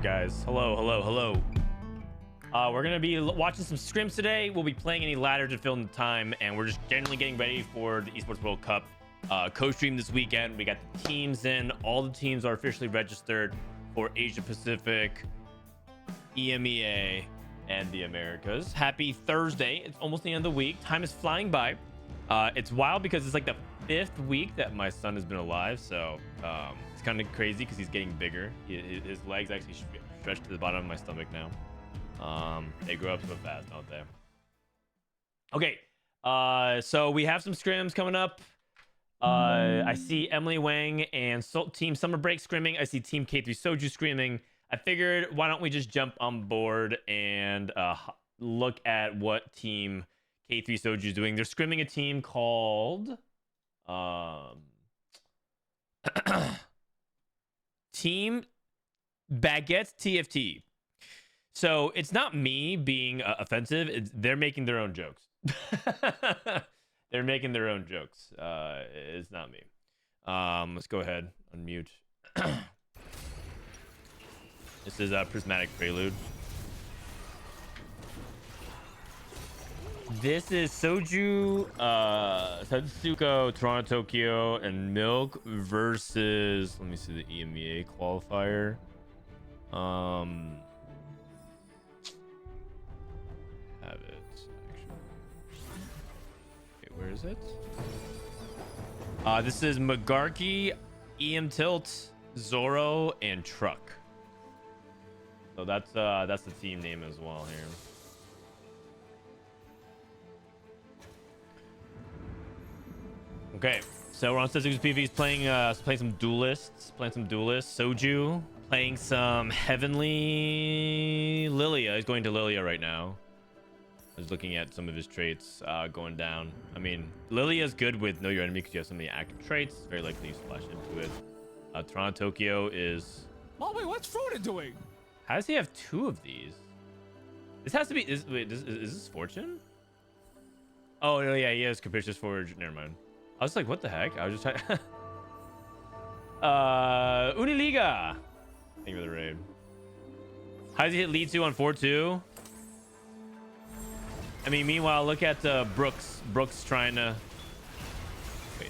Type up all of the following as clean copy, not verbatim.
Guys, hello. We're gonna be watching some scrims today. We'll be playing any ladder to fill in the time, and we're just generally getting ready for the Esports World Cup co-stream this weekend. We got the teams in. All the teams are officially registered for Asia Pacific, EMEA, and the Americas. Happy Thursday. It's almost the end of the week. Time is flying by. It's wild because it's like the 5th week that my son has been alive, so it's kind of crazy because he's getting bigger. His legs actually stretch to the bottom of my stomach now. They grow up so fast, don't they? Okay, so we have some scrims coming up. I see Emily Wang and Team Summer Break scrimming. I see Team K3 Soju screaming. I figured, why don't we just jump on board and look at what Team K3 Soju is doing. They're scrimming a team called Team Baguette TFT. So it's not me being offensive. They're making their own jokes. They're making their own jokes. It's not me. Let's go ahead, unmute. This is Prismatic Prelude. This is Soju, Setsuko, Toronto, Tokyo, and Milk versus, let me see the EMEA qualifier. Have it actually. Okay, where is it? This is Magarki, EM Tilt, Zoro, and Truck. So that's the team name as well here. Okay, so we're on Setsuko's PvPs playing some duelists, Soju playing some Heavenly Lilia. He's going to Lilia right now. I was looking at some of his traits going down. I mean, Lilia's good with Know Your Enemy because you have so many active traits. It's very likely you splash into it. Toronto Tokyo is... Oh, wait, what's Frodan doing? How does he have 2 of these? This has to be... Is this Fortune? Oh, no, yeah, he has Capricious Forge. Never mind. I was like, what the heck? I was just trying... Uniliga! Thank you for the raid. How does he hit lead 2 on 4-2? I mean, meanwhile, look at Brooks. Brooks trying to... Wait.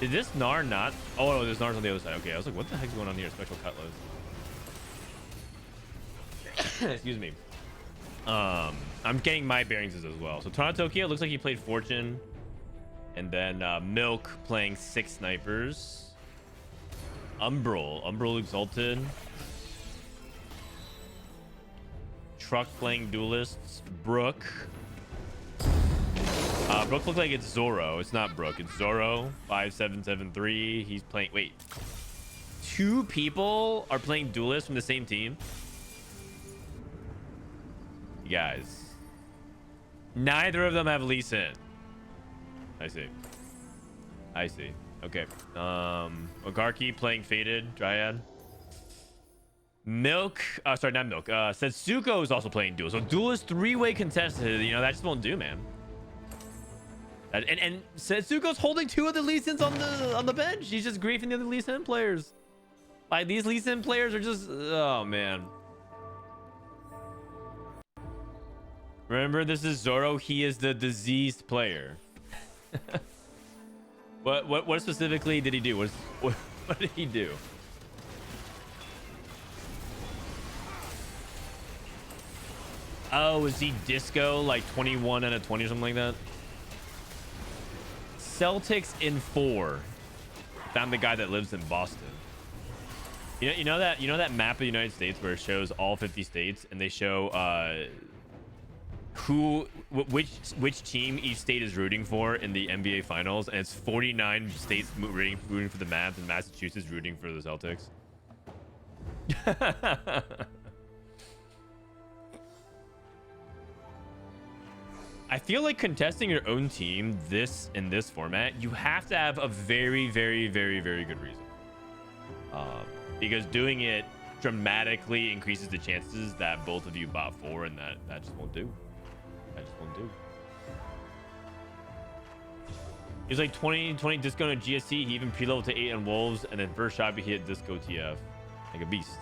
Is this Gnar not... Oh, no, there's Gnar's on the other side. Okay, I was like, what the heck's going on here? Special Cutlass. Excuse me. I'm getting my bearings as well. So Toronto Tokyo looks like he played Fortune. And then Milk playing 6 snipers. Umbral Exalted. Truck playing duelists. Brook. Brook looks like it's Zoro. It's not Brook. It's Zoro. 5773. He's playing... Wait. 2 people are playing duelists from the same team? You guys. Neither of them have Lee Sin. I see. Okay. Ogarki playing Faded. Dryad. Milk, sorry, not Milk. Setsuko is also playing duel. So duelist 3-way contested. You know, that just won't do, man. And Setsuko's holding 2 of the Lee Sins on the bench. He's just griefing the other Lee Sin players. Like, these Lee Sin players are just... Oh, man. Remember, this is Zoro. He is the diseased player. What specifically did he do? What did he do? Oh, is he disco like 21 out of 20 or something like that? Celtics in 4. Found the guy that lives in Boston. You know that map of the United States where it shows all 50 states and they show which team each state is rooting for in the NBA Finals, and it's 49 states rooting for the Mavs and Massachusetts rooting for the Celtics. I feel like contesting your own team in this format, you have to have a very, very, very, very good reason. Because doing it dramatically increases the chances that both of you bot for, and that just won't do. That just won't do. He's like 20 disco on a GSC. He even preloaded to 8 on Wolves, and then first shot he hit disco TF. Like a beast.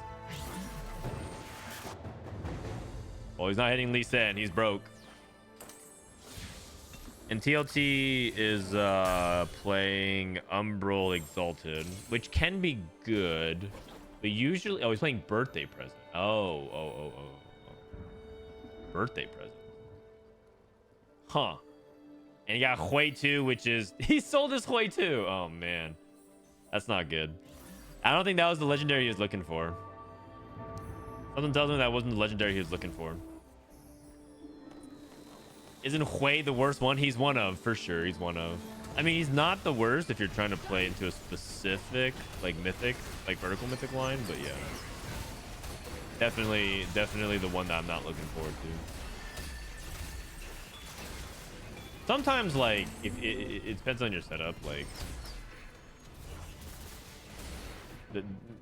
Well, he's not hitting Lee Sin. He's broke. And TLT is playing Umbral Exalted, which can be good. But usually... Oh, he's playing Birthday Present. Oh. Birthday Present. Huh. And he got Hui too, which is... He sold his Hui too. Oh, man. That's not good. I don't think that was the legendary he was looking for. Something tells me that wasn't the legendary he was looking for. Isn't Hui the worst one? He's one of, for sure. He's one of. I mean, he's not the worst if you're trying to play into a specific, like, mythic, like, vertical mythic line, but yeah. Definitely the one that I'm not looking forward to. Sometimes, like, if it depends on your setup, like,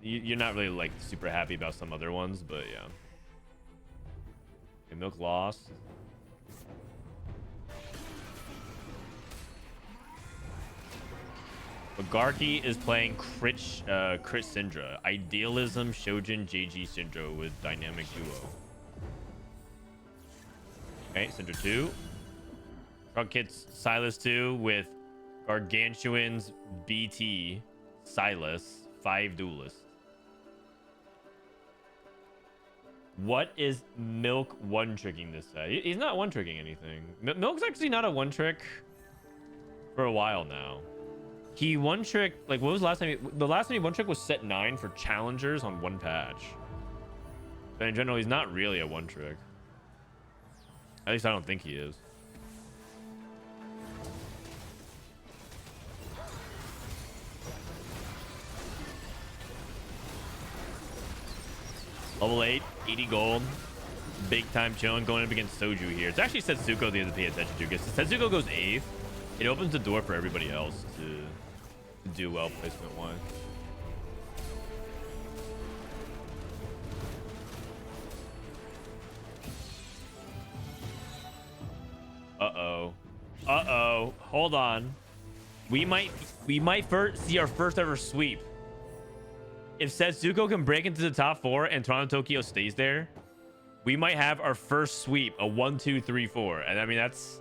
you're not really, like, super happy about some other ones, but yeah. Okay, Milk lost. Bagarki is playing Crit Syndra. Idealism, Shojin, JG Syndra with Dynamic Duo. Okay, Syndra 2. Front Kit's Silas 2 with Gargantuan's BT, Silas, 5 Duelist. What is Milk one-tricking this set? He's not one-tricking anything. Milk's actually not a one-trick for a while now. He one-trick, like, what was the last time? The last time he one-trick was set 9 for challengers on one patch. But in general, he's not really a one-trick. At least I don't think he is. Level 8, 80 gold. Big time chilling, going up against Soju here. It's actually Setsuko they have to pay attention to, because Setsuko goes 8th. It opens the door for everybody else to do well placement wise. Uh-oh. Hold on. We might see our first ever sweep. If Setsuko can break into the top 4 and Toronto Tokyo stays there, we might have our first sweep, a 1, 2, 3, 4. And I mean, that's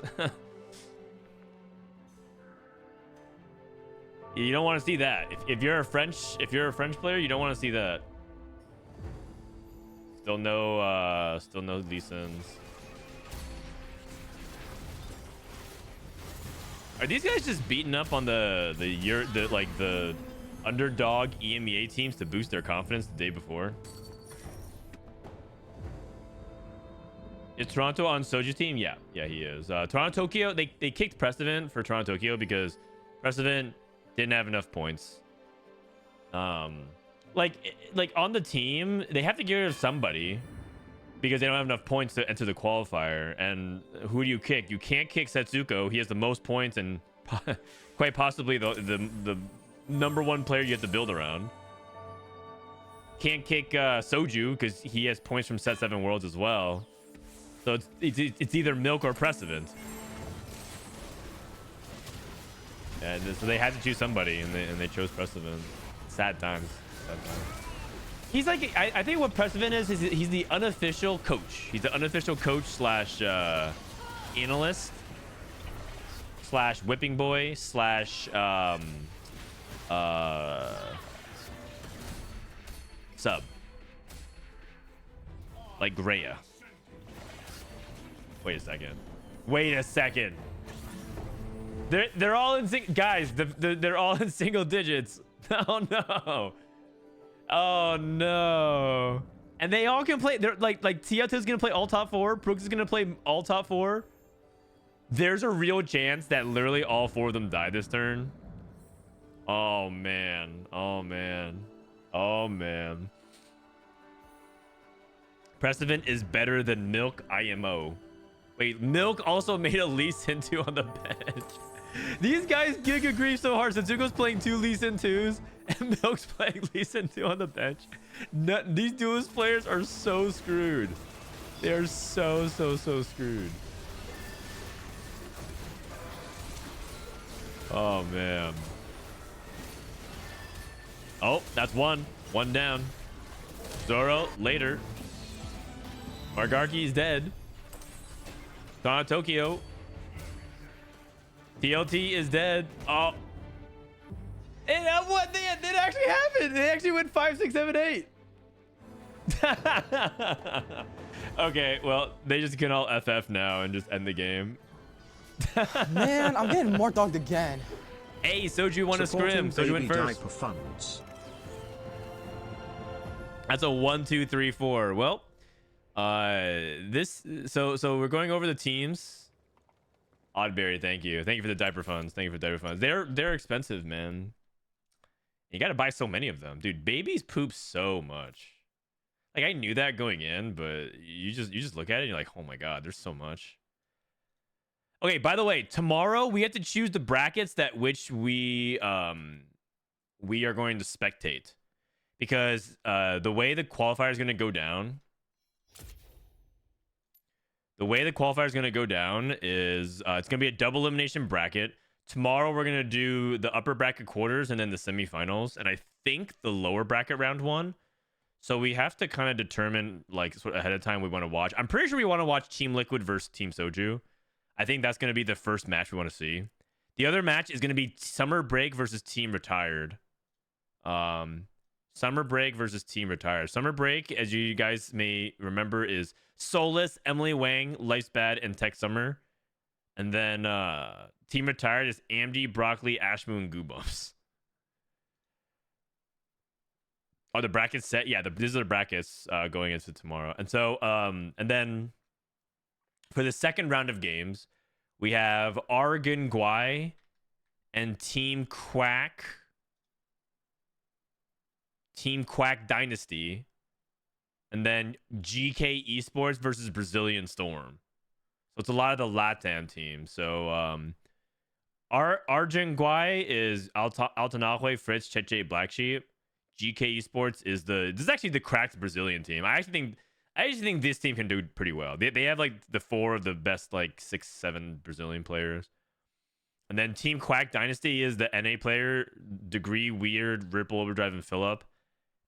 you don't want to see that. If you're a French player, you don't want to see that. Still no Lee Sins. Are these guys just beating up on the underdog EMEA teams to boost their confidence the day before? Is Toronto on Soju's team? Yeah, he is. Toronto Tokyo, they kicked Precedent for Toronto Tokyo because Precedent didn't have enough points. Like on the team, they have to get rid of somebody because they don't have enough points to enter the qualifier. And who do you kick? You can't kick Setsuko. He has the most points and quite possibly the number 1 player you have to build around. Can't kick Soju because he has points from Set 7 Worlds as well. So it's either Milk or Precedent. And so they had to choose somebody, and they chose Precedent. Sad times. He's like, I think what Precedent is he's the unofficial coach. He's the unofficial coach slash analyst slash whipping boy slash sub. Like Greya. Wait a second. They're all in guys. They're all in single digits. Oh no. And they all can play. They're like Tiato's gonna play all top 4. Brooks is gonna play all top 4. There's a real chance that literally all 4 of them die this turn. Oh man. Precedent is better than Milk IMO. Wait, Milk also made a Lee Sin 2 on the bench. These guys giga grief so hard. Setsuko's playing 2 Lee Sin 2s and Milk's playing Lee Sin 2 on the bench. These duelist players are so screwed. They are so screwed. Oh, man. Oh, that's one. One down. Zoro, later. Margarki is dead. Tana Tokyo. TLT is dead. Oh. And what? It actually happened. They actually went 5, 6, 7, 8. Okay, well, they just can all FF now and just end the game. Man, I'm getting more dogged again. Hey, Soju won a scrim. Soju went first. That's a 1, 2, 3, 4. Well, so we're going over the teams. Oddberry, thank you. Thank you for the diaper funds. Thank you for the diaper funds. They're expensive, man. You got to buy so many of them, dude. Babies poop so much. Like, I knew that going in, but you just look at it and you're like, oh my god, there's so much. Okay, by the way, tomorrow we have to choose the brackets that which we are going to spectate, because the way the qualifier is going to go down. The way the qualifier is going to go down is it's going to be a double elimination bracket. Tomorrow we're going to do the upper bracket quarters and then the semifinals, and I think the lower bracket round 1. So we have to kind of determine, like, sort of ahead of time we want to watch. I'm pretty sure we want to watch Team Liquid versus Team Soju. I think that's going to be the first match we want to see. The other match is going to be Summer Break versus Team Retired. Summer Break versus Team Retired. Summer Break, as you guys may remember, is Solus, Emily Wang, Life's Bad, and Tech Summer. And then Team Retired is Amdi, Broccoli, Ashmoon, Goobumps. Are the brackets set? Yeah, these are the brackets going into tomorrow. And so, and then for the second round of games, we have Argon Guai and Team Quack Dynasty, and then GK Esports versus Brazilian Storm. So it's a lot of the LATAM teams. So Argon Guai is Altanahue, Fritz, Cheche, Black Sheep. GK Esports is this is actually the cracked Brazilian team. I actually think this team can do pretty well. They have like the 4 of the best, like 6, 7 Brazilian players. And then Team Quack Dynasty is the NA player, Degree, Weird, Ripple, Overdrive, and Phillip.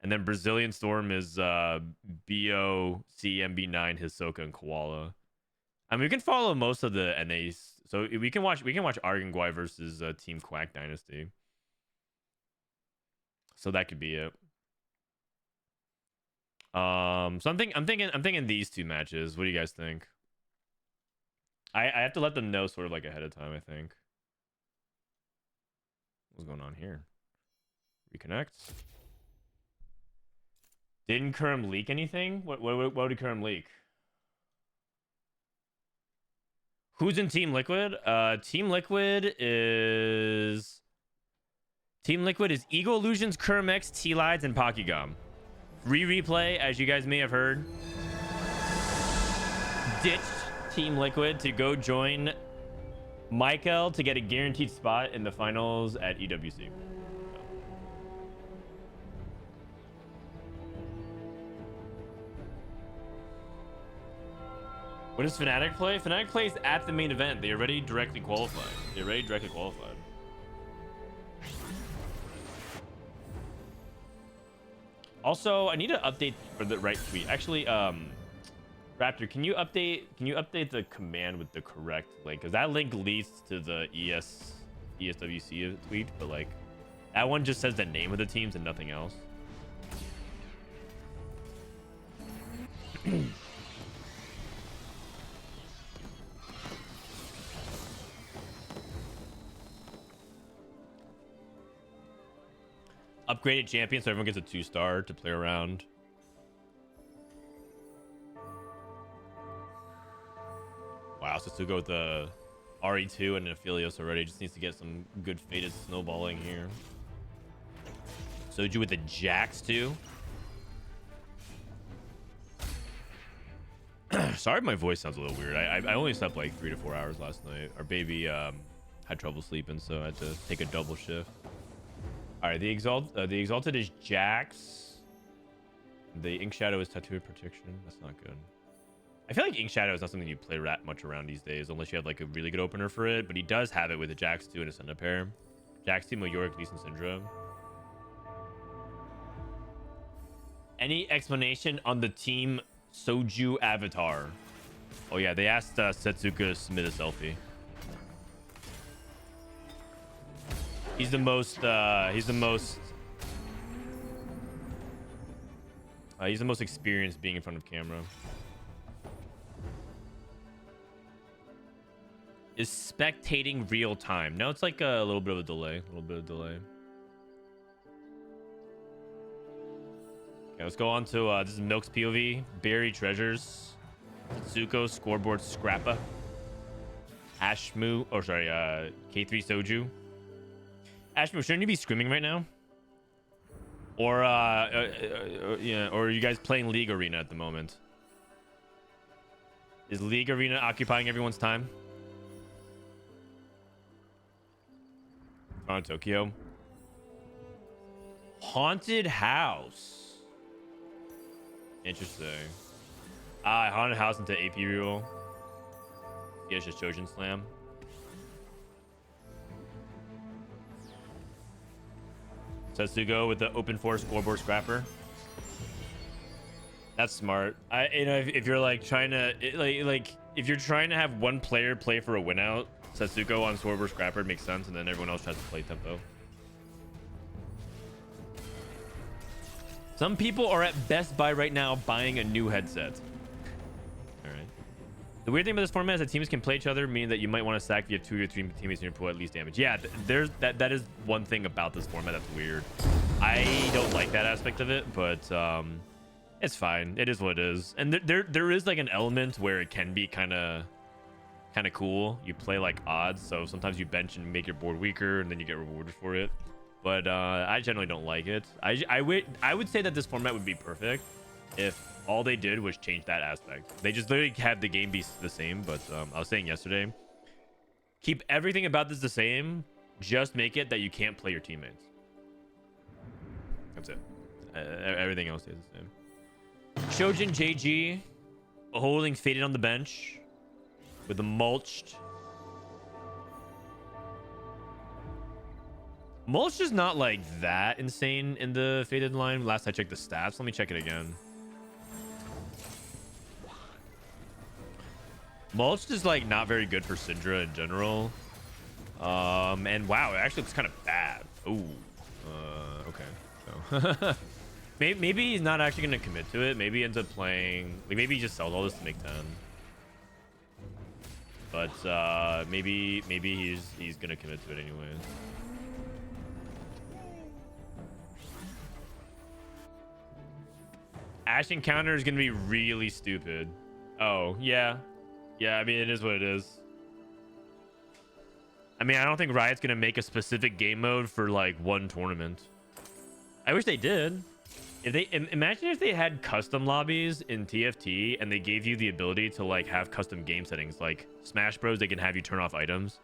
And then Brazilian Storm is BO, CMB9, Hisoka, and Koala. I mean, we can follow most of the NAs. So we can watch Argon Guai versus Team Quack Dynasty. So that could be it. So I'm thinking these 2 matches. What do you guys think? I have to let them know sort of like ahead of time, I think. What's going on here? Reconnect. Didn't Kerm leak anything? What did Kerm leak? Who's in Team Liquid? Team Liquid is Ego Illusions, Kermex, T-Lides, and Pokygum. Replay, as you guys may have heard, ditched Team Liquid to go join Michael to get a guaranteed spot in the finals at EWC. What does Fnatic play? Fnatic plays at the main event. They already directly qualified. Also, I need to update for the right tweet. Actually, Raptor, can you update the command with the correct link? Because that link leads to the ESWC tweet, but like that one just says the name of the teams and nothing else. Upgraded champion, so everyone gets a 2-star to play around. Wow, so to go with the RE2 and an Aphelios already. Just needs to get some good faded snowballing here. Soju with the Jax too. Sorry, my voice sounds a little weird. I only slept like 3 to 4 hours last night. Our baby had trouble sleeping, so I had to take a double shift. All right, the Exalted is Jax. The Ink Shadow is Tattoo Protection. That's not good. I feel like Ink Shadow is not something you play much around these days, unless you have like a really good opener for it. But he does have it with a Jax 2 and a Syndra pair. Jax 2, Yorick, Lee Sin, Syndra. Any explanation on the team Soju avatar? Oh yeah, they asked Setsuka to submit a selfie. He's the most experienced being in front of camera. Is spectating real time? No, it's like a little bit of a delay. Okay, let's go on to this is Milk's POV. Berry Treasures. Zuko, Scoreboard, Scrappa. Ashmu, K3 Soju. Ashmu, shouldn't you be screaming right now? Or yeah, or are you guys playing League Arena at the moment? Is League Arena occupying everyone's time? On Tokyo. Haunted House. Interesting. Haunted House into AP rule. Yeah, it's just Trojan Slam. Setsugo with the open force scoreboard scrapper. That's smart. If you're like trying to if you're trying to have one player play for a win out, Setsuko on scoreboard scrapper makes sense, and then everyone else tries to play tempo. Some people are at Best Buy right now buying a new headset. All right. The weird thing about this format is that teams can play each other, meaning that you might want to stack if you have 2 or 3 teammates in your pool at least damage. Yeah, there's that is one thing about this format that's weird. I don't like that aspect of it, but it's fine. It is what it is. And there is like an element where it can be kind of cool. You play like odds, so sometimes you bench and make your board weaker, and then you get rewarded for it. But I generally don't like it. I would say that this format would be perfect if all they did was change that aspect. They just literally had the game be the same. But I was saying yesterday, keep everything about this the same. Just make it that you can't play your teammates. That's it. Everything else stays the same. Shojin JG holding Faded on the bench with the mulched. Mulch is not like that insane in the Faded line. Last I checked the stats. Let me check it again. Mulch is like not very good for Syndra in general. And wow, it actually looks kind of bad. Ooh. Okay. So maybe he's not actually gonna commit to it. Maybe he ends up playing. Like maybe he just sells all this to make 10. But maybe he's gonna commit to it anyways. Ash encounter is gonna be really stupid. Oh yeah, I mean it is what it is. I mean I don't think Riot's gonna make a specific game mode for like one tournament. I wish they did. If they imagine if they had custom lobbies in TFT and they gave you the ability to like have custom game settings, like Smash Bros. They can have you turn off items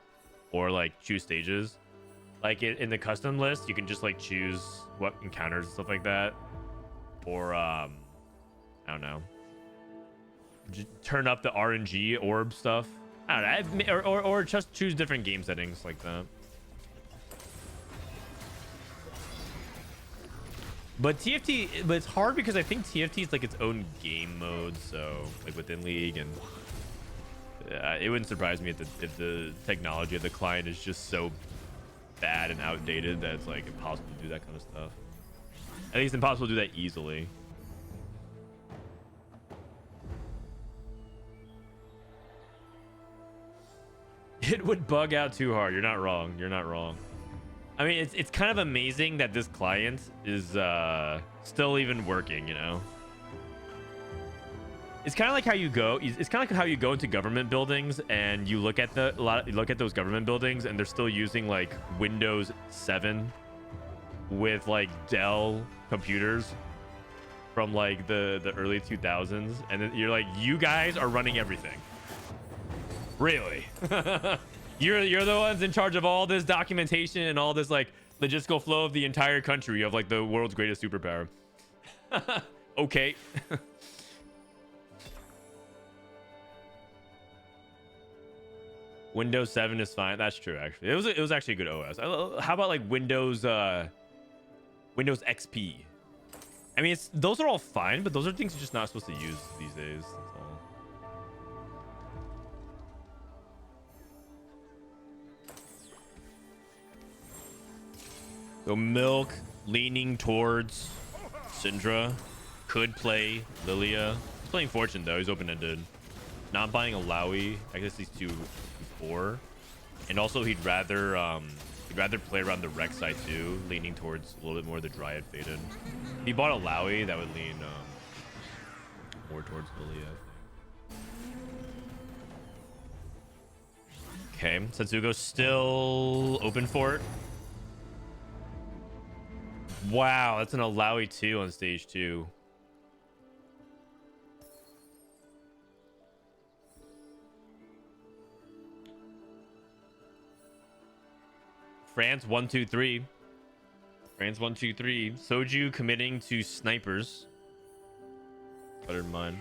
or like choose stages. Like in the custom list, you can just like choose what encounters and stuff like that, or I don't know. Just turn up the RNG orb stuff. I don't know. Or just choose different game settings like that. But TFT, but it's hard because I think TFT is like its own game mode. So like within League, and it wouldn't surprise me if the technology of the client is just so bad and outdated that it's like impossible to do that kind of stuff. I think it's impossible to do that easily. It would bug out too hard. You're not wrong. You're not wrong. I mean, it's kind of amazing that this client is still even working, you know? It's kind of like how you go. It's kind of like how you go into government buildings and you look at those government buildings and they're still using like Windows 7 with like Dell computers from like the early 2000s, and then you're like, you guys are running everything. Really? You're the ones in charge of all this documentation and all this like logistical flow of the entire country of like the world's greatest superpower. Okay. Windows 7 is fine. That's true, actually. It was actually a good OS. How about like Windows XP? I mean, those are all fine, but those are things you're just not supposed to use these days. That's all. So Milk leaning towards Syndra. Could play Lilia. He's playing Fortune though. He's open-ended. Not buying a Lowy. I guess he's 2-4. And also he'd rather play around the Rex side too, leaning towards a little bit more the Dryad Faded. If he bought a Lowy, that would lean more towards Lilia, I think. Okay, Setsugo's still open for it. Wow, that's an Alawi 2 on stage 2. France 1-2-3. France 1-2-3. Soju committing to snipers. Better than mine.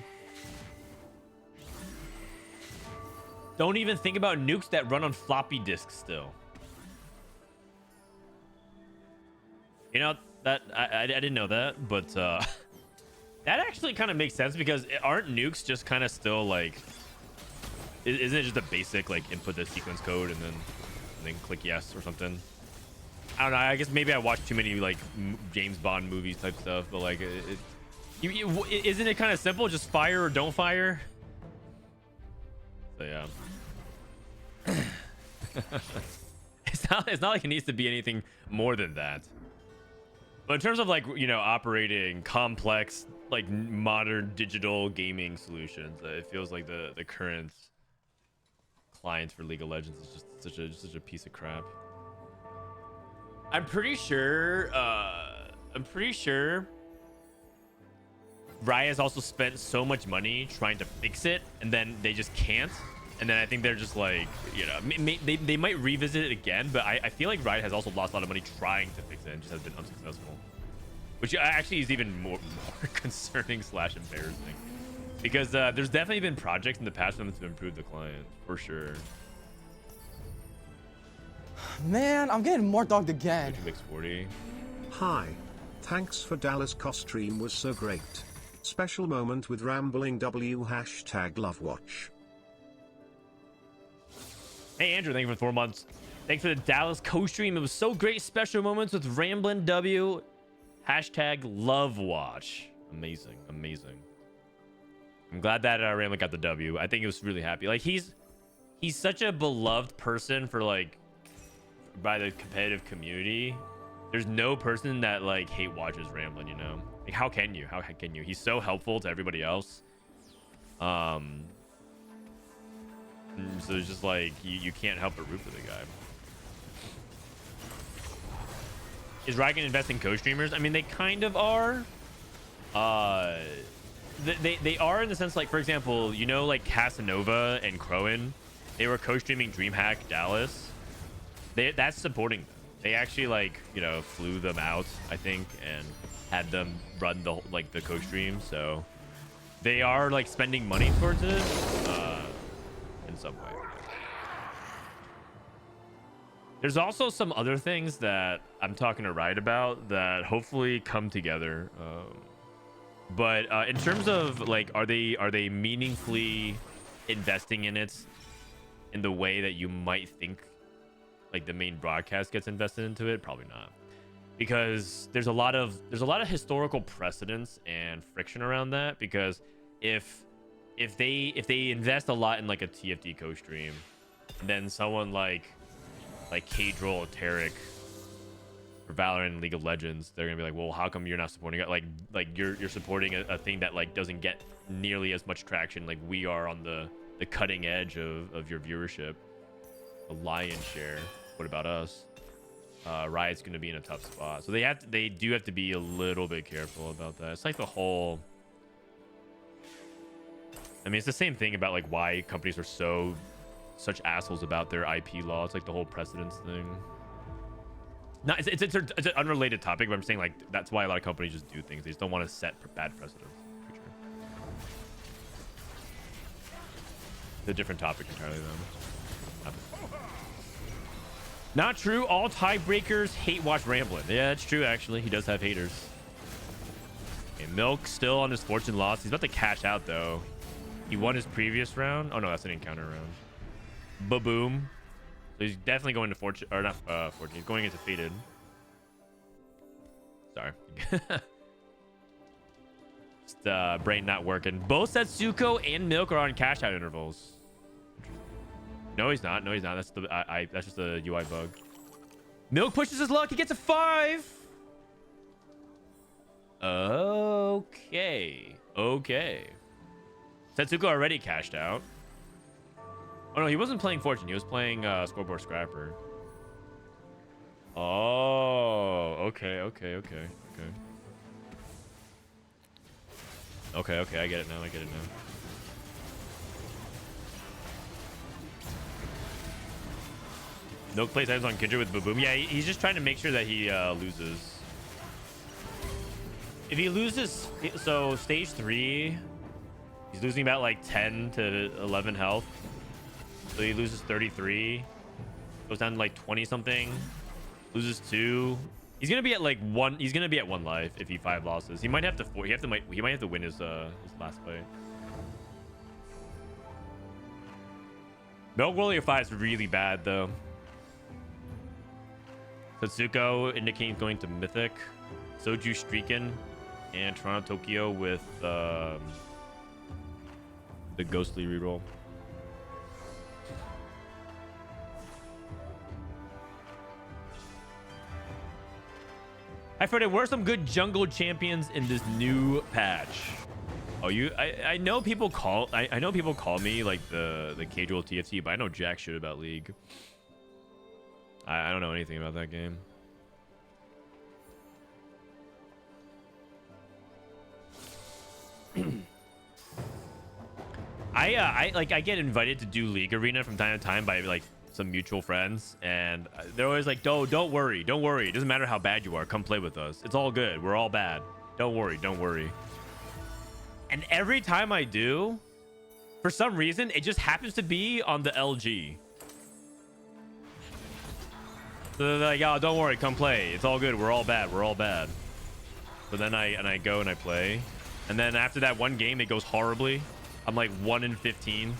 Don't even think about nukes that run on floppy disks still. You know, that I didn't know that, but that actually kind of makes sense because aren't nukes just kind of still like, isn't it just a basic like input the sequence code and then click yes or something? I don't know. I guess maybe I watch too many like James Bond movies type stuff, but like, isn't it kind of simple? Just fire or don't fire. So yeah. It's not like it needs to be anything more than that. But in terms of like, you know, operating complex, like modern digital gaming solutions, it feels like the current clients for League of Legends is just such a piece of crap. I'm pretty sure Riot has also spent so much money trying to fix it, and then they just can't. And then I think they're just like, you know, they might revisit it again, but I feel like Riot has also lost a lot of money trying to fix it and just has been unsuccessful. Which actually is even more concerning / embarrassing. Because there's definitely been projects in the past for them to improve the client, for sure. Man, I'm getting more dogged again. YouTube X40. Hi. Thanks for Dallas co-stream was so great. Special moment with Rambling W #LoveWatch. Hey Andrew, thank you for 4 months. Thanks for the Dallas co-stream. It was so great. Special moments with Ramblin' W #LoveWatch. Amazing, amazing. I'm glad that Ramblin' got the W. I think it was really happy. Like he's such a beloved person for like by the competitive community. There's no person that like hate watches Ramblin', you know? Like how can you? How can you? He's so helpful to everybody else. So it's just like you can't help but root for the guy. Is Riot gonna invest in co-streamers? I mean, they kind of are. They are in the sense like, for example, you know, like Casanova and Crowan, they were co-streaming DreamHack Dallas. That's supporting them. They actually like, you know, flew them out, I think, and had them run the co-stream. So they are like spending money towards it in some way. There's also some other things that I'm talking to Riot about that hopefully come together. But in terms of like, are they meaningfully investing in it in the way that you might think like the main broadcast gets invested into it? Probably not, because there's a lot of historical precedence and friction around that. Because if they invest a lot in like a TFT co-stream, then someone like Kadril or Tarek for Valorant and League of Legends, they're gonna be like, well, how come you're not supporting it? Like you're supporting a thing that like doesn't get nearly as much traction. Like we are on the cutting edge of your viewership, a lion's share. What about us? Riot's gonna be in a tough spot, so they do have to be a little bit careful about that. It's like the whole, I mean, it's the same thing about like why companies are such assholes about their IP law. It's like the whole precedence thing. No, it's an unrelated topic, but I'm saying like that's why a lot of companies just do things. They just don't want to set bad precedents in the future. It's a different topic entirely, though. Not true. All tiebreakers hate watch Ramblin'. Yeah, that's true, actually. He does have haters. Okay, Milk still on his fortune loss. He's about to cash out, though. He won his previous round. Oh, no, that's an encounter round. Ba-boom. So he's definitely going to fortune. Or not fortune. He's going into Fated. Sorry. Just brain not working. Both Setsuko and Milk are on cash out intervals. No, he's not. No, he's not. That's the that's just a UI bug. Milk pushes his luck. He gets a 5. Okay. Okay. Setsuko already cashed out. Oh no, he wasn't playing Fortune. He was playing Scoreboard Scrapper. Oh, okay, okay, okay, okay. Okay, okay, I get it now. I get it now. Milk plays items on Kindred with Baboom. Yeah, he's just trying to make sure that he loses. If he loses, so stage 3, he's losing about like 10 to 11 health. So he loses 33, goes down to like 20 something, loses 2. He's gonna be at like 1. He's gonna be at 1 life if he 5 losses. He might have to. He might have to win his last fight. Milk rolling a 5 is really bad though. Setsuko indicating going to Mythic, Soju streaking, and Toronto Tokyo with the ghostly reroll. I've heard what are some good jungle champions in this new patch? Oh, I know people call I know people call me like the casual TFT, but I know jack shit about League. I don't know anything about that game. I get invited to do League Arena from time to time by like some mutual friends, and they're always like, don't worry, it doesn't matter how bad you are, come play with us, it's all good, we're all bad, don't worry. And every time I do, for some reason, it just happens to be on the LG. So they're like, oh, don't worry, come play, it's all good, we're all bad. So then I go and I play, and then after that one game it goes horribly. I'm like 1 in 15,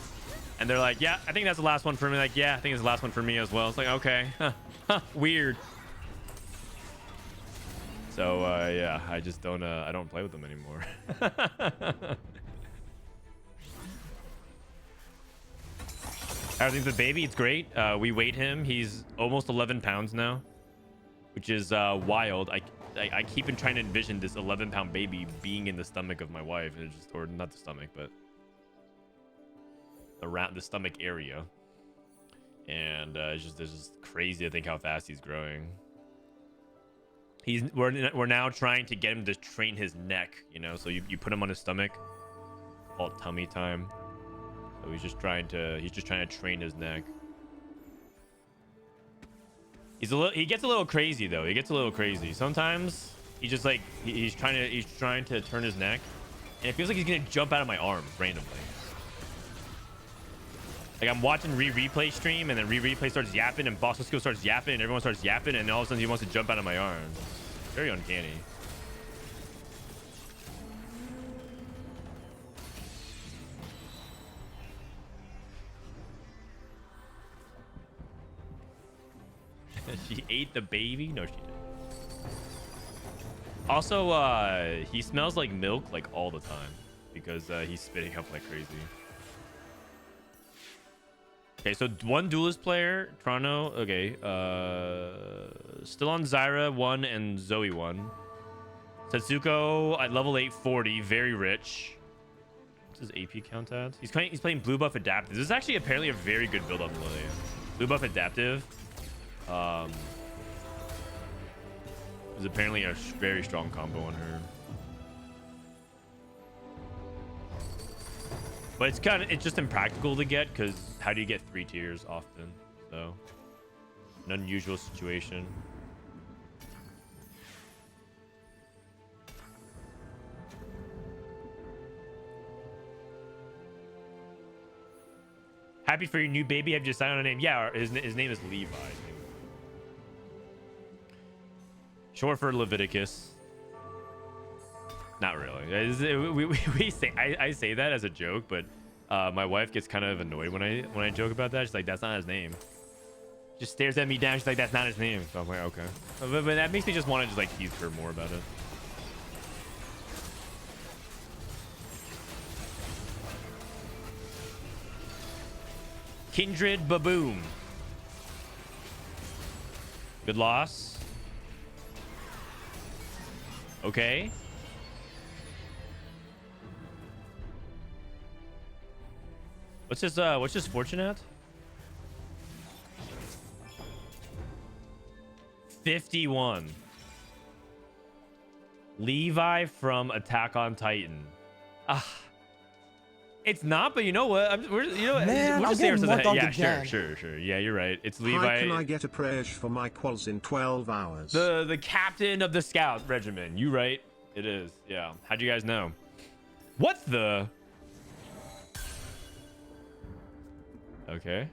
and they're like, yeah, I think that's the last one for me. Like, yeah, I think it's the last one for me as well. It's like, okay, weird. So yeah, I just don't I don't play with them anymore. Everything's the baby. It's great. We weighed him. He's almost 11 pounds now, which is wild. I keep on trying to envision this 11-pound baby being in the stomach of my wife. It's just, or not the stomach, but around the stomach area. And it's just crazy to think how fast he's growing. We're now trying to get him to train his neck, you know, so you put him on his stomach, call it tummy time. So he's just trying to train his neck. He gets a little crazy though. He gets a little crazy. Sometimes he just like he's trying to turn his neck, and it feels like he's gonna jump out of my arms randomly. Like I'm watching replay stream, and then replay starts yapping, and Bosco starts yapping, and everyone starts yapping, and all of a sudden he wants to jump out of my arms. Very uncanny. She ate the baby? No, she didn't. Also, he smells like milk like all the time because he's spitting up like crazy. Okay, so one duelist player, Toronto. Okay, still on Zyra 1 and Zoe 1. Setsuko at level 840, very rich. What's his AP count at? He's playing blue buff adaptive. This is actually apparently a very good build on Lilia. Blue buff adaptive. Is apparently a very strong combo on her. But it's just impractical to get, because how do you get 3 tiers often? So an unusual situation. Happy for your new baby. Have you decided on a name? Yeah, his name is Levi. Short for Leviticus. Not really. We say I say that as a joke, but my wife gets kind of annoyed when I joke about that. She's like, "That's not his name." Just stares at me down. She's like, "That's not his name." So I'm like, "Okay," but that makes me just want to just like tease her more about it. Kindred Baboom. Good loss. Okay. What's his fortune at? 51. Levi from Attack on Titan. It's not, but you know what? We're just saying yeah, sure. Yeah, you're right. It's Levi. How can I get a prayer for my quals in 12 hours? The captain of the scout regiment. You right. It is. Yeah. How'd you guys know? What the? Okay.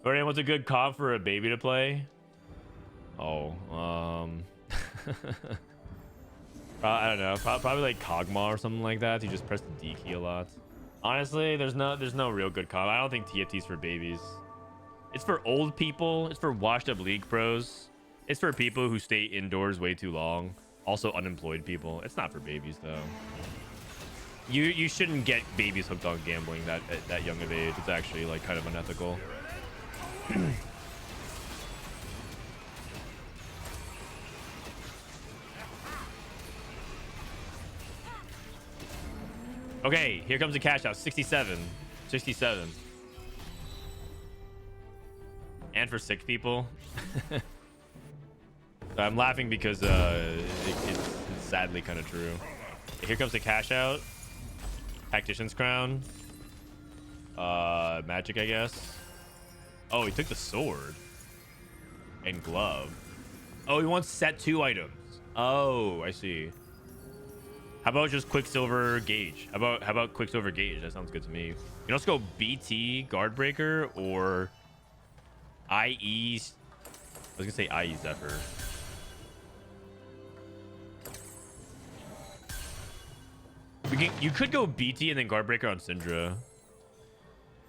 Frodan, what's a good comp for a baby to play? Oh, I don't know. Probably like Kog'Maw or something like that. You just press the D key a lot. Honestly, there's no real good comp. I don't think TFT's for babies. It's for old people. It's for washed up league pros. It's for people who stay indoors way too long. Also unemployed people. It's not for babies though. You shouldn't get babies hooked on gambling at that young of age. It's actually like kind of unethical. Okay, here comes the cash out. 67. And for sick people. I'm laughing because it's sadly kind of true. Here comes the cash out. Tactician's crown. Magic, I guess. Oh, he took the sword. And glove. Oh, he wants set 2 items. Oh, I see. How about just Quicksilver Gauge? How about Quicksilver Gauge? That sounds good to me. You can also go BT Guardbreaker or IE. I was gonna say IE Zephyr. You could go BT and then Guardbreaker on Syndra.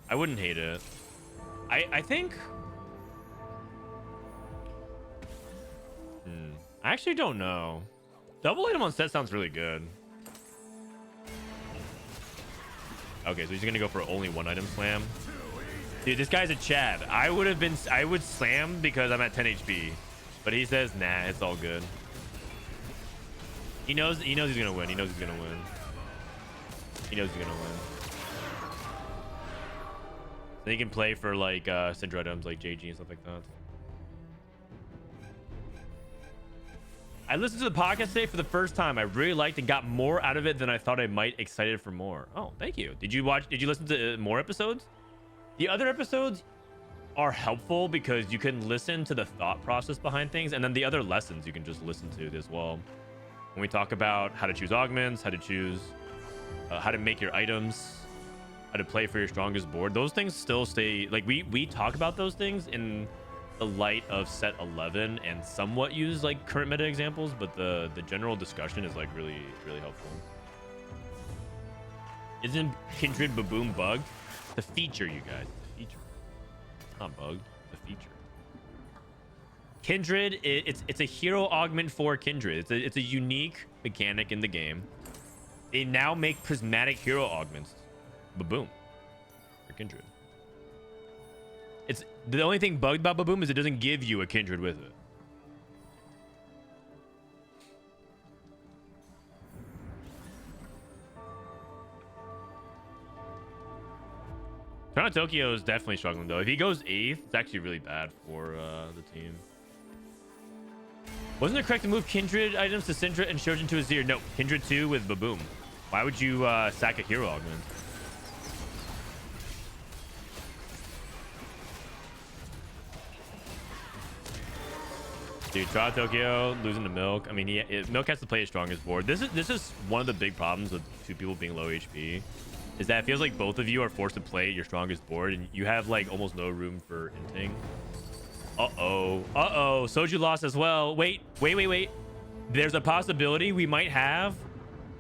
I wouldn't hate it. I think. I actually don't know. Double item on set sounds really good. Okay, so he's gonna go for only 1 item slam. Dude, this guy's a Chad. I would slam because I'm at 10 HP. But he says, nah, it's all good. He knows he's gonna win. He knows he's gonna win. So he can play for like Syndra items like JG and stuff like that. I listened to the podcast today for the first time. I really liked and got more out of it than I thought I might. Excited for more. Oh, thank you. Did you listen to more episodes? The other episodes are helpful because you can listen to the thought process behind things, and then the other lessons you can just listen to as well. When we talk about how to choose augments, how to choose, how to make your items, how to play for your strongest board, those things still stay. Like we talk about those things in the light of set 11 and somewhat use like current meta examples, but the general discussion is like really helpful. Isn't Kindred Baboom bugged? The feature, you guys. The feature. It's not bugged. The feature. Kindred, it's a hero augment for Kindred. It's a unique mechanic in the game. They now make prismatic hero augments. Baboom. For Kindred. It's the only thing bugged about Baboom is it doesn't give you a Kindred with it. Toronto Tokyo is definitely struggling though. If he goes 8th, it's actually really bad for the team. Wasn't it correct to move Kindred items to Syndra and Shojin to Azir? No, Kindred 2 with Baboom. Why would you sack a hero augment? Dude, Toronto Tokyo losing to Milk. I mean, Milk has to play his strongest board. This is one of the big problems with two people being low HP, is that it feels like both of you are forced to play your strongest board, and you have like almost no room for inting. Uh-oh. Soju lost as well. Wait. There's a possibility we might have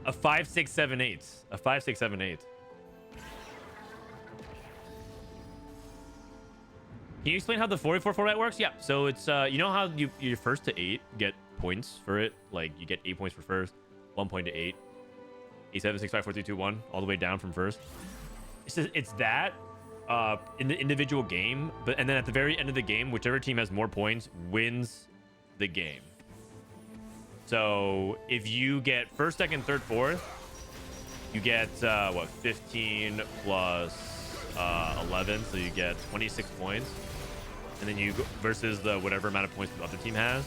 a 5-6-7-8. A 5-6-7-8. Can you explain how the 4-4 format works? Yeah. So it's you know how you're first to 8 get points for it, like you get 8 points for first, 1 point to 8, 8, 7, 6, 5, 4, 3, 2, 1, all the way down from first. It's that in the individual game, and then at the very end of the game, whichever team has more points wins the game. So if you get first, second, third, fourth, you get 15 plus 11, so you get 26 points. And then you go versus the whatever amount of points the other team has.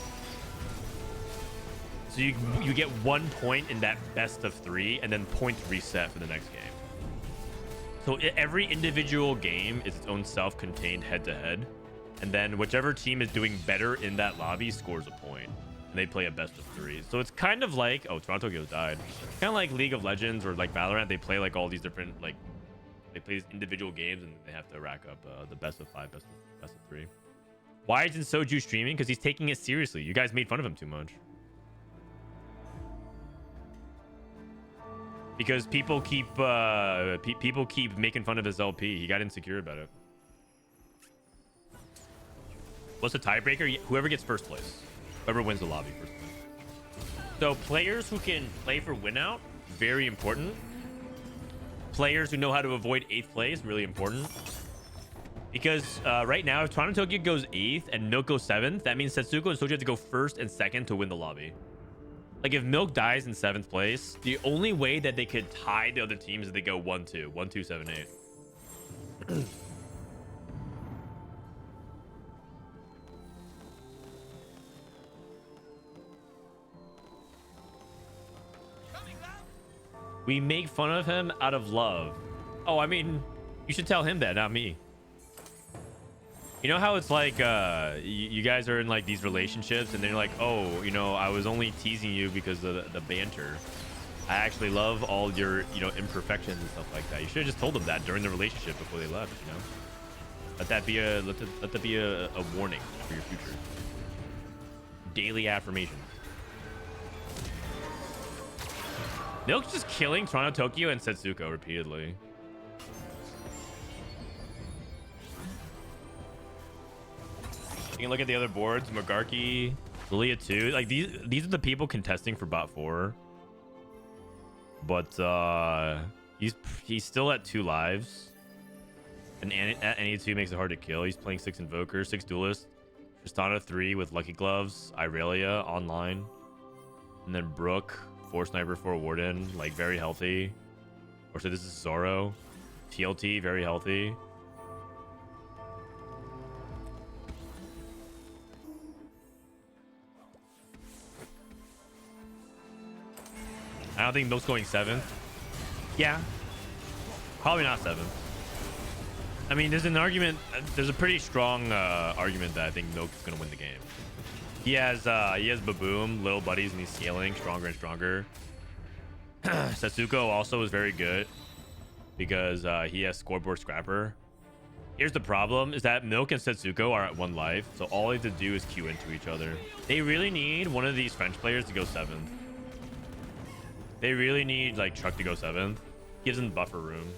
So you get 1 point in that best of 3, and then points reset for the next game. So every individual game is its own self-contained head-to-head, and then whichever team is doing better in that lobby scores a point, and they play a best of 3. So it's kind of like, oh, Toronto Tokyo died. Kind of like League of Legends or like Valorant. They play like all these different, like, they play these individual games, and they have to rack up the best of 5, best of 3. Why isn't Soju streaming? Because he's taking it seriously. You guys made fun of him too much. Because people keep making fun of his LP. He got insecure about it. What's the tiebreaker? Whoever gets first place. Whoever wins the lobby first place. So players who can play for win out, very important. Players who know how to avoid 8th place, really important. Because right now, if Toronto Tokyo goes 8th and Milk goes 7th, that means Setsuko and Soju have to go 1st and 2nd to win the lobby. Like, if Milk dies in 7th place, the only way that they could tie the other teams is they go 1-2. 1-2, 7, 8. We make fun of him out of love. Oh, I mean, you should tell him that, not me. You know how it's like you guys are in like these relationships and they're like, oh, you know, I was only teasing you because of the banter. I actually love all your, you know, imperfections and stuff like that. You should have just told them that during the relationship before they left, you know. Let that be a warning for your future. Daily affirmations. Milk's just killing Toronto Tokyo and Setsuko repeatedly. You can look at the other boards. Magarki, Lilia 2. Like these are the people contesting for bot 4. But he's still at 2 lives. And at any 2 makes it hard to kill. He's playing 6 Invokers, 6 Duelists. Tristana 3 with Lucky Gloves, Irelia online. And then Brook, 4 Sniper, 4 Warden, like very healthy. Or so this is Zoro. TLT, very healthy. I don't think Milk's going 7th. Yeah. Probably not 7th. I mean, there's an argument. There's a pretty strong argument that I think Milk's going to win the game. He has Baboom, little buddies, and he's scaling stronger and stronger. Setsuko also is very good because he has Scoreboard Scrapper. Here's the problem, is that Milk and Setsuko are at 1 life, so all they have to do is queue into each other. They really need one of these French players to go 7th. They really need like Chuck to go 7th. Gives them buffer room.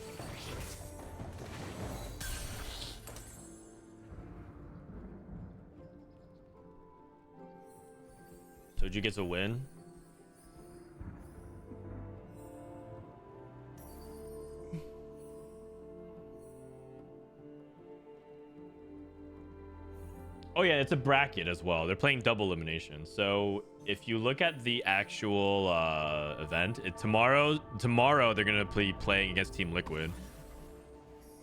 Soju gets a win. Oh yeah, it's a bracket as well. They're playing double elimination. So if you look at the actual event, tomorrow they're gonna be playing against Team Liquid.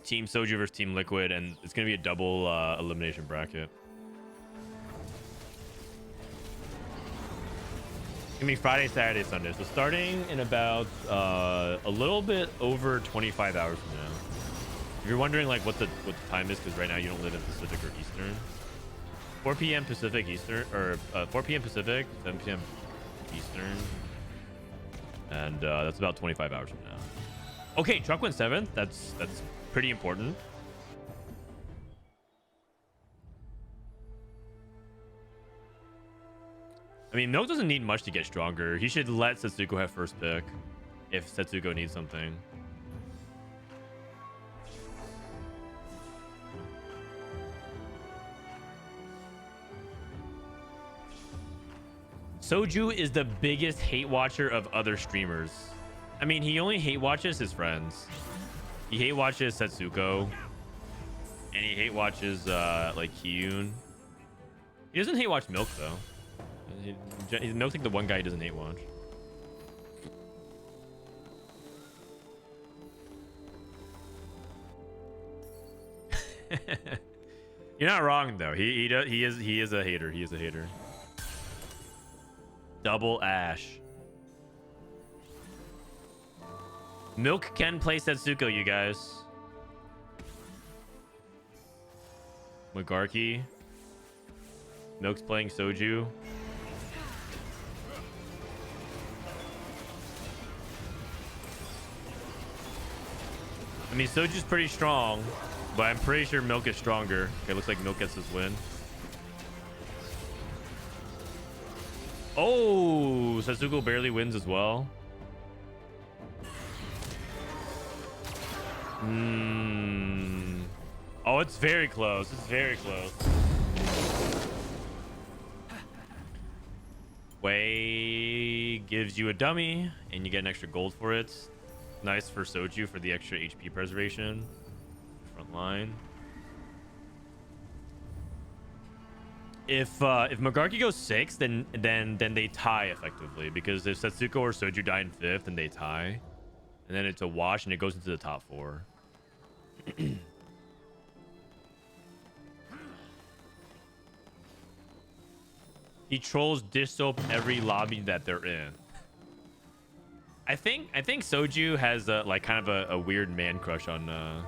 Team Soju versus Team Liquid, and it's gonna be a double elimination bracket. It's gonna be Friday, Saturday, Sunday. So starting in about a little bit over 25 hours from now. If you're wondering like what the time is, because right now you don't live in Pacific or Eastern. 4 p.m. Pacific Eastern, or 4 p.m. Pacific, 7 p.m. Eastern, and that's about 25 hours from now. Okay, Truck went 7th. That's pretty important. I mean, Milk doesn't need much to get stronger. He should let Setsuko have first pick if Setsuko needs something. Soju is the biggest hate watcher of other streamers. I mean, he only hate watches his friends. He hate watches Setsuko. And he hate watches like Kiyun. He doesn't hate watch Milk though. Milk's like the one guy he doesn't hate watch. You're not wrong though. He is a hater. He is a hater. Double Ash. Milk can play Setsuko, you guys. Magarki. Milk's playing Soju. I mean, Soju's pretty strong, but I'm pretty sure Milk is stronger. Okay, looks like Milk gets his win. Oh, Setsuko barely wins as well. Oh, it's very close. It's very close. Wei gives you a dummy, and you get an extra gold for it. Nice for Soju for the extra HP preservation. Front line. If Magarki goes 6th, then they tie effectively, because if Setsuko or Soju die in 5th, then they tie, and then it's a wash and it goes into the top 4. He trolls dish soap every lobby that they're in. I think Soju has like kind of a weird man crush on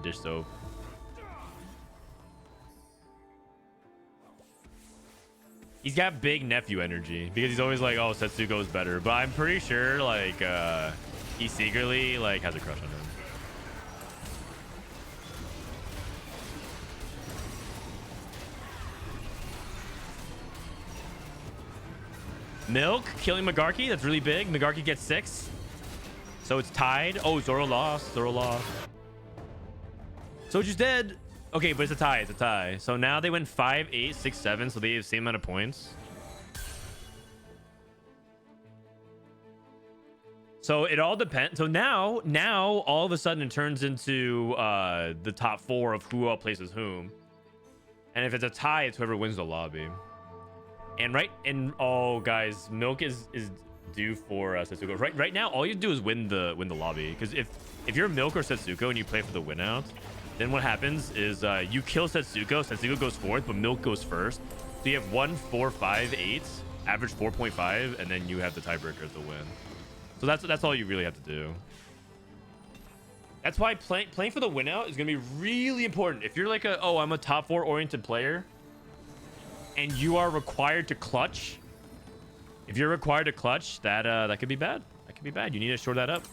dish soap. He's got big nephew energy because he's always like, oh, Setsuko's better, but I'm pretty sure like he secretly like has a crush on him. Milk killing Magarki. That's really big. Magarki gets 6. So it's tied. Oh, Zoro lost. Zoro lost. Soju's dead. Okay, but it's a tie. It's a tie. So now they went 5, 8, 6, 7. So they have the same amount of points. So it all depends. So now all of a sudden it turns into the top 4 of who all places whom. And if it's a tie, it's whoever wins the lobby. And oh guys, Milk is due for Setsuko. Right now, all you do is win the lobby. Because if you're Milk or Setsuko and you play for the win out, then what happens is you kill Setsuko. Setsuko goes 4th, but Milk goes 1st. So you have 1, 4, 5, 8, average 4.5, and then you have the tiebreaker to win. So that's all you really have to do. That's why playing for the win out is gonna be really important. If you're like I'm a top 4 oriented player, and you are required to clutch. If you're required to clutch, that could be bad. That could be bad. You need to shore that up.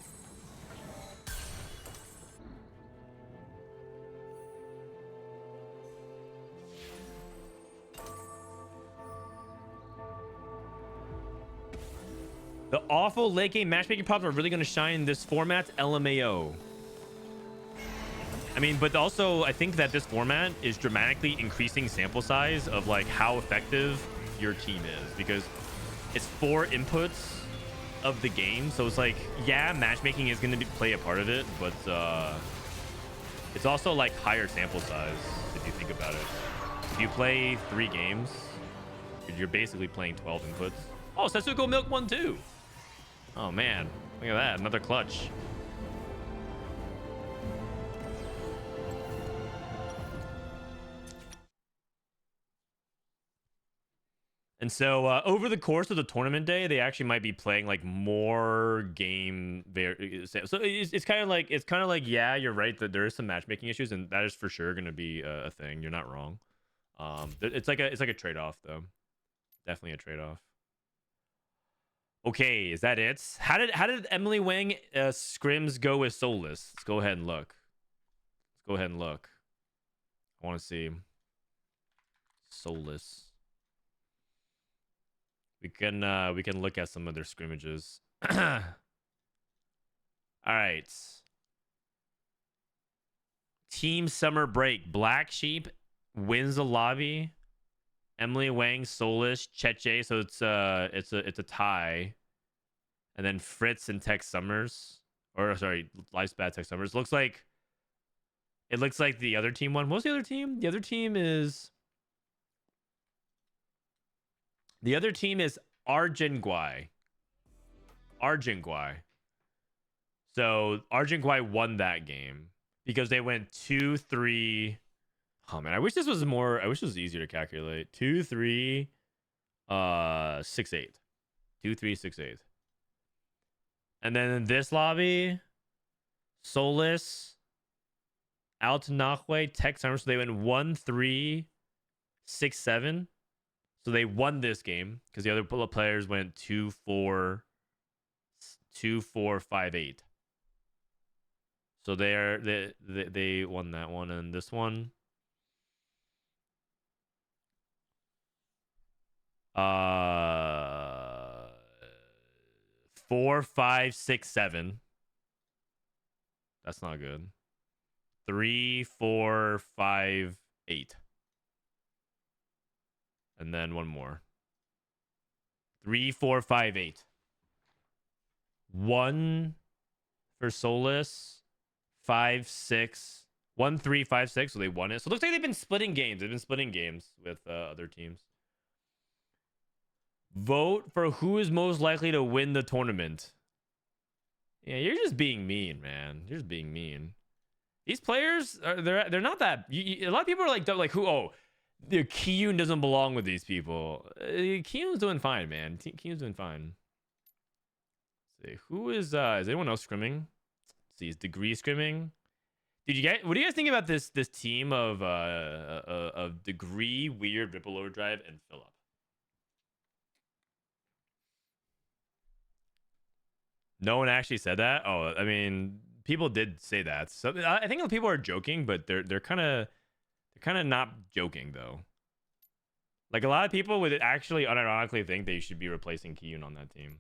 The awful late game matchmaking problems are really going to shine in this format, LMAO. I mean, but also I think that this format is dramatically increasing sample size of like how effective your team is, because it's 4 inputs of the game. So it's like, yeah, matchmaking is going to play a part of it, but it's also like higher sample size if you think about it. If you play 3 games, you're basically playing 12 inputs. Oh, Setsuko Milk won too. Oh man, look at that, another clutch. And so over the course of the tournament day, they actually might be playing like more game. So it's kind of like, yeah, you're right that there is some matchmaking issues, and that is for sure going to be a thing. You're not wrong. It's like a trade-off though. Definitely a trade-off. Okay, is that it? How did Emily Wang scrims go with Soulless? Let's go ahead and look. I want to see Soulless. We can look at some of their scrimmages. All right. Team Summer Break. Black Sheep wins the lobby. Emily Wang, Soulless, Cheche. So it's a tie. And then Fritz and Tech Summers. Or sorry, Life's Bad Tech Summers. It looks like the other team won. What's the other team? The other team is Argentguai. So Argentguai won that game because they went 2-3. Oh man, I wish this was easier to calculate. 2-3 6-8. 2-3 6-8. And then in this lobby, Soulless, Altanahwe, Tech Summer, so they went 1-3 6-7. So they won this game because the other players went 2-4 5-8. So they won that one, and this one 4-5-6-7. That's not good. 3-4-5-8. And then one more. 3-4-5-8. 1 for Soulless. 5-6. 1-3-5-6. So they won it. So it looks like they've been splitting games. They've been splitting games with other teams. Vote for who is most likely to win the tournament. Yeah, you're just being mean, man. You're just being mean. These players they're not that. A lot of people are like who? Oh, the Kiyun doesn't belong with these people. Kiyun's doing fine, man. Kiyun's doing fine. Let's see, who is anyone else scrimming? Let's see, is Degree scrimming? What do you guys think about this team of Degree, Weird, Ripple Overdrive, and Phillip? No one actually said that. Oh, I mean, people did say that. So I think people are joking, but they're kind of not joking though. Like a lot of people would actually unironically think they should be replacing Kiyun on that team.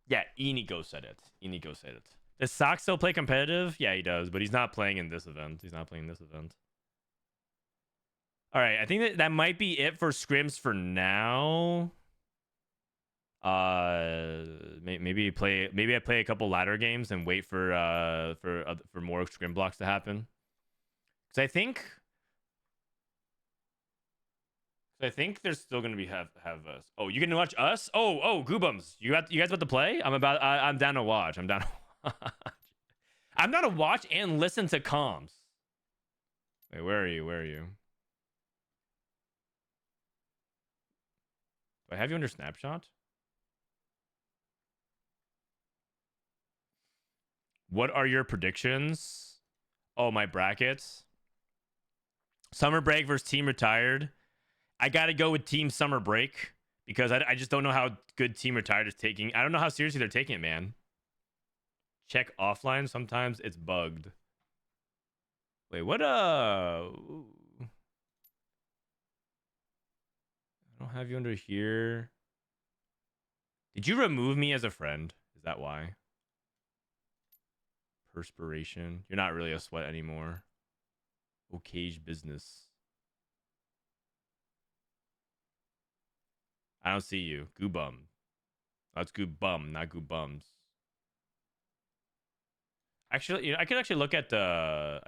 Yeah, Inigo said it. Does Sock still play competitive? Yeah, he does, but he's not playing in this event. All right, I think that might be it for scrims for now. Maybe I play a couple ladder games and wait for more scrim blocks to happen. Because I think there's still gonna be have us. Oh, you can watch us? Oh, Goobums. You guys about to play? I'm down to watch. I'm down to watch and listen to comms. Wait, where are you? Do I have you under snapshot? What are your predictions? Oh, my brackets. Summer break versus team retired. I got to go with team summer break because I just don't know how good team retired is taking. I don't know how seriously they're taking it, man. Check offline. Sometimes it's bugged. Wait, what? I don't have you under here. Did you remove me as a friend? Is that why? Perspiration. You're not really a sweat anymore. Okage business. I don't see you. Goobum. That's Goobum, not Goobums. Actually, I could actually look at the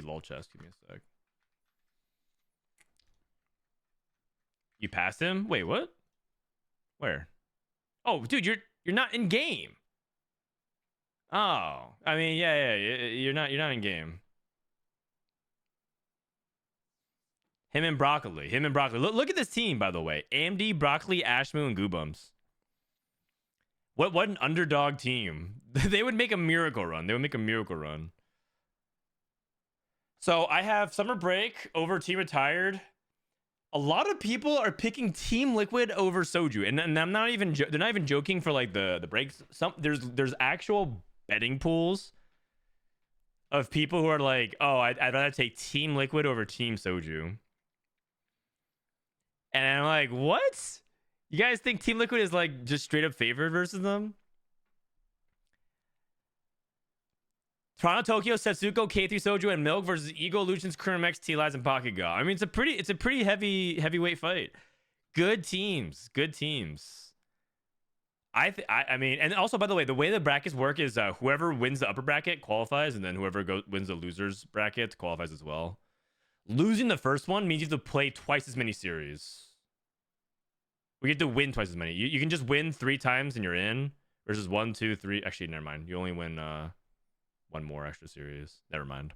lol chest. Give me a sec. You passed him? Wait, what? Where? Oh, dude, you're not in game. Oh, I mean, yeah, you're not in game. Him and Broccoli. Look at this team, by the way. AMD, Broccoli, Ashmoo, and Goobums. What an underdog team. They would make a miracle run. So I have summer break over Team Retired. A lot of people are picking Team Liquid over Soju, and I'm not even they're not even joking for like the breaks. There's actual betting pools of people who are like, oh, I'd rather take Team Liquid over Team Soju. And I'm like, what? You guys think Team Liquid is like just straight up favored versus them? Toronto, Tokyo, Setsuko, K3 Soju, and Milk versus Ego, Lucian's, Kurmax, T-Lies, and Pocket Go. I mean, it's a pretty heavyweight fight. Good teams. I mean, and also, by the way the brackets work is whoever wins the upper bracket qualifies, and then whoever wins the losers bracket qualifies as well. Losing the first one means you have to play twice as many series. We get to win twice as many. You can just win 3 times and you're in, versus 1, 2, 3. Actually, never mind. You only win one more extra series. Never mind.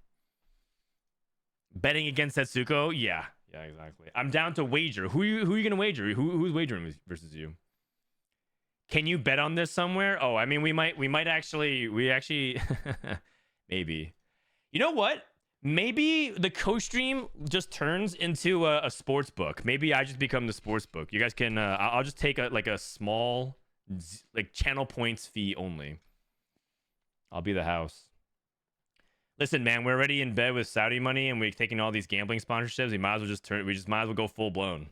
Betting against Setsuko? Yeah, exactly. I'm down to wager. Who are you gonna wager? Who's wagering versus you? Can you bet on this somewhere? Oh, I mean, we actually maybe. You know what? Maybe the co-stream just turns into a sports book. Maybe I just become the sports book. You guys can. I'll just take a small, like, channel points fee only. I'll be the house. Listen, man, we're already in bed with Saudi money, and we're taking all these gambling sponsorships. We might as well go full blown.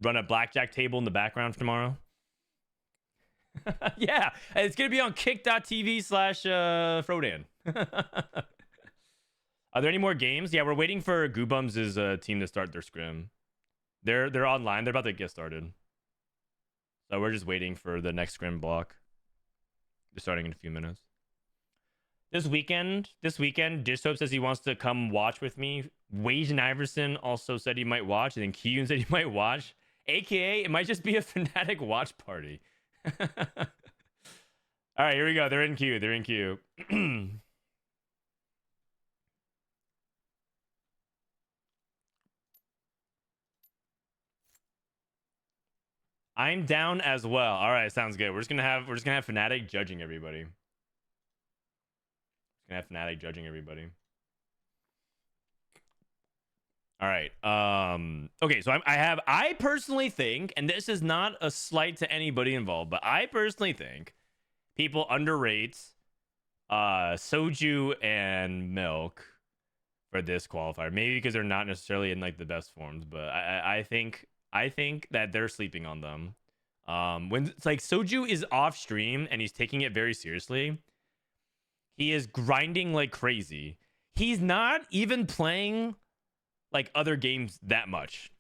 Run a blackjack table in the background for tomorrow. Yeah, it's gonna be on kick.tv/Frodan. Are there any more games? Yeah, we're waiting for Goobums' team to start their scrim. They're online. They're about to get started. So we're just waiting for the next scrim block. They're starting in a few minutes. This weekend, Dishsoap says he wants to come watch with me. Wage and Iverson also said he might watch, and then Kiyun said he might watch. AKA, it might just be a Fnatic watch party. All right, here we go. They're in queue. I'm down as well. All right, sounds good. We're just gonna have Fnatic judging everybody. All right. Okay, so I personally think, and this is not a slight to anybody involved, but I personally think people underrate Soju and Milk for this qualifier. Maybe because they're not necessarily in like the best forms, but I think that they're sleeping on them. When it's like Soju is off stream and he's taking it very seriously, he is grinding like crazy. He's not even playing like other games that much.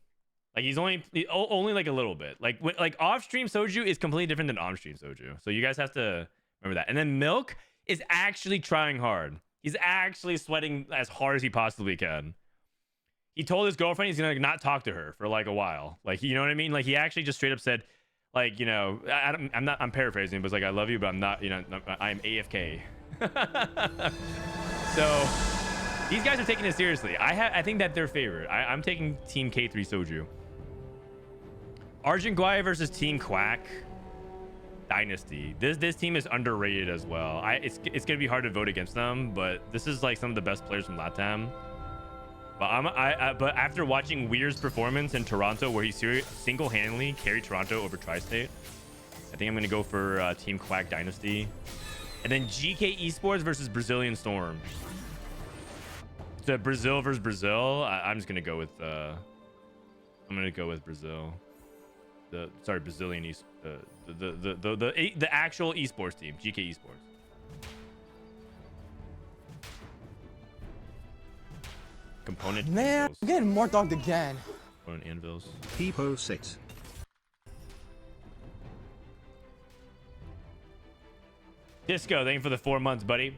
Like he's only like a little bit. Like off stream Soju is completely different than on stream Soju. So you guys have to remember that. And then Milk is actually trying hard. He's actually sweating as hard as he possibly can. He told his girlfriend he's gonna not talk to her for like a while. Like, you know what I mean? Like he actually just straight up said, like, you know, I'm paraphrasing, but it's like, I love you, but I'm not, you know, I'm AFK. So these guys are taking it seriously. I think that they're favored. I'm taking Team K3 Soju. Argent Guai versus Team Quack Dynasty. This team is underrated as well. It's gonna be hard to vote against them, but this is like some of the best players from LATAM. But but after watching Weir's performance in Toronto, where he single-handedly carried Toronto over Tri-State, I think I'm gonna go for Team Quack Dynasty. And then GK Esports versus Brazilian Storm. It's a Brazil versus Brazil. I'm just gonna go with Brazil. Brazilian the actual esports team, GK Esports. Component. Man, Anvils. I'm getting more dogged again. Component Anvils. People Sait. Disco, thank you for the 4 months, buddy.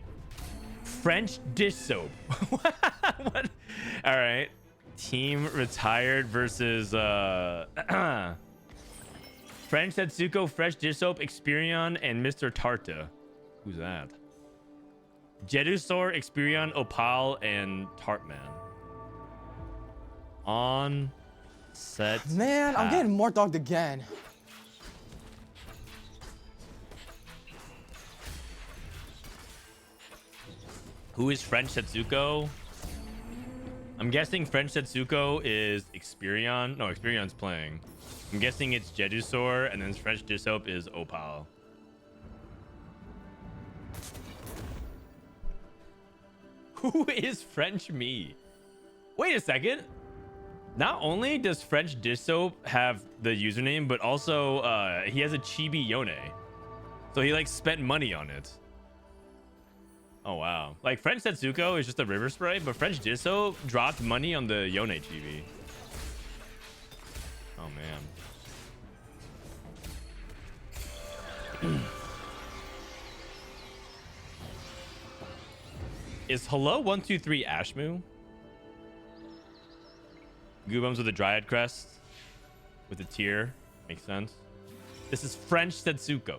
French dish soap. What? All right. Team Retired versus French Setsuko, Fresh Dish Soap, Experion, and Mr. Tarta. Who's that? Jedusor, Experion, Opal, and Tartman. On set. Man, I'm getting more dogged again. Who is French Setsuko? I'm guessing French Setsuko is Experion. No, Experion's playing. I'm guessing it's Jedusor, and then French Dissoap is Opal. Who is French me? Wait a second. Not only does French Dissoap have the username, but also he has a Chibi Yone. So he like spent money on it. Oh wow. Like French Setsuko is just a river spray, but French Dissoap dropped money on the Yone Chibi. Oh man. Is Hello 123 Ashmu? Goobums with a Dryad crest with a tear. Makes sense. This is French Setsuko.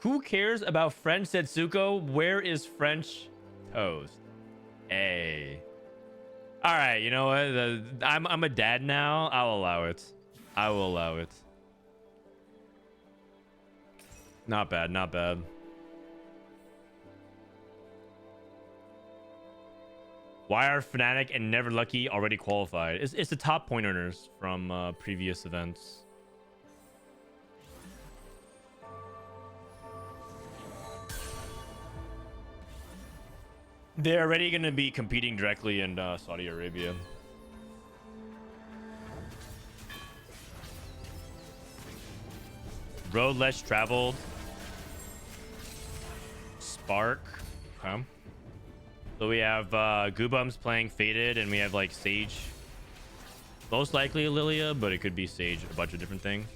Who cares about French Setsuko? Where is French Toast? Hey. All right, you know what? I'm a dad now. I'll allow it. I will allow it. Not bad, not bad. Why are Fnatic and Never Lucky already qualified? It's the top point earners from previous events. They're already going to be competing directly in Saudi Arabia. Road less traveled. Spark. Okay. So we have Goobums playing Faded, and we have like Sage. Most likely Lilia, but it could be Sage, a bunch of different things.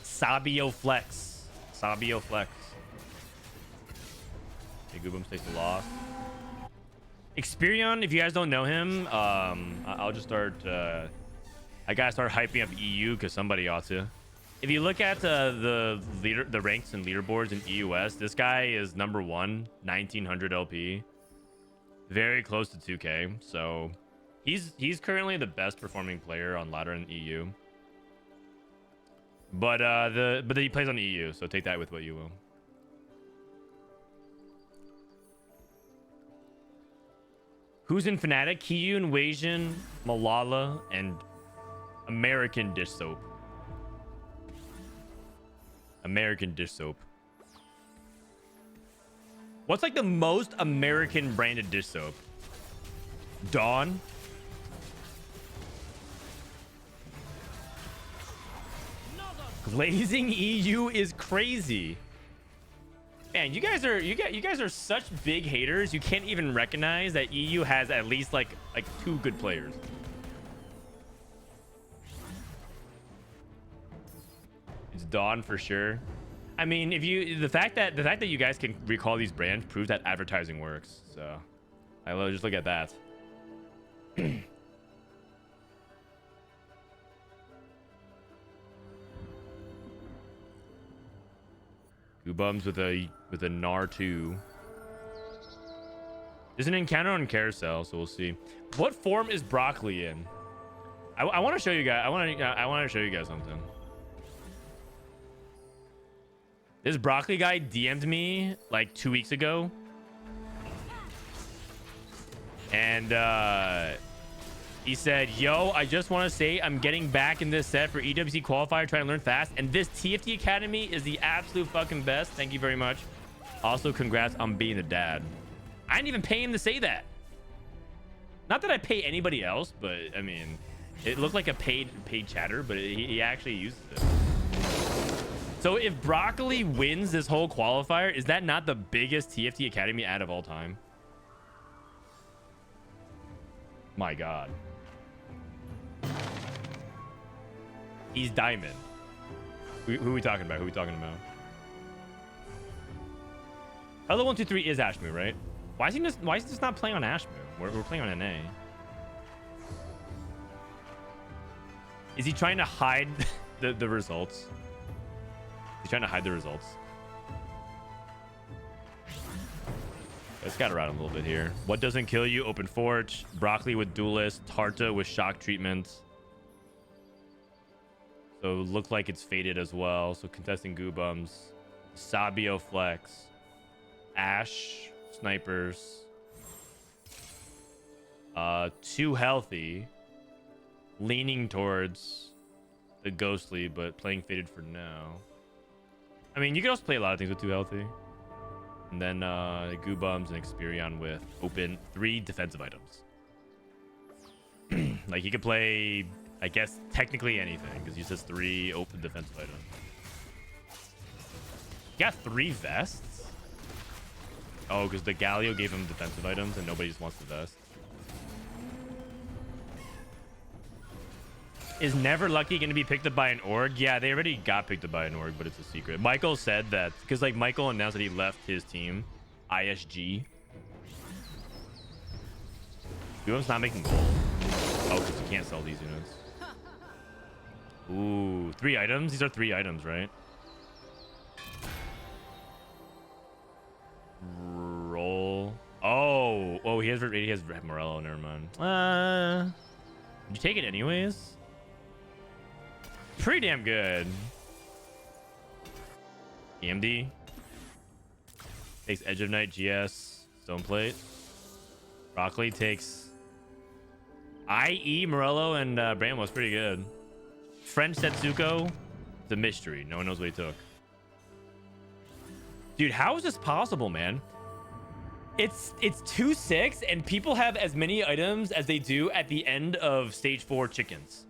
Sabio Flex. Sabio Flex. Okay, Goobums takes a loss. Experion, if you guys don't know him, I'll just start... I gotta start hyping up EU because somebody ought to. If you look at the ranks and leaderboards in EUS, this guy is number 1, 1900 LP. Very close to 2K. So he's currently the best performing player on ladder in EU. But he plays on EU, so take that with what you will. Who's in Fnatic? Kiyun, Wasian, Malala, and American Dish Soap. American Dish Soap. What's like the most American branded dish soap? Dawn. Glazing EU is crazy. Man, you guys are such big haters. You can't even recognize that EU has at least like 2 good players. It's Dawn for sure. I mean, if you the fact that you guys can recall these brands proves that advertising works. So, I will just look at that. Goobums with a Gnar 2. There's an encounter on Carousel, so we'll see. What form is Broccoli in? I want to show you guys. I want to show you guys something. This Broccoli guy DM'd me like 2 weeks ago. And he said, yo, I just want to say I'm getting back in this set for EWC qualifier, trying to learn fast. And this TFT Academy is the absolute fucking best. Thank you very much. Also, congrats on being a dad. I didn't even pay him to say that. Not that I pay anybody else, but I mean, it looked like a paid chatter, but he actually uses it. So if Broccoli wins this whole qualifier, is that not the biggest TFT Academy ad of all time? My God. He's diamond. Who are we talking about? Who are we talking about? Hello 123 is Ashmu, right? Why is he just not playing on Ashmu? We're playing on NA. Is he trying to hide the results? He's trying to hide the results. Let's got around a little bit here. What doesn't kill you? Open Forge. Broccoli with Duelist. Tarta with Shock Treatment. So look like it's Faded as well. So contesting Goobums. Sabio Flex. Ashe, snipers. 2 healthy. Leaning towards the ghostly, but playing faded for now. I mean, you can also play a lot of things with 2 healthy. And then Goo Bums and Experion with open 3 defensive items. Like, you could play, I guess, technically anything, because he says 3 open defensive items. He got 3 vests? Oh, because the Galio gave him defensive items, and nobody just wants the vest. Is Never Lucky going to be picked up by an org? Yeah, they already got picked up by an org, but it's a secret. Michael said that, because, like, Michael announced that he left his team, ISG. Goom's not making gold. Oh, because you can't sell these units. Ooh, 3 items? These are 3 items, right? Roll. Oh, he has Morello. Never mind. Did you take it anyways? Pretty damn good. EMD takes Edge of Night, GS, Stoneplate. Broccoli takes IE, Morello, and Bramwell's pretty good. French Setsuko, the mystery. No one knows what he took. Dude, how is this possible, man? It's 2-6, and people have as many items as they do at the end of stage 4 chickens.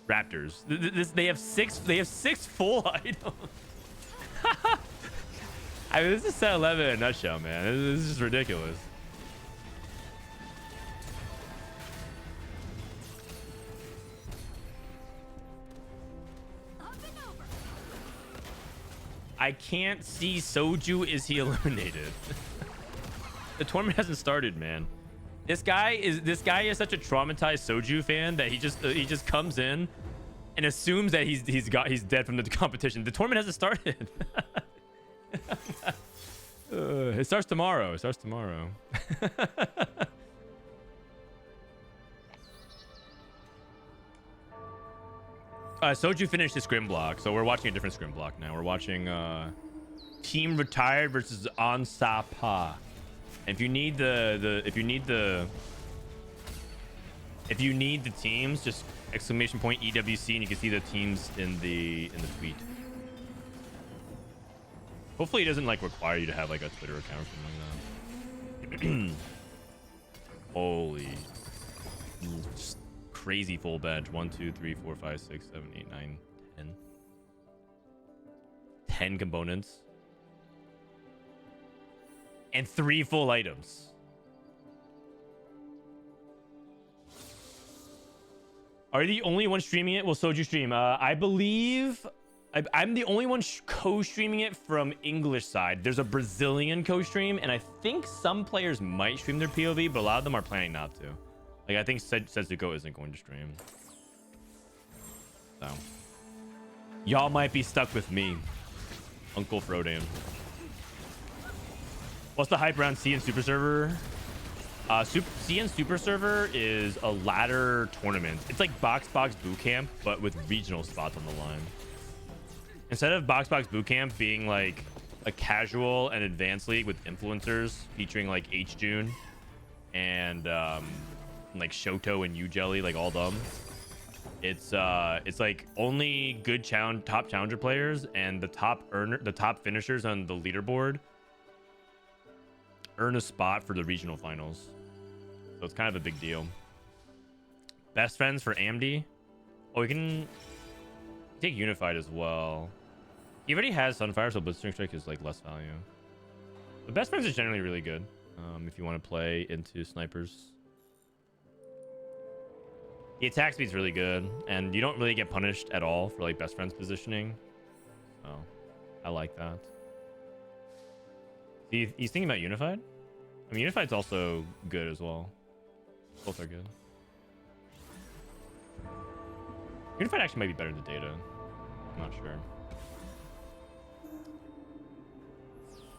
Raptors. They have 6 full items. I mean, this is set 11 in a nutshell, man. This is just ridiculous. I can't see Soju. Is he eliminated? The tournament hasn't started, man. This guy is such a traumatized Soju fan that he just comes in and assumes that he's dead from the competition. The tournament hasn't started. It starts tomorrow. Soju finished his scrim block, so we're watching a different scrim block now. We're watching Team Retired versus Ansapa. If you need the teams, just exclamation point EWC, and you can see the teams in the tweet. Hopefully it doesn't like require you to have like a Twitter account or something like that. Holy, just crazy full bench. 1 2 3 4 5 6 7 8 9 10 components. And 3 full items. Are you the only one streaming it? Will Soju stream? I believe I'm the only one co-streaming it from English side. There's a Brazilian co-stream, and I think some players might stream their POV, but a lot of them are planning not to. Like, I think Setsuko isn't going to stream. So, y'all might be stuck with me, Uncle Frodan. What's the hype around CN Super Server? CN Super Server is a ladder tournament. It's like Box Bootcamp, but with regional spots on the line. Instead of Box Bootcamp being like a casual and advanced league with influencers featuring like H June and like Shoto and U-Jelly, like all them. It's like only good top challenger players and the top finishers on the leaderboard earn a spot for the regional finals. So it's kind of a big deal. Best friends for AMD. Oh, we can take Unified as well. He already has Sunfire, so Blistering Strike is like less value. But best friends is generally really good if you want to play into snipers. The attack speed's really good, and you don't really get punished at all for like best friends positioning. So I like that. He's thinking about Unified? I mean, Unified's also good as well. Both are good. Unified actually might be better than Data. I'm not sure.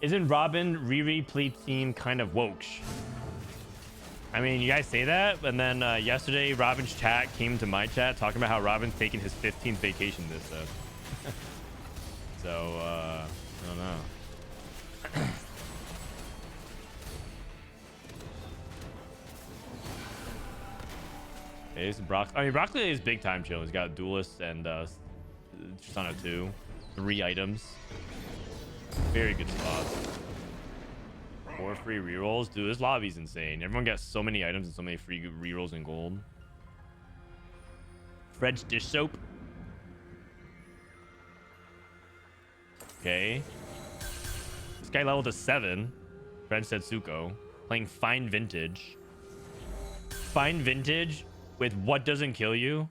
Isn't Robin Riri Pleep team kind of woke? I mean, you guys say that, and then yesterday Robin's chat came to my chat talking about how Robin's taking his 15th vacation this set. So, I don't know. Okay, so I mean, Broccoli is big time chill. He's got Duelist and Tristana 2. 3 items. Very good spots. 4 free rerolls. Dude, this lobby's insane. Everyone gets so many items and so many free rerolls in gold. French dish soap. Okay. This guy leveled to 7. French Setsuko. Playing Fine Vintage. Fine Vintage with what doesn't kill you. And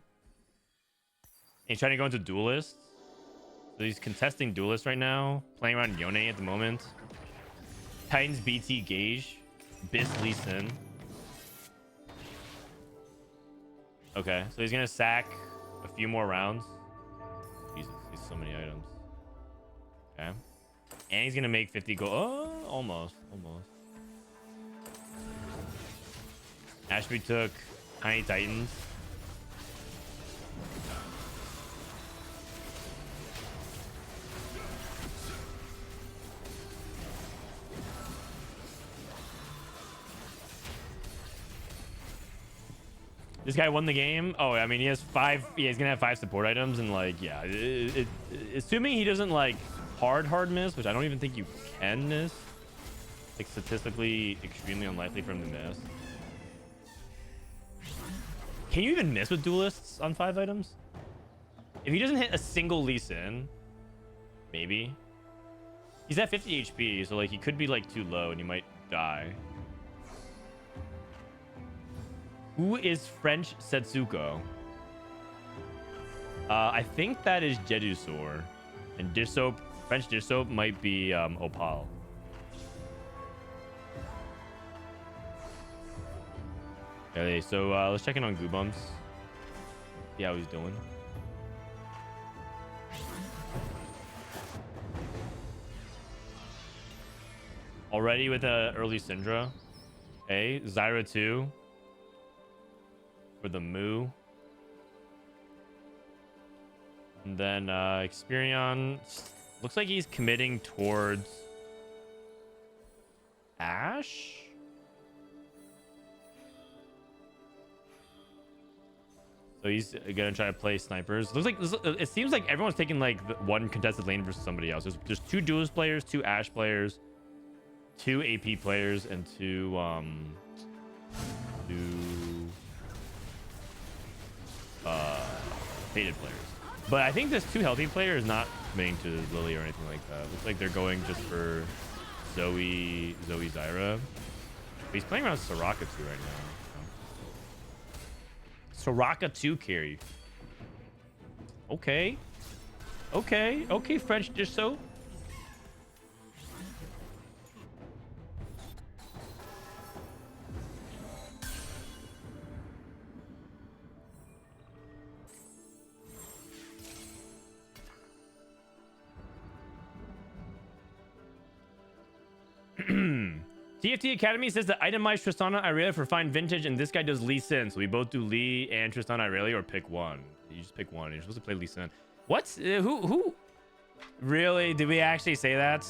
he's trying to go into Duelists. So he's contesting Duelist right now. Playing around Yone at the moment. Titans BT Gage. Bis Lee Sin. Okay, so he's gonna sack a few more rounds. Jesus, he's so many items. Okay. And he's gonna make 50 gold. Oh, almost. Ashby took Tiny Titans. This guy won the game. Oh, I mean, he has 5. Yeah, he's gonna have 5 support items, and like, yeah, assuming he doesn't like hard miss, which I don't even think you can miss. Like statistically, extremely unlikely for him to miss. Can you even miss with Duelists on 5 items? If he doesn't hit a single Lee Sin, maybe. He's at 50 HP, so like he could be like too low, and he might die. Who is French Setsuko? I think that is Jedusor. And dish soap, French dish soap might be Opal. Okay, so let's check in on Goobums. See how he's doing. Already with a early Syndra. Okay, Zyra 2. For the Moo. And then Experion looks like he's committing towards Ash. So he's gonna try to play snipers. Looks like it seems like everyone's taking like one contested lane versus somebody else. There's 2 duelist players, 2 Ash players, 2 AP players, and 2 faded players. But I think this 2 healthy player is not committing to Lily or anything like that. Looks like they're going just for Zoe Zyra. But he's playing around Soraka 2 right now. Soraka 2 carry. Okay, French dish soap. TFT Academy says that itemize Tristana Irelia for Fine Vintage, and this guy does Lee Sin. So we both do Lee and Tristana Irelia, or pick one. You just pick one. You're supposed to play Lee Sin. What? Who? Really? Did we actually say that?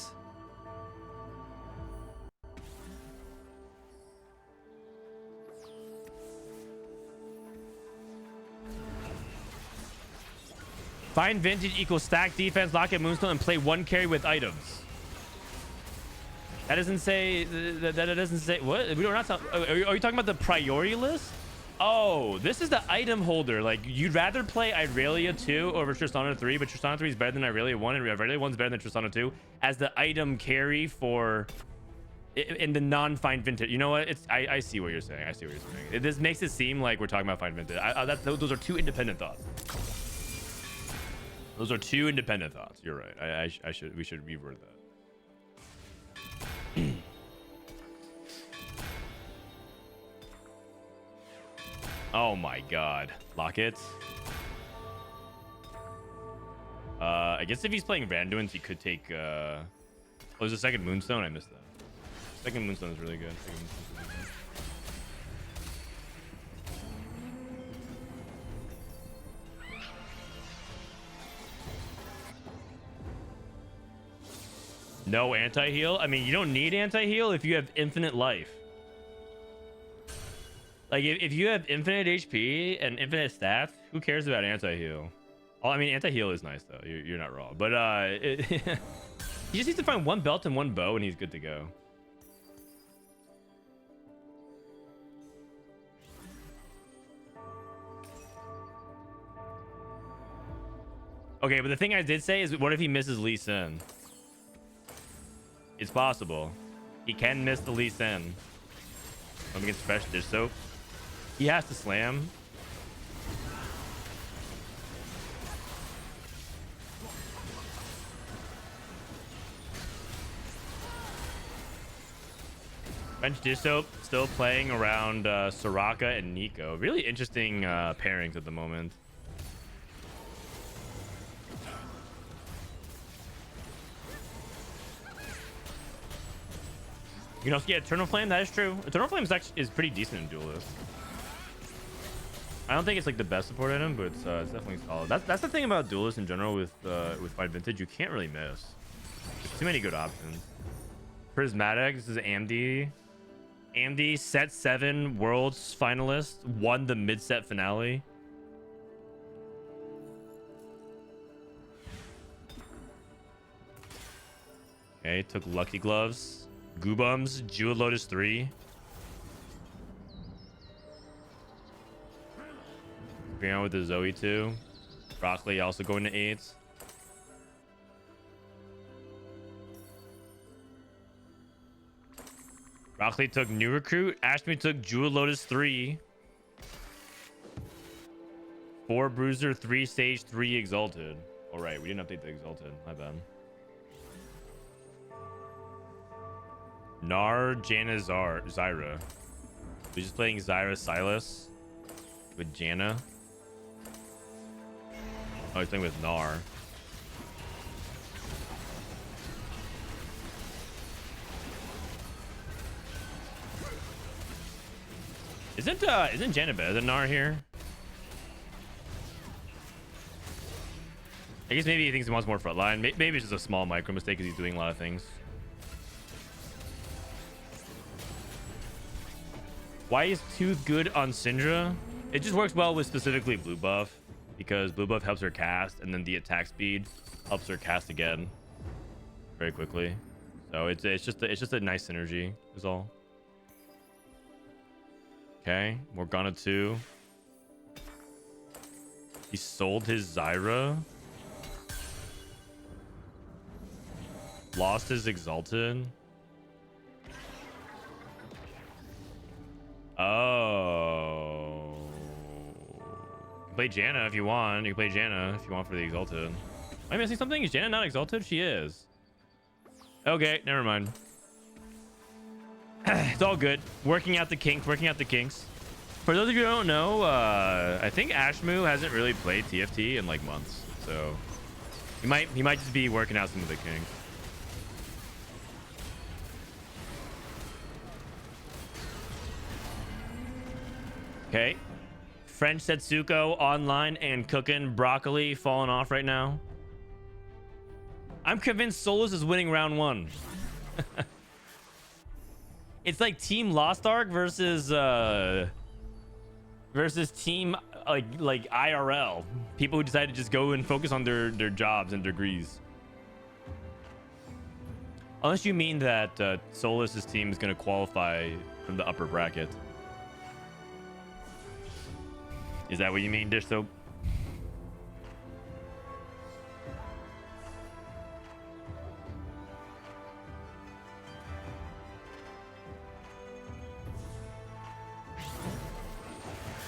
Fine Vintage equals stack defense, lock at Moonstone, and play 1 carry with items. That doesn't say that. Doesn't say what? We don't not. Are you talking about the priority list? Oh, this is the item holder. Like you'd rather play Irelia 2 over Tristana 3, but Tristana 3 is better than Irelia 1, and Irelia 1 is better than Tristana 2 as the item carry for in the non-Fine Vintage. You know what? I see what you're saying. I see what you're saying. This makes it seem like we're talking about Fine Vintage. Those are 2 independent thoughts. Those are 2 independent thoughts. You're right. We should revert that. Oh my god. Lock it. I guess if he's playing Randuins, he could take oh, there's a second Moonstone. I missed that. Second Moonstone is really good. No anti-heal? I mean, you don't need anti-heal if you have infinite life. Like if you have infinite HP and infinite stats, who cares about anti-heal? Oh, I mean, anti-heal is nice though. You're not wrong, but he just needs to find one belt and one bow, and he's good to go. Okay, but the thing I did say is, what if he misses Lee Sin? It's possible. He can miss the Lee Sin. Let me get fresh dish soap. He has to slam. French dish soap still playing around Soraka and Nico. Really interesting pairings at the moment. You know, yeah, Eternal Flame, that is true. Eternal Flame is pretty decent in Duelist. I don't think it's like the best support item, but it's definitely solid. That's the thing about Duelist in general with Fight Vintage. You can't really miss. There's too many good options. Prismatic, this is AMD. AMD set 7 Worlds finalist, won the mid-set finale. Okay, took Lucky Gloves. Goobums, Jewel Lotus 3. Going on with the Zoe 2. Broccoli also going to 8. Broccoli took New Recruit. Ashmi took Jewel Lotus 3. 4 Bruiser, 3 Sage, 3 Exalted. All right, we didn't update the Exalted. My bad. Nar, Janna, Zyra. We're just playing Zyra Silas with Janna. Oh, he's playing with Nar. Isn't Janna better than Nar here? I guess maybe he thinks he wants more frontline. Maybe it's just a small micro mistake because he's doing a lot of things. Why is Tooth good on Syndra? It just works well with specifically blue buff, because blue buff helps her cast, and then the attack speed helps her cast again very quickly. So it's just a nice synergy is all. Okay, Morgana 2. He sold his Zyra. Lost his Exalted. Oh. You can play Janna if you want. You can play Janna if you want for the Exalted. Am I missing something? Is Janna not Exalted? She is. Okay, never mind. It's all good. Working out the kinks. For those of you who don't know, I think Ashmu hasn't really played TFT in like months. So he might just be working out some of the kinks. Okay. French Setsuko online and cooking. Broccoli falling off right now. I'm convinced Solus is winning round 1. It's like Team Lost Ark versus team like IRL. People who decide to just go and focus on their jobs and degrees. Unless you mean that Solus's team is going to qualify from the upper bracket. Is that what you mean, Dish Soap?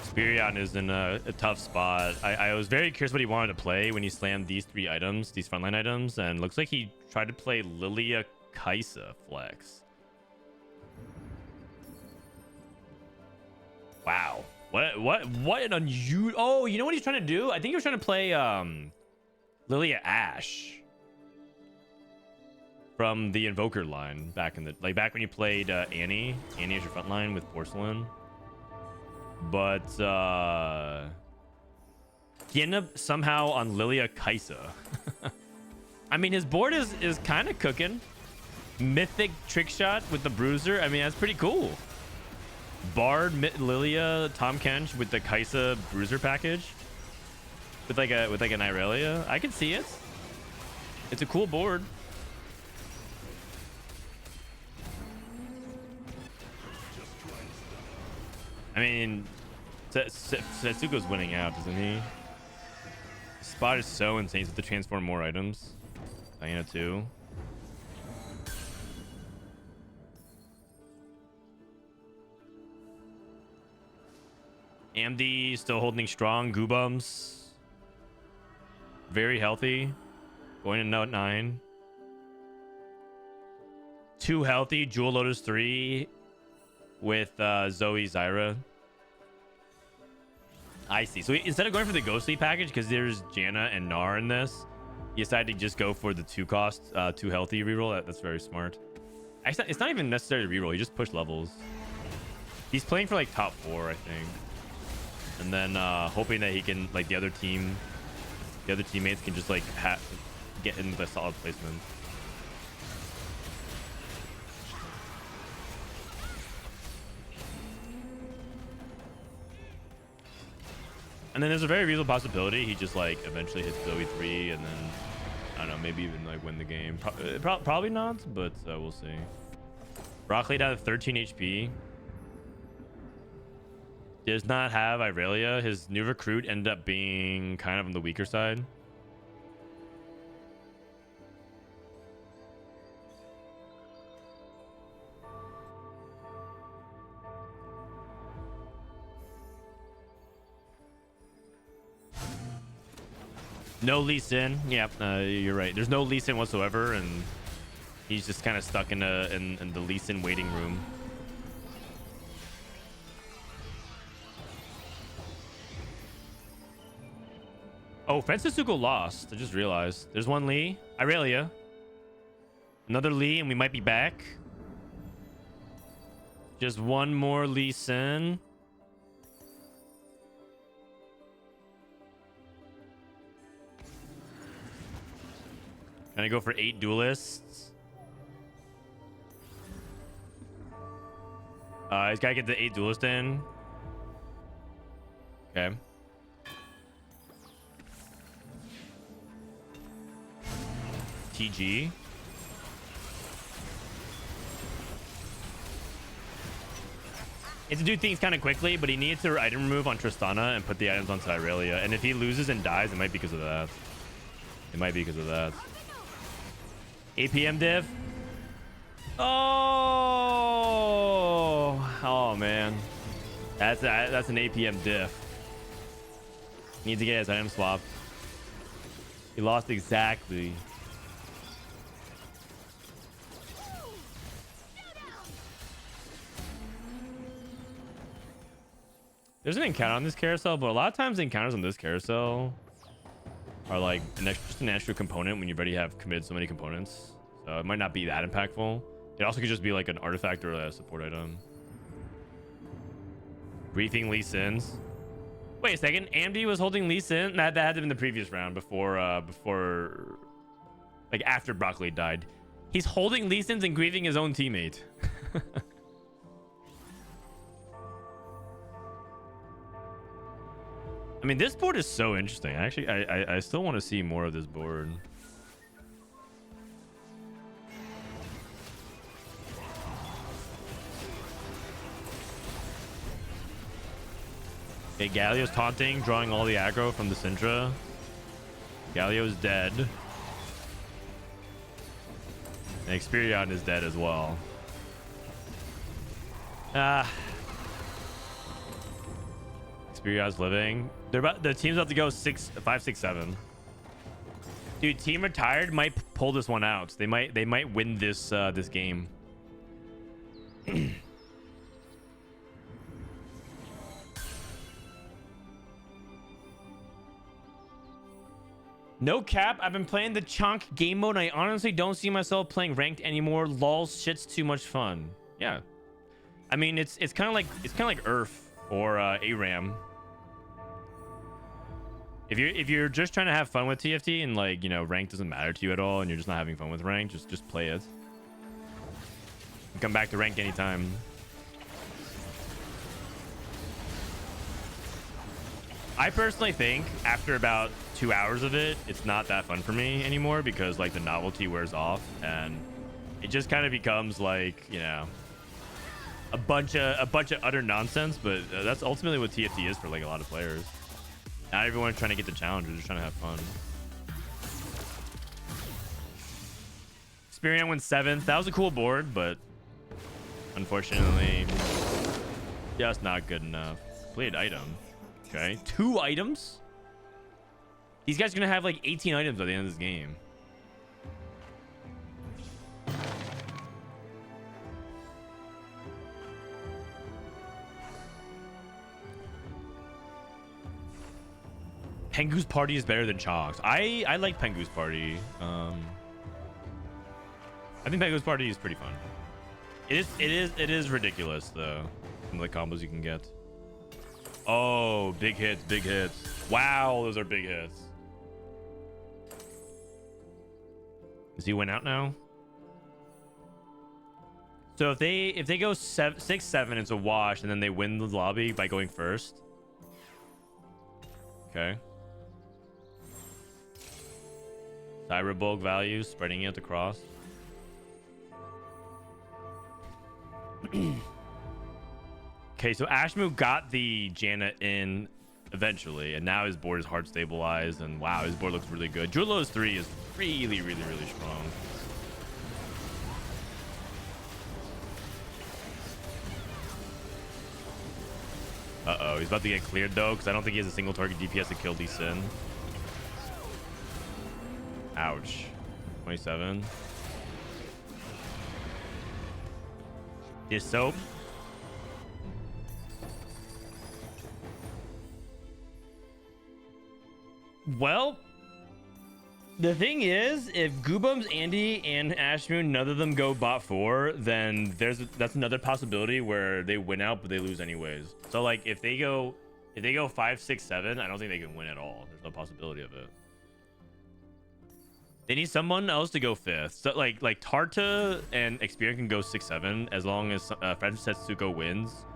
Spirion is in a tough spot. I was very curious what he wanted to play when he slammed these 3 items, these frontline items, and looks like he tried to play Lilia Kaisa flex. Wow. What an unusual... Oh, you know what he's trying to do? I think he was trying to play Lilia Ashe from the Invoker line back in the back when you played Annie as your front line with Porcelain. But he ended up somehow on Lilia Kaisa. I mean, his board is kind of cooking. Mythic trick shot with the Bruiser. I mean, that's pretty cool. Bard, Lilia, Tom Kench with the Kaisa Bruiser package. With like an Irelia. I can see it. It's a cool board. I mean, Setsuko's winning out, isn't he? Spot is so insane to transform more items. Diana too. AMD still holding strong. Goobums very healthy. Going to Note 9. 2 healthy. Jewel Lotus 3 with Zoe Zyra. I see. So instead of going for the Ghostly package, because there's Janna and Gnar in this, he decided to just go for the 2 cost, 2 healthy reroll. That's very smart. Actually, it's not even necessary to reroll. He just pushed levels. He's playing for like top 4, I think. And then hoping that he can, like, the other teammates can just like get in the solid placement. And then there's a very reasonable possibility he just like eventually hits Zoe 3 and then I don't know, maybe even like win the game. Probably not, but we'll see. Broccoli down to 13 HP. Does not have Irelia. His new recruit ended up being kind of on the weaker side. No Lee Sin. Yeah, you're right. There's no Lee Sin whatsoever, and he's just kind of stuck in the Lee Sin waiting room. Oh, Francisco lost. I just realized. There's one Lee. Irelia. Another Lee, and we might be back. Just one more Lee Sin. Gonna go for 8 duelists. He's gotta get the 8 duelist in. Okay. TG. He has to do things kind of quickly, but he needs to item remove on Tristana and put the items onto Irelia. And if he loses and dies, it might be because of that. It might be because of that. APM div. Oh man, that's an APM diff. Needs to get his item swapped. He lost exactly. There's an encounter on this carousel, but a lot of times the encounters on this carousel are like just an extra component when you already have committed so many components. So it might not be that impactful. It also could just be like an artifact or a support item. Briefing Lee Sins. Wait a second. AMD was holding Lee Sin? That had to been the previous round before like after Broccoli died. He's holding Lee Sins and grieving his own teammate. I mean, this board is so interesting. Actually, I still want to see more of this board. Okay, Galio's taunting, drawing all the aggro from the Syndra. Galio's dead. And Experion is dead as well. Experion's living. The team's about to go 5, 6, 7. Dude, team retired might pull this one out. They might win this this game. No cap, I've been playing the chunk game mode and I honestly don't see myself playing ranked anymore. Lols, shit's too much fun. Yeah. I mean, it's kind of like Earth or ARAM. If you're just trying to have fun with TFT and like, you know, rank doesn't matter to you at all and you're just not having fun with rank, just play it. You come back to rank anytime. I personally think after about 2 hours of it, it's not that fun for me anymore because like the novelty wears off and it just kind of becomes like, you know, a bunch of utter nonsense. But that's ultimately what TFT is for like a lot of players. Not everyone's trying to get the challenge; they're just trying to have fun. Experian went 7th. That was a cool board, but unfortunately, just not good enough. Played item. Okay, 2 items. These guys are gonna have like 18 items by the end of this game. Pengu's Party is better than Chalk's. I like Pengu's Party. I think Pengu's Party is pretty fun. It is ridiculous though. Some of the combos you can get. Oh, big hits, big hits. Wow, those are big hits. Does he win out now? So if they go 6-7, it's a wash, and then they win the lobby by going first. Okay. Cyber bulk value, spreading it across. Okay, so Ashmu got the Janet in eventually, and now his board is hard stabilized, and wow, his board looks really good. Julo's 3 is really, really, really strong. Uh-oh, he's about to get cleared though, because I don't think he has a single target DPS to kill Lee Sin. Ouch. 27. This soap. Well, the thing is, if Goobums, Andy, and Ashmoon, none of them go bot 4, then that's another possibility where they win out, but they lose anyways. So like if they go 5, 6, 7, I don't think they can win at all. There's no possibility of it. They need someone else to go 5th. So like Tarta and Experian can go 6, 7 as long as French Setsuko wins.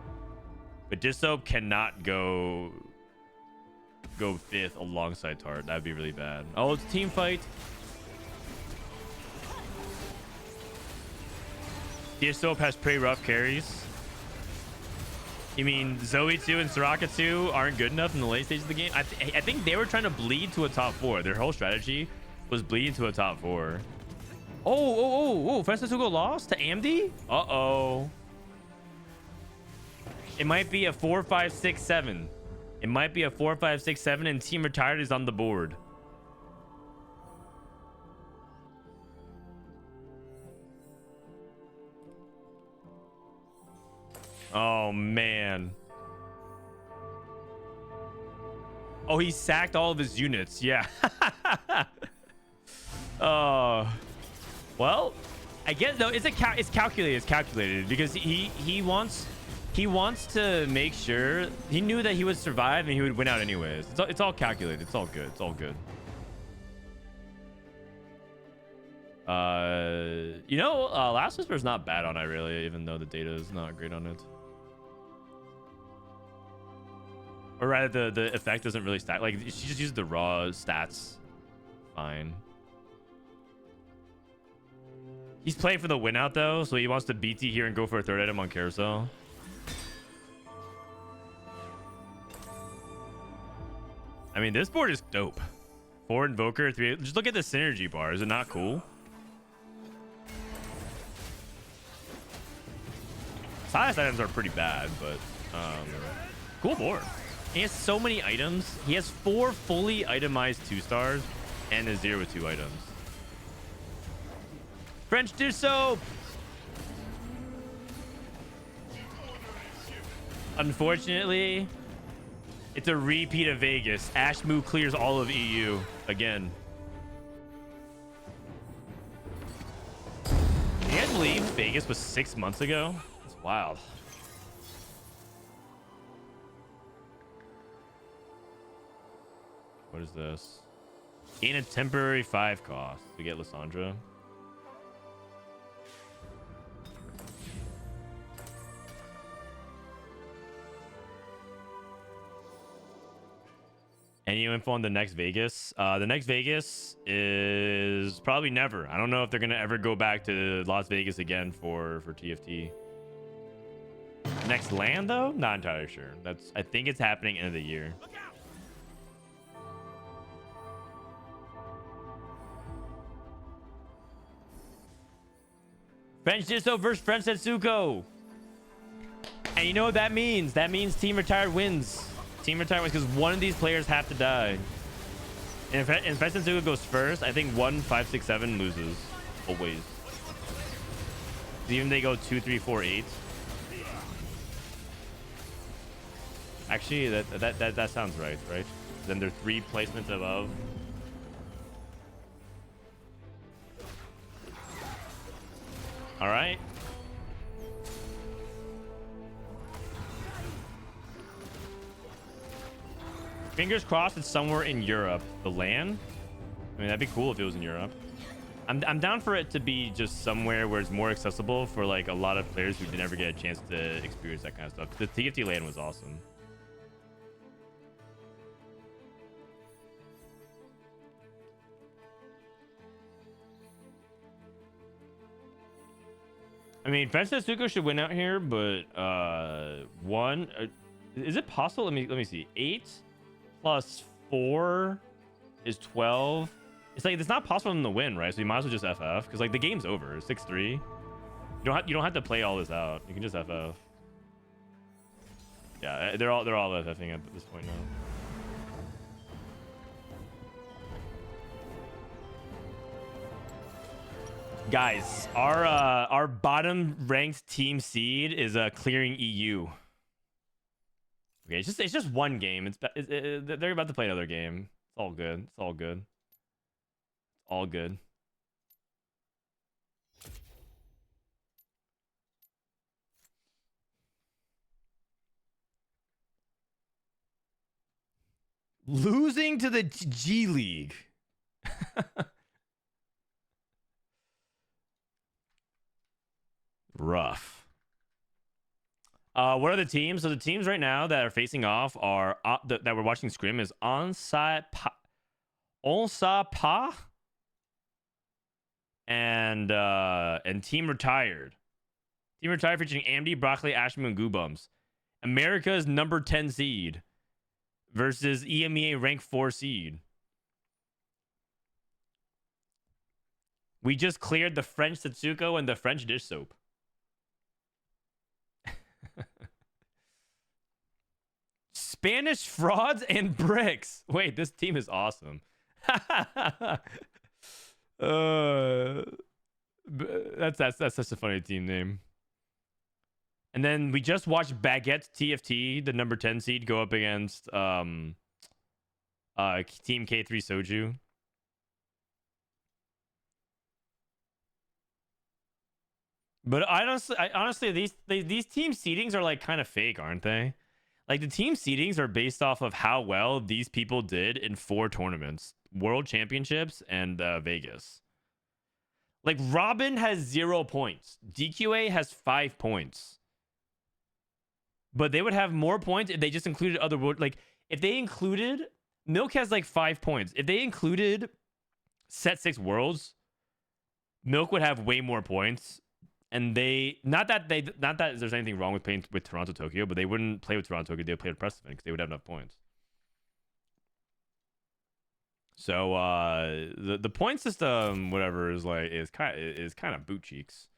But Dissoap cannot go 5th alongside Tart. That'd be really bad. Oh, it's a team fight. Dissoap has pretty rough carries. You mean Zoe 2 and Soraka 2 aren't good enough in the late stage of the game? I think they were trying to bleed to a top 4. Their whole strategy was bleeding to a top 4. Oh, French Setsuko lost to Amdi? Uh-oh. It might be a 4, 5, 6, 7. It might be a 4, 5, 6, 7, and Team Retired is on the board. Oh, man. Oh, he sacked all of his units. Yeah. Well, I guess, though, it's calculated. It's calculated because he wants to make sure. He knew that he would survive and he would win out anyways. It's all calculated. It's all good. It's all good. You know, Last Whisper is not bad on Irelia, even though the data is not great on it. Or rather, the effect doesn't really stack. Like, she just uses the raw stats. Fine. He's playing for the win out though, so he wants to BT here and go for a 3rd item on Carousel. I mean, this board is dope. 4 Invoker, 3. Just look at the synergy bar. Is it not cool? Size items are pretty bad, but cool board. He has so many items. He has 4 fully itemized 2-stars and a 0 with 2 items. French Dussault. Unfortunately, it's a repeat of Vegas. Ashmu clears all of EU again. Can you guys believe Vegas was 6 months ago? It's wild. What is this? Gain a temporary 5 cost to get Lissandra. stadium info on the next Vegas. The next Vegas is probably never. I don't know if they're gonna ever go back to Las Vegas again for TFT. Next land though, not entirely sure. I think it's happening end of the year. French Disso versus French Setsuko. And you know what that means? That means team retired wins. Team retired wins because one of these players have to die. And if French Setsuko goes first, I think 1, 5, 6, 7 loses. Always. Even if they go 2, 3, 4, 8. Actually, that sounds right? Then they're 3 placements above. All right. Fingers crossed it's somewhere in Europe. The LAN? I mean, that'd be cool if it was in Europe. I'm down for it to be just somewhere where it's more accessible for like a lot of players who never get a chance to experience that kind of stuff. The TFT LAN was awesome. I mean, French Setsuko should win out here, but is it possible? Let me see. 8 plus 4 is 12. It's like it's not possible for them to win, right? So you might as well just FF because like the game's over. 6-3. You don't have to play all this out. You can just FF. Yeah, they're all FFing at this point now. Guys, our bottom ranked team seed is clearing EU. Okay, it's just one game. They're about to play another game. It's all good. It's all good. All good. Losing to the G League. Rough. What are the teams? So the teams right now that are facing off are that we're watching scrim is Sait and Team Retired. Team Retired featuring Amdy, Broccoli, Ashman, and Goobums. America's number 10 seed versus EMEA rank 4 seed. We just cleared the French Setsuko and the French dish soap. Spanish frauds and bricks. Wait, this team is awesome. That's such a funny team name. And then we just watched Baguette TFT, the number 10 seed, go up against Team K3 Soju. But honestly, these team seedings are like kind of fake, aren't they? Like the team seedings are based off of how well these people did in 4 tournaments: World Championships and Vegas. Like Robin has 0 points. DQA has 5 points. But they would have more points if they just included other like if they included Milk has like 5 points. If they included Set 6 Worlds, Milk would have way more points. And not that there's anything wrong with playing with Toronto Tokyo, but they wouldn't play with Toronto Tokyo. They would play with Preston because they would have enough points. So the point system, whatever, is kind of boot cheeks.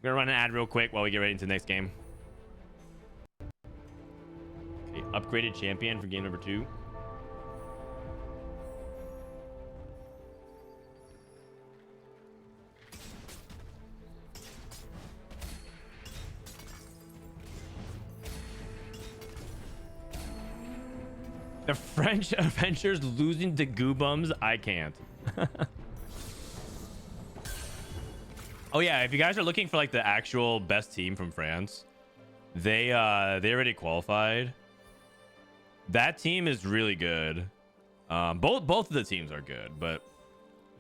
I'm gonna run an ad real quick while we get ready into the next game. Okay, upgraded champion for game number 2. The French Avengers losing to Goobums? I can't. Oh yeah, if you guys are looking for like the actual best team from France, they already qualified. That team is really good. Both of the teams are good, but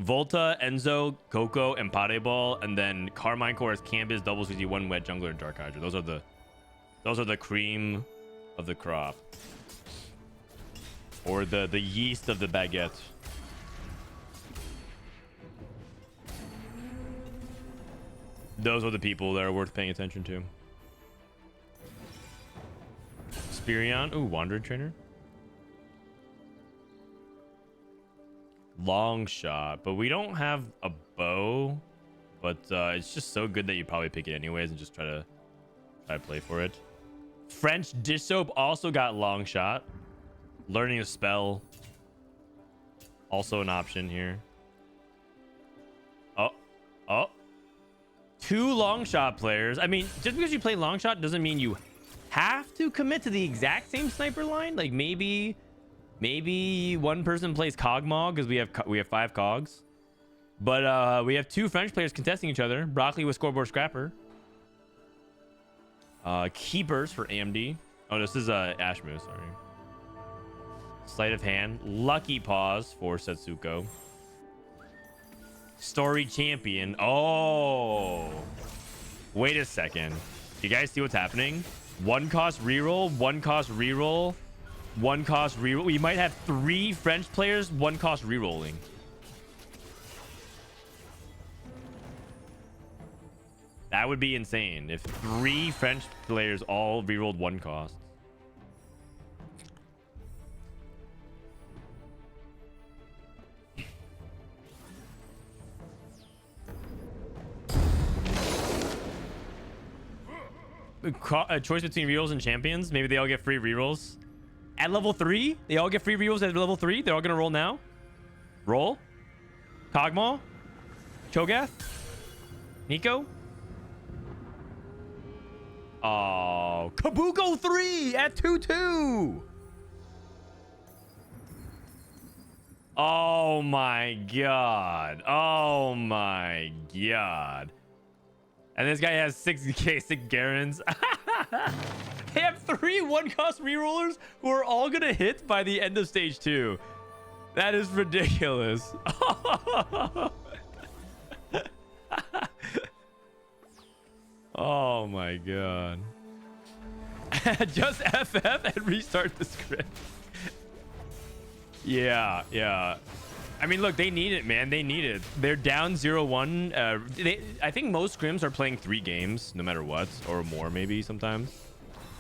Volta, Enzo, Coco, and Pade Ball, and then Carmine Core as Campus, Double CZ, One Wet, Jungler, and Dark Hydra. Those are the cream of the crop. Or the yeast of the baguette. Those are the people that are worth paying attention to. Spirion. Ooh, Wanderer Trainer. Long shot. But we don't have a bow. But it's just so good that you probably pick it anyways and just try to play for it. French dish soap also got long shot. Learning a spell. Also an option here. Oh. 2 long shot players. I mean, just because you play long shot doesn't mean you have to commit to the exact same sniper line. Like maybe one person plays Cogmaw because we have 5 cogs. But we have 2 French players contesting each other. Broccoli with Scoreboard Scrapper. Keepers for AMD. Oh, this is Ashmu, sorry. Sleight of Hand. Lucky Paws for Setsuko. Story Champion. Oh. Wait a second. You guys see what's happening? 1 cost reroll, 1 cost reroll, 1 cost reroll. We might have 3 French players, 1 cost rerolling. That would be insane if 3 French players all rerolled 1 cost. A choice between rerolls and champions. Maybe they all get free rerolls. At level 3? They all get free rerolls at level 3? They're all going to roll now? Roll? Kog'Maw? Cho'Gath? Nico? Oh, Kabuko 3 at 2-2. Oh my god. Oh my god. And this guy has 6k, 6 Garens. They have 3 1-cost rerollers who are all gonna hit by the end of stage 2. That is ridiculous. Oh my god. Just FF and restart the script. Yeah. I mean, look, they need it, man. They need it. They're down 0-1. I think most scrims are playing 3 games, no matter what, or more maybe sometimes.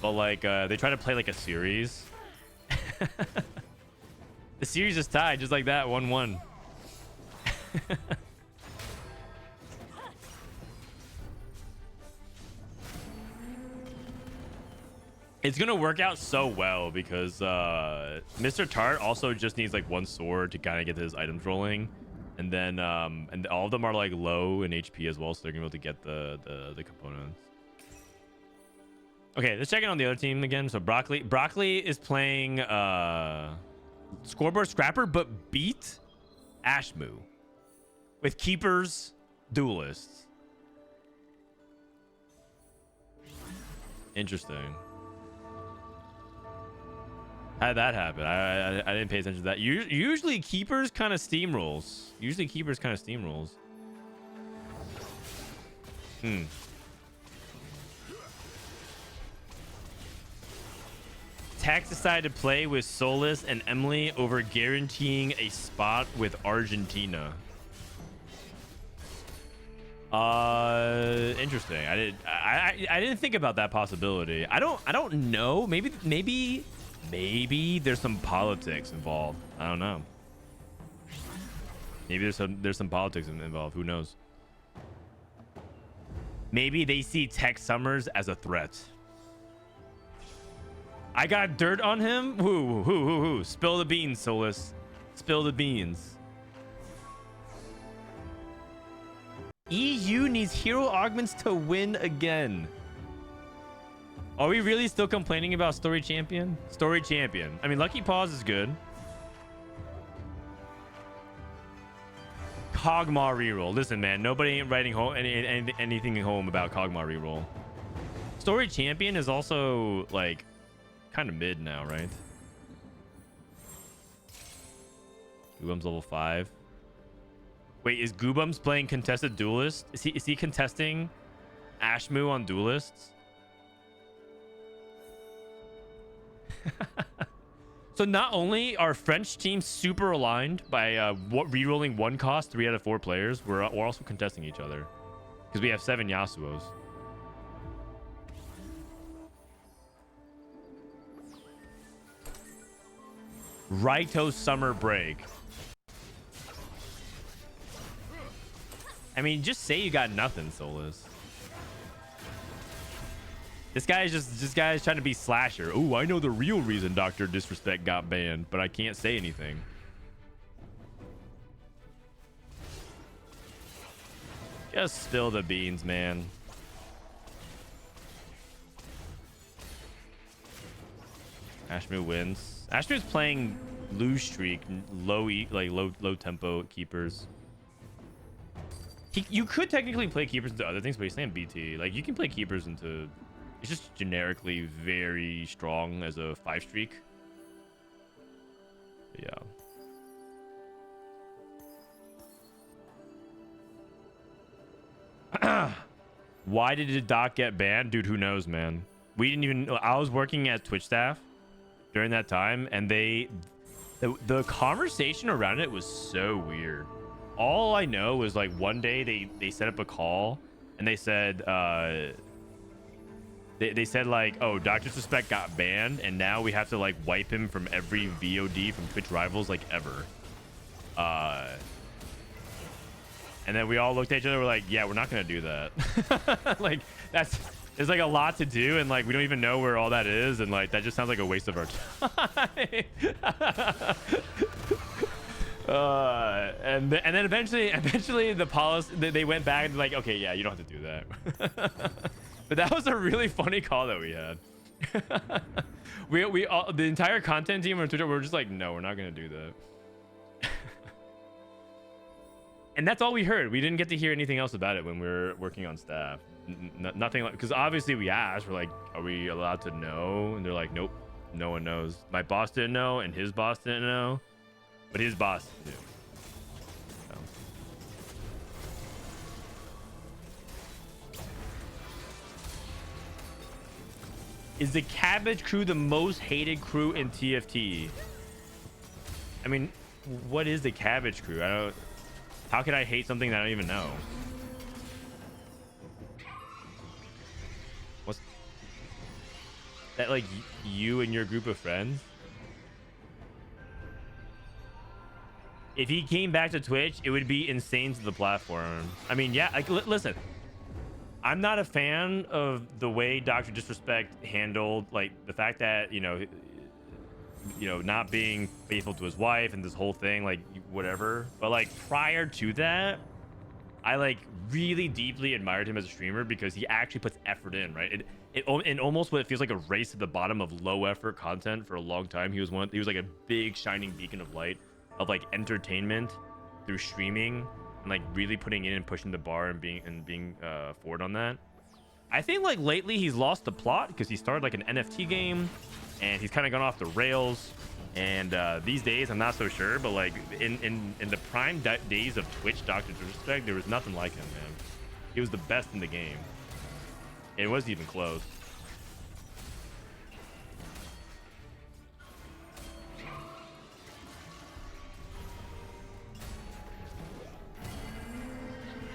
But like, they try to play like a series. The series is tied just like that, 1-1. It's gonna work out so well because Mr. Tart also just needs like 1 sword to kind of get his items rolling, and then and all of them are like low in HP as well, so they're gonna be able to get the components. Okay, let's check in on the other team again. So Broccoli is playing Scoreboard Scrapper, but beat Ashmu with Keepers Duelists. Interesting. How did that happen? I didn't pay attention to that. Usually Keepers kind of steamrolls. Tax decided to play with Solus and Emily over guaranteeing a spot with Argentina. Interesting. I didn't think about that possibility. I don't know. Maybe there's some politics involved. I don't know. Maybe there's some politics involved. Who knows? Maybe they see Tech Summers as a threat. I got dirt on him. Who? Spill the beans, Solus. Spill the beans. EU needs hero augments to win again. Are we really still complaining about Story Champion? Story Champion. I mean, Lucky Paws is good. Cogmaw reroll. Listen, man, nobody ain't writing home anything home about Cogmaw reroll. Story Champion is also like kind of mid now, right? Uwem's level 5. Wait, is Goobums playing contested duelist? Is he contesting Ashmu on duelists? So not only are French teams super aligned by re-rolling one cost 3 out of 4 players, we're also contesting each other because we have 7 Yasuos. Raito summer break. I mean, just say you got nothing, Solus. This guy is trying to be slasher. Oh, I know the real reason Dr. Disrespect got banned, but I can't say anything. Just spill the beans, man. Ashmu wins. Ashmu's playing lose streak, low tempo keepers. You could technically play keepers into other things, but he's playing BT. Like, you can play keepers into... It's just generically very strong as a 5 streak. But yeah. Why did Doc get banned? Dude, who knows, man? We didn't even know. I was working as Twitch staff during that time, and the conversation around it was so weird. All I know was, like, one day they set up a call, and they said... They said, like, oh, Dr. Suspect got banned, and now we have to, like, wipe him from every VOD from Twitch Rivals, like, ever. And then we all looked at each other, we're like, yeah, we're not going to do that. Like, there's, like, a lot to do, and, like, we don't even know where all that is, and, like, that just sounds like a waste of our time. And then eventually the policy, they went back and, like, okay, yeah, you don't have to do that. But that was a really funny call that we had. we all, the entire content team on Twitter, we were just like, no, we're not gonna do that. And that's all we heard. We didn't get to hear anything else about it when we were working on staff. Nothing like, because obviously we asked, we're like, are we allowed to know? And they're like, nope, no one knows. My boss didn't know, and his boss didn't know, but his boss knew. Is the Cabbage crew the most hated crew in TFT? I mean, what is the Cabbage crew? How could I hate something that I don't even know? What's that, like, you and your group of friends? If he came back to Twitch, it would be insane to the platform. I mean, yeah, like, listen. I'm not a fan of the way Dr. Disrespect handled, like, the fact that, you know, not being faithful to his wife and this whole thing, like, whatever. But, like, prior to that, I, like, really deeply admired him as a streamer because he actually puts effort in, right? In almost what it feels like a race to the bottom of low effort content for a long time. He was like a big shining beacon of light of, like, entertainment through streaming. And, like, really putting in and pushing the bar and being forward on that. I think, like, lately he's lost the plot because he started, like, an NFT game and he's kind of gone off the rails. And these days I'm not so sure, but, like, in the prime days of Twitch, Dr. Disrespect, there was nothing like him, man. He was the best in the game. It wasn't even close.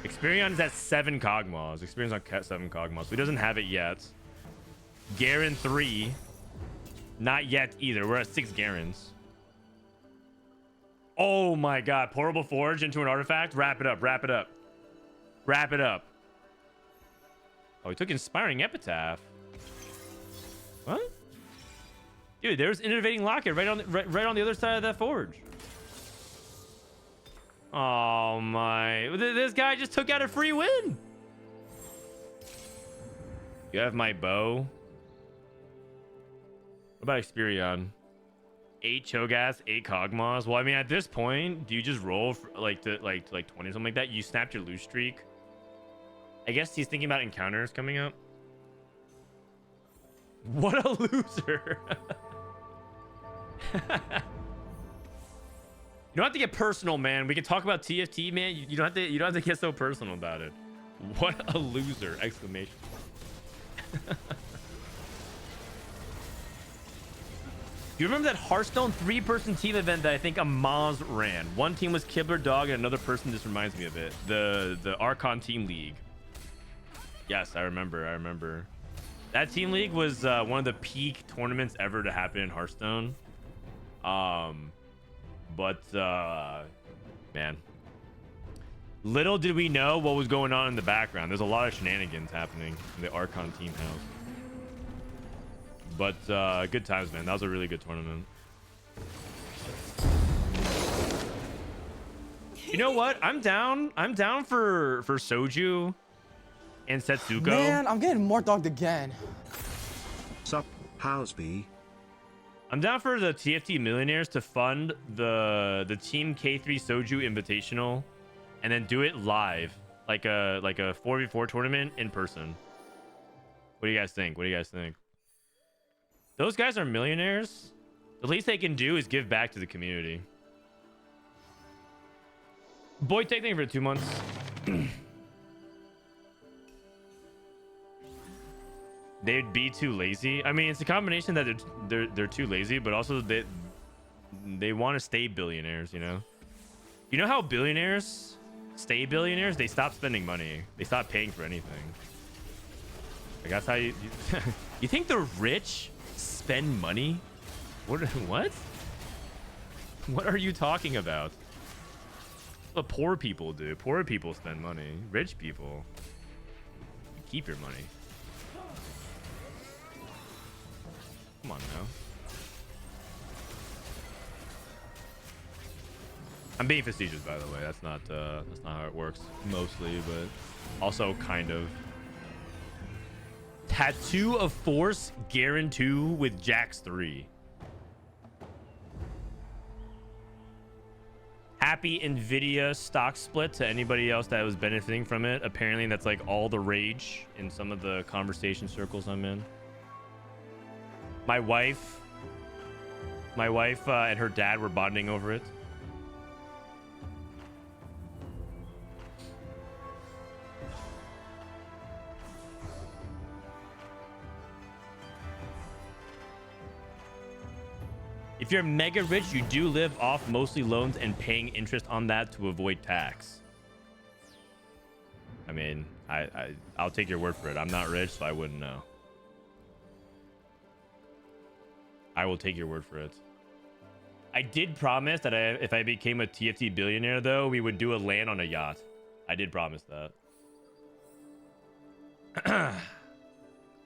Experion is at 7 Cogmos. Experience on 7 Cogmos. So he doesn't have it yet. Garen 3. Not yet either. We're at 6 Garens. Oh my god. Portable Forge into an artifact. Wrap it up. Wrap it up. Wrap it up. Oh, he took Inspiring Epitaph. What? Dude, there's Innovating Locket right on the other side of that forge. Oh my, this guy just took out a free win. You have my bow. What about Experion? 8 Cho'Gaths, 8 Kog'Maws. Well, I mean, at this point, do you just roll for, like, to 20 something like that? You snapped your lose streak. I guess he's thinking about encounters coming up. What a loser. You don't have to get personal, man. We can talk about TFT, man. You don't have to. You don't have to get so personal about it. What a loser! Exclamation. You remember that Hearthstone 3-person team event that I think Amaz ran? One team was Kibler Dog, and another person just reminds me of it. The Archon Team League. Yes, I remember. I remember. That team league was one of the peak tournaments ever to happen in Hearthstone. Man, little did we know what was going on in the background. There's a lot of shenanigans happening in the Archon team house. But good times, man. That was a really good tournament. You know what? I'm down for Soju and Setsuko. Man, I'm getting more dogged again. Sup, Houseby? I'm down for the TFT Millionaires to fund the Team K3 Soju Invitational, and then do it live, like a 4v4 tournament in person. What do you guys think? What do you guys think? Those guys are millionaires. The least they can do is give back to the community. Boy, thank you for 2 months. They'd be too lazy. I mean, it's a combination that they're too lazy, but also they want to stay billionaires, you know? You know how billionaires stay billionaires? They stop spending money. They stop paying for anything. Like, that's how you you think the rich spend money? What? What are you talking about? What poor people do. Poor people spend money. Rich people keep your money. Come on now. I'm being facetious, by the way. That's not how it works mostly, but also kind of. Tattoo of Force guarantee with Jax 3. Happy Nvidia stock split to anybody else that was benefiting from it. Apparently that's like all the rage in some of the conversation circles I'm in. My wife and her dad were bonding over it. If you're mega rich, you do live off mostly loans and paying interest on that to avoid tax. I mean, I'll take your word for it. I'm not rich, so I wouldn't know. I will take your word for it. I did promise that if I became a TFT billionaire, though, we would do a LAN on a yacht. I did promise that.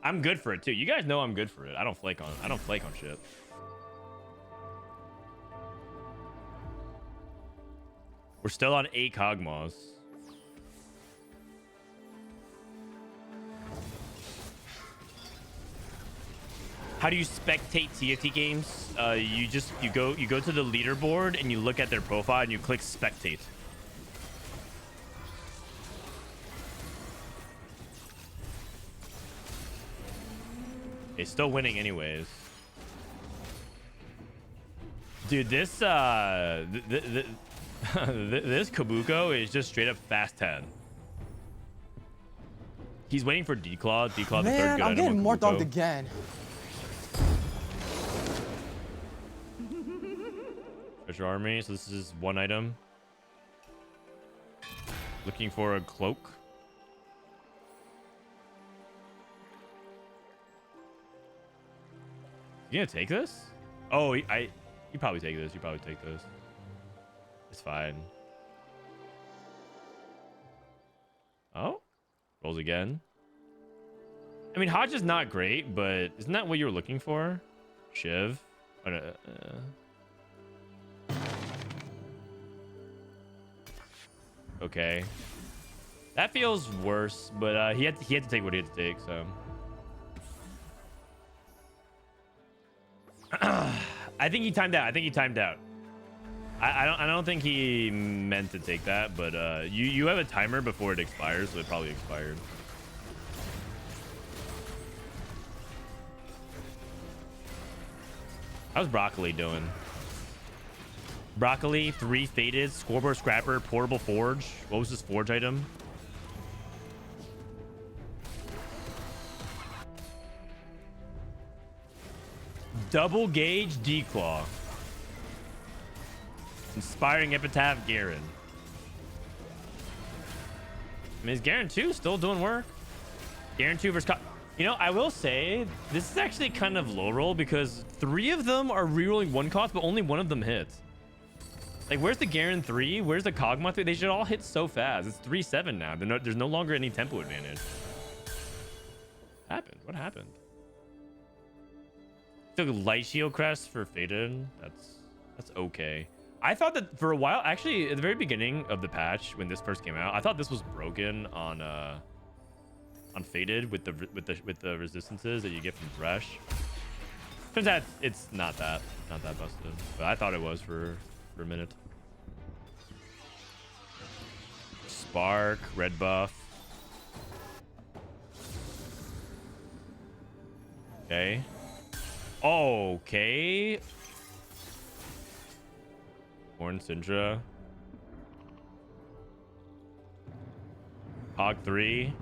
I'm good for it too. You guys know I'm good for it. I don't flake on shit. We're still on 8 Kog'Maws. How do you spectate TFT games? You go to the leaderboard and you look at their profile and you click spectate. It's still winning anyways. Dude, this this Kabuko is just straight up fast 10. He's waiting for Declaw. Declaw, the third good I'm item getting on more Kabuko. dogged again. Treasure army. So this is one item. Looking for a cloak. You gonna take this? Oh, you probably take this. You probably take this. It's fine. Oh, rolls again. I mean, Hodge is not great, but isn't that what you were looking for? Shiv. Okay. That feels worse, but he had to take what he had to take, so. I think he timed out. I don't think he meant to take that, but you have a timer before it expires, so it probably expired. How's Broccoli doing? Broccoli, 3 faded, scoreboard scrapper, portable forge. What was this forge item? Double gauge D-Claw. Inspiring Epitaph Garen. I mean, is Garen 2 still doing work? Garen 2 versus... You know, I will say, this is actually kind of low roll because 3 of them are rerolling 1 cost, but only 1 of them hits. Like, where's the Garen 3? Where's the Kog'Maw 3? They should all hit so fast. It's 3-7 now. There's no longer any tempo advantage. What happened? What happened? Took light shield crest for Faded. That's okay. I thought that for a while, actually, at the very beginning of the patch when this first came out, I thought this was broken on Faded with the resistances that you get from Thresh. Turns out it's not that busted, but I thought it was for a minute. Spark, red buff. Okay. Okay. Horn Syndra. Hog 3.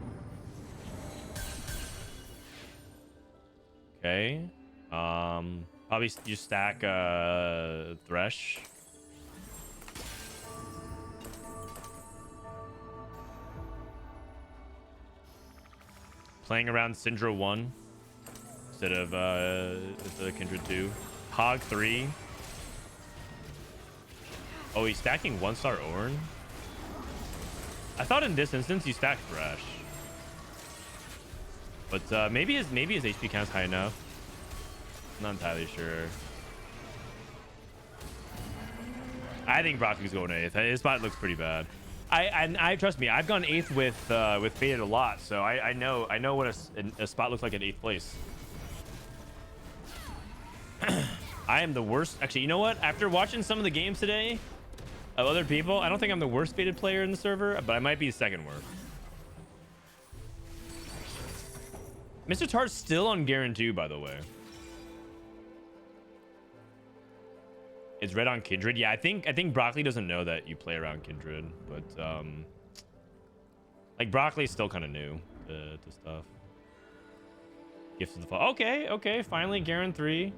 Okay. Probably you stack Thresh. Playing around Syndra 1 instead of the Kindred 2. Hog 3. Oh, he's stacking 1-star Ornn. I thought in this instance you stacked Thresh. But maybe his HP count's high enough. Not entirely sure. I think Broccoli's going 8th. His spot looks pretty bad. I trust me. I've gone 8th with Faded a lot, so I know what a spot looks like at 8th place. I am the worst. Actually, you know what? After watching some of the games today of other people, I don't think I'm the worst Faded player in the server, but I might be the second worst. Mr. Tart's still on Garen 2, by the way. It's red on Kindred. Yeah, I think Broccoli doesn't know that you play around Kindred, but like Broccoli's still kind of new to stuff. Gifts of the Fall. Okay, finally Garen 3.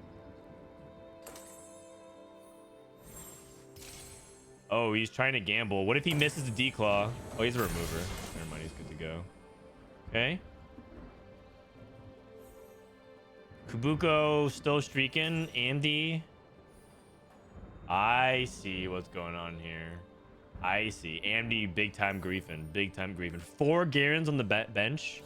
Oh, he's trying to gamble. What if he misses the D-Claw? Oh, he's a remover. Never mind, he's good to go. Okay. Kubuko still streaking. Andy. I see what's going on here. I see. Andy big time griefing. Big time griefing. 4 Garens on the bench.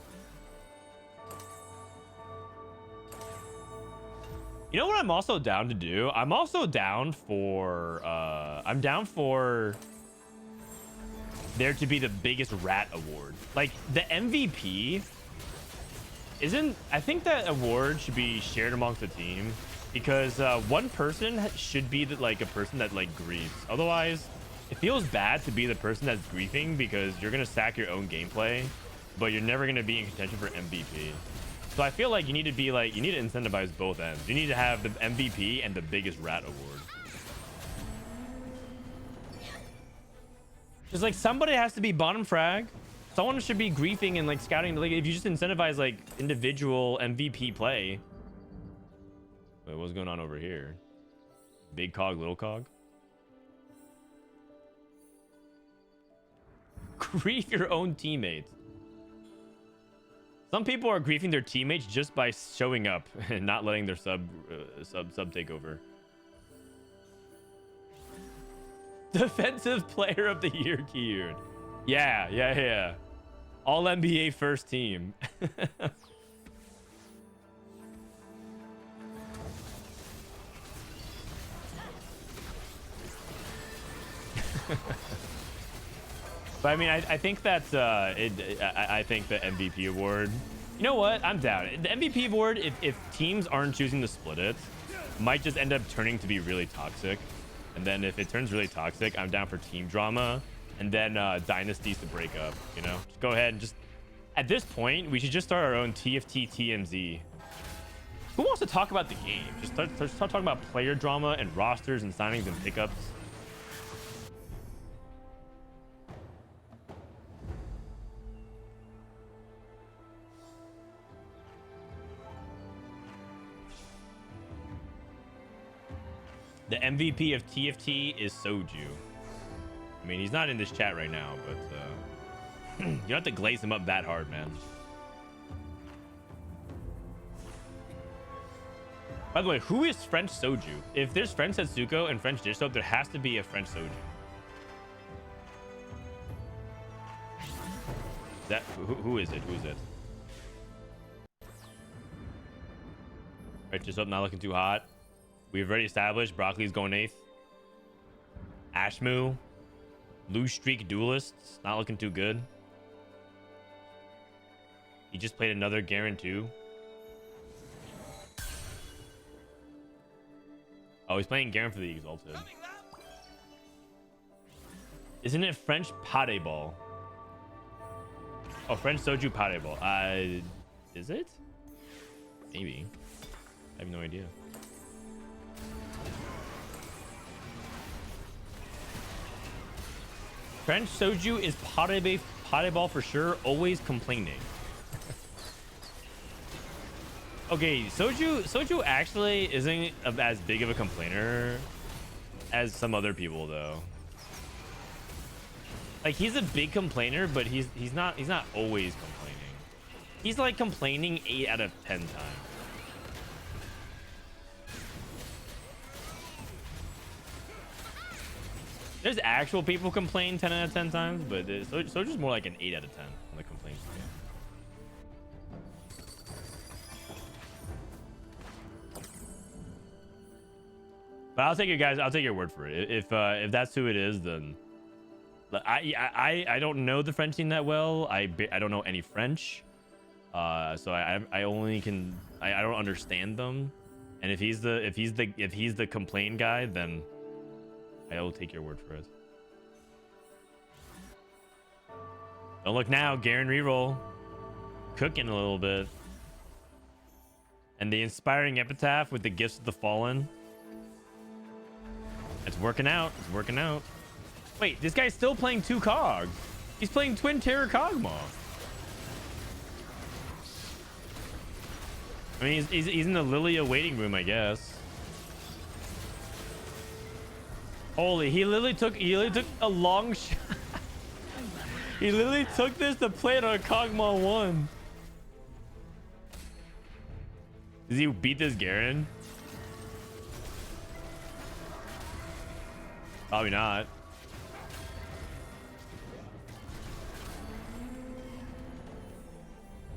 You know what I'm also down to do? I'm also down for I'm down for there to be the biggest rat award. Like the MVP isn't, I think that award should be shared amongst the team because one person should be like a person that like grieves. Otherwise, it feels bad to be the person that's griefing because you're gonna sack your own gameplay, but you're never gonna be in contention for MVP. So I feel like you need to be like, you need to incentivize both ends. You need to have the MVP and the biggest rat award. Just like somebody has to be bottom frag. Someone should be griefing and like scouting. Like if you just incentivize like individual MVP play. Wait, what's going on over here? Big cog, little cog. Grief your own teammates. Some people are griefing their teammates just by showing up and not letting their sub take over. Defensive player of the year keyword. Yeah. All NBA first team. But I mean, I think that's I think the MVP award. You know what? I'm down. The MVP award, if teams aren't choosing to split it, might just end up turning to be really toxic. And then if it turns really toxic, I'm down for team drama and then dynasties to break up. You know, just go ahead and just at this point, we should just start our own TFT TMZ. Who wants to talk about the game? Just start talking about player drama and rosters and signings and pickups. The MVP of TFT is Soju. I mean, he's not in this chat right now, but you don't have to glaze him up that hard, man. By the way, who is French Soju? If there's French Setsuko and French Dish Soap, there has to be a French Soju. That who is it? Who is it? French Dish Soap not looking too hot. We've already established Broccoli's going 8th. Ashmu, Lose Streak Duelists, not looking too good. He just played another Garen 2. Oh, he's playing Garen for the Exalted. Isn't it French Pate Ball? Oh, French Soju Pate Ball. Is it? Maybe. I have no idea. French Soju is Pate Ball for sure, always complaining. Okay, Soju actually isn't as big of a complainer as some other people though. Like he's a big complainer, but he's not always complaining. He's like complaining 8 out of 10 times. There's actual people complain 10 out of 10 times, but Soju's more like an 8 out of 10 on the complaint scale. But I'll take your word for it. If that's who it is, then I don't know the French scene that well. I don't know any French, so I only can I don't understand them. And if he's the complain guy, then I will take your word for it. Don't look now, Garen reroll, cooking a little bit, and the inspiring epitaph with the gifts of the fallen. It's working out. It's working out. Wait, this guy's still playing 2 cogs. He's playing Twin Terror Kog'Maw. I mean, he's in the Lilia waiting room, I guess. Holy, he literally took a long shot. He literally took this to play it on a Kog'Maw 1. Does he beat this Garen? Probably not.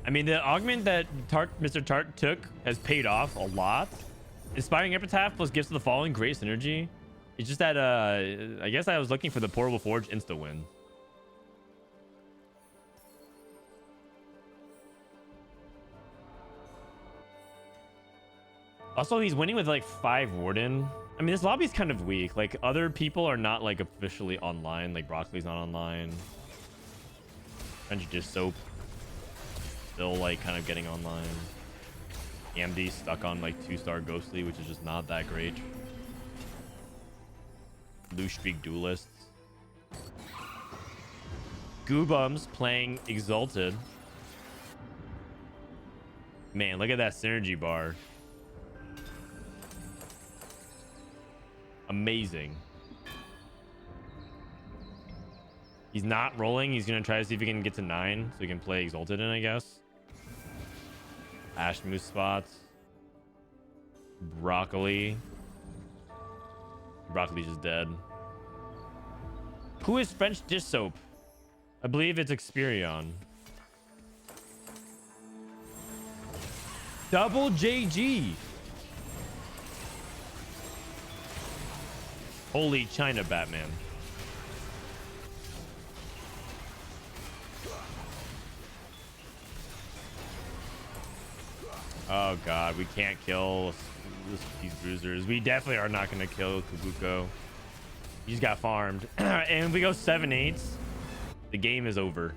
I mean, the augment that Mr. Tart took has paid off a lot. Inspiring Epitaph plus Gifts of the Fallen, great synergy. It's just that I guess I was looking for the Portable Forge insta win. Also, he's winning with like 5 Warden. I mean, this lobby's kind of weak. Like, other people are not like officially online. Like, Broccoli's not online. French Dish Soap still like kind of getting online. AMD stuck on like 2-star Ghostly, which is just not that great. Blue Streak Duelists. Goobums playing Exalted. Man, look at that synergy bar. Amazing. He's not rolling. He's gonna try to see if he can get to 9 so he can play Exalted in, I guess. Ash Moose spots. Broccoli. Broccoli's just dead. Who is French Dish Soap? I believe it's Experion. Double JG. Holy China Batman. Oh god, we can't kill these bruisers. We definitely are not going to kill Kabuko. He's got farmed. And if we go 7-8, the game is over.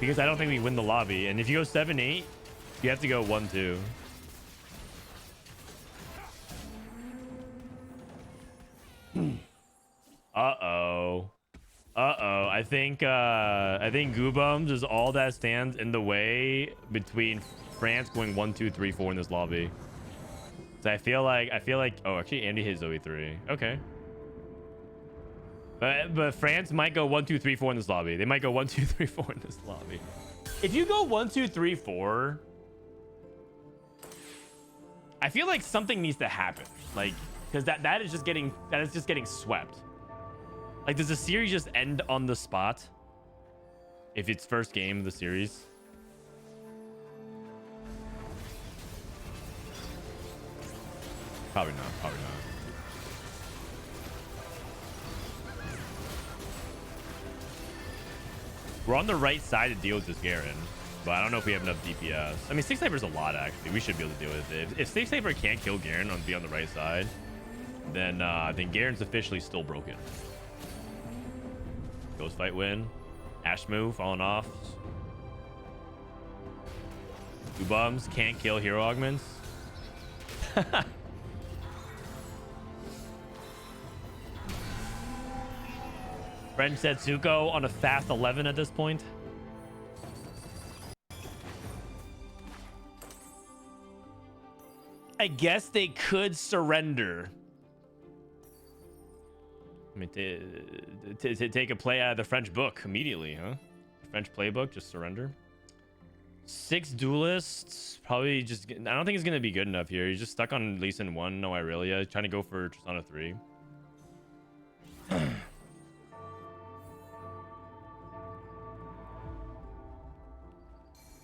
Because I don't think we win the lobby. And if you go 7-8, you have to go 1-2. Uh-oh. Uh-oh. I think Goobums is all that stands in the way between France going 1, 2, 3, 4 in this lobby. So I feel like oh, actually Andy hit Zoe 3. Okay. But France might go 1 2 3 4 in this lobby. They might go 1 2 3 4 in this lobby. If you go 1 2 3 4, I feel like something needs to happen. Like, because that is just getting swept. Like, does the series just end on the spot? If it's first game of the series? Probably not. Probably not. We're on the right side to deal with this Garen, but I don't know if we have enough DPS. I mean, Six Sniper's a lot, actually. We should be able to deal with it. If Six Sniper can't kill Garen and be on the right side, then Garen's officially still broken. Ghost fight win. Ash move falling off. Two bums can't kill hero augments. French Setsuko on a fast 11 at this point. I guess they could surrender. I mean, to take a play out of the French book immediately, huh? French playbook, just surrender. 6 duelists, probably just... I don't think it's going to be good enough here. He's just stuck on Lee Sin 1, no Irelia. Trying to go for Tristana 3.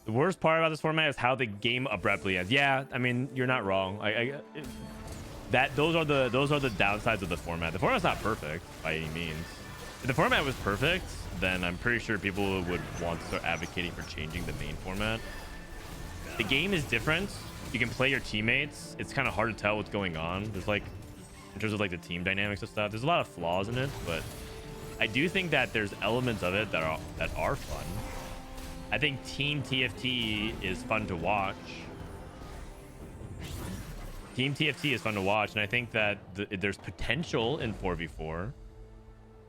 The worst part about this format is how the game abruptly ends. Yeah, I mean, you're not wrong. Those are the downsides of the format. The format's not perfect by any means. If the format was perfect, then I'm pretty sure people would want to start advocating for changing the main format. The game is different. You can play your teammates. It's kind of hard to tell what's going on. There's like, in terms of like the team dynamics and stuff, there's a lot of flaws in it, but I do think that there's elements of it that are fun. I think Team TFT is fun to watch. Team TFT is fun to watch, and I think that there's potential in 4v4.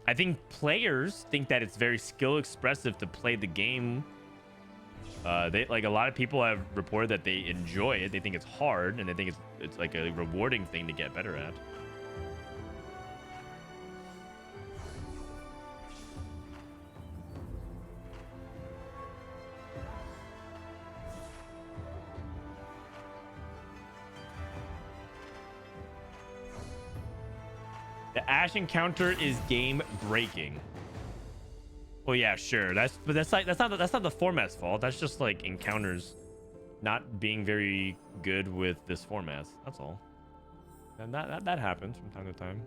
I think players think that it's very skill expressive to play the game. They like a lot of people have reported that they enjoy it. They think it's hard, and they think it's like a rewarding thing to get better at. The Ashe encounter is game breaking. Well, yeah, sure. That's not the format's fault. That's just like encounters not being very good with this format. That's all. And that happens from time to time.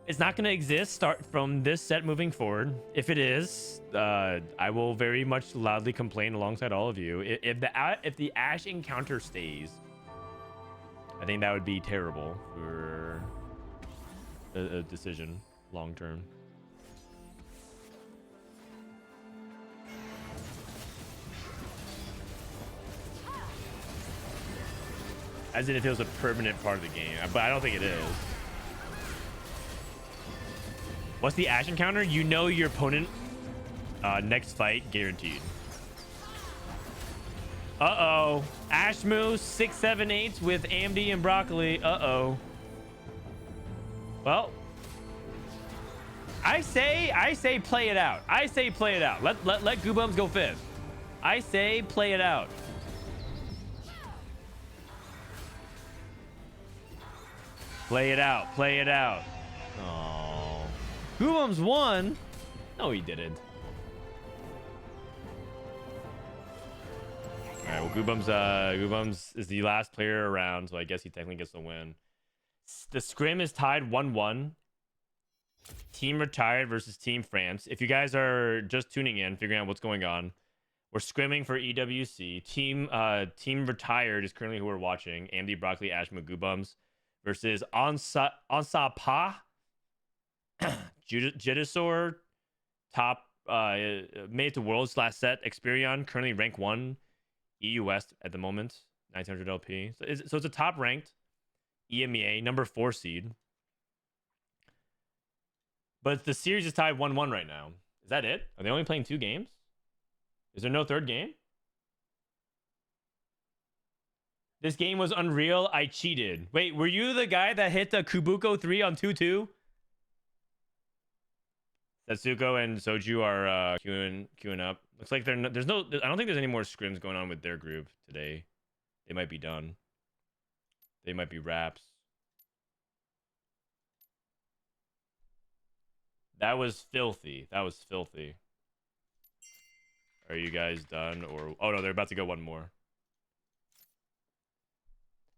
It's not going to exist start from this set moving forward. If it is, I will very much loudly complain alongside all of you. If the Ashe encounter stays, I think that would be terrible for a decision long term. As in if it was a permanent part of the game, but I don't think it is. What's the Ashe encounter? You know your opponent next fight guaranteed. Uh-oh. Ashe moves 6, 7, 8 with AMD and Broccoli. Uh-oh. Well, I say play it out. I say play it out. Let Goobums go 5th. I say play it out. Play it out. Play it out. Oh. Goobums won? No, he didn't. All right, well, Goobums is the last player around, so I guess he technically gets the win. The scrim is tied 1-1. Team Retired versus Team France. If you guys are just tuning in, figuring out what's going on, we're scrimming for EWC. Team Retired is currently who we're watching. AMD, Broccoli, Ashma, Goobums versus Ansapa, Jidosaur, top made it to Worlds last set. Experion, currently rank 1. EU West at the moment, 1900 LP. So it's a top ranked EMEA number 4 seed. But the series is tied 1-1 right now. Is that it? Are they only playing 2 games? Is there no third game? This game was unreal. I cheated. Wait, were you the guy that hit the Kubuko 3 on 2-2? Setsuko and Soju are queuing up. Looks like there's no. I don't think there's any more scrims going on with their group today. They might be done. They might be wraps. That was filthy. That was filthy. Are you guys done? Or oh no, they're about to go one more.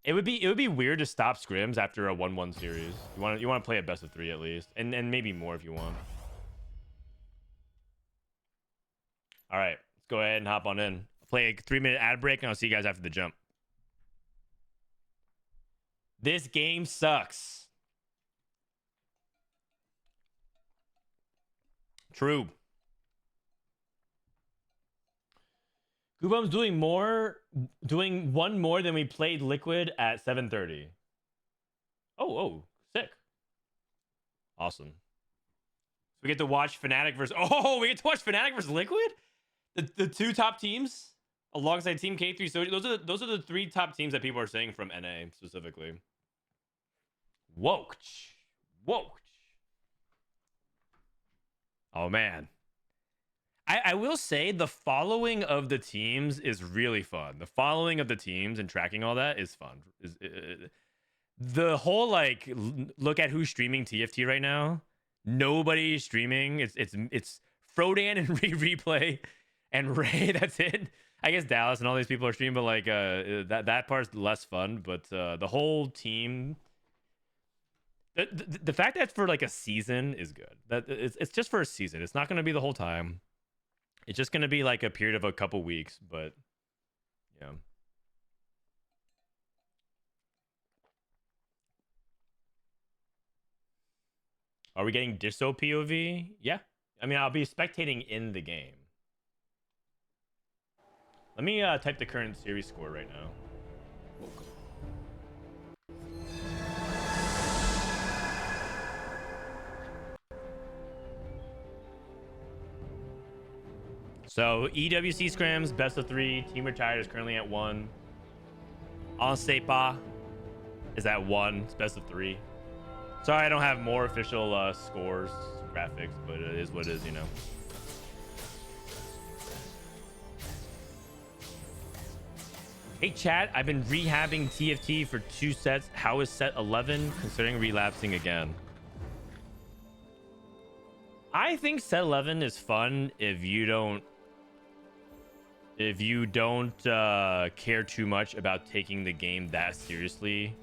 It would be weird to stop scrims after a 1-1 series. You want to play a best of 3 at least, and maybe more if you want. All right, let's go ahead and hop on in. I'll play a 3-minute ad break, and I'll see you guys after the jump. This game sucks. True. Goobum's doing one more than we played Liquid at 7:30. Oh, sick. Awesome. We get to watch Fnatic versus... Oh, we get to watch Fnatic versus Liquid? The two top teams alongside Team K3. So those are the 3 top teams that people are saying from NA specifically. Woked. Oh, man. I will say the following of the teams is really fun. The following of the teams and tracking all that is fun. The whole, like, look at who's streaming TFT right now. Nobody's streaming. It's Frodan and replay and Ray. That's it. I guess Dallas and all these people are streaming, but like that part's less fun. But the whole team, the fact that it's for like a season is good. That it's just for a season. It's not going to be the whole time. It's just going to be like a period of a couple weeks. But yeah. Are we getting Disso POV? Yeah. I mean, I'll be spectating in the game. Let me type the current series score right now. So, EWC Scrims, best of 3. Team retired is currently at 1. On Sait is at 1. It's best of 3. Sorry, I don't have more official scores, graphics, but it is what it is, you know. Hey, chat, I've been rehabbing TFT for 2 sets. How is set 11 considering relapsing again? I think set 11 is fun if you don't care too much about taking the game that seriously.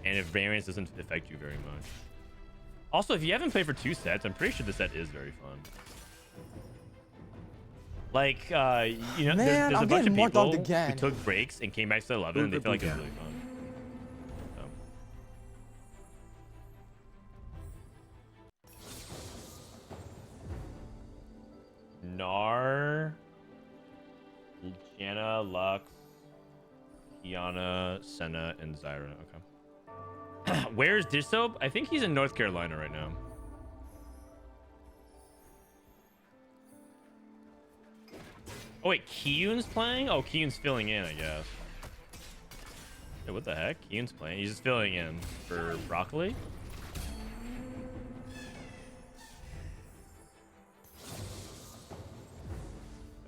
And if variance doesn't affect you very much. Also, if you haven't played for 2 sets, I'm pretty sure the set is very fun. Like, you know, Man, there's a bunch of people who again. took breaks and came back to 11 and they feel like it was really fun. So. Gnar, Janna, Lux, Kiana, Senna, and Zyra. Okay. Where's Disso? I think he's in North Carolina right now. Oh wait, Kiyun's playing? Oh, Kiyun's filling in, I guess. Hey, what the heck? Kiyun's playing. He's just filling in for Broccoli.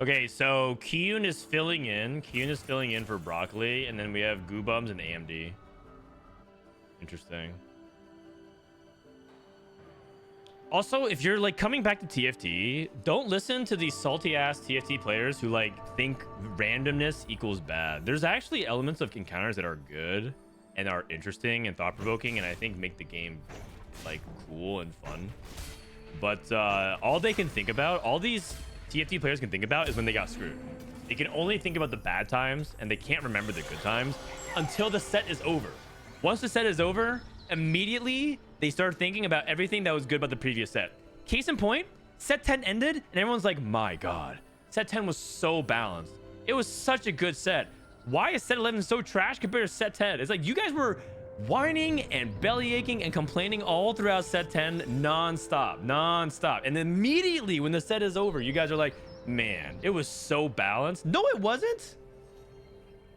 Okay, so Kiyun is filling in. Kiyun is filling in for Broccoli, and then we have Goobums and AMD. Interesting. Also, if you're like coming back to TFT, don't listen to these salty ass TFT players who like think randomness equals bad. There's actually elements of encounters that are good and are interesting and thought provoking, and I think make the game like cool and fun. But all they can think about, all these TFT players can think about, is when they got screwed. They can only think about the bad times, and they can't remember the good times until the set is over. Once the set is over, immediately they start thinking about everything that was good about the previous set. Case in point, set 10 ended, and everyone's like, my God, set 10 was so balanced. It was such a good set. Why is set 11 so trash compared to set 10? It's like you guys were whining and belly aching and complaining all throughout set 10 non-stop. And then immediately when the set is over, you guys are like, man, it was so balanced. No, it wasn't.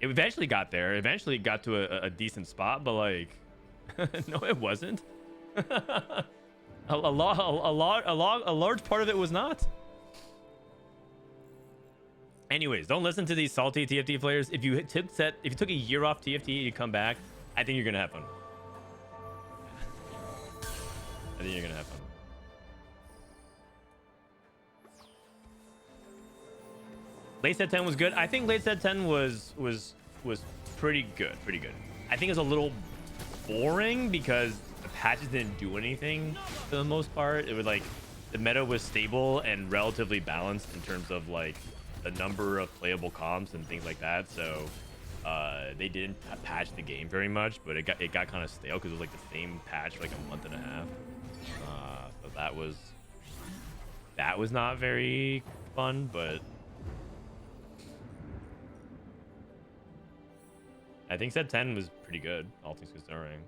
It eventually got there. Eventually got to a decent spot, but like, no, it wasn't. a large part of it was not. Anyways, don't listen to these salty TFT players. If you took a year off TFT and you come back, I think you're gonna have fun. I think you're gonna have fun. Late set 10 was good. I think late set 10 was pretty good. Pretty good. I think it's a little boring because the patches didn't do anything for the most part. It was like the meta was stable and relatively balanced in terms of like the number of playable comps and things like that. So they didn't patch the game very much, but it got kind of stale because it was like the same patch for like a month and a half. So that was not very fun, but I think set 10 was pretty good, all things considering.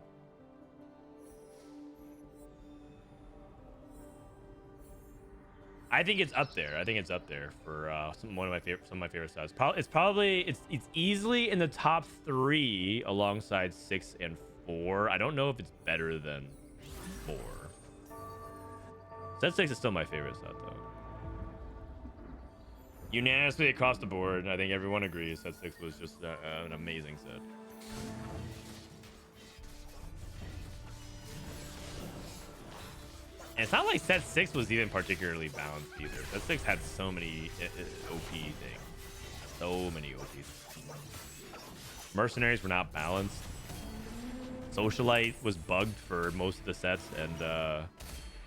I think it's up there. I think it's up there for some of my favorite sets. It's easily in the top 3 alongside 6 and 4. I don't know if it's better than 4. Set 6 is still my favorite set though. Unanimously across the board, I think everyone agrees set 6 was just an amazing set. And it's not like set 6 was even particularly balanced either. Set 6 had so many OP things. So many OP things. Mercenaries were not balanced. Socialite was bugged for most of the sets and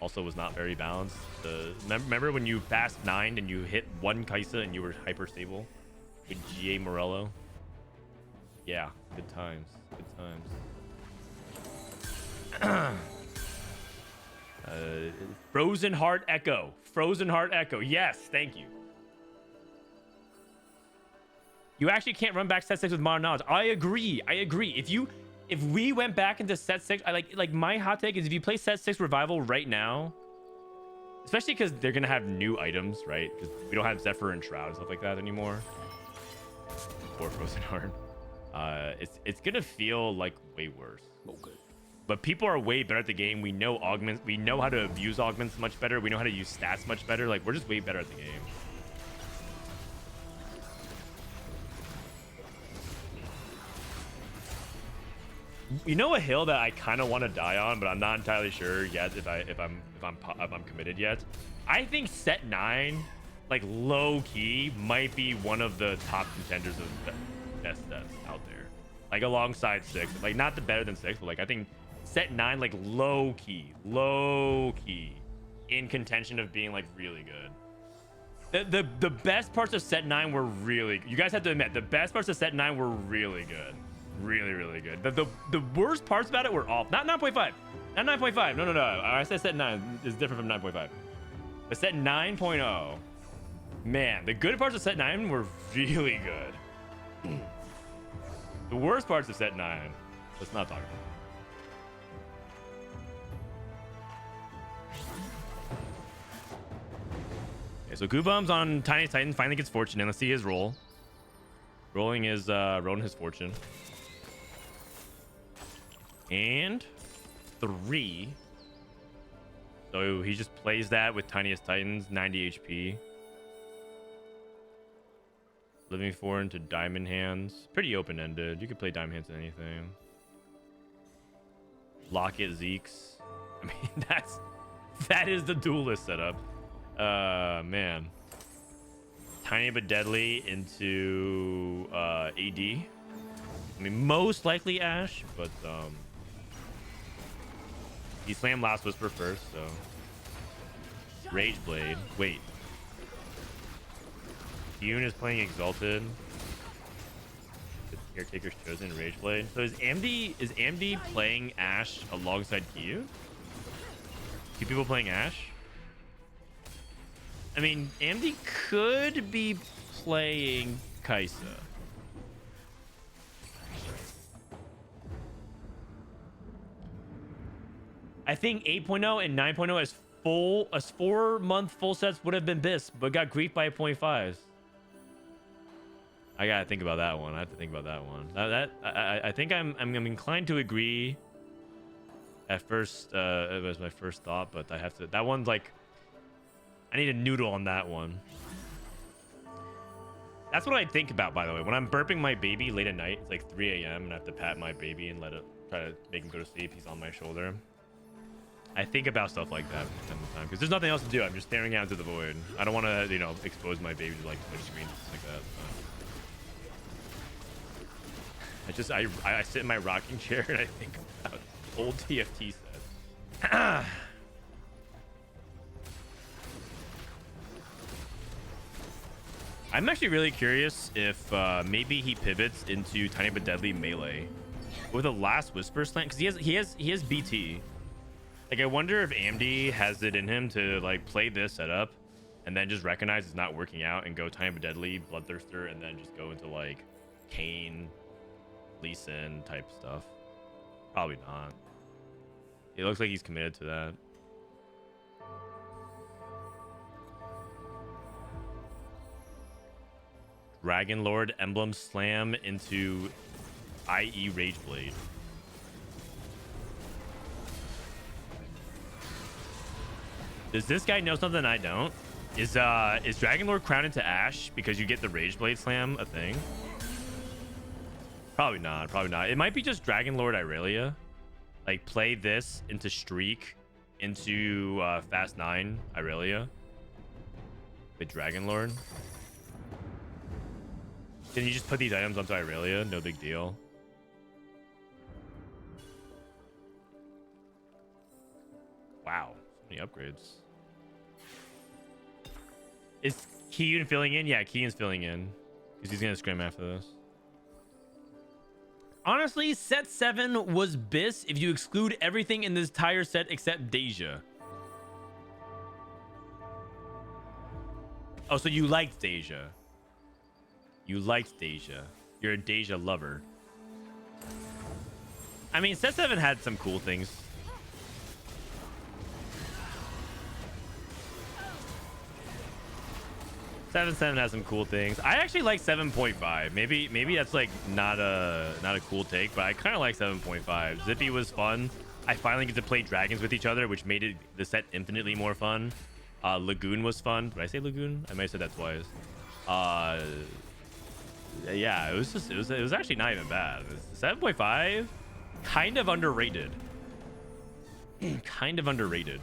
also was not very balanced. Remember when you fast 9'd and you hit 1 Kaisa and you were hyper stable with GA Morello? Yeah, good times. Good times. Frozen Heart Echo. Yes, thank you. You actually can't run back set 6 with modern knowledge. I agree. If we went back into set 6, I like my hot take is if you play set 6 revival right now, especially because they're gonna have new items, right? Because we don't have Zephyr and Shroud and stuff like that anymore. Or Frozen Heart. It's gonna feel like way worse. Okay. But people are way better at the game. We know augments. We know how to abuse augments much better. We know how to use stats much better. Like, we're just way better at the game. You know a hill that I kind of want to die on, but I'm not entirely sure yet if I'm committed yet. I think set 9, like low key, might be one of the top contenders of best sets out there. Like alongside 6, like not the better than 6, but like I think set 9, like low key in contention of being like really good. The best parts of set 9 were really, you guys have to admit, the best parts of set 9 were really good. Really good. The worst parts about it were off. Not 9.5. Not 9.5. No. I said set 9 is different from 9.5. But set 9.0, man, the good parts of set 9 were really good. The worst parts of set 9, let's not talk about it. Okay, so Goobum's on Tiny Titan finally gets fortune, and let's see his roll. Rolling his fortune. And 3. So he just plays that with Tiniest Titans, 90 HP. Living 4 into Diamond Hands. Pretty open-ended. You could play Diamond Hands in anything. Locket Zeeks. I mean, that is the duelist setup. Man. Tiny but deadly into AD. I mean, most likely Ashe, but he slammed Last Whisper first, so Rage Blade. Wait, Yoon is playing Exalted. The Caretaker's chosen Rage Blade. So is AMD playing Ashe alongside Kyu? 2 people playing Ashe? I mean, AMD could be playing Kaisa. I think 8.0 and 9.0 as 4-month full sets would have been BIS, but got griefed by 0.5s. I gotta think about that one. I have to think about that one. I think I'm inclined to agree. At first, it was my first thought, but I have to. That one's like, I need a noodle on that one. That's what I think about, by the way. When I'm burping my baby late at night, it's like 3 a.m. and I have to pat my baby and try to make him go to sleep. He's on my shoulder. I think about stuff like that from time to time because there's nothing else to do. I'm just staring out into the void. I don't want to, you know, expose my baby to like Twitch screens like that. I sit in my rocking chair and I think about old TFT sets. I'm actually really curious if maybe he pivots into Tiny but Deadly melee with a last Whisper slant because he has BT. Like I wonder if AMD has it in him to like play this setup and then just recognize it's not working out and go Tiny but Deadly, Bloodthirster, and then just go into like Kayn, Lee Sin type stuff. Probably not. It looks like he's committed to that. Dragon Lord Emblem Slam into IE Rageblade. Does this guy know something I don't? Is Dragon Lord crowned into Ash because you get the Rageblade Slam a thing? Probably not. Probably not. It might be just Dragon Lord Irelia. Like play this into Streak into Fast 9 Irelia with Dragon Lord. Can you just put these items onto Irelia? No big deal. Wow, so many upgrades. Is Keyun filling in? Yeah, Keyun's filling in because he's gonna scrim after this. Honestly, set 7 was BIS if you exclude everything in this entire set except Deja. Oh, so you liked Deja. You liked Deja. You're a Deja lover. I mean, set 7 had some cool things. Seven has some cool things. I actually like 7.5. Maybe that's like not a cool take, but I kind of like 7.5. Zippy was fun. I finally get to play dragons with each other, which made the set infinitely more fun. Lagoon was fun. Did I say Lagoon? I might have said that twice. Yeah, it was actually not even bad. 7.5, kind of underrated. Kind of underrated.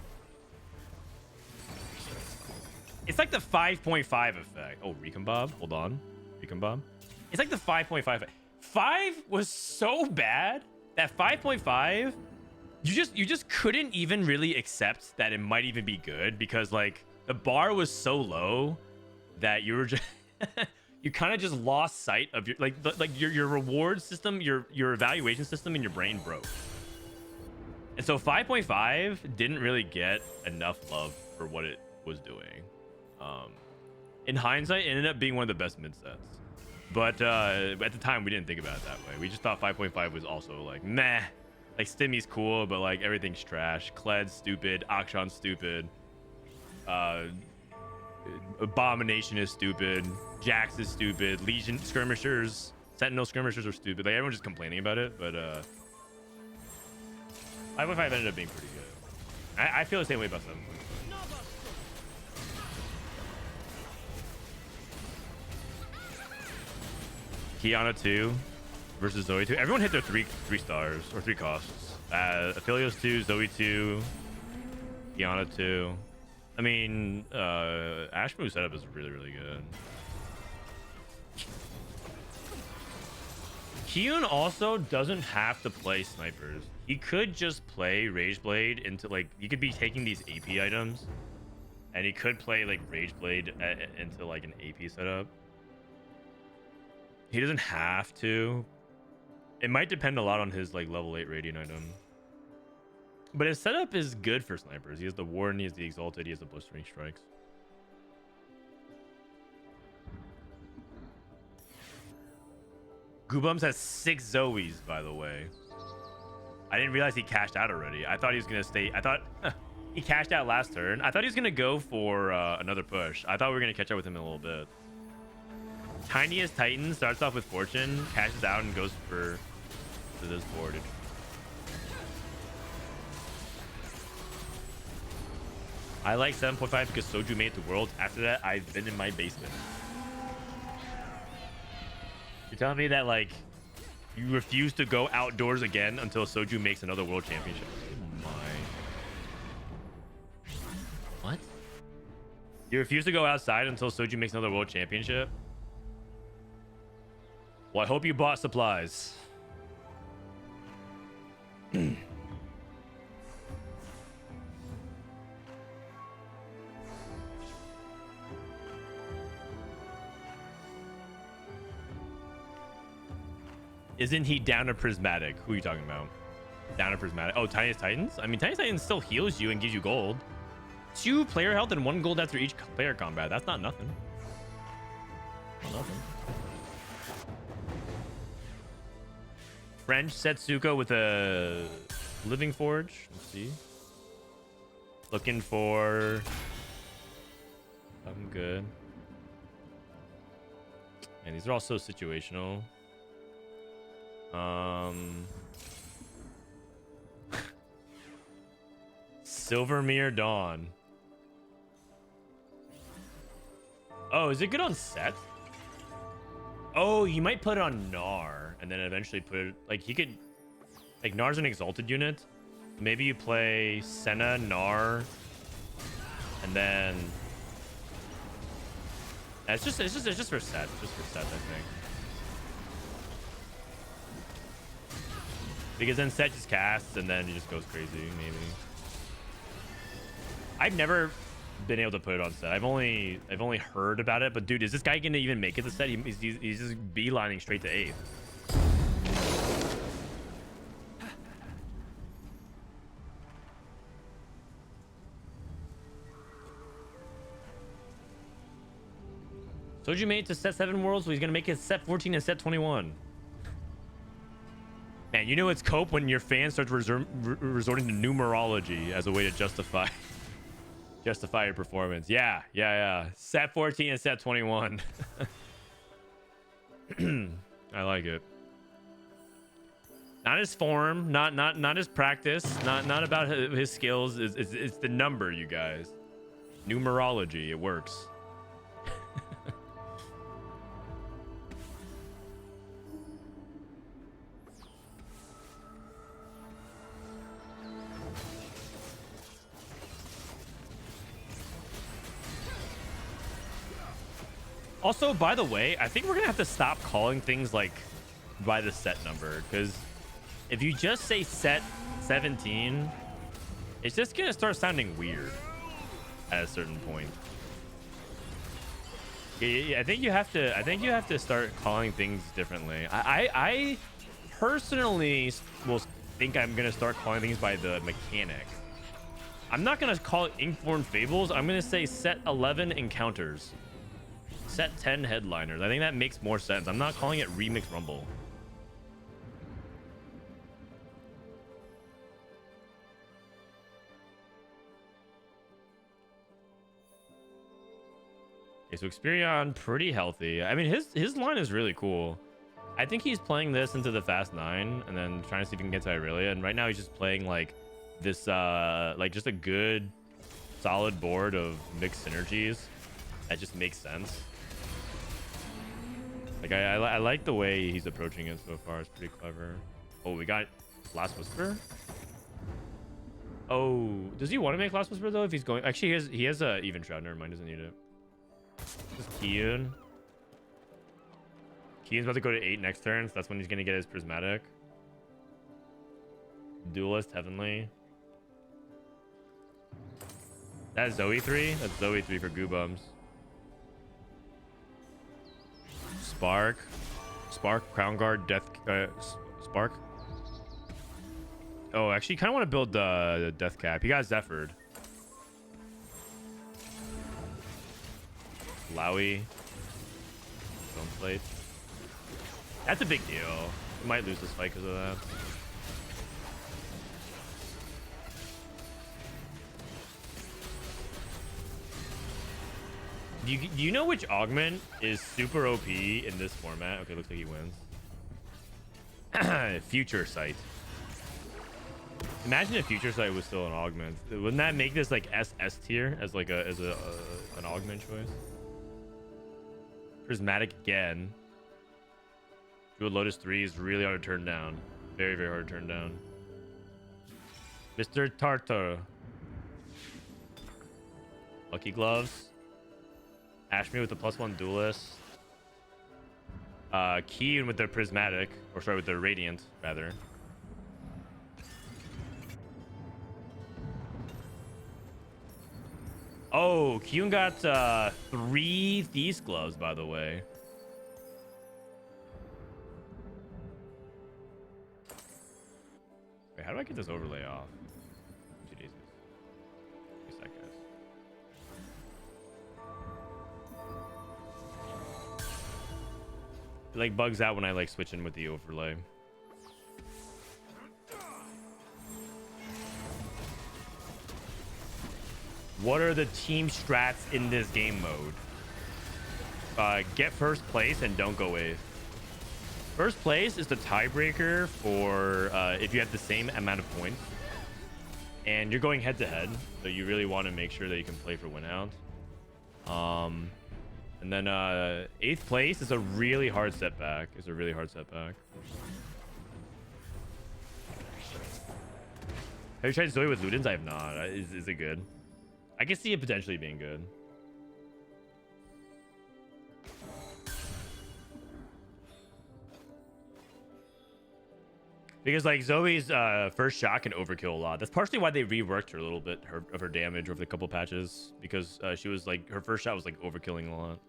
It's like the 5.5 effect. Oh, Recon Bob. Hold on. Recon Bob. It's like the 5.5. 5 was so bad that 5.5, you just couldn't even really accept that it might even be good because like the bar was so low that you were just you kind of just lost sight of your your reward system, your evaluation system in your brain broke. And so 5.5 didn't really get enough love for what it was doing. In hindsight, it ended up being one of the best mid sets. But at the time, we didn't think about it that way. We just thought 5.5 was also like, meh. Like, Stimmy's cool, but like everything's trash. Kled's stupid. Akshan's stupid. Abomination is stupid. Jax is stupid. Legion skirmishers, Sentinel skirmishers are stupid. Like, everyone's just complaining about it. But 5.5 ended up being pretty good. I feel the same way about 7.5. Kiana 2 versus Zoe 2. Everyone hit their three stars or 3 costs. Aphelios 2, Zoe 2, Kiana 2. I mean, Ashmu's setup is really, really good. Kiyun also doesn't have to play snipers. He could just play Rageblade into like, he could be taking these AP items and he could play like Rageblade into like an AP setup. He doesn't have to. It might depend a lot on his like level 8 Radiant item. But his setup is good for snipers. He has the Warden, he has the Exalted, he has the Blistering Strikes. Goobums has 6 Zoes, by the way. I didn't realize he cashed out already. I thought he was going to stay. I thought he cashed out last turn. I thought he was going to go for another push. I thought we were going to catch up with him in a little bit. Tiniest Titan starts off with Fortune, cashes out, and goes for this board. I like 7.5 because Soju made it to Worlds. After that, I've been in my basement. You're telling me that, like, you refuse to go outdoors again until Soju makes another World Championship? Oh my. What? You refuse to go outside until Soju makes another World Championship? Well, I hope you bought supplies. Isn't he down to Prismatic? Who are you talking about? Down to Prismatic. Oh, Tiniest Titans? I mean, Tiniest Titans still heals you and gives you gold. 2 player health and 1 gold after each player combat. That's not nothing. Not nothing. French Setsuko with a Living Forge. Let's see. Looking for... I'm good. And these are all so situational. Silvermere Dawn. Oh, is it good on set? Oh, you might put it on Gnar and then eventually put it, like, he could, like, Gnar's an exalted unit. Maybe you play Senna, Gnar, and then it's just for set. Just for set, I think. Because then set just casts and then he just goes crazy, maybe. I've never been able to put it on set. I've only heard about it, but dude, is this guy gonna even make it to set? He's just beelining straight to 8th. Soju made it to set 7 worlds, so he's gonna make it set 14 and set 21. Man, you know it's cope when your fans start resorting to numerology as a way to justify your performance. Yeah. Set 14 and set 21. I like it. Not his form, not his practice, not about his skills. It's the number, you guys. Numerology, it works. Also, by the way, I think we're gonna have to stop calling things like by the set number, because if you just say set 17, it's just gonna start sounding weird at a certain point. I think you have to start calling things differently. I personally will think I'm gonna start calling things by the mechanic. I'm not gonna call it Inkborn Fables. I'm gonna say set 11 Encounters. Set 10 Headliners. I think that makes more sense. I'm not calling it Remix Rumble. Okay, so Experion pretty healthy. I mean, his line is really cool. I think he's playing this into the Fast 9 and then trying to see if he can get to Irelia. And right now he's just playing like this, like just a good, solid board of mixed synergies that just makes sense. Like I like the way he's approaching it so far. It's pretty clever. Oh, we got Last Whisper. Oh, does he want to make Last Whisper though? If he's going, actually, he has a Even Shroud. Never mind, doesn't need it. Just Kiyoon. Kiyoon's about to go to 8 next turn, so that's when he's gonna get his Prismatic. Duelist Heavenly. That's Zoe 3. That's Zoe 3 for Goobums. Spark, Crown Guard, Death, Spark. Oh, actually, kind of want to build the Death Cap. He got Zephyred. Lowy. Stone Plate. That's a big deal. We might lose this fight because of that. Do you know which augment is super OP in this format? Okay, looks like he wins. Future Sight. Imagine if Future Sight was still an augment. Wouldn't that make this like SS tier as like an augment choice? Prismatic again. Dual Lotus 3 is really hard to turn down. Very, very hard to turn down. Mr. Tartar. Lucky Gloves. Ashme with the +1 duelist. Keen with their Prismatic. Or sorry, with their Radiant, rather. Oh, Kyun got 3 Thieves Gloves, by the way. Wait, how do I get this overlay off? Jesus. Guess. It like bugs out when I like switch in with the overlay. What are the team strats in this game mode? Get first place and don't go eighth. First place is the tiebreaker for if you have the same amount of points. And you're going head to head. So you really want to make sure that you can play for win out. And then 8th place is a really hard setback. Have you tried Zoe with Ludens? I have not. Is it good? I can see it potentially being good. Because like Zoe's first shot can overkill a lot. That's partially why they reworked her a little bit of her damage over the couple patches. Because she was like, her first shot was like overkilling a lot.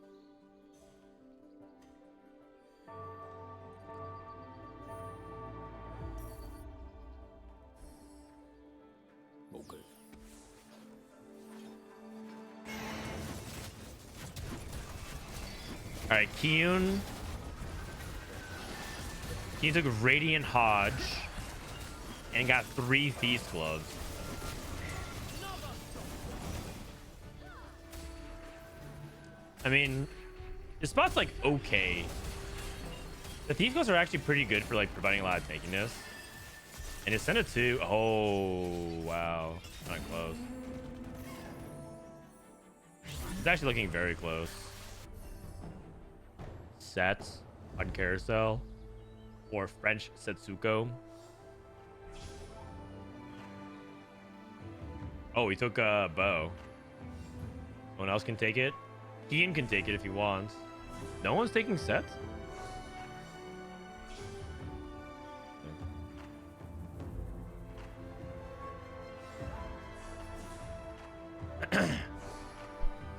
Okay. All right, Kyun. He took Radiant Hodge and got 3 Thieves Gloves. I mean, this spot's like okay. The Thieves Gloves are actually pretty good for like providing a lot of tankiness. And it's sent it to, oh wow, not close. It's actually looking very close. Sets on Carousel. Or French Setsuko. Oh, he took bow. No one else can take it. Ian can take it if he wants. No one's taking Set.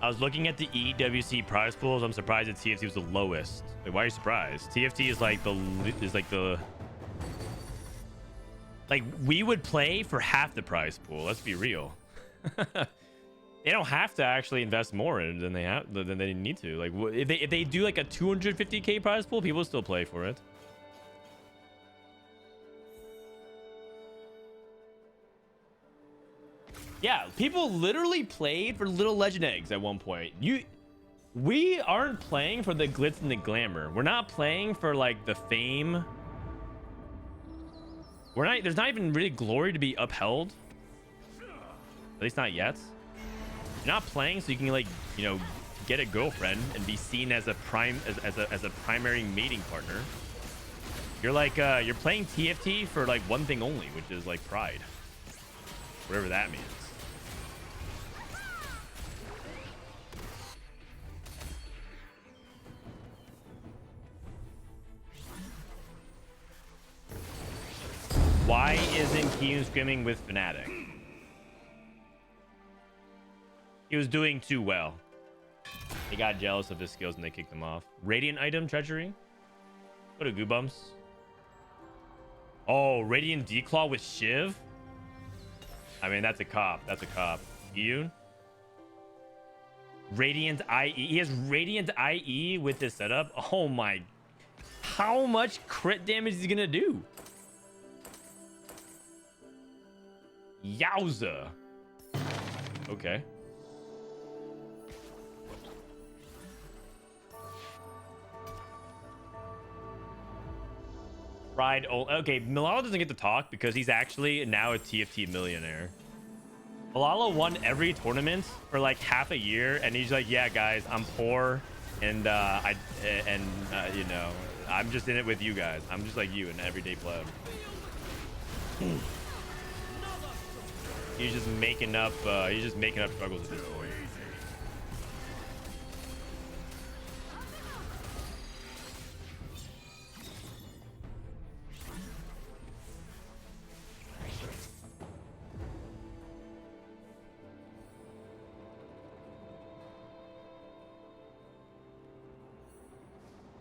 I was looking at the EWC prize pools. I'm surprised that TFT was the lowest. Like, why are you surprised? TFT is like like we would play for half the prize pool. Let's be real. They don't have to actually invest more in it than they need to. Like if they do like a 250k prize pool, people still play for it. Yeah, people literally played for little legend eggs at one point. We aren't playing for the glitz and the glamour. We're not playing for like the fame. There's not even really glory to be upheld. At least not yet. You're not playing so you can like, you know, get a girlfriend and be seen as a primary mating partner. You're like you're playing TFT for like one thing only, which is like pride. Whatever that means. Why isn't Kyun scrimming with Fnatic? He was doing too well. They got jealous of his skills and they kicked him off. Radiant item, treachery. Go to Goobumps. Oh, Radiant Declaw with Shiv? I mean, that's a cop. That's a cop. Kyun? Radiant IE. He has Radiant IE with this setup. Oh my. How much crit damage is he gonna do? Yowza. Okay. Pride. Okay, Malala doesn't get to talk because he's actually now a TFT millionaire. Malala won every tournament for like half a year, and he's like, "Yeah, guys, I'm poor, and you know, I'm just in it with you guys. I'm just like you, an everyday pleb." He's just making up. He's just making up struggles at this point.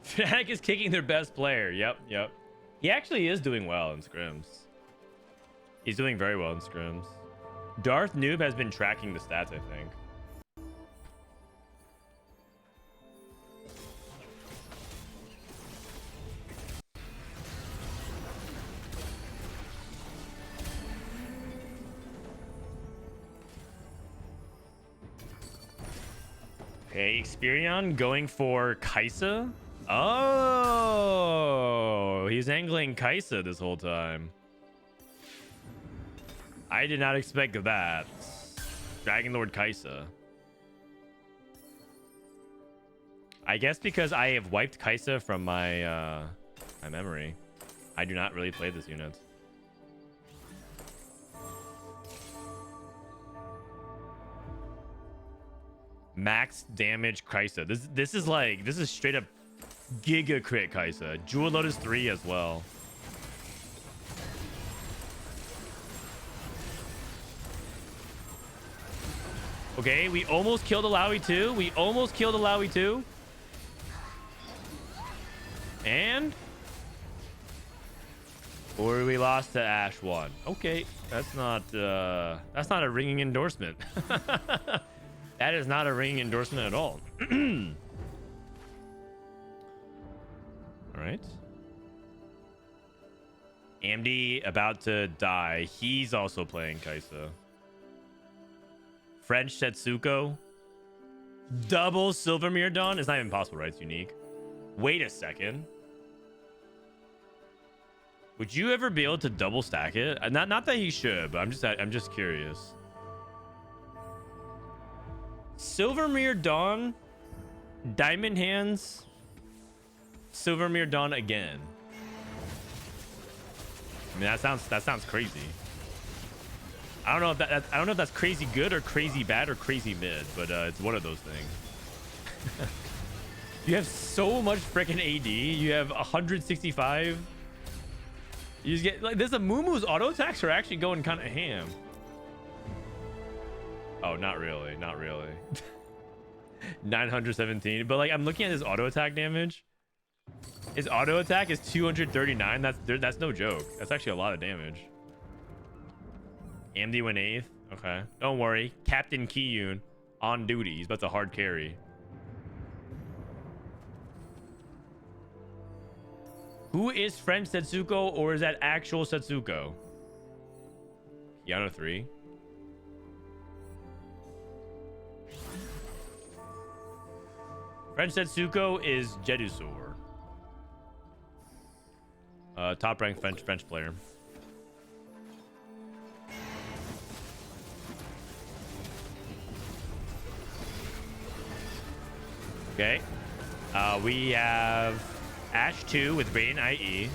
Fnatic is kicking their best player. Yep. He actually is doing well in scrims. He's doing very well in scrims. Darth Noob has been tracking the stats, I think. Okay, Experion going for Kaisa. Oh, he's angling Kaisa this whole time. I did not expect that. Dragon Lord Kaisa. I guess because I have wiped Kaisa from my my memory. I do not really play this unit. Max damage Kaisa. This is straight up Giga crit Kaisa. Jewel Lotus 3 as well. Okay, we almost killed Alawi 2. We almost killed Alawi 2. And or we lost to Ash 1. Okay, that's not a ringing endorsement. That is not a ringing endorsement at all. All right. AMD about to die. He's also playing Kaisa. French Setsuko. Double Silvermere Dawn. It's not even possible, right? It's unique. Wait a second. Would you ever be able to double stack it? Not that he should, but I'm just curious. Silvermere Dawn, Diamond Hands, Silvermere Dawn again. I mean, that sounds crazy. I don't know if that's crazy good or crazy bad or crazy mid, but it's one of those things. You have so much freaking AD. You have 165. You just get like this. A Moomoo's auto attacks are actually going kind of ham. Oh, not really. 917. But like I'm looking at his auto attack damage. His auto attack is 239. That's no joke. That's actually a lot of damage. AMD went 8th. Okay. Don't worry. Captain Kiyun on duty. He's about to hard carry. Who is French Setsuko, or is that actual Setsuko? Yano 3. French Setsuko is Jedusor. Top ranked French player. Okay. We have Ash 2 with Rain IE.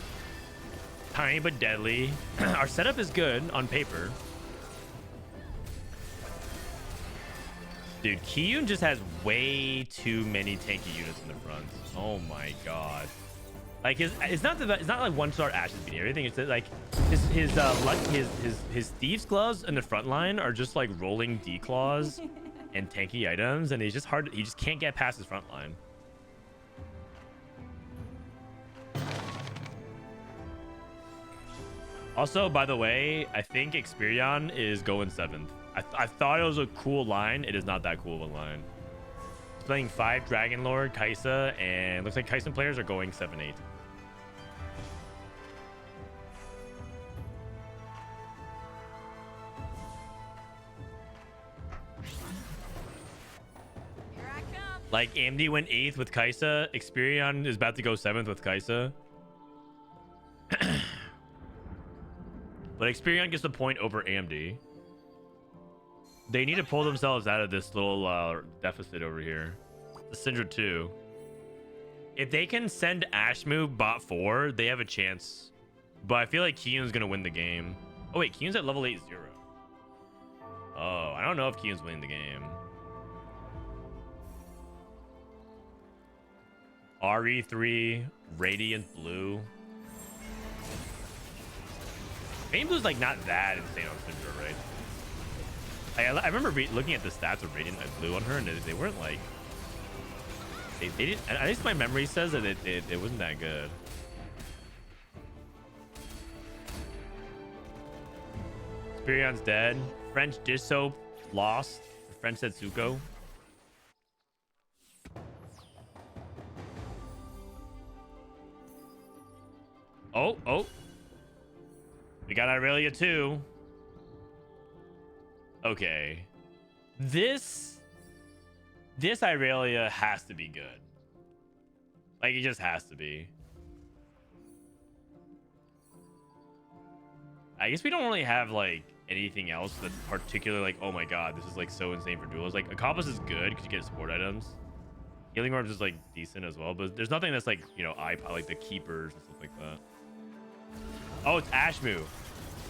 Tiny but deadly. Our setup is good on paper. Dude, Kiyun just has way too many tanky units in the front. Oh my god. Like it's not like 1-star Ash's beating everything. It's like his thieves claws in the front line are just like rolling D claws and tanky items, and he's just hard. He just can't get past his front line. Also, by the way, I think Experion is going 7th. I thought it was a cool line. It is not that cool of a line. He's playing 5 Dragon Lord, Kaisa, and looks like Kaisa players are going 7-8. Like AMD went 8th with Kaisa. Experion is about to go 7th with Kaisa. but Experion gets the point over AMD. They need to pull themselves out of this little deficit over here. The Syndra 2. If they can send Ashmu bot 4, they have a chance. But I feel like Kiyun's gonna win the game. Oh wait, Kiyun's at level 8-0. Oh, I don't know if Kiyun's winning the game. RE3, Radiant Blue. Radiant Blue's like not that insane on Syndra, right? I remember looking at the stats of Radiant and Blue on her, and they weren't like they didn't. At least my memory says that it wasn't that good. Esperion's dead. French dish soap lost. French Setsuko. Oh. We got Aurelia too. Okay. This Aurelia has to be good. Like, it just has to be. I guess we don't really have, like, anything else that's particularly like, oh my god, this is, like, so insane for duels. Like, Accomplice is good because you get support items. Healing Orbs is, like, decent as well. But there's nothing that's, like, you know, like the Keepers and stuff like that. Oh, it's Ashmu.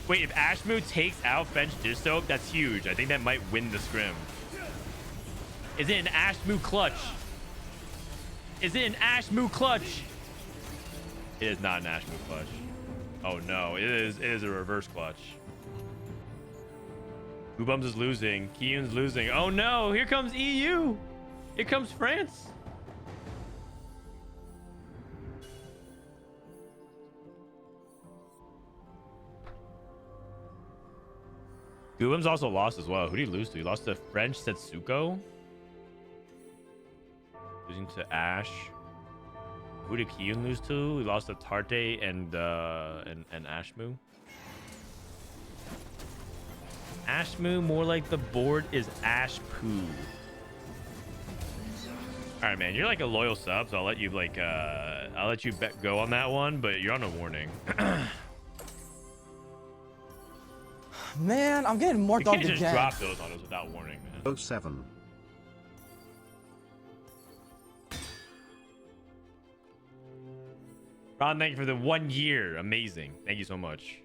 Wait, if Ashmu takes out Bench Dish Soap, that's huge. I think that might win the scrim. Is it an Ashmu clutch? Is it an Ashmu clutch? It is not an Ashmu clutch. Oh no, it is a reverse clutch. Goobums is losing. Kiyun's losing. Oh no, here comes EU. Here comes France. Goobums also lost as well. Who did he lose to? He lost to French Setsuko. Losing to Ash. Who did Kiyun lose to? He lost to Tarte and Ashmu. Ashmu, more like the board is Ashpoo. All right, man, you're like a loyal sub, so I'll let you go on that one, but you're on a warning. Man, I'm getting more dogged again. You can't just drop those on us without warning, man. 07. Ron, thank you for the 1 year. Amazing. Thank you so much.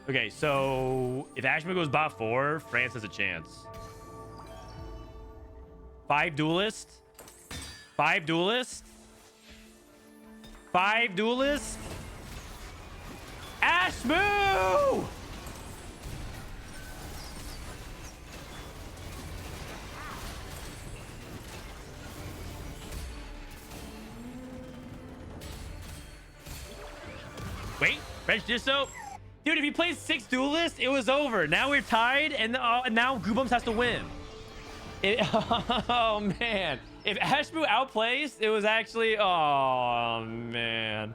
Okay, so if Ashman goes bot 4, France has a chance. 5 duelist. 5 duelist. 5 duelist. Ashmu! Wait, French dish soap? Dude, if he plays 6 duelists, it was over. Now we're tied, and now Goobums has to win. Oh, man. If Ashmu outplays, it was actually... Oh, man.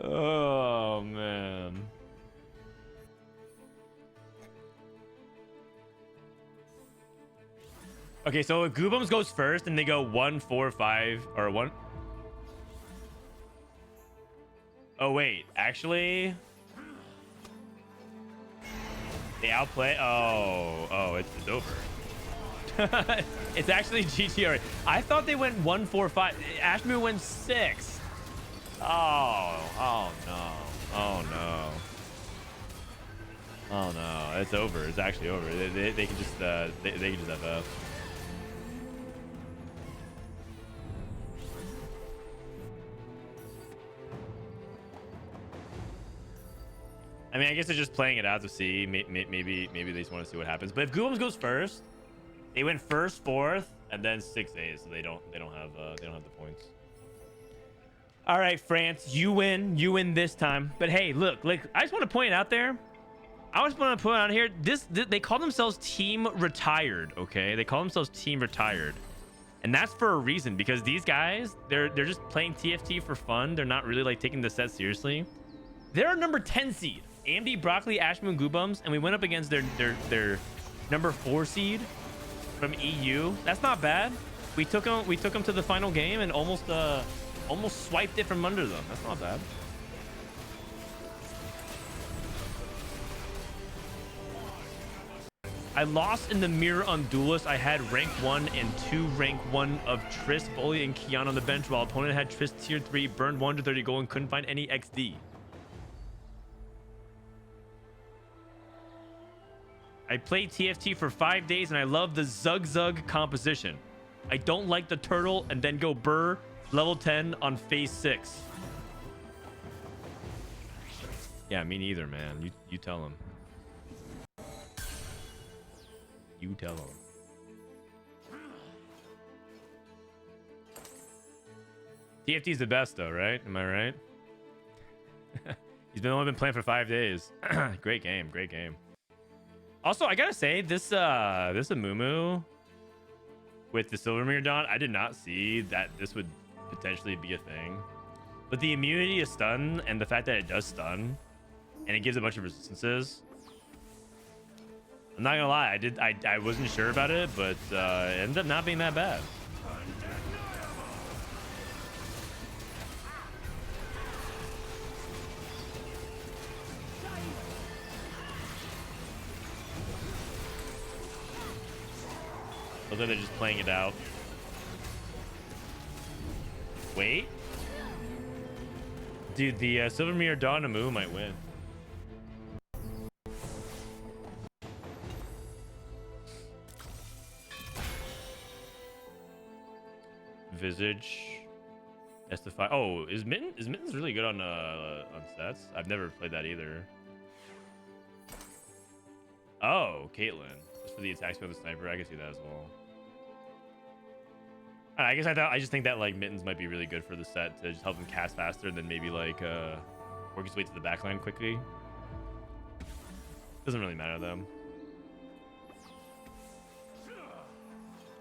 Oh, man. Okay, so if Goobums goes first and they go 1, 4, 5, or 1... Oh, wait. Actually... They outplay... Oh, it's over. It's actually GTR. I thought they went 1, 4, 5. Ashmu went 6. Oh, no. Oh, no. Oh, no. It's over. It's actually over. They can just, they can just FF. I mean, I guess they're just playing it out to see. Maybe they just want to see what happens. But if Goobums goes first, they went first, 4th, and then 6As, so they don't have the points. All right, France, you win this time. But hey, look, like I just want to point out there. I just want to put out here. They call themselves Team Retired. Okay, they call themselves Team Retired, and that's for a reason because these guys they're just playing TFT for fun. They're not really like taking the set seriously. They're a number 10 seed AMD, Broccoli, Ashmoon, Goobums, and we went up against their number 4 seed from EU. That's not bad. We took them to the final game and almost swiped it from under them. That's not bad. I lost in the mirror on Duelist. I had rank 1 and 2 rank 1 of Triss, Bully, and Kian on the bench, while opponent had Triss tier 3, burned 1 to 30 gold, and couldn't find any XD. I played TFT for 5 days, and I love the Zug Zug composition. I don't like the turtle, and then go Burr, level 10 on phase 6. Yeah, me neither, man. You tell him. You tell him. TFT's the best though, right? Am I right? He's only been playing for 5 days. Great game, great game. Also, I gotta say, this Amumu with the Silvermere Dawn, I did not see that this would potentially be a thing. But the immunity is stun, and the fact that it does stun, and it gives a bunch of resistances. I'm not gonna lie, I wasn't sure about it, but it ended up not being that bad. Looks like they're just playing it out. Wait. Dude, the Silvermere Dawn Amu might win. Visage. Estify. Oh, is Mittens really good on sets? I've never played that either. Oh, Caitlyn. Just for the attack speed with the sniper, I can see that as well. I guess I just think that like Mittens might be really good for the set to just help him cast faster and then maybe like work his way to the backline quickly. Doesn't really matter though.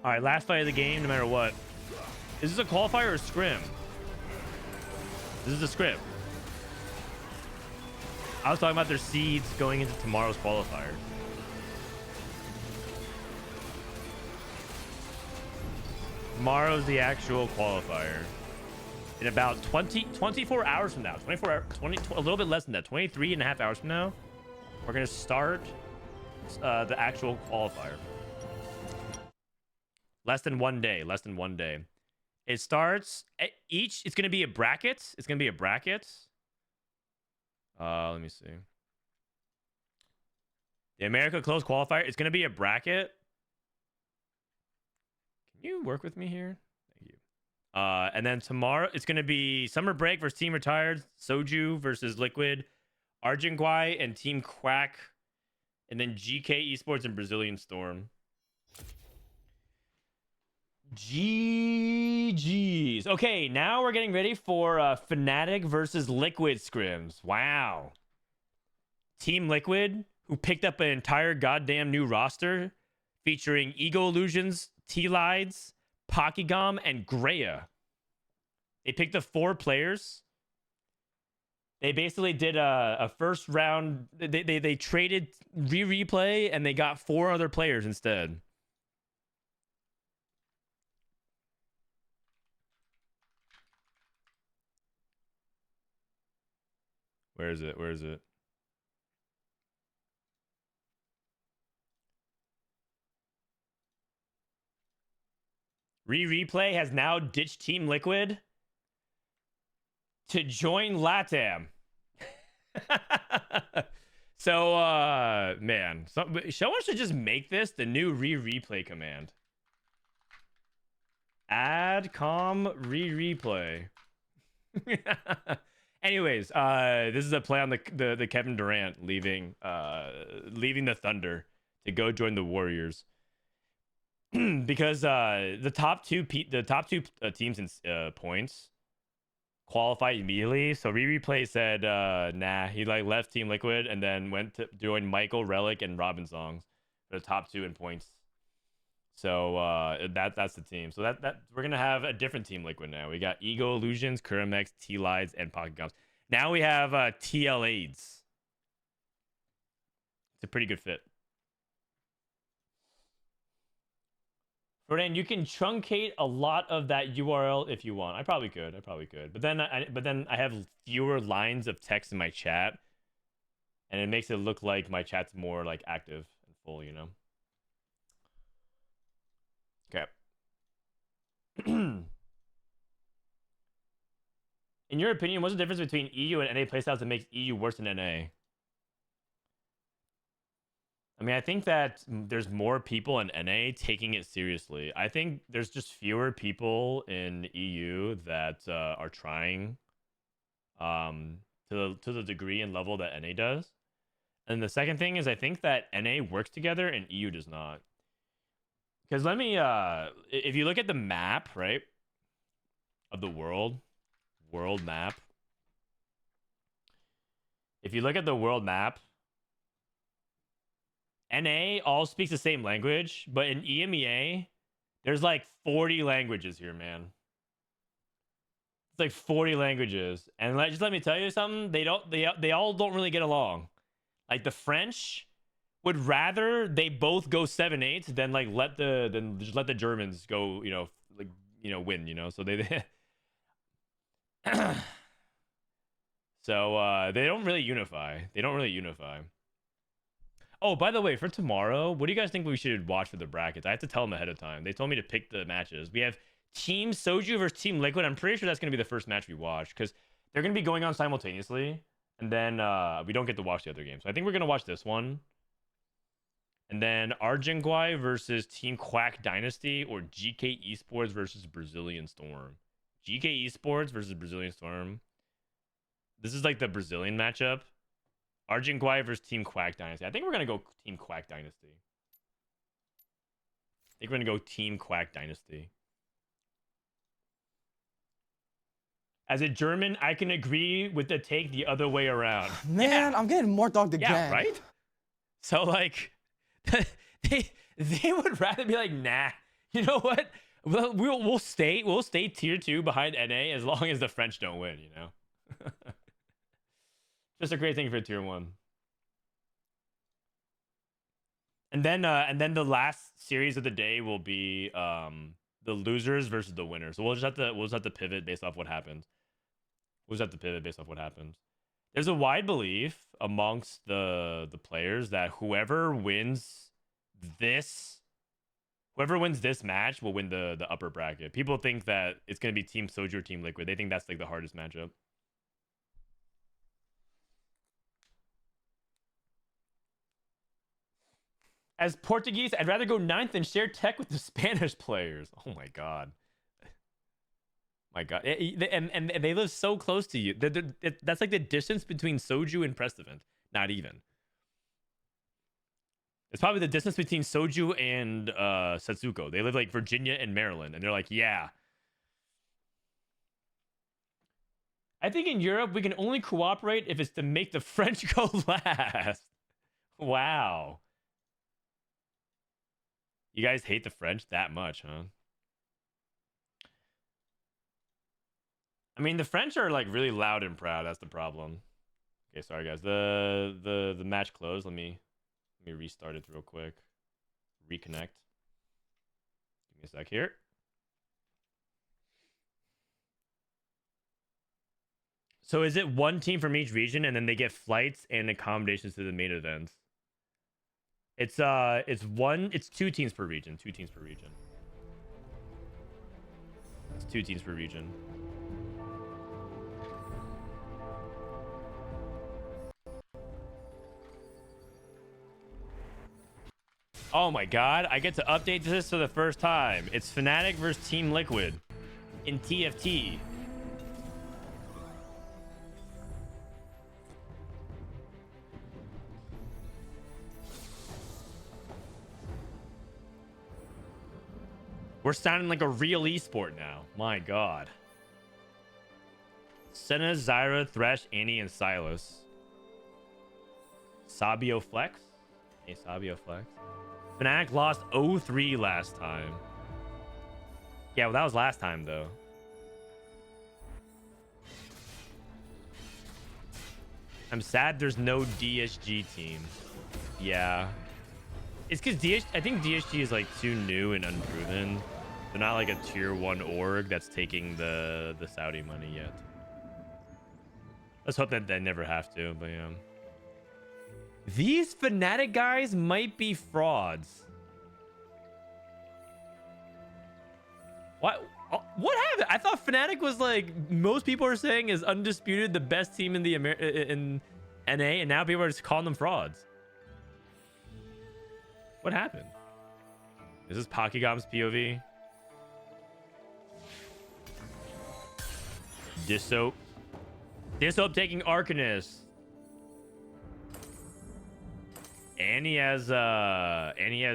All right, last fight of the game, no matter what. Is this a qualifier or a scrim? This is a scrim. I was talking about their seeds going into tomorrow's qualifier. Tomorrow's the actual qualifier. In about 24 hours from now, a little bit less than that, 23 and a half hours from now, we're going to start the actual qualifier. Less than one day. It starts it's going to be a bracket. Let me see. The America Close qualifier, it's going to be a bracket. Can you work with me here? Thank you. And then tomorrow, it's going to be Summer Break versus Team Retired, Soju versus Liquid, Argentguai and Team Quack, and then GK Esports and Brazilian Storm. GG's. Okay, now we're getting ready for Fnatic versus Liquid scrims. Wow. Team Liquid, who picked up an entire goddamn new roster featuring Ego Illusions, T-Lides, Pokygom, and Greya. They picked up 4 players. They basically did a first round. They traded replay and they got 4 other players instead. Where is it? Replay has now ditched Team Liquid to join LATAM. So, man, someone should just make this the new replay command. Add com replay. Anyways, this is a play on the Kevin Durant leaving the Thunder to go join the Warriors. Because the top two teams in points qualified immediately. So replay said nah, he like left Team Liquid and then went to join Michael, Relic, and Robin Songs for the top 2 in points. So that's the team. So that we're gonna have a different Team Liquid now. We got Ego Illusions, Kuramex, T-Lides, and Pocket Gums. Now we have TL AIDS. It's a pretty good fit. Frodan, you can truncate a lot of that URL if you want. I probably could. But then I have fewer lines of text in my chat, and it makes it look like my chat's more like active and full, you know. Okay. In your opinion, what's the difference between EU and NA playstyles that makes EU worse than NA? I mean, I think that there's more people in NA taking it seriously. I think there's just fewer people in EU that are trying to the degree and level that NA does. And the second thing is I think that NA works together and EU does not. Because let me if you look at the map, right, of the world map. If you look at the world map, NA all speaks the same language, but in EMEA, there's like 40 languages here, man. It's like 40 languages. And just let me tell you something, they all don't really get along. Like the French would rather they both go 7-8 than like just let the Germans go, you know, like, you know, win, you know. So they so they don't really unify. Oh, by the way, for tomorrow, what do you guys think we should watch for the brackets? I have to tell them ahead of time. They told me to pick the matches. We have Team Soju versus Team Liquid. I'm pretty sure that's going to be the first match we watch because they're going to be going on simultaneously. And then we don't get to watch the other game. So I think we're going to watch this one. And then Argentguai versus Team Quack Dynasty or GK Esports versus Brazilian Storm. GK Esports versus Brazilian Storm. This is like the Brazilian matchup. Argentguai versus Team Quack Dynasty. I think we're going to go Team Quack Dynasty. As a German, I can agree with the take the other way around. Man, I'm getting more dogged again. Yeah, right? So, like, they would rather be like, nah, you know what? We'll stay tier 2 behind NA as long as the French don't win, you know? Just a great thing for tier 1. And then the last series of the day will be the losers versus the winners. So we'll just have to pivot based off what happens. There's a wide belief amongst the players that whoever wins this match will win the upper bracket. People think that it's gonna be Team Soju or Team Liquid. They think that's like the hardest matchup. As Portuguese, I'd rather go 9th and share tech with the Spanish players. Oh my god. And they live so close to you. That's like the distance between Soju and Prestevent. Not even. It's probably the distance between Soju and Setsuko. They live like Virginia and Maryland. And they're like, yeah. I think in Europe, we can only cooperate if it's to make the French go last. Wow. You guys hate the French that much, huh? I mean, the French are like really loud and proud. That's the problem. Okay, sorry guys. The match closed. Let me restart it real quick. Reconnect. Give me a sec here. So is it one team from each region and then they get flights and accommodations to the main events? It's 2 teams per region. 2 teams per region. It's 2 teams per region. Oh my god, I get to update this for the first time. It's Fnatic versus Team Liquid in TFT. We're sounding like a real esport now. My god. Senna, Zyra, Thresh, Annie, and Silas. Sabio Flex? Hey, Sabio Flex. Fnatic lost 0-3 last time. Yeah, well, that was last time, though. I'm sad there's no DSG team. Yeah. It's because I think DSG is like too new and unproven. They're not like a tier 1 org that's taking the Saudi money yet. Let's hope that they never have to, but yeah. These Fnatic guys might be frauds. What happened? I thought Fnatic was like most people are saying is undisputed the best team in the in NA, and now people are just calling them frauds. What happened? Is this Pokegam's POV? Dissoap taking Arcanist. And he has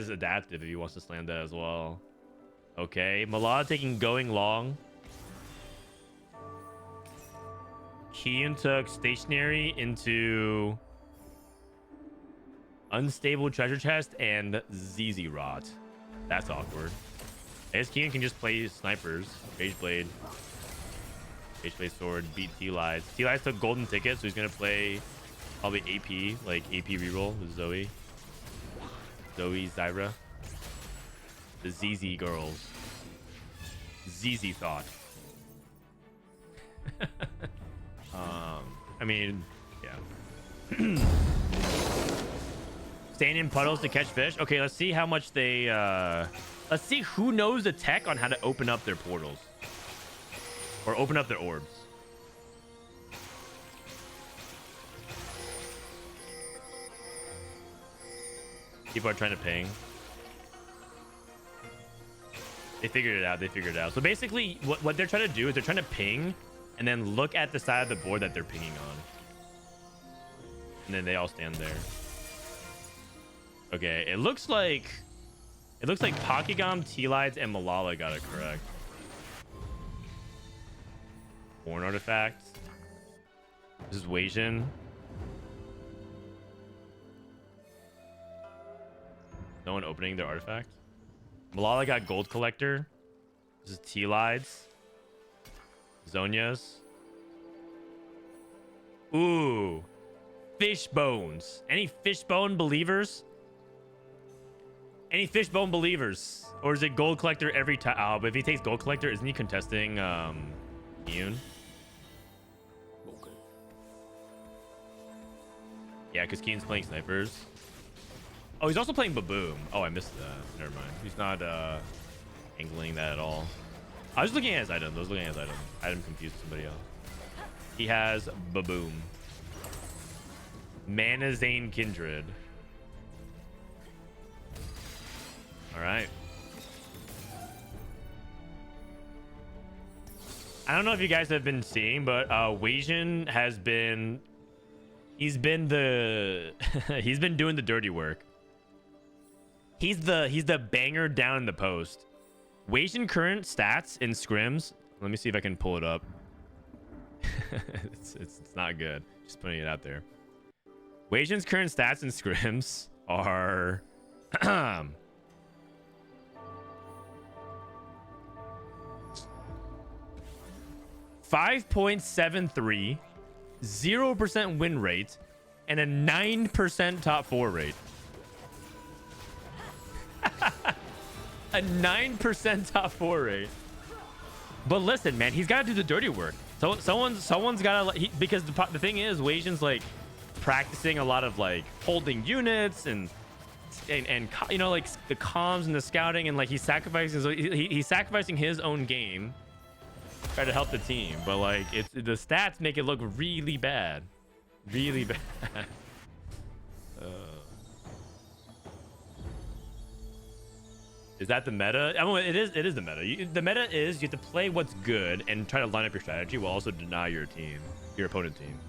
adaptive if he wants to slam that as well. Okay, Malad taking going long. Kian took stationary into unstable treasure chest and ZZ Rot. That's awkward. I guess Kian can just play snipers. Rage Blade Sword, beat T-Lides. T-Lides took golden ticket, so he's gonna play probably AP, like AP reroll with Zoe, Zyra. The ZZ girls. ZZ thought. I mean, yeah. Staying in puddles to catch fish. Okay, let's see how much they let's see who knows the tech on how to open up their portals or open up their orbs. People are trying to ping. They figured it out. So basically what they're trying to do is they're trying to ping and then look at the side of the board that they're pinging on. And then they all stand there. Okay, it looks like Pokegam, T-Lides, and Malala got it correct. Born artifact. This is Wasian. No one opening their artifact. Malala got Gold Collector. This is T-Lides. Zonia's. Ooh. Fish bones. Any fishbone believers? Any fishbone believers? Or is it Gold Collector every time? Oh, but if he takes Gold Collector, isn't he contesting Yoon? Okay. Yeah, because Keen's playing snipers. Oh, he's also playing Baboom. Oh, I missed that. Never mind. He's not angling that at all. I was looking at his item. Item confused somebody else. He has Baboom. Manazane Kindred. All right. I don't know if you guys have been seeing, but Wasian has been... He's been doing the dirty work. He's the banger down in the post. Wasian current stats in scrims. Let me see if I can pull it up. it's not good. Just putting it out there. Wasian's current stats in scrims are 5.73, 0% win rate, and a 9% top 4 rate. A 9% top 4 rate. But listen, man, he's got to do the dirty work. So someone's got to, because the thing is, Wasian's like practicing a lot of like holding units and you know, like the comms and the scouting, and like he's sacrificing his own game, try to help the team. But like the stats make it look really bad, really bad. Is that the meta? I mean, it is the meta. The meta is you have to play what's good and try to line up your strategy while also deny your opponent team.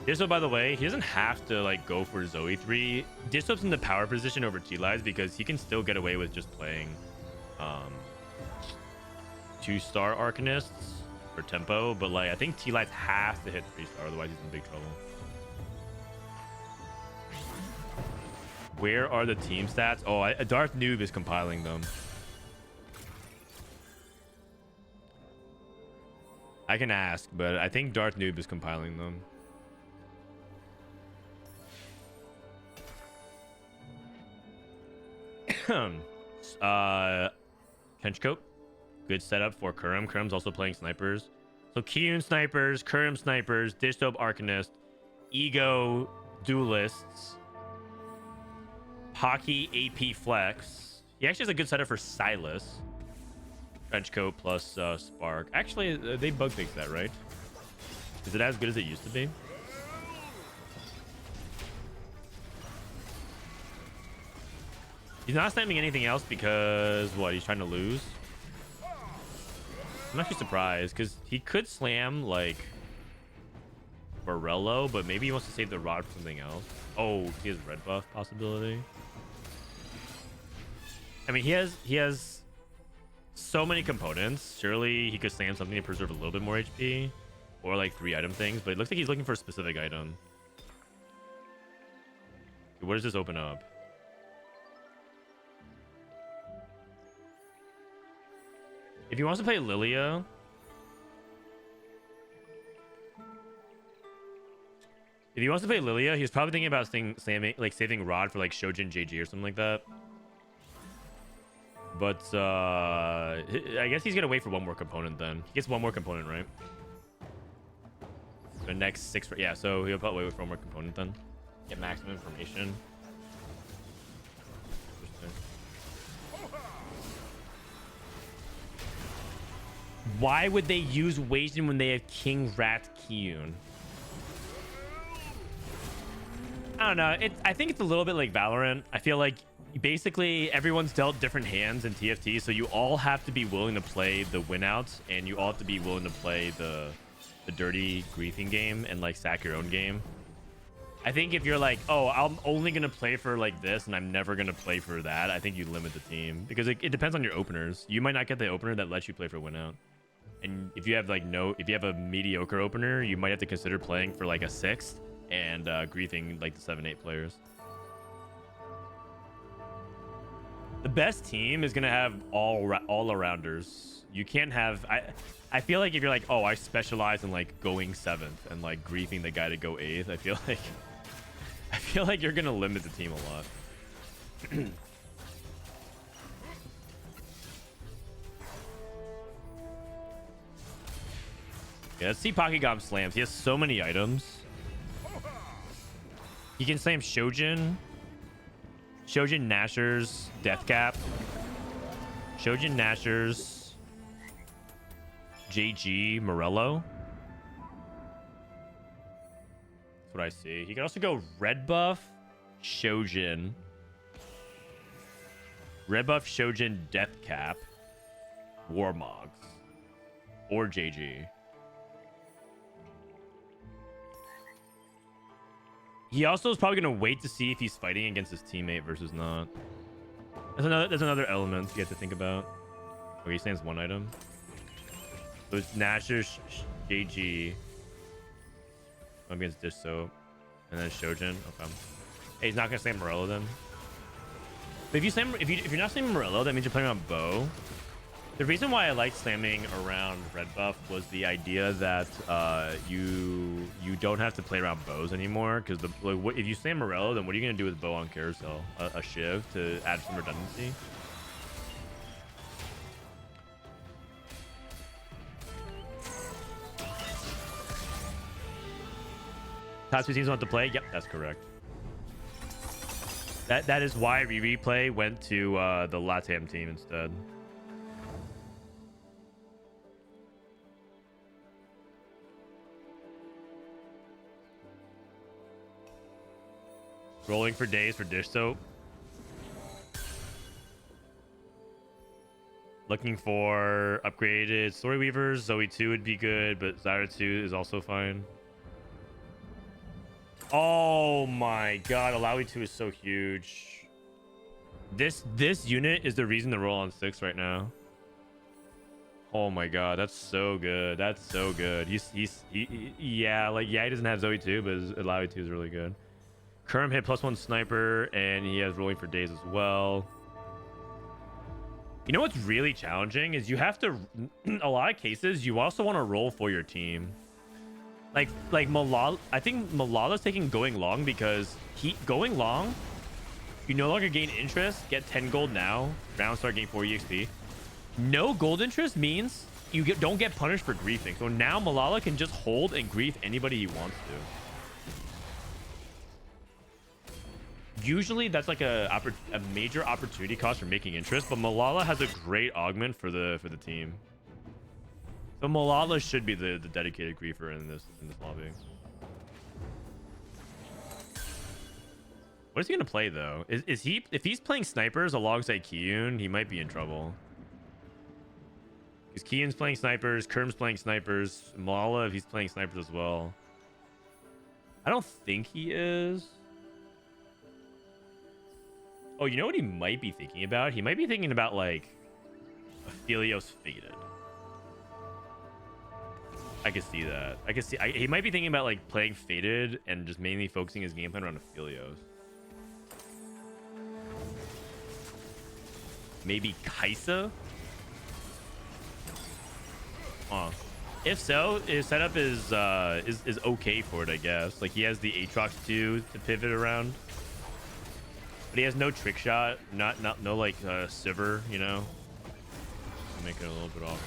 Dissoap, by the way, he doesn't have to like go for Zoe 3. Dissoap's in the power position over T-Lides because he can still get away with just playing 2-star Arcanists for tempo, but like I think T-Lides has to hit 3-star, otherwise he's in big trouble. Where are the team stats? Oh, Darth Noob is compiling them. I can ask, but I think Darth Noob is compiling them. Trench coat. Good setup for Kurum. Kurum's also playing snipers. So Kiyun snipers, Kurum snipers, Dish Dope Arcanist, Ego duelists, Pocky AP Flex. He actually has a good setup for Silas. Trench coat plus Spark. Actually, they bug fixed that, right? Is it as good as it used to be? He's not slamming anything else because what? He's trying to lose. I'm actually surprised because he could slam like Morello, but maybe he wants to save the rod for something else. Oh, he has red buff possibility. I mean, he has so many components. Surely he could slam something to preserve a little bit more HP, or like 3 item things. But it looks like he's looking for a specific item. What does this open up? If he wants to play Lilia, he's probably thinking about saving Rod for like Shojin JG or something like that. But I guess he's gonna wait for one more component then. He gets one more component, right? The next 6, yeah. So he'll probably wait for one more component then. Get maximum information. Why would they use Wasion when they have King Rat Kiyun? I don't know. I think it's a little bit like Valorant. I feel like basically everyone's dealt different hands in TFT, so you all have to be willing to play the win outs, and you all have to be willing to play the dirty griefing game and like sack your own game. I think if you're like, oh, I'm only gonna play for like this and I'm never gonna play for that, I think you limit the team because it depends on your openers. You might not get the opener that lets you play for win out. And if you have if you have a mediocre opener, you might have to consider playing for like a 6th and griefing like the 7-8 players. The best team is gonna have all arounders. You can't have. I feel like if you're like, oh, I specialize in like going 7th and like griefing the guy to go 8th, I feel like you're gonna limit the team a lot. Yeah, let's see Pokegom slams. He has so many items. He can slam Shojin, Nashers, Deathcap, Shojin, Nashers, JG, Morello. That's what I see. He can also go red buff, Shojin, Deathcap, Warmogs, or JG. He also is probably going to wait to see if he's fighting against his teammate versus not. There's another element you have to think about. Oh, he stands 1 item. So it's Nasher, JG. I'm against Dish Soap. And then Shojin. Okay. Hey, he's not going to stand Morello then. But if you're not slamming Morello, that means you're playing on Bow. The reason why I like slamming around red buff was the idea that you don't have to play around bows anymore, because if you slam Morello, then what are you going to do with bow on carousel? A shiv to add some redundancy? Top 2 teams want to play? Yep, that's correct. That is why Replay went to the LATAM team instead. Rolling for days for Dish Soap. Looking for upgraded Story Weavers. Zoe 2 would be good, but Zyra 2 is also fine. Oh my god, Alawi 2 is so huge. This unit is the reason to roll on 6 right now. Oh my god, that's so good. That's so good. He doesn't have Zoe 2, but his Alawi 2 is really good. Kurum hit +1 sniper, and he has rolling for days as well. You know what's really challenging is you have to, in a lot of cases, you also want to roll for your team. Like Malala, I think Malala's taking going long because going long You no longer gain interest. Get 10 gold now. Round start gain 4 EXP. No gold interest means you don't get punished for griefing. So now Malala can just hold and grief anybody he wants to. Usually that's like a major opportunity cost for making interest, but Malala has a great augment for the team. So Malala should be the dedicated griefer in this lobby. What is he gonna play though? Is he, if he's playing snipers alongside Kiyun, he might be in trouble. Because Kiyun's playing snipers, Kerm's playing snipers, Malala if he's playing snipers as well. I don't think he is. Oh, you know what he might be thinking about? He might be thinking about like Aphelios Faded. I can see that. I can see he might be thinking about like playing Faded and just mainly focusing his game plan around Aphelios. Maybe Kaisa? If so, his setup is okay for it, I guess. Like he has the Aatrox 2 to pivot around. But he has no trick shot, no like Sivir, you know. Make it a little bit awkward.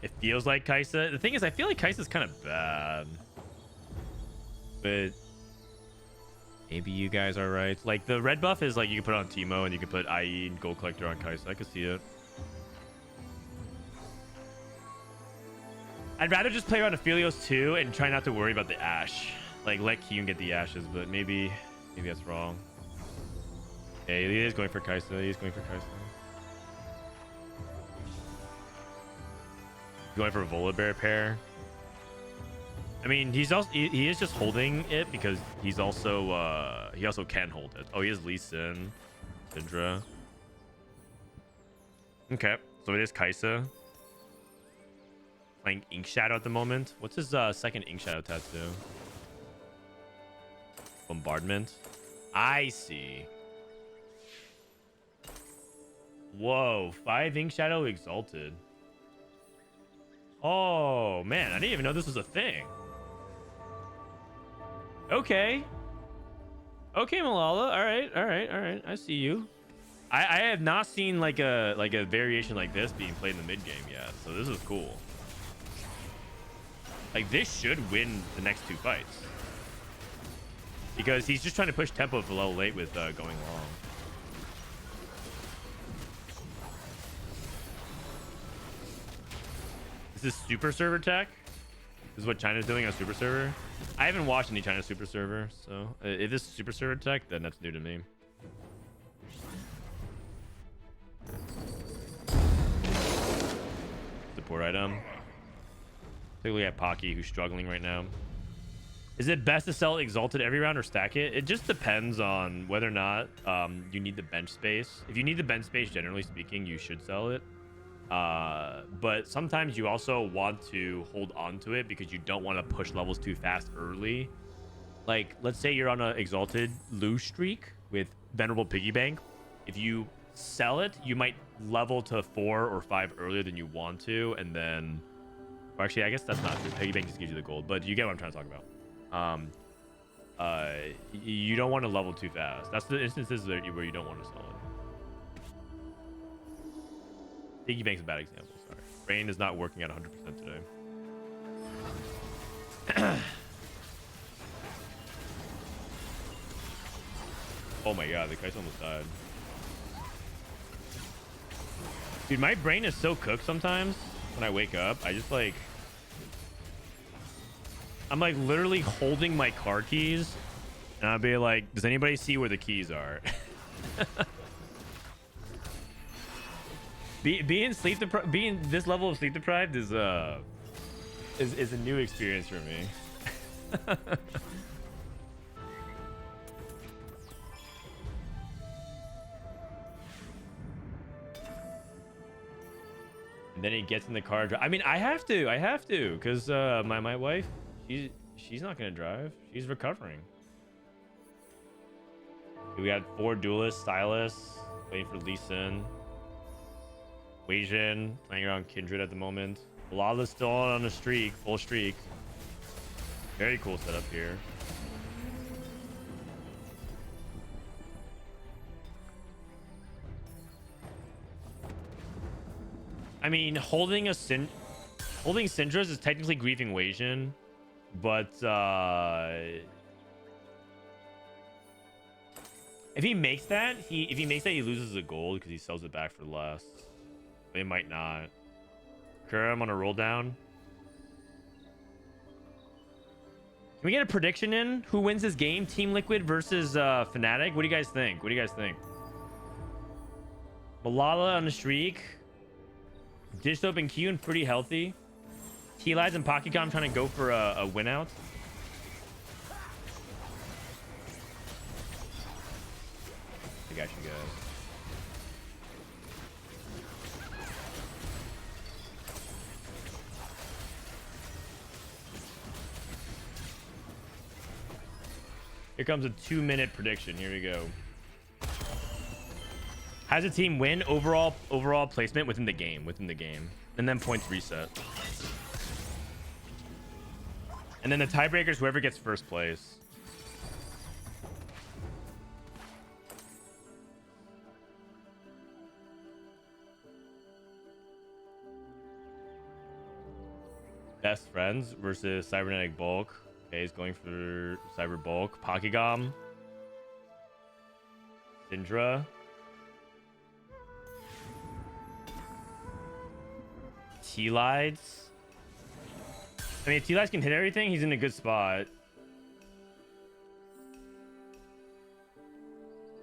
It feels like Kaisa. The thing is, I feel like Kaisa's kind of bad. But maybe you guys are right. Like the red buff is like you can put on Teemo and you can put IE and Gold Collector on Kaisa. I can see it. I'd rather just play around Aphelios 2 and try not to worry about the Ashe. Like let Kiyun get the Ashes, but maybe that's wrong. Okay, he is going for Kaisa. He's going for Kaisa. Going for a Volibear pair. I mean, he is just holding it because he's also he also can hold it. Oh, he has Lee Sin, Syndra. Okay, so it is Kaisa playing Ink Shadow at the moment. What's his second Ink Shadow tattoo? Bombardment. I see. Whoa, 5 Ink Shadow Exalted. Oh man, I didn't even know this was a thing. Okay, Malala. All right. I see you. I have not seen like a variation like this being played in the mid game yet, so this is cool. Like this should win the next 2 fights because he's just trying to push tempo for low late with going long. Is this super server tech? This is what China's doing on super server? I haven't watched any China super server, so if this is super server tech, then that's new to me. Support item. Take a look at Pocky, who's struggling right now. Is it best to sell Exalted every round or stack it? It just depends on whether or not you need the bench space. If you need the bench space, generally speaking, you should sell it. But sometimes you also want to hold on to it because you don't want to push levels too fast early. Like, let's say you're on an Exalted lose streak with Venerable Piggy Bank. If you sell it, you might level to 4 or 5 earlier than you want to, and then... Or actually, I guess that's not true. Piggy Bank just gives you the gold, but you get what I'm trying to talk about. You don't want to level too fast. That's the instances where you don't want to sell it. Piggy Bank's a bad example. Sorry, brain is not working at 100% today. Oh my god, the Kai's almost died. Dude, my brain is so cooked sometimes when I wake up. I just like... I'm like literally holding my car keys and I'll be like, does anybody see where the keys are? Being this level of sleep deprived is a new experience for me. And then he gets in the car. I mean, I have to, because my wife, she's not gonna drive. She's recovering. We got 4 duelists, Stylus, waiting for Lee Sin. Wei Jin playing around Kindred at the moment. Lala's still on a streak, full streak. Very cool setup here. I mean, holding Syndra's is technically griefing Wasian, but if he makes that, he loses a gold because he sells it back for less. They might not. Kurum on a roll down. Can we get a prediction in? Who wins this game? Team Liquid versus Fnatic? What do you guys think? What do you guys think? Malala on the streak. Dished open Q and pretty healthy. T-Lies and Pocketcom trying to go for a win out. I got you guys. Here comes a 2-minute prediction. Here we go. Has a team win overall placement within the game, and then points reset. And then the tiebreakers, whoever gets first place. Best friends versus Cybernetic Bulk. Okay, he's going for Cyber Bulk. Pokegom. Syndra. T-Lides. I mean, if T-Lides can hit everything, he's in a good spot.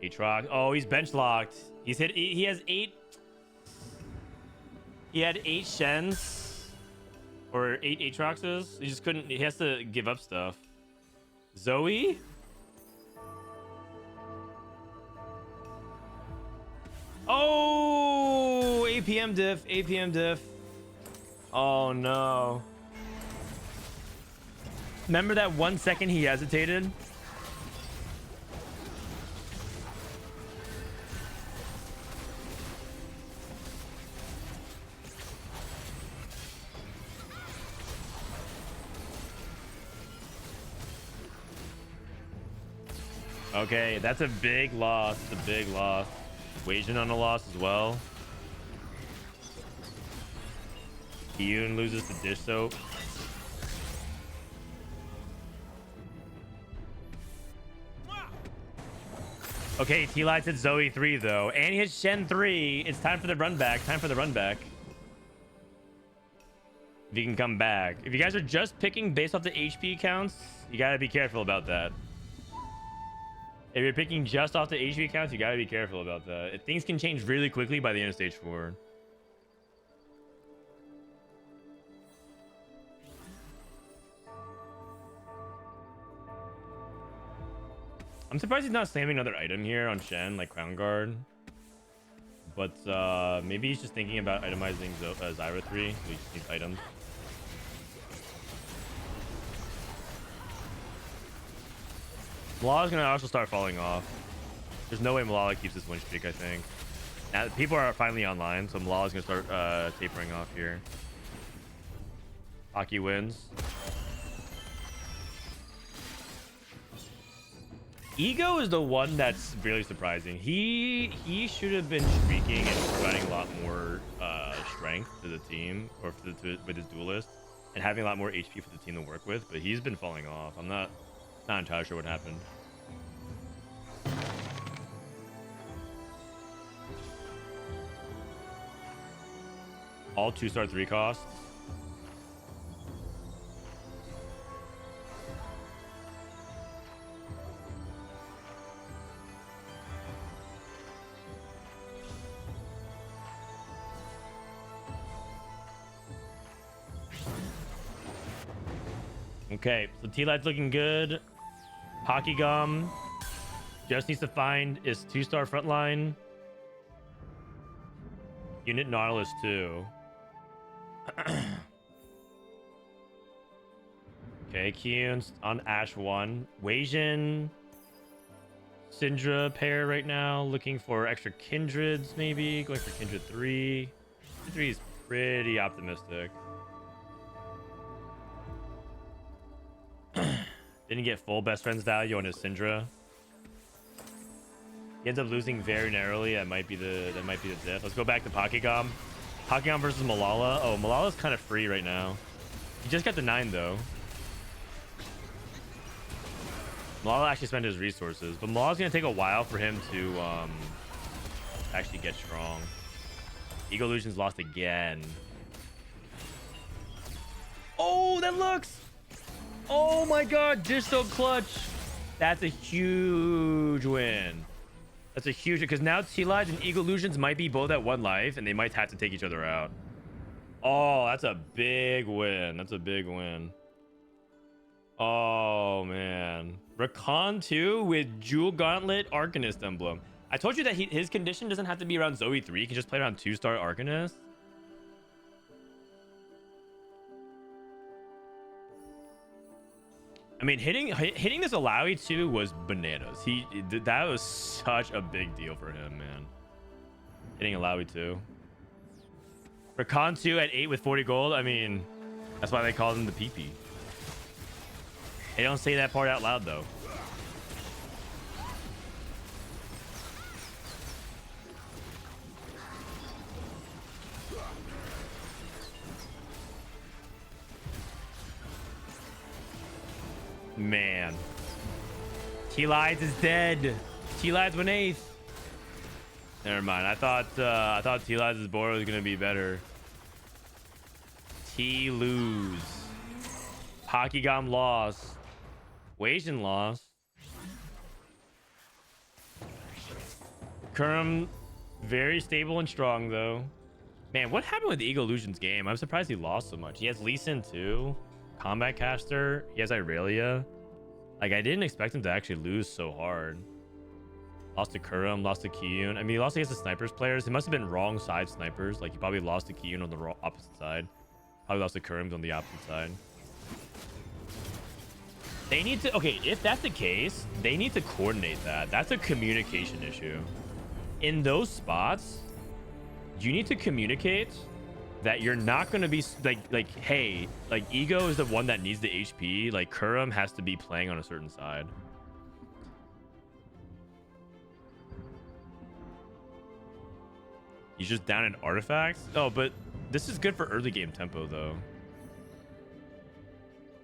Aatrox. Oh, he's bench locked. He's hit. He has 8. He had 8 Shens. Or 8 Aatroxes. He just couldn't. He has to give up stuff. Zoe? Oh! APM diff. APM diff. Oh no. Remember that 1 second he hesitated? Okay, that's a big loss. It's a big loss. Wasian on a loss as well. Yoon loses to Dish Soap. Okay, T-Lights hit Zoe 3 though. And he hits Shen 3. It's time for the run back. Time for the run back. If you can come back. If you guys are just picking based off the HP counts, you gotta be careful about that. If you're picking just off the HP counts, you gotta be careful about that. Things can change really quickly by the end of stage 4. I'm surprised he's not slamming another item here on Shen, like Crown Guard. But maybe he's just thinking about itemizing Zyra 3, so he just needs items. Malala's gonna also start falling off. There's no way Malala keeps this win streak, I think. Now, people are finally online, so Malala's gonna start tapering off here. Aki wins. Ego is the one that's really surprising. He should have been streaking and providing a lot more strength to the team, or with his duelist, and having a lot more HP for the team to work with. But he's been falling off. I'm not entirely sure what happened. All 2-star 3 costs. Okay, so T-Light's looking good. Pokegum just needs to find his 2-star frontline. Unit Nautilus 2. Okay, Kyun's on Ash 1. Wasian, Syndra pair right now. Looking for extra Kindreds, maybe. Going for Kindred 3. 3 is pretty optimistic. Didn't get full best friends value on his Syndra. He ends up losing very narrowly. That might be the diff. Let's go back to Pokegom. Pokegom versus Malala. Oh, Malala's kind of free right now. He just got the 9 though. Malala actually spent his resources, but Malala's gonna take a while for him to actually get strong. Ego Illusion's lost again. Oh, that looks. Oh my god, just so clutch. That's a huge win. That's a huge, because now T-Lides and Ego Illusions might be both at 1 life and they might have to take each other out. Oh, that's a big win. That's a big win. Oh man. Rakan 2 with Jewel Gauntlet Arcanist emblem. I told you that his condition doesn't have to be around Zoe 3. He can just play around 2-star Arcanist. I mean, hitting this Alawi 2 was bananas. That was such a big deal for him, man. Hitting Alawi 2. Rakan 2 at 8 with 40 gold. I mean, that's why they called him the PP. They don't say that part out loud, though. Man. T-Lides is dead. T-Lides went 8th. Never mind. I thought T-Lides' board was gonna be better. T lose. Pokegom lost. Wajan lost. Kurum very stable and strong though. Man, what happened with Ego Illusion's game? I'm surprised he lost so much. He has Lee Sin too. Combat Caster. He has Irelia. Like, I didn't expect him to actually lose so hard. Lost to Kurum, lost to Kiyun. I mean, he lost against the snipers players. He must have been wrong side snipers. Like, he probably lost to Kiyun on the opposite side. Probably lost to Kurum on the opposite side. They need to... Okay, if that's the case, they need to coordinate that. That's a communication issue. In those spots, you need to communicate that you're not going to be like, hey, like, Ego is the one that needs the HP. Like, Kurum has to be playing on a certain side. He's just down in artifacts. Oh, but this is good for early game tempo though.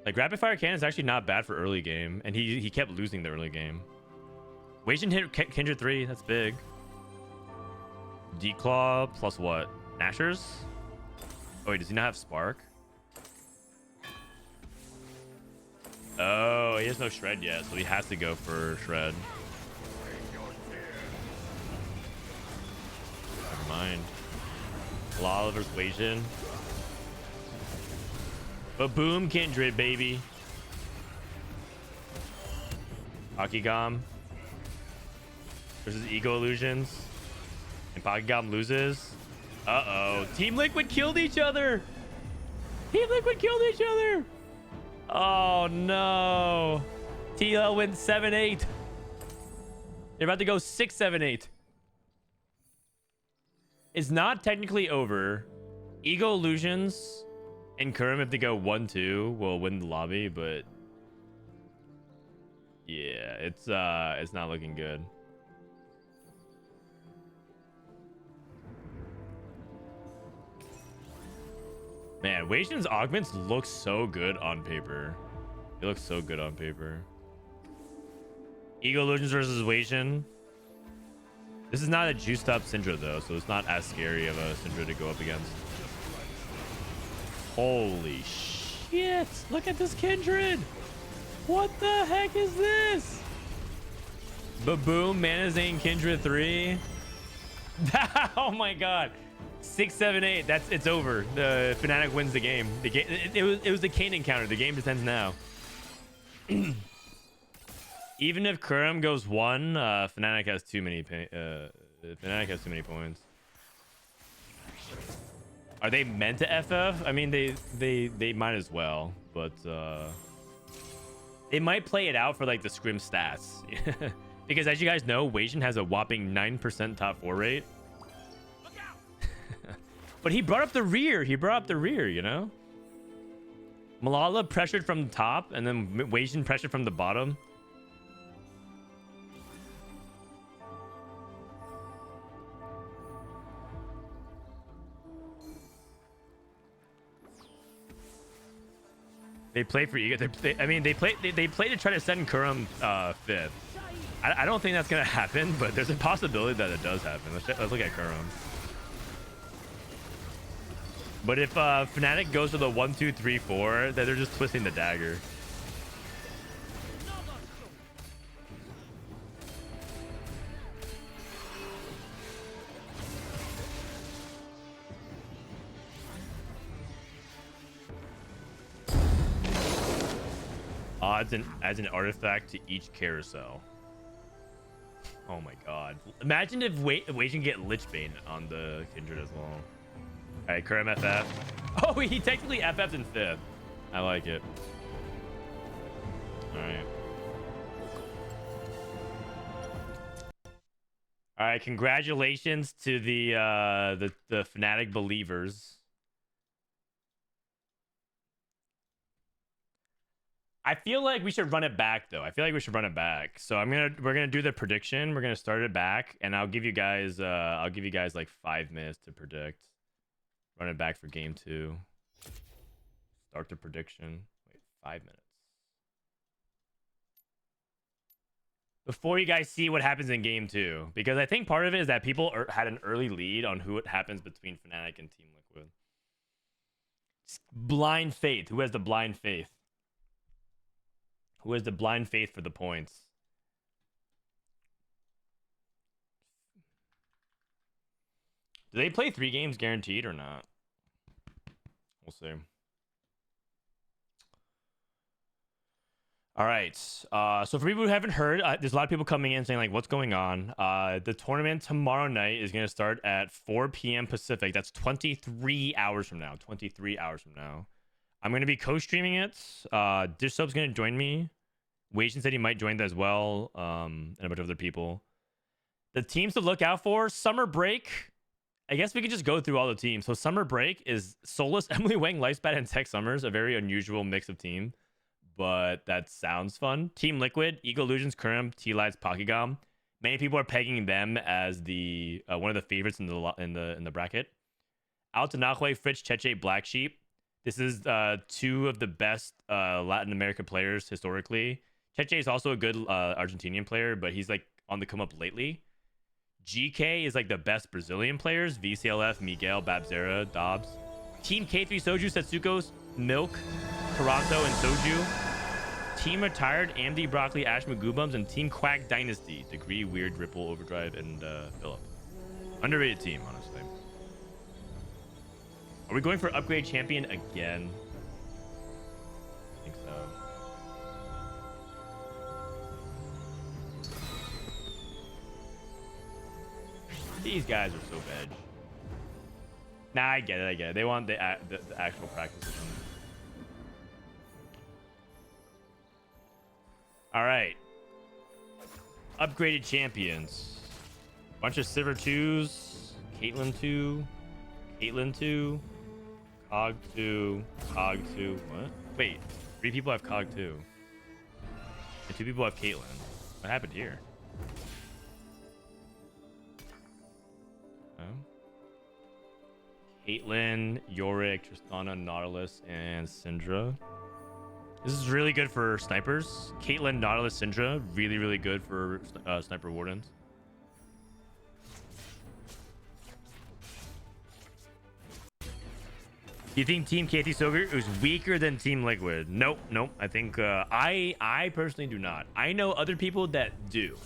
Like, rapid fire cannon is actually not bad for early game, and he kept losing the early game. Wajan hit Kindred 3. That's big. Declaw plus what? Nashers? Oh wait, does he not have Spark? Oh, he has no Shred yet, so he has to go for Shred. Never mind. Lala versus Wajan. But boom, Kindred, baby. Pokegom versus Ego Illusions. And Pokegom loses. Uh-oh. Team Liquid killed each other. Team Liquid killed each other. Oh, no. TL wins 7-8. They're about to go 6-7-8. It's not technically over. Ego Illusions and Kurum, if they go 1-2, will win the lobby, but yeah, it's not looking good. Man, Wajan's augments look so good on paper. It looks so good on paper. Ego Illusions versus Wajan. This is not a juiced up Syndra though, so it's not as scary of a Syndra to go up against. Holy shit! Look at this Kindred! What the heck is this? Baboom, Manazane, Kindred 3. Oh my god. 6-7-8. It's over. The Fnatic wins the game. The game it was the Kane encounter. The game just ends now. Even if Kurum goes 1, Fnatic has too many Fnatic has too many points. Are they meant to FF? I mean, they might as well, but they might play it out for like the scrim stats. Because as you guys know, Wajan has a whopping 9% top 4 rate. But he brought up the rear. You know? Malala pressured from the top, and then Weijin pressured from the bottom. They play for ego. I mean, they play to try to send Kurum 5th. I don't think that's gonna happen, but there's a possibility that it does happen. Let's look at Kurum. But if Fnatic goes to the 1, 2, 3, 4, then they're just twisting the dagger. Odds and as an artifact to each carousel. Oh my god. Imagine if Wei can get Lichbane on the Kindred as well. Alright, Kurum FF. Oh, he technically FF'd in 5th. I like it. Alright. Alright, congratulations to the Fnatic believers. I feel like we should run it back though. So we're gonna do the prediction. We're gonna start it back, and I'll give you guys like 5 minutes to predict. Run it back for game 2. Start the prediction. Wait, 5 minutes. Before you guys see what happens in game 2, because I think part of it is that people had an early lead on who it happens between Fnatic and Team Liquid. Blind faith. Who has the blind faith? Who has the blind faith for the points? Do they play 3 games guaranteed or not? We'll see. All right. So for people who haven't heard, there's a lot of people coming in saying like, what's going on? The tournament tomorrow night is going to start at 4 p.m. Pacific. That's 23 hours from now. 23 hours from now. I'm going to be co-streaming it. Dishsoap's going to join me. Weijin said he might join as well, and a bunch of other people. The teams to look out for: Summer Break. I guess we could just go through all the teams. So Summer Break is Solus, Emily Wang, Lifespan, and Tech Summers. A very unusual mix of team, but that sounds fun. Team Liquid, Ego Illusions, Kurum, T-Lights, Pokegam. Many people are pegging them as the one of the favorites in the bracket. Altanahue, Fritz, Cheche, Black Sheep. This is 2 of the best Latin American players historically. Cheche is also a good Argentinian player, but he's like on the come up lately. GK is like the best Brazilian players. VCLF, Miguel, Babzera, Dobbs. Team K3 Soju, Setsukos, Milk, Toronto, and Soju. Team Retired, Amdi, Broccoli, Ash, Magubums, and Team Quack Dynasty, Degree, Weird, Ripple, Overdrive, and Philip. Underrated team, honestly. Are we going for upgrade champion again? I think so. These guys are so veg. Nah, I get it. They want the actual practice. All right. Upgraded champions. Bunch of Silver 2s. Caitlyn 2. Caitlyn 2. Cog 2. Cog 2. What? Wait. 3 people have Cog 2. And 2 people have Caitlyn. What happened here? Caitlyn, Yorick, Tristana, Nautilus, and Syndra. This is really good for snipers. Caitlyn, Nautilus, Syndra. Really, really good for sniper wardens. Do you think Team KT Soger is weaker than Team Liquid? Nope. I think I personally do not. I know other people that do.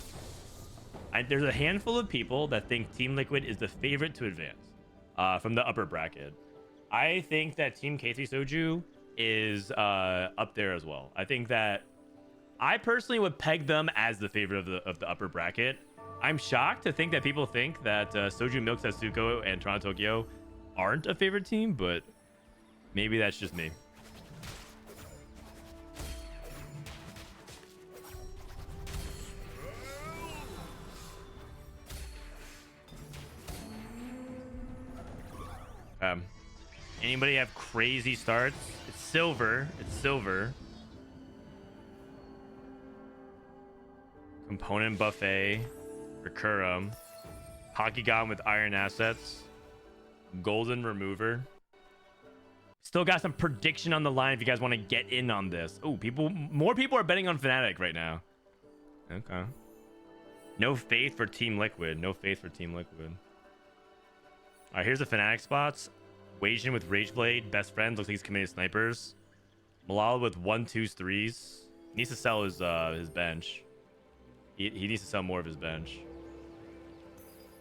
There's a handful of people that think Team Liquid is the favorite to advance from the upper bracket. I think that Team K3 Soju is up there as well. I think that I personally would peg them as the favorite of the upper bracket. I'm shocked to think that people think that Soju, Milk, Setsuko, and Toronto Tokyo aren't a favorite team, but maybe that's just me. Anybody have crazy starts? It's silver. It's silver. Component buffet. Recurrum. Hakigan with iron assets. Golden remover. Still got some prediction on the line if you guys want to get in on this. Oh, more people are betting on Fnatic right now. Okay. No faith for Team Liquid. No faith for Team Liquid. All right, here's the Fnatic spots. Wajan with Rageblade. Best friends. Looks like he's committed snipers. Malala with 1-2s, 3s. Needs to sell his bench. He needs to sell more of his bench.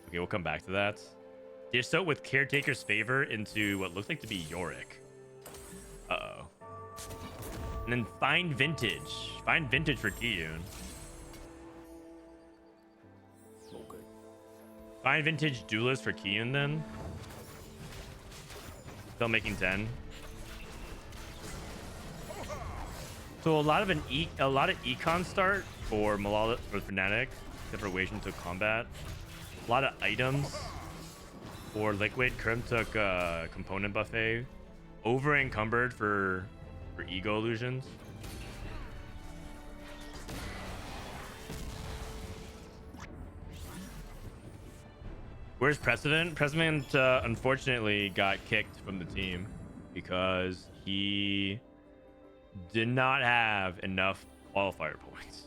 Okay, we'll come back to that. Sait with Caretaker's favor into what looks like to be Yorick. Uh-oh. And then Find Vintage. Find Vintage for Kiyun. Okay. Find Vintage Duelist for Kiyun then. Still making 10. So a lot of econ start for Malala for Fnatic, except for Wajan took combat. A lot of items for Liquid. Krim took component buffet. Over encumbered for ego illusions. Where's Precedent? Precedent unfortunately got kicked from the team because he did not have enough qualifier points.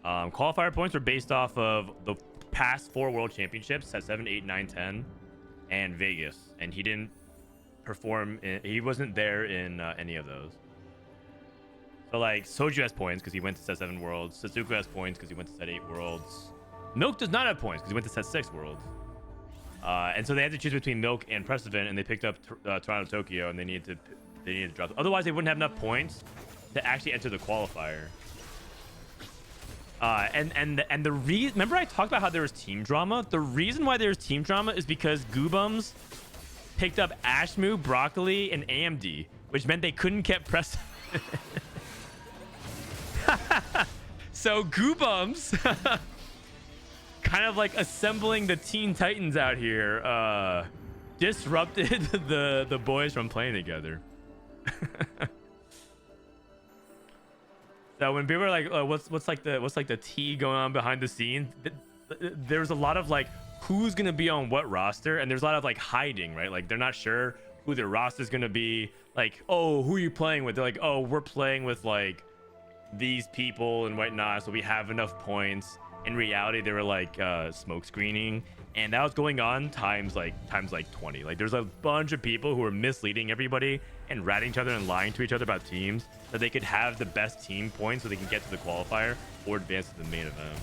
Qualifier points were based off of the past 4 world championships at 7, 8, 9, 10, and Vegas, and he didn't perform. He wasn't there in any of those. So like Soju has points because he went to set 7 worlds. Satsuko has points because he went to set 8 worlds. Milk does not have points because he went to set 6 worlds. And so they had to choose between Milk and Precedent, and they picked up Toronto Tokyo, and they needed to drop. Otherwise, they wouldn't have enough points to actually enter the qualifier. And the reason, remember I talked about how there was team drama? The reason why there was team drama is because Goobums picked up Ashmu, Broccoli, and AMD, which meant they couldn't get Precedent. So Goobums kind of like assembling the Teen Titans out here disrupted the boys from playing together. So when people are like, what's like the tea going on behind the scenes, there's a lot of like who's gonna be on what roster, and there's a lot of like hiding, right? Like they're not sure who their roster is gonna be. Like, oh, who are you playing with? They're like, oh, we're playing with like these people and whatnot, so we have enough points. In reality, they were like smoke screening, and that was going on times like 20. Like there's a bunch of people who were misleading everybody and ratting each other and lying to each other about teams so they could have the best team points so they can get to the qualifier or advance to the main event.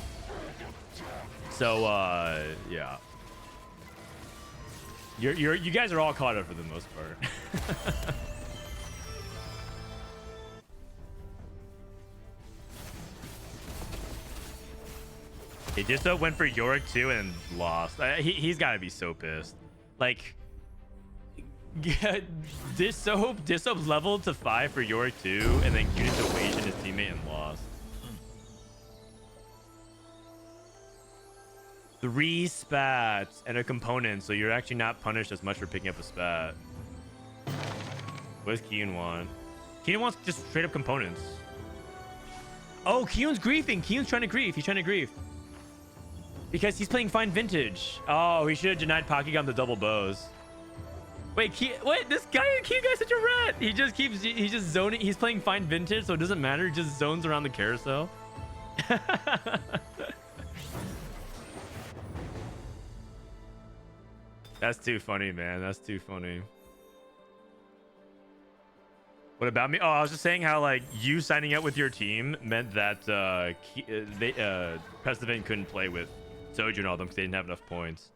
So yeah, you guys are all caught up for the most part. He just went for Yorick too and lost. He's got to be so pissed. Like, Dissoap leveled to 5 for Yorick too, and then queued into Wage and his teammate and lost. 3 spats and a component, so you're actually not punished as much for picking up a spat. What does Kiyun want? Kiyun wants just straight up components. Oh, Kiyun's griefing. Kiyun's trying to grief. He's trying to grief. Because he's playing Fine Vintage. Oh, he should have denied Pakigam the double bows. Wait, what? This guy, Kiyun guy's such a rat. He's just zoning. He's playing Fine Vintage, so it doesn't matter. He just zones around the carousel. That's too funny, man. That's too funny. What about me? Oh, I was just saying how like you signing up with your team meant that Precedent couldn't play with Soju and all them because they didn't have enough points.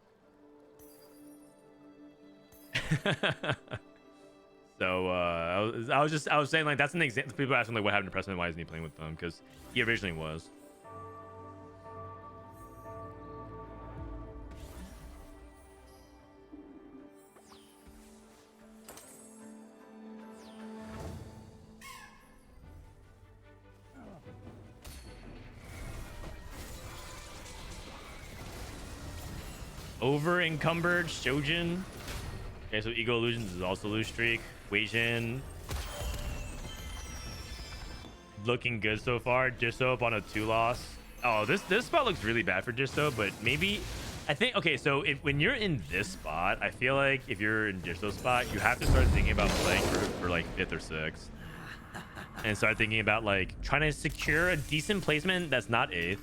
So I was saying like that's an example. People ask me like what happened to Precedent, why isn't he playing with them? Because he originally was. Over encumbered Shojin. Okay, so Ego Illusions is also lose streak. Weijin looking good so far. Disoap on a 2-loss. Oh, this spot looks really bad for Disoap, but maybe I think okay. So when you're in this spot, I feel like if you're in Disoap's spot, you have to start thinking about playing for like 5th or 6th, and start thinking about like trying to secure a decent placement that's not 8th,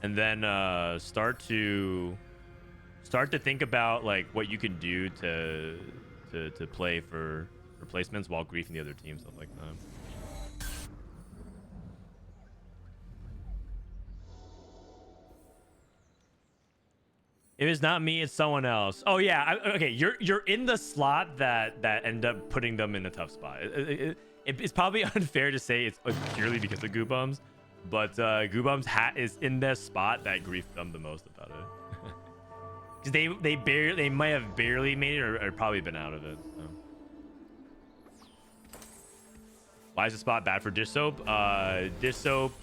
and then start to think about like what you can do to play for replacements while griefing the other team, stuff like that. If it's not me, it's someone else. Oh yeah, okay. You're in the slot that end up putting them in a tough spot. It's probably unfair to say it's purely because of Goobums, but Goobums hat is in the spot that griefed them the most about it. Because they might have barely made it or probably been out of it. So. Why is the spot bad for Dish Soap? Dish Soap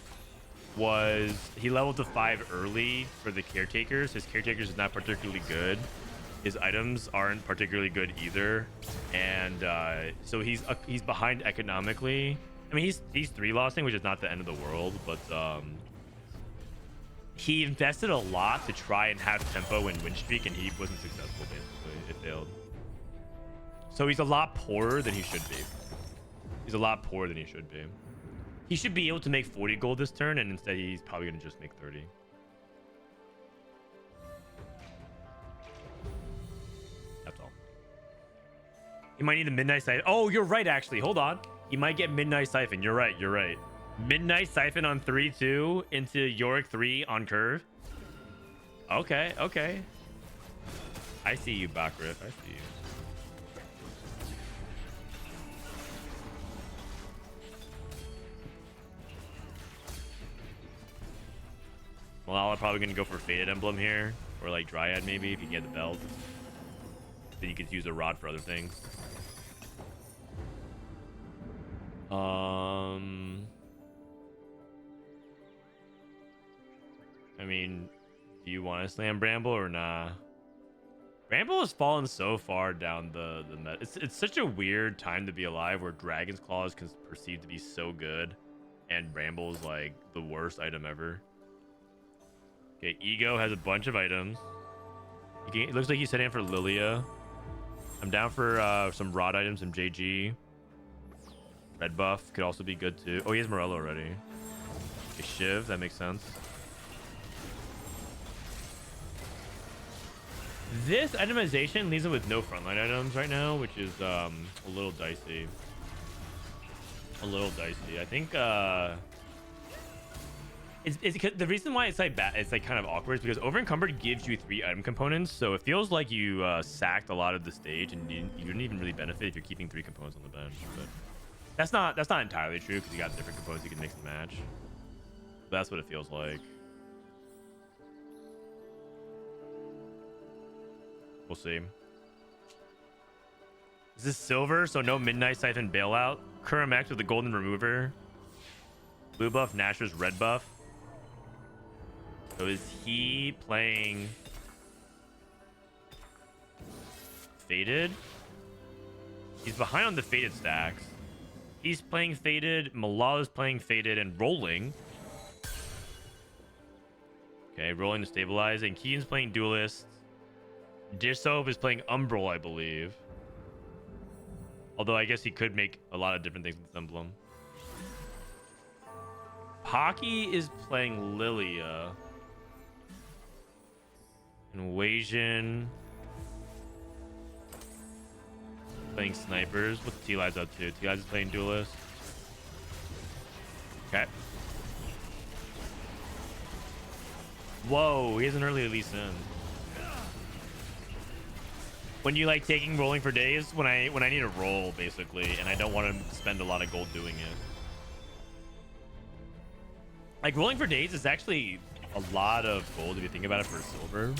he leveled to 5 early for the caretakers. His caretakers is not particularly good. His items aren't particularly good either, and so he's behind economically. I mean, he's 3-lossing, which is not the end of the world, but he invested a lot to try and have tempo and win streak, and he wasn't successful. Basically, it failed. So he's a lot poorer than he should be. He's a lot poorer than he should be. He should be able to make 40 gold this turn, and instead he's probably going to just make 30. That's all. He might need the Midnight Siphon. Oh, you're right, actually. Hold on. He might get Midnight Siphon. You're right. You're right. Midnight Siphon on 3-2 into Yorick 3 on curve. Okay. Okay. I see you, Bakriff. I see you. Well, I'm probably going to go for Faded Emblem here. Or like Dryad maybe, if you can get the belt. Then you could use a rod for other things. I mean, do you want to slam Bramble or nah? Bramble has fallen so far down the meta. It's such a weird time to be alive where Dragon's Claw is perceived to be so good. And Bramble is like the worst item ever. Okay, Ego has a bunch of items. It looks like he's setting up for Lilia. I'm down for some rod items from JG. Red buff could also be good too. Oh, he has Morello already. Okay, Shiv, that makes sense. This itemization leaves him with no frontline items right now, which is a little dicey. A little dicey. I think it's the reason why it's like bad, it's like kind of awkward is because Overencumbered gives you 3 item components, so it feels like you sacked a lot of the stage and you didn't even really benefit if you're keeping 3 components on the bench. But that's not entirely true because you got different components you can mix and match. But that's what it feels like. We'll see. Is this silver? So no Midnight Siphon bailout. Kuramax with the golden remover. Blue buff, Nashor's red buff. So is he playing Faded? He's behind on the Faded stacks. He's playing Faded. Malala's playing Faded and rolling. Okay, rolling to stabilize. And Keen's playing Duelist. Disov is playing Umbral, I believe. Although I guess he could make a lot of different things with this emblem. Pocky is playing Lilia. And Weijin playing Snipers. What's T-Lives up to? T-Lives is playing Duelist. Okay. Whoa, he has an early release in. When you like taking rolling for days, when I need a roll basically, and I don't want to spend a lot of gold doing it. Like rolling for days is actually a lot of gold if you think about it for silver.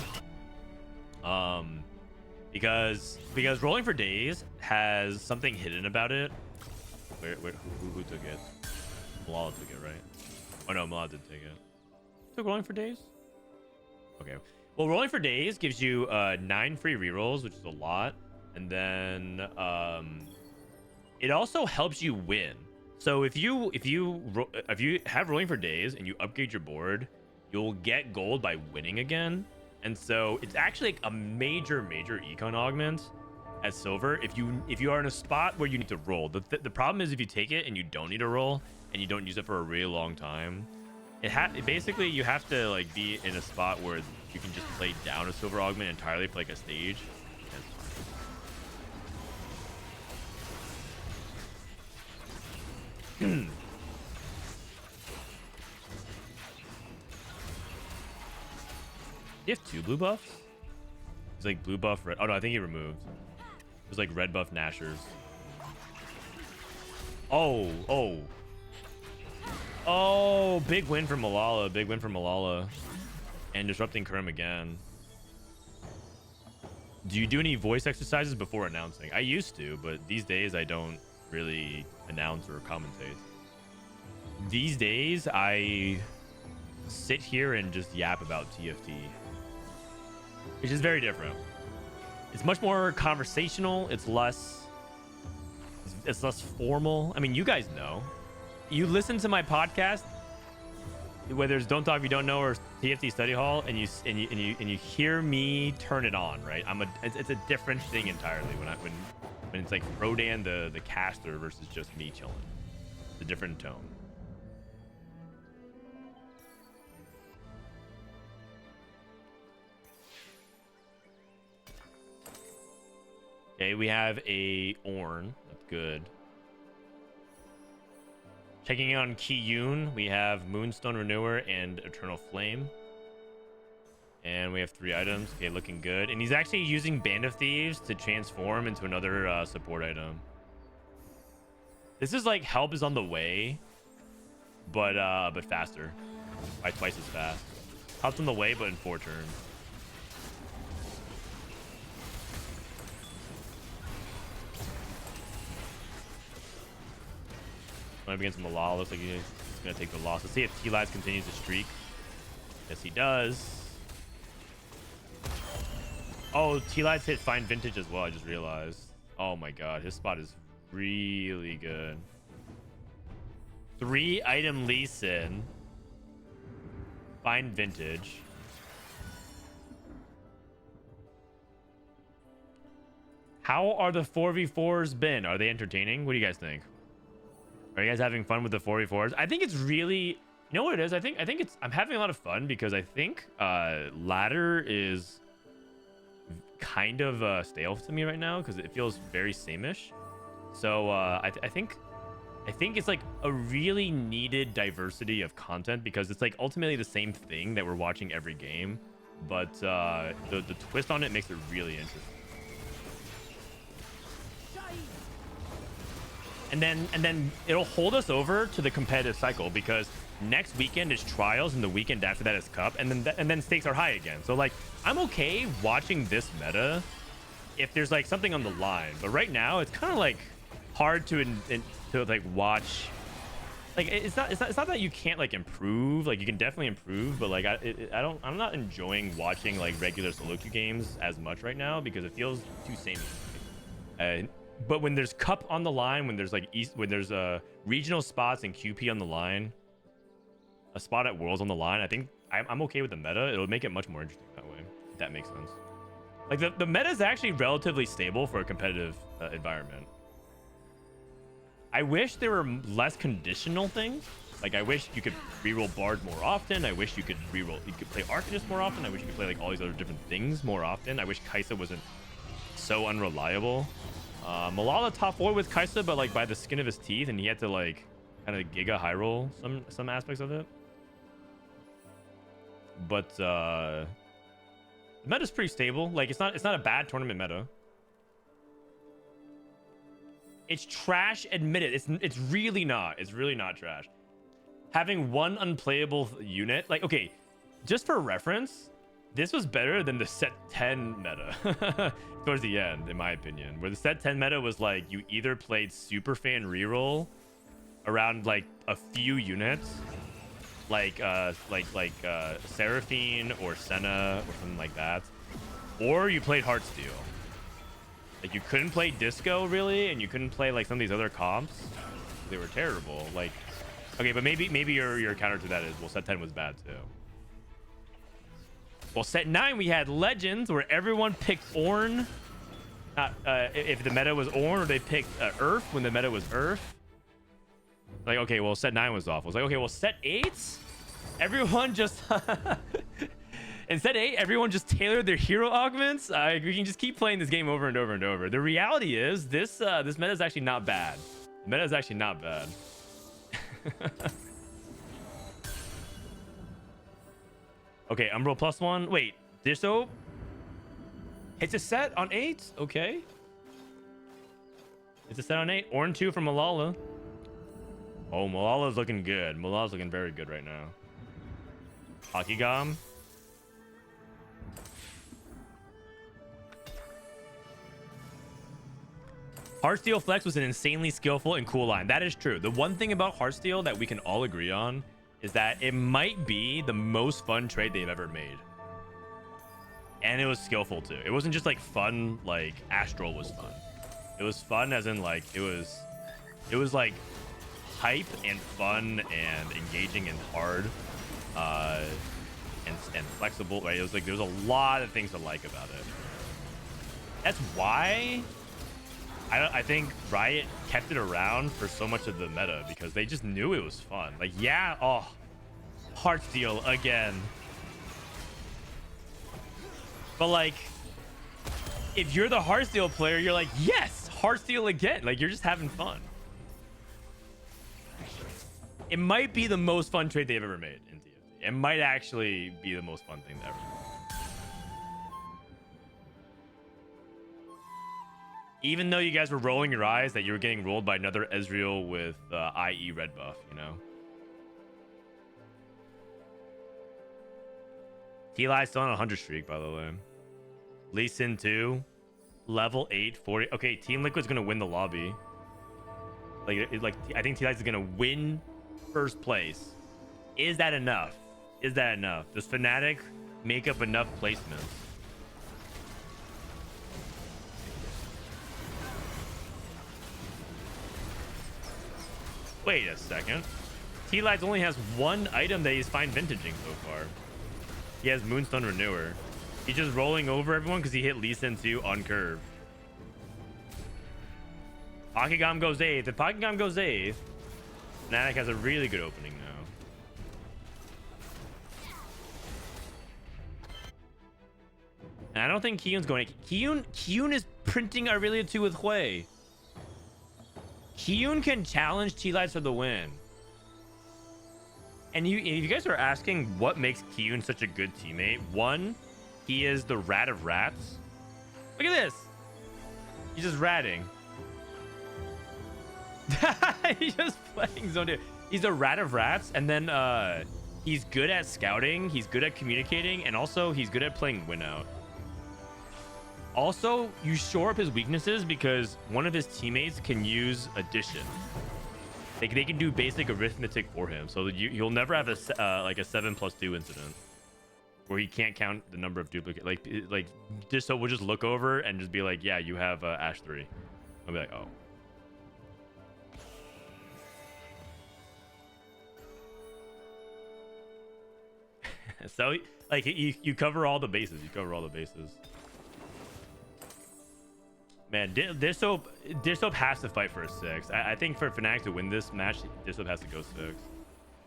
Because rolling for days has something hidden about it. Who took it? Malala took it, right? Oh no, Malala didn't take it. Took rolling for days? Okay. Well, rolling for days gives you 9 free rerolls, which is a lot. And then it also helps you win. So if you have rolling for days and you upgrade your board, you'll get gold by winning again. And so it's actually like a major econ augment as silver if you are in a spot where you need to roll. The problem is if you take it and you don't need to roll and you don't use it for a really long time, basically you have to like be in a spot where you can just play down a silver augment entirely for like a stage. You have 2 blue buffs? It's like blue buff, red. Oh no, I think he removed. It was like red buff Nashers. Oh, big win for Malala. Big win for Malala. And disrupting Kerm again. Do you do any voice exercises before announcing? I used to, but these days I don't really announce or commentate. These days I sit here and just yap about TFT, which is very different. It's much more conversational. It's less formal. I mean, you guys know. You listen to my podcast, whether it's Don't Talk If You Don't Know or TFT Study Hall, and you hear me turn it on, right? It's a different thing entirely when it's like Frodan the caster versus just me chilling. It's a different tone. Okay, we have a Ornn. That's good. Checking on Ki-Yoon, we have Moonstone Renewer and Eternal Flame. And we have 3 items. Okay, looking good. And he's actually using Band of Thieves to transform into another support item. This is like help is on the way, but faster. By twice as fast. Help's on the way, but in 4 turns. Up against Malala, looks like he's gonna take the loss. Let's see if T-Lives continues to streak. Yes, he does. Oh, T-Lives hit Fine Vintage as well, I just realized. Oh my god, his spot is really good. 3 item Lee Sin. Fine Vintage. How are the 4v4s been? Are they entertaining? What do you guys think? Are you guys having fun with the 4v4s? I think it's really, you know what it is? I think I'm having a lot of fun because I think ladder is kind of stale to me right now because it feels very same-ish. So I think it's like a really needed diversity of content because it's like ultimately the same thing that we're watching every game, but the twist on it makes it really interesting. And then it'll hold us over to the competitive cycle because next weekend is trials and the weekend after that is cup, and then stakes are high again. So like I'm okay watching this meta if there's like something on the line, but right now it's kind of like hard to like watch. Like it's not that you can't like improve. Like you can definitely improve, but like I'm not enjoying watching like regular solo queue games as much right now because it feels too samey. But when there's cup on the line, when there's like when there's regional spots and QP on the line, a spot at Worlds on the line, I think I'm okay with the meta. It'll make it much more interesting that way, if that makes sense. Like the meta is actually relatively stable for a competitive environment. I wish there were less conditional things. Like I wish you could reroll Bard more often. I wish you could play Arcanist more often. I wish you could play like all these other different things more often. I wish Kai'Sa wasn't so unreliable. Malala top 4 with Kai'Sa, but like by the skin of his teeth, and he had to like kind of giga high roll some aspects of it. But the meta's pretty stable. Like it's not a bad tournament meta. It's trash, admit it. It's really not. It's really not trash. Having one unplayable unit, like okay, just for reference, this was better than the set 10 meta towards the end, in my opinion, where the set 10 meta was like you either played Superfan reroll around like a few units, like Seraphine or Senna or something like that, or you played Heartsteel. Like you couldn't play disco really, and you couldn't play like some of these other comps. They were terrible. Like, okay, but maybe your counter to that is, well, set 10 was bad too. Well, set 9 we had Legends where everyone picked Ornn. Not if the meta was Ornn, or they picked Earth when the meta was Earth. Like, okay, well, set 9 was awful. It's like, okay, well, set 8, everyone just in set 8, everyone just tailored their hero augments. We can just keep playing this game over and over and over. The reality is this meta is actually not bad. The meta is actually not bad. Okay, Umbral +1. Wait, Diso hits a set on 8. Okay, it's a set on 8. Ornn 2 from Malala. Oh, Malala's looking good. Malala's looking very good right now. Akigam. Heartsteel Flex was an insanely skillful and cool line. That is true. The one thing about Heartsteel that we can all agree on is that it might be the most fun trade they've ever made. And it was skillful too. It wasn't just like fun, like Astral was fun. It was fun as in like it was like hype and fun and engaging and hard and flexible, right? It was like there's a lot of things to like about it. That's why I think Riot kept it around for so much of the meta, because they just knew it was fun. Like, yeah, oh, Heartsteel again. But like, if you're the Heartsteel player, you're like, yes, Heartsteel again. Like, you're just having fun. It might be the most fun trade they've ever made in TFT. It might actually be the most fun thing ever. Even though you guys were rolling your eyes that you were getting rolled by another Ezreal with IE red buff, you know? T-Li's still on a 100 streak, by the way. Lee Sin 2, level 8, 40. Okay, Team Liquid's going to win the lobby. Like, I think T-Li's is going to win first place. Is that enough? Is that enough? Does Fnatic make up enough placements? Wait a second. T-Lights only has one item that he's fine vintaging so far. He has Moonstone Renewer. He's just rolling over everyone because he hit Lee Sin 2 on curve. Akigam goes 8th. If Akigam goes 8th, Fnatic has a really good opening now. And I don't think Kiyun's going to... Kiyun is printing Aurelia 2 with Hui. Kiyun can challenge T-Lights for the win. And if you guys are asking what makes Kiyun such a good teammate, one, he is the rat of rats. Look at this. He's just ratting. He's just playing zone 2. He's a rat of rats, and then he's good at scouting, he's good at communicating, and also he's good at playing win out. Also, you shore up his weaknesses because one of his teammates can use addition. They can do basic arithmetic for him, so you'll never have a like a 7+2 incident where he can't count the number of duplicate. Like just so we'll just look over and just be like, yeah, you have Ash 3. I'll be like, oh. So like you cover all the bases. You cover all the bases. Man, Dishop has to fight for a 6. I think for Fnatic to win this match, Dishop has to go 6.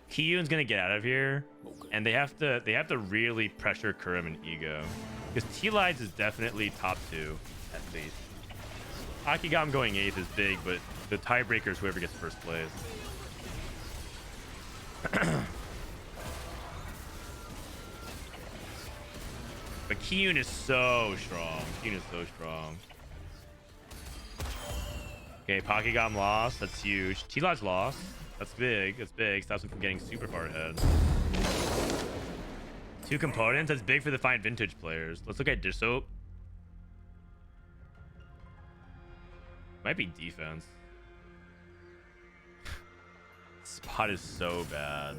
Kiyun's gonna get out of here, and they have to really pressure Kurum and Ego, because T-Lides is definitely top 2 at least. Akigam going 8th is big, but the tiebreaker is whoever gets first place. But Kiyun is so strong. Kiyun is so strong. Okay, Pakigam lost. That's huge. T-Lodge lost. That's big. That's big. Stops him from getting super far ahead. 2 components. That's big for the fine vintage players. Let's look at Dishop. Might be defense. Spot is so bad.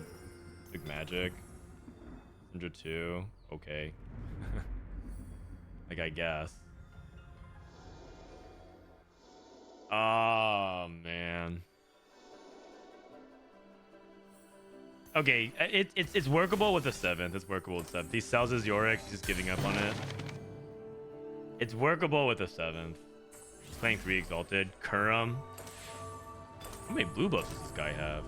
Big magic. 102. Okay. Like, I guess. Oh man. Okay, it's workable with the 7th. It's workable with 7th. He sells his Yorick, he's just giving up on it. It's workable with the 7th. He's playing 3 Exalted. Kurum. How many blue buffs does this guy have?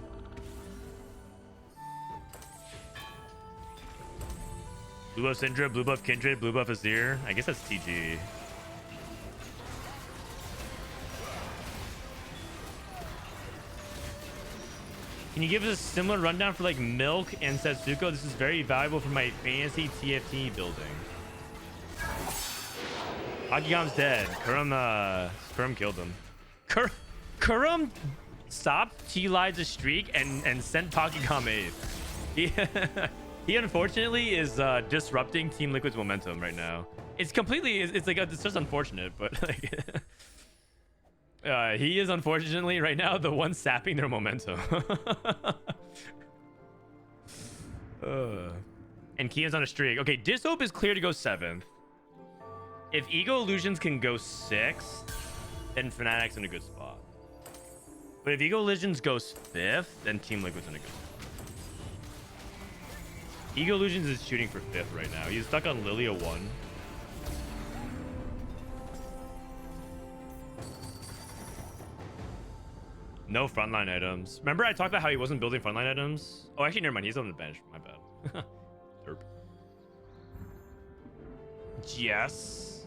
Blue buff Syndra, blue buff Kindred, blue buff Azir. I guess that's TG. Can you give us a similar rundown for like Milk and Setsuko? This is very valuable for my fantasy TFT building. Akigam's dead. Kurum killed him. Kurum stopped T-Lide's streak and sent Pakigam 8th. He unfortunately is disrupting Team Liquid's momentum right now. It's completely, it's like, it's just unfortunate, but like, he is unfortunately right now the one sapping their momentum. And Kian's on a streak. Okay, Dishope is clear to go 7th. If Ego Illusions can go 6th, then Fnatic's in a good spot. But if Ego Illusions goes 5th, then Team Liquid's in a good spot. Ego Illusions is shooting for 5th right now. He's stuck on Lilia 1. No frontline items. Remember I talked about how he wasn't building frontline items? Oh, actually, never mind. He's on the bench. My bad. Derp. GS.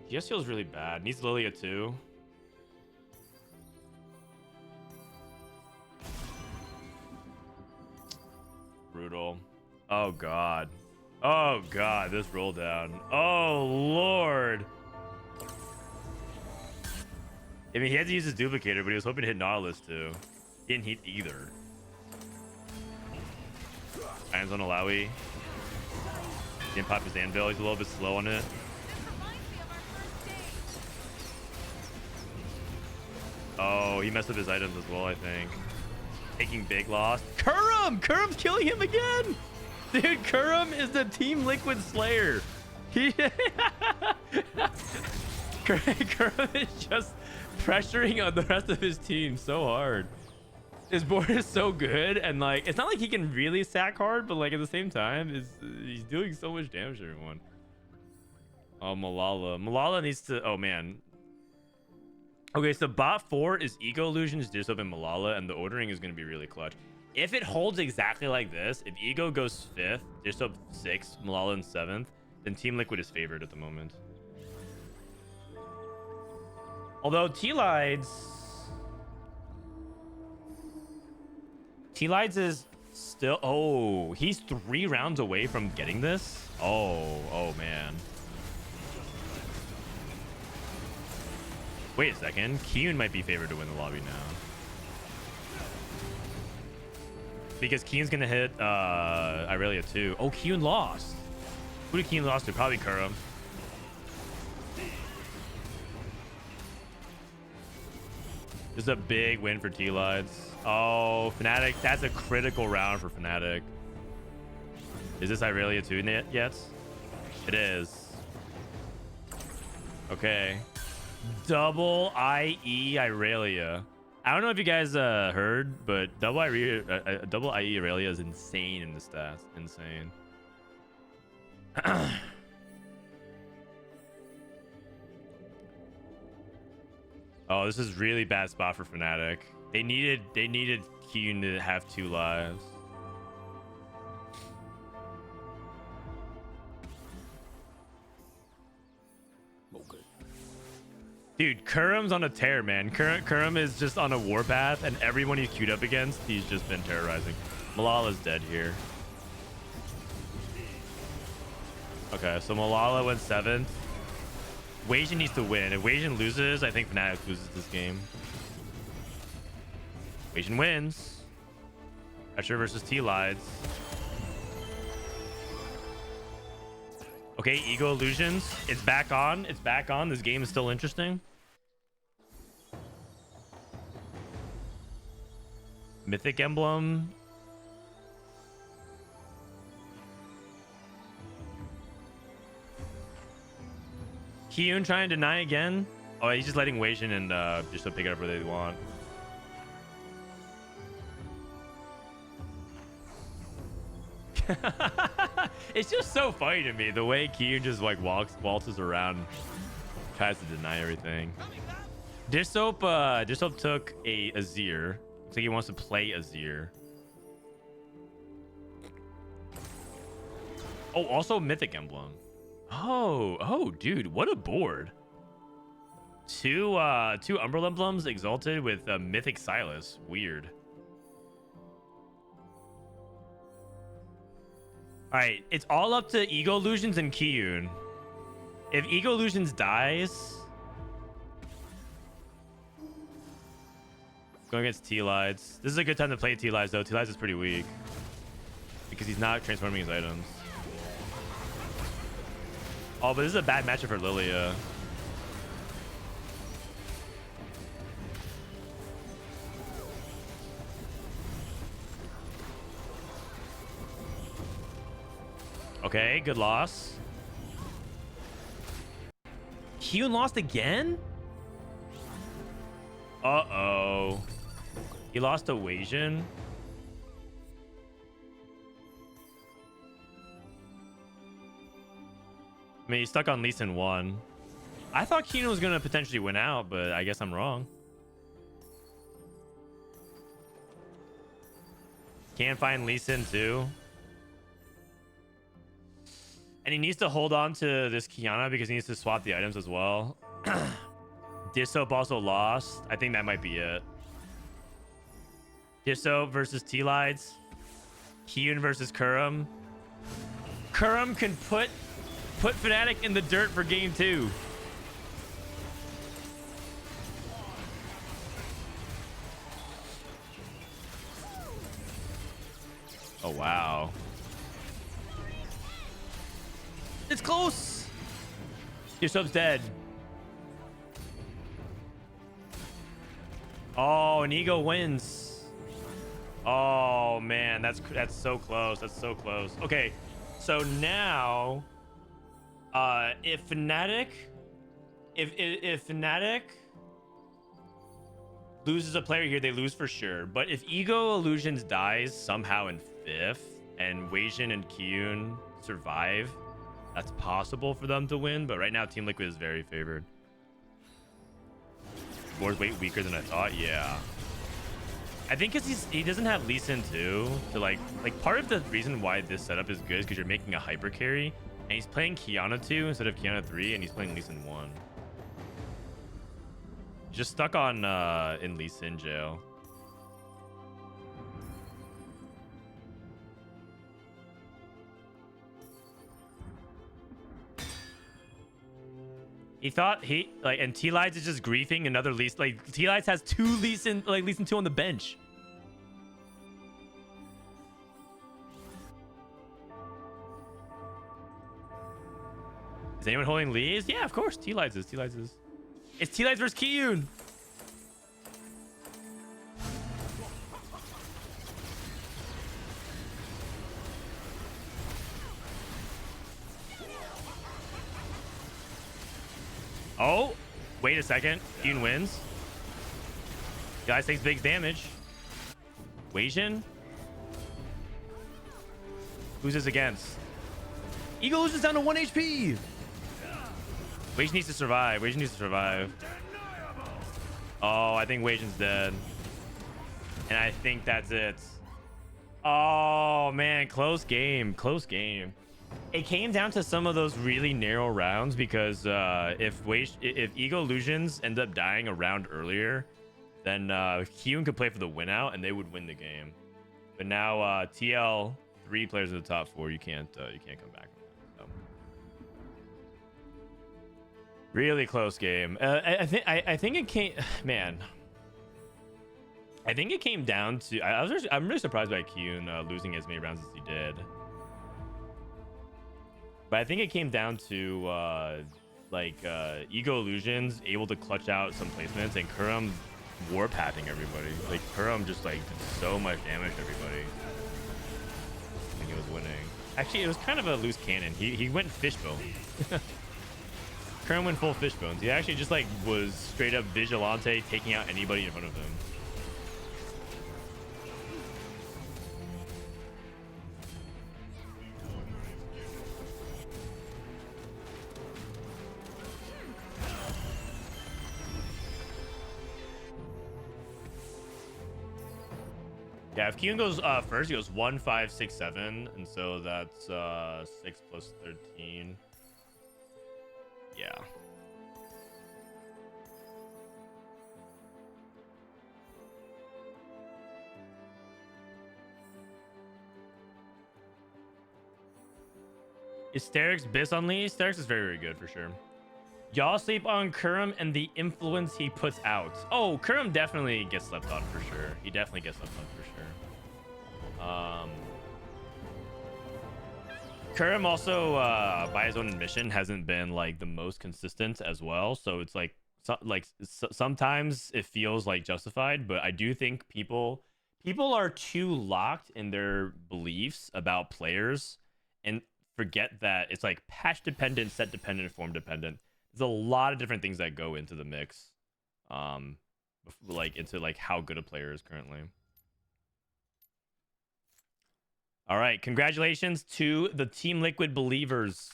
GS feels really bad. Needs Lilia too. Brutal. Oh, God. Oh, God. This roll down. Oh, Lord. I mean, he had to use his duplicator, but he was hoping to hit Nautilus, too. He didn't hit either. Hands on Alawi. Didn't pop his Anvil. He's a little bit slow on it. Oh, he messed up his items as well, I think. Taking big loss. Kurum's killing him again. Dude, Kurum is the Team Liquid Slayer. Kurum is just pressuring on the rest of his team so hard. His board is so good, and like it's not like he can really sack hard, but like at the same time, he's doing so much damage to everyone. Oh, Malala needs to. Oh man. Okay, so bot 4 is Ego Illusions, Dishope, and Malala, and the ordering is going to be really clutch. If it holds exactly like this, if Ego goes 5th, Dishope 6th, Malala in 7th, then Team Liquid is favored at the moment. Although T-Lides is still... Oh, he's 3 rounds away from getting this? Oh man. Wait a second. Kiyun might be favored to win the lobby now. Because Kiyun's going to hit Irelia too. Oh, Kiyun lost. Who did Kiyun lost to? Probably Kurum. This is a big win for T-Lides. Oh, Fnatic. That's a critical round for Fnatic. Is this Irelia 2 yet? It is. Okay. Double IE Irelia. I don't know if you guys heard, but double IE Irelia is insane in the stats. Insane. Oh, this is really bad spot for Fnatic. They needed Kiyun to have 2 lives. Dude, Kurum's on a tear, man. Kurum is just on a warpath, and everyone he's queued up against, he's just been terrorizing. Malala's dead here. Okay, so Malala went 7th. Wasian needs to win. If Wasian loses, I think Fnatic loses this game. Wasian wins. Pressure versus T-Lides. Okay, Ego Illusions. It's back on. It's back on. This game is still interesting. Mythic Emblem. Kiyun trying to deny again. Oh, he's just letting Weijin and just to pick it up where they want. It's just so funny to me the way Kiyun just like waltzes around, tries to deny everything. Dissoap took a Azir. Looks like he wants to play Azir. Oh, also Mythic Emblem. Oh, dude, what a board. Two Umbral Emblems exalted with Mythic Silas. Weird. All right, it's all up to Ego Illusions and Kiyun. If Ego Illusions dies, going against T-Lides. This is a good time to play T-Lides though. T-Lides is pretty weak because he's not transforming his items. Oh, but this is a bad matchup for Lilia. Okay, good loss. Kiyun lost again? Uh-oh. He lost to Weijin. I mean, he's stuck on Lee Sin 1. I thought Kiyun was going to potentially win out, but I guess I'm wrong. Can't find Lee Sin too. And he needs to hold on to this Kiana because he needs to swap the items as well. Dissoap also lost. I think that might be it. Dissoap versus T-Lides. Kiyun versus Kurum. Kurum can put Fnatic in the dirt for game 2. Oh, wow. It's close. Your sub's dead. Oh, and Ego wins. Oh man, that's so close. That's so close. Okay, so now, if Fnatic loses a player here, they lose for sure. But if Ego Illusions dies somehow in 5th and Weijin and Kiyun survive, that's possible for them to win, but right now Team Liquid is very favored. Board's way weaker than I thought. Yeah, I think because he doesn't have Lee Sin too. So like part of the reason why this setup is good is because you're making a hyper carry, and he's playing Kiana 2 instead of Kiana 3, and he's playing Lee Sin 1. Just stuck on in Lee Sin jail. He thought and T-Lides is just griefing another Lee. Like T-Lides has 2 Lee Sin 2 on the bench. Is anyone holding Lee's? Yeah, of course. T-Lides is. It's T-Lides versus Kiyun. Oh, wait a second. Kiyun wins. Guys takes big damage. Weijin. Who's this against? Ego loses down to 1 HP. Weijin needs to survive. Oh, I think Weijin's dead. And I think that's it. Oh, man. Close game. It came down to some of those really narrow rounds because if Ego Illusions end up dying a round earlier, then Kiyun could play for the win out and they would win the game. But now TL 3 players in the top 4, you can't come back from that. So. Really close game. I think it came, man. I think it came down to I'm really surprised by Kiyun losing as many rounds as he did. But I think it came down to Ego Illusions able to clutch out some placements and Kurum warpathing everybody. Like Kurum just did so much damage to everybody. I think he was winning. Actually, it was kind of a loose cannon. He went fishbone. Current went full fishbones. He actually just like was straight up vigilante, taking out anybody in front of him. Yeah, if Keegan goes first, he goes 1, 5, 6, 7, and so that's 6 plus 13. Yeah. Is Sterix Biss on Lee? Sterix is very, very good for sure. Y'all sleep on Kurum and the influence he puts out. Oh, Kurum definitely gets slept on for sure. He definitely gets slept on for sure. Kurum also, by his own admission, hasn't been like the most consistent as well. So it's like, sometimes it feels like justified, but I do think people are too locked in their beliefs about players and forget that it's like patch dependent, set dependent, form dependent. There's a lot of different things that go into the mix, like into like how good a player is currently. All right, congratulations to the Team Liquid believers.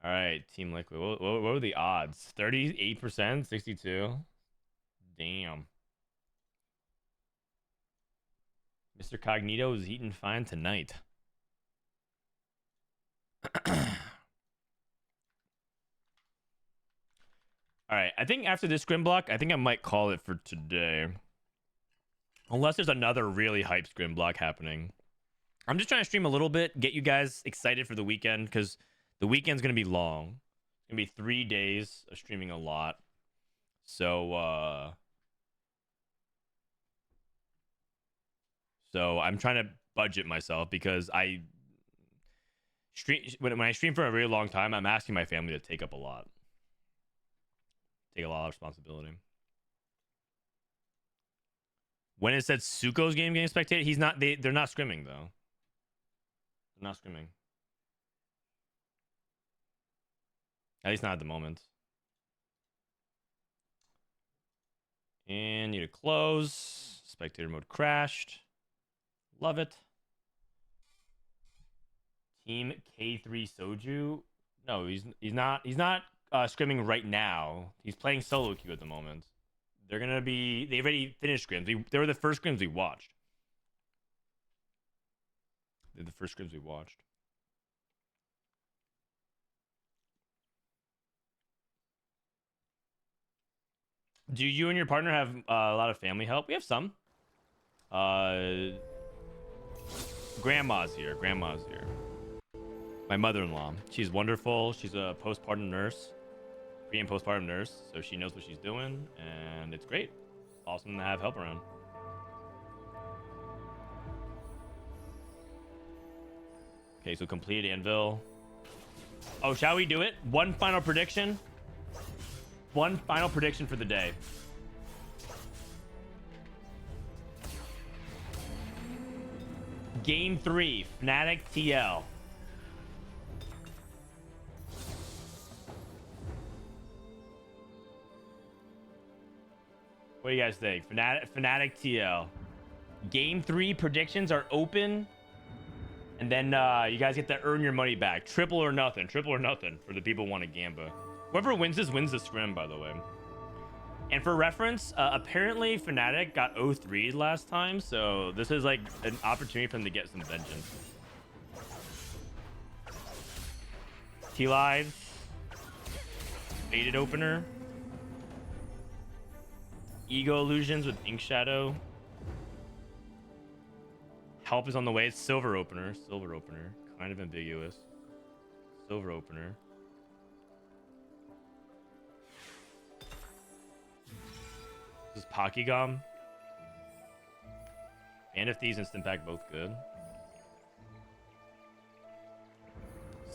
All right, Team Liquid. What were the odds? 38%, 62. Damn. Mr. Cognito is eating fine tonight. All right, I think after this scrim block, I think I might call it for today. Unless there's another really hype scrim block happening. I'm just trying to stream a little bit, get you guys excited for the weekend, because the weekend's going to be long. It's going to be 3 days of streaming a lot. So I'm trying to budget myself because when I stream for a really long time, I'm asking my family to take up a lot. Take a lot of responsibility. When it said Suko's game getting spectated, they're not scrimming though. They're not scrimming. At least not at the moment. And need to close. Spectator mode crashed. Love it. Team K3 Soju. No, he's not scrimming right now. He's playing solo queue at the moment. They already finished scrims. They were the first scrims we watched. They're the first scrims we watched. Do you and your partner have a lot of family help? We have some. Grandma's here. My mother-in-law. She's wonderful. She's a postpartum nurse. Pre and postpartum nurse, so she knows what she's doing, and it's great. Awesome to have help around. Okay, so completed Anvil. Oh, shall we do it? One final prediction. One final prediction for the day. Game 3, Fnatic TL. What do you guys think? Fnatic TL. Game 3 predictions are open. And then you guys get to earn your money back. Triple or nothing for the people who want a Gamba. Whoever wins this wins the scrim, by the way. And for reference, apparently Fnatic got 0-3 last time. So this is like an opportunity for them to get some vengeance. T-Lives. Faded opener. Ego illusions with Ink Shadow. Help is on the way. It's silver opener. Kind of ambiguous. Silver opener. This is Pokygum. And if these and Stimpack both good.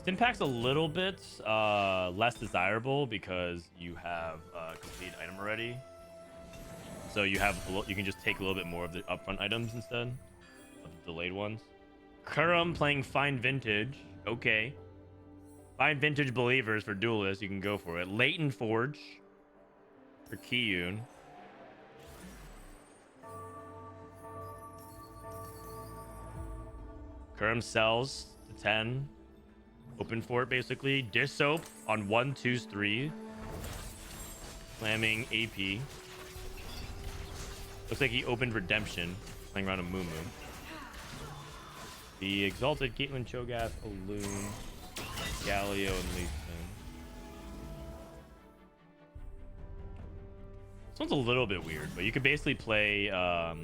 Stimpack's a little bit less desirable because you have a complete item already. So you can just take a little bit more of the upfront items instead of the delayed ones. Kurum playing Fine Vintage. Okay. Find vintage believers for duelists. You can go for it. Leighton Forge for Kiyun. Kerm sells to 10. Open for it basically. Dish soap on 1, 2, 3. Slamming AP. Looks like he opened Redemption, playing around a Moo Moo. The Exalted, Caitlyn, Cho'Gath, Olun, Galio, and Lee Sin. This one's a little bit weird, but you could basically play. I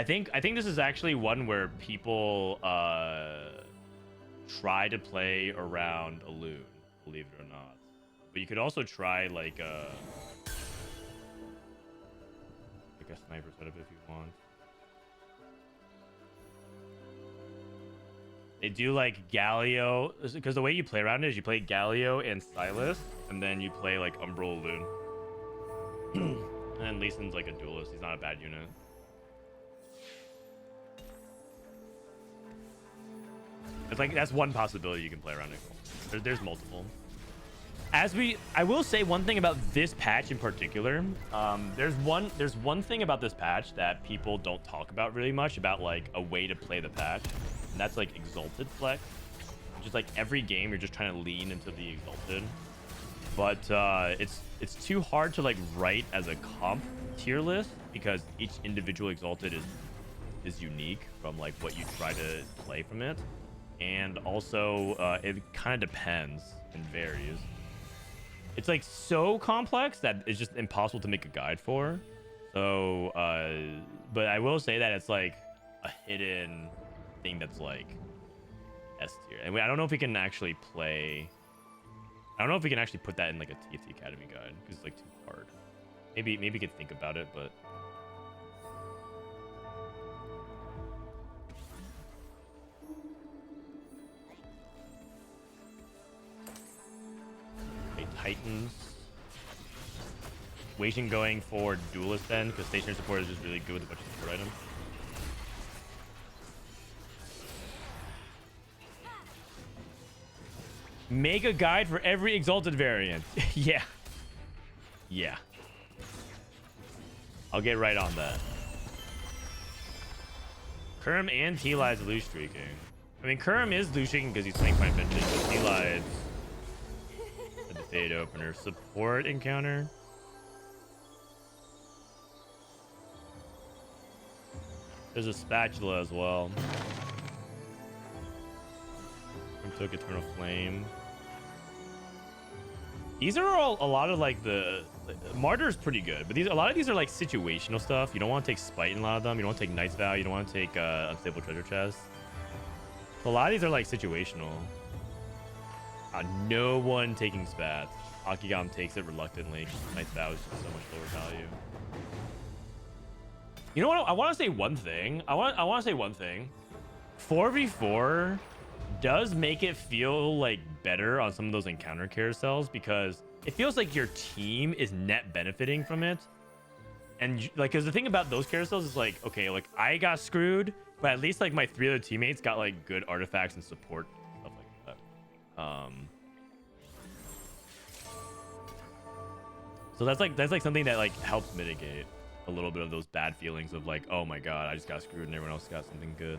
think this is actually one where people try to play around Olun, believe it or not. But you could also try like a sniper setup if you want. They do like Galio, because the way you play around it is you play Galio and Silas, and then you play like Umbral Loon. And then Lee Sin's like a duelist. He's not a bad unit. It's like that's one possibility you can play around it. There's multiple. I will say one thing about this patch in particular. There's one thing about this patch that people don't talk about really much about, like a way to play the patch, and that's like Exalted Flex. Just like every game, you're just trying to lean into the Exalted, but it's too hard to like write as a comp tier list because each individual Exalted is unique from like what you try to play from it, and also it kind of depends and varies. It's like so complex that it's just impossible to make a guide for. So, but I will say that it's like a hidden thing that's like S tier. And I don't know if we can actually play. I don't know if we can actually put that in like a TFT Academy guide because it's like too hard. Maybe we could think about it, but. Titans. Waiting going for duelist then, because stationary support is just really good with a bunch of support items. Make a guide for every Exalted variant. Yeah. Yeah. I'll get right on that. Kerm and T-Lie is loose streaking. I mean, Kerm is loose streaking because he's playing Fine Vintage, but T-Lie the fade opener. Support encounter. There's a spatula as well. Took Eternal Flame. These are all a lot of like the Martyr is pretty good, but a lot of these are like situational stuff. You don't want to take Spite in a lot of them. You don't want to take Knight's Vow. You don't want to take Unstable Treasure Chest. So a lot of these are like situational. No one taking Spats. Akigam takes it reluctantly. Knight's Vow is just so much lower value. You know what? I want to say one thing. I want to say one thing. 4v4 does make it feel like better on some of those encounter carousels because it feels like your team is net benefiting from it. And like, because the thing about those carousels is like, okay, like I got screwed, but at least like my 3 other teammates got like good artifacts and support, stuff like that. So that's like something that like helps mitigate a little bit of those bad feelings of like, oh my god, I just got screwed and everyone else got something good.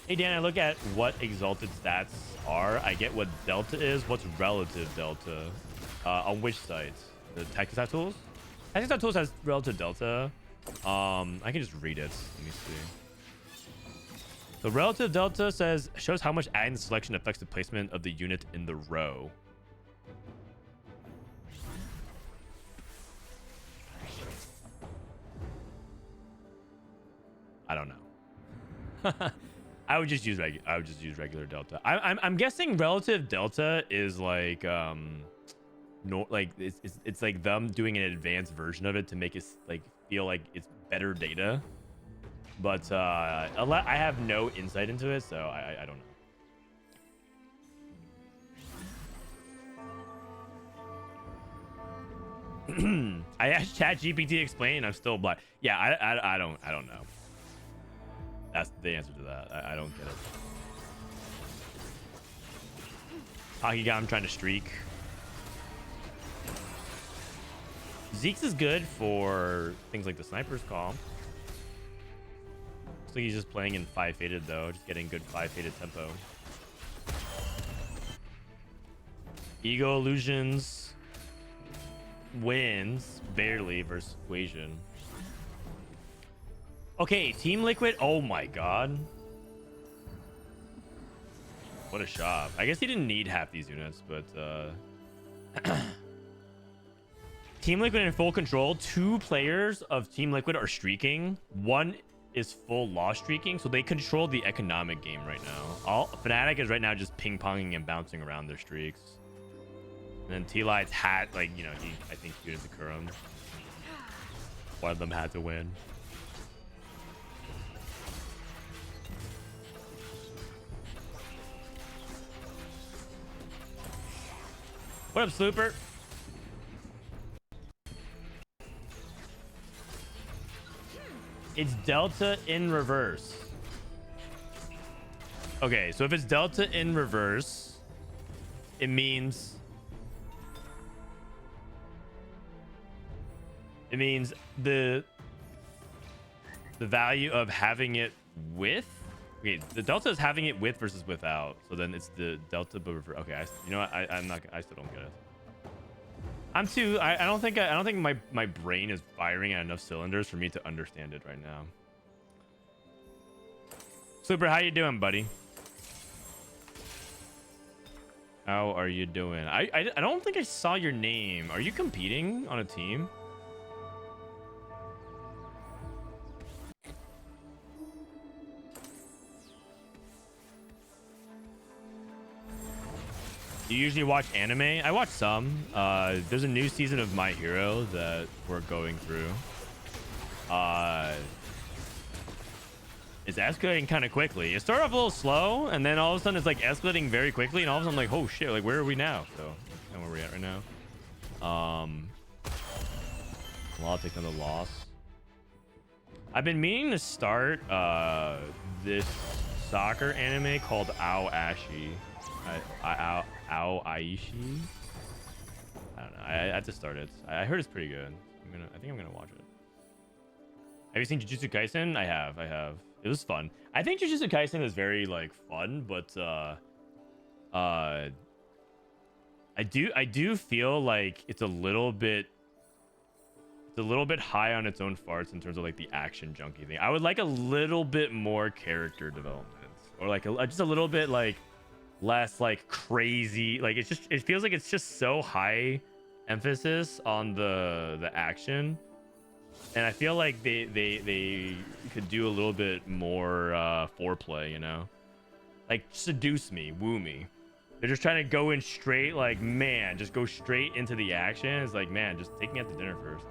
Hey Dan, I look at what Exalted stats are. I get what Delta is. What's relative Delta? On which sites? The Tactics Tools? Tactics Tools has relative Delta. I can just read it. Let me see. The relative Delta shows how much adding the selection affects the placement of the unit in the row. I don't know. I would just use regular Delta. I'm guessing relative Delta is like it's like them doing an advanced version of it to make it like feel like it's better data. But I have no insight into it, so I don't know. I asked ChatGPT to explain. I'm still blind. Yeah, I don't know. That's the answer to that. I don't get it. Hockey guy, I'm trying to streak. Zeke's is good for things like the sniper's call. Looks like he's just playing in 5 faded though, just getting good 5 faded tempo. Ego Illusions wins barely versus Equation. Okay, Team Liquid. Oh my god. What a shot. I guess he didn't need half these units, but Team Liquid in full control. 2 players of Team Liquid are streaking. 1 is full loss streaking, so they control the economic game right now. Fnatic is right now just ping-ponging and bouncing around their streaks. And then T-Light's hat, like, you know, I think he did the Kurum. One of them had to win. What up, Slooper? It's Delta in reverse. Okay, so if it's Delta in reverse, it means the value of having it with. Okay, the Delta is having it with versus without. So then it's the Delta but reverse. Okay, you know what? I'm not. I still don't get it. I'm too. I don't think my brain is firing at enough cylinders for me to understand it right now. Super, how you doing, buddy? How are you doing? I don't think I saw your name. Are you competing on a team? Do you usually watch anime? I watch some. There's a new season of My Hero that we're going through. It's escalating kind of quickly. It started off a little slow, and then all of a sudden it's like escalating very quickly, and all of a sudden I'm like, oh shit, like where are we now? So that's kind of where we're at right now. I'll take another loss. I've been meaning to start this soccer anime called Ao Ashi. Ao Aishi. I don't know. I have to start it. I heard it's pretty good. I think I'm gonna watch it. Have you seen Jujutsu Kaisen? I have. It was fun. I think Jujutsu Kaisen is very like fun, but I do feel like it's a little bit high on its own farts in terms of like the action junkie thing. I would like a little bit more character development, or like just a little bit like less like crazy. Like it feels like it's just so high emphasis on the action, and I feel like they could do a little bit more foreplay, you know, like seduce me, woo me. They're just trying to go in straight, like, man, just go straight into the action. It's like, man, just take me out to dinner first.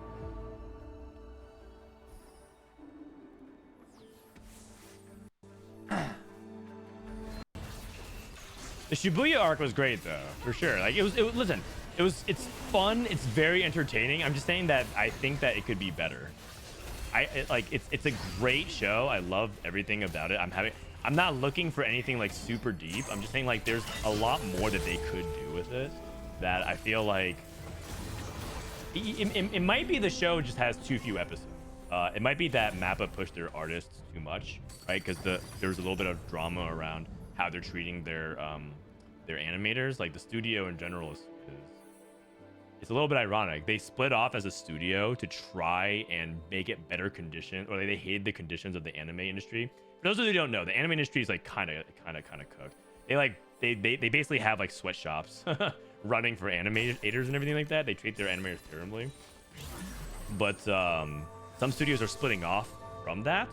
The Shibuya arc was great though, for sure. Like it's fun, it's very entertaining. I'm just saying that I think that it could be better. It's a great show. I love everything about it. I'm not looking for anything like super deep. I'm just saying like there's a lot more that they could do with it that I feel like it might be the show just has too few episodes. It might be that Mappa pushed their artists too much, right? Because there's a little bit of drama around how they're treating their animators. Like the studio in general is it's a little bit ironic. They split off as a studio to try and make it better conditions, or they hated the conditions of the anime industry. For those of you who don't know, the anime industry is like kind of cooked. They basically have like sweatshops running for animators and everything like that. They treat their animators terribly. But some studios are splitting off from that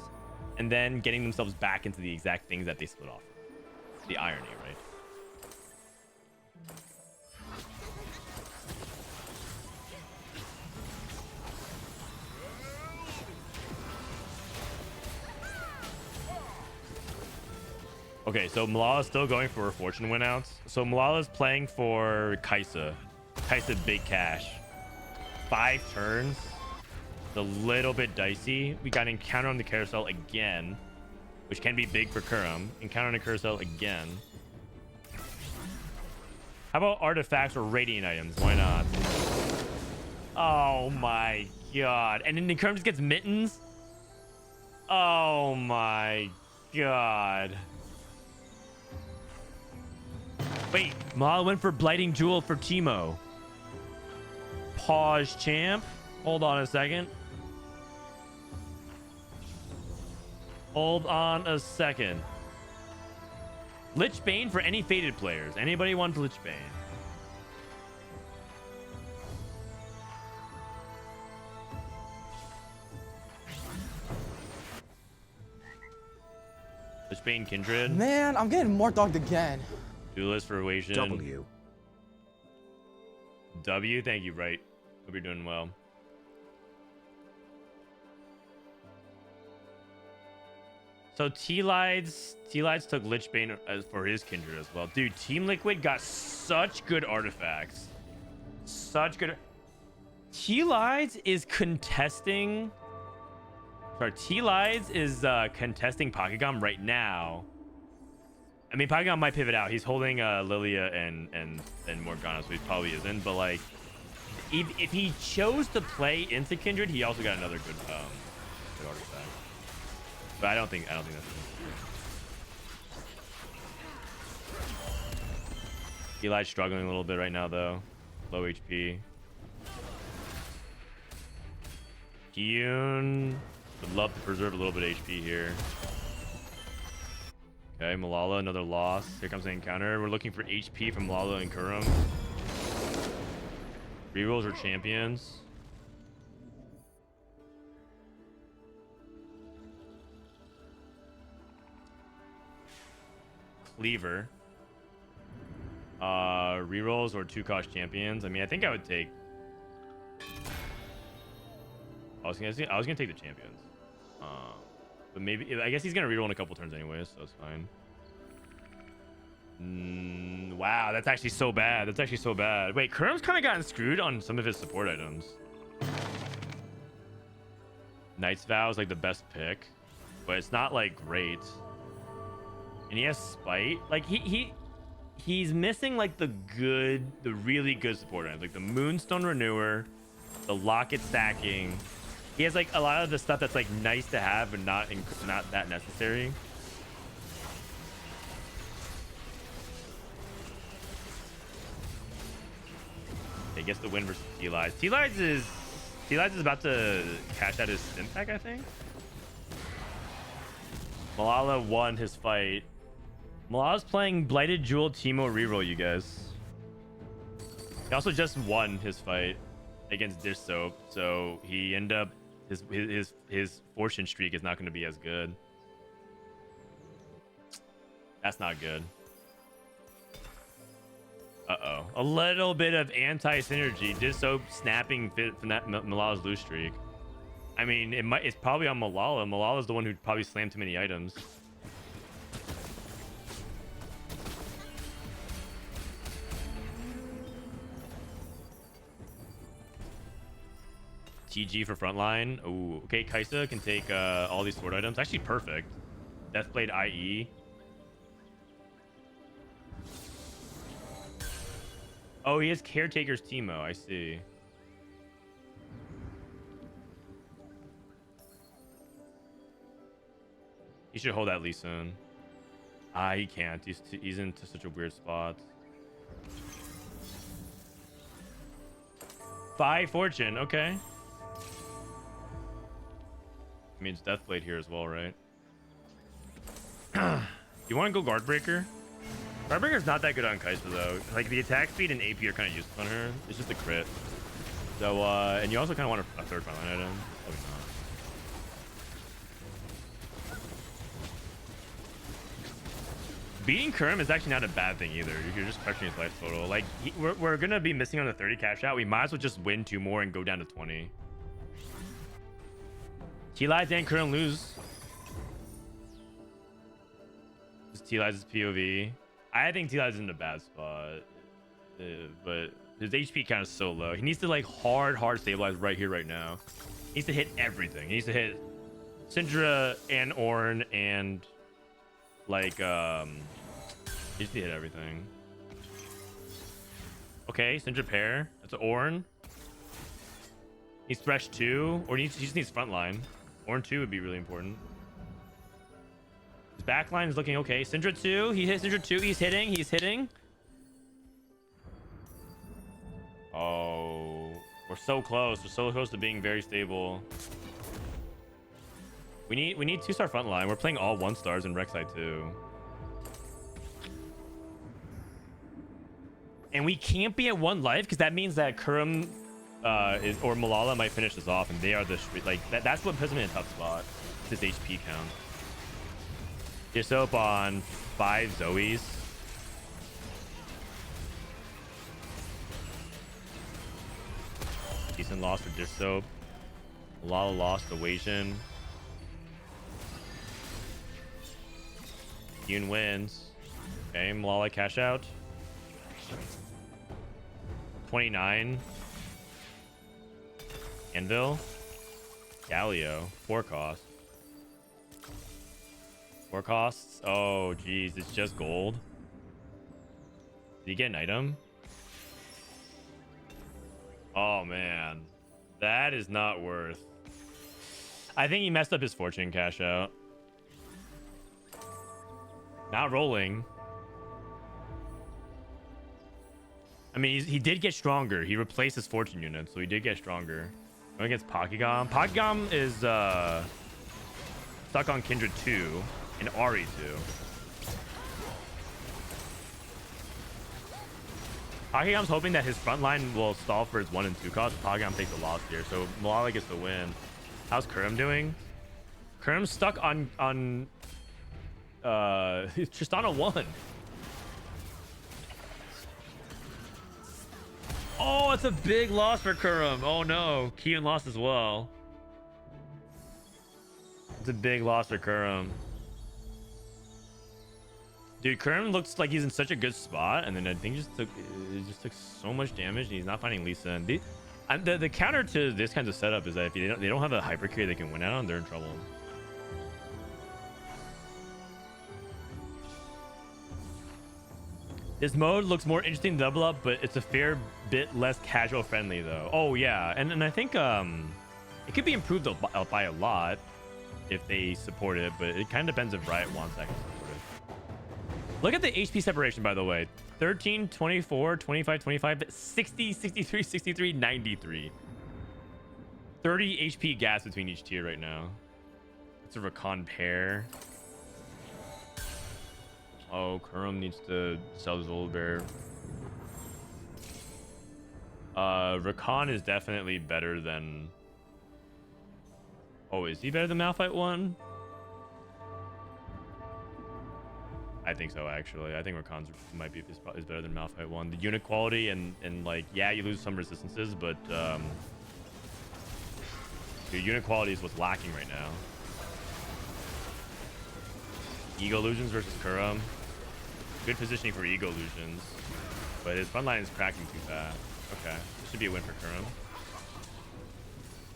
and then getting themselves back into the exact things that they split off. The irony, right? Okay, so Malala's still going for her fortune win outs. So Malala's playing for Kaisa. Kaisa big cash. 5 turns. It's a little bit dicey. We got an encounter on the carousel again, which can be big for Kurum. Encounter on the carousel again. How about artifacts or radiant items? Why not? Oh my god. And then the Kurum just gets mittens? Oh my god. Wait, Mal went for Blighting Jewel for Teemo. Pause, champ. Hold on a second. Hold on a second. Lich Bane for any faded players. Anybody want Lich Bane? Lich Bane Kindred. Man, I'm getting more dogged again. Duelist for Evasion. W, thank you, right. Hope you're doing well. So T-Lides took Lich Bane for his Kindred as well. Dude, Team Liquid got such good artifacts. Such good. T-Lides is contesting. Sorry, T-Lides is contesting Pokkegom right now. I mean, Pokkegom might pivot out. He's holding Lilia and Morgana, so he probably isn't. But like, if he chose to play into Kindred, he also got another good artifact. But I don't think that's it. Eli's struggling a little bit right now, though. Low HP. Hyun would love to preserve a little bit of HP here. Okay, Malala, another loss. Here comes the encounter. We're looking for HP from Malala and Kurum. Rerolls are champions. Cleaver. Rerolls or 2-cost champions. I mean, I think I would take. I was gonna take the champions. But maybe I guess he's gonna reroll in a couple turns anyways, so it's fine. Wow, that's actually so bad. That's actually so bad. Wait, Kurum's kind of gotten screwed on some of his support items. Knight's Vow is like the best pick, but it's not like great. And he has Spite. Like he's missing like the really good support items, like the Moonstone Renewer, the Locket stacking. He has like a lot of the stuff that's like nice to have, but not that necessary. He gets the win versus T-Lides. T-Lides is about to cash out his stim pack, I think. Malala won his fight. Malala's playing Blighted Jewel Teemo reroll, you guys. He also just won his fight against Dish Soap, so he ended up his fortune streak is not going to be as good. That's not good. Uh-oh. A little bit of anti-synergy. Dish Soap snapping from that Malala's lose streak. I mean, it's probably on Malala. Malala's the one who probably slammed too many items. TG for frontline. Oh, okay. Kaisa can take all these sword items. Actually, perfect. Deathblade IE. Oh, he has Caretaker's Teemo. I see. He should hold that Lee Sin. Ah, he can't. He's into such a weird spot. 5 fortune. Okay. I mean, it's Deathblade here as well, right? You want to go Guardbreaker? Guardbreaker's not that good on Kaisa, though. Like, the attack speed and AP are kind of useless on her. It's just a crit. So, and you also kind of want a third frontline item. Probably not. Beating Kurum is actually not a bad thing either. You're just crushing his life total. Like, we're going to be missing on the 30 cash out. We might as well just win 2 more and go down to 20. T-Lides and Kurum lose. T-Lides' POV. I think T-Lides is in a bad spot. But His HP count is so low. He needs to like hard stabilize right here, right now. He needs to hit everything. He needs to hit Syndra and Ornn and like he needs to hit everything. Okay, Syndra pair. That's an Ornn. He's Thresh 2, or he just needs frontline. Ornn 2 would be really important. His backline is looking okay. Syndra 2, he hits Syndra 2. He's hitting. Oh, we're so close. We're so close to being very stable. We need 2-star frontline. We're playing all 1-stars in Rek'Sai too. And we can't be at 1 life because that means that Kurum or Malala might finish this off, and they are the like that's what puts him in a tough spot. His HP count. Ysoap on 5 Zoes. Decent loss for Ysoap. Malala lost to Wasian. Yoon wins. Okay, Malala cash out. 29. Anvil. Galio. 4 costs. 4 costs. Oh, geez. It's just gold. Did you get an item? Oh, man. That is not worth. I think he messed up his fortune cash out. Not rolling. I mean, he did get stronger. He replaced his fortune unit, so he did get stronger. Going against Pokegam. Pokegam is stuck on Kindred 2 and Ari 2. Pokegam's hoping that his front line will stall for his 1 and 2 cost. Pokegam takes a loss here, so Malala gets the win. How's Kurum doing? Kurum's stuck on Tristana 1. Oh, it's a big loss for Kurum. Oh no, Kian lost as well. It's a big loss for Kurum. Dude, Kurum looks like he's in such a good spot, and then I think he just took so much damage, and he's not finding Lisa. And the counter to this kind of setup is that if they don't have a hyper carry they can win out on, they're in trouble. This mode looks more interesting than Double Up, but it's a fair bit less casual friendly though. Oh yeah, and I think it could be improved by a lot if they support it, but it kind of depends if Riot wants that to support it. Look at the HP separation, by the way. 13, 24, 25, 25, 60, 63, 63, 93. 30 HP gas between each tier right now. It's a Rakan pair. Oh, Kurum needs to sell Zolbear. Rakan is definitely better than... Oh, is he better than Malphite 1? I think so, actually. I think Rakan's might be is better than Malphite 1. The unit quality and like, yeah, you lose some resistances, but your unit quality is what's lacking right now. Ego Illusions versus Kurum. Good positioning for Ego Illusions, but his front line is cracking too fast. Okay, this should be a win for Kurum.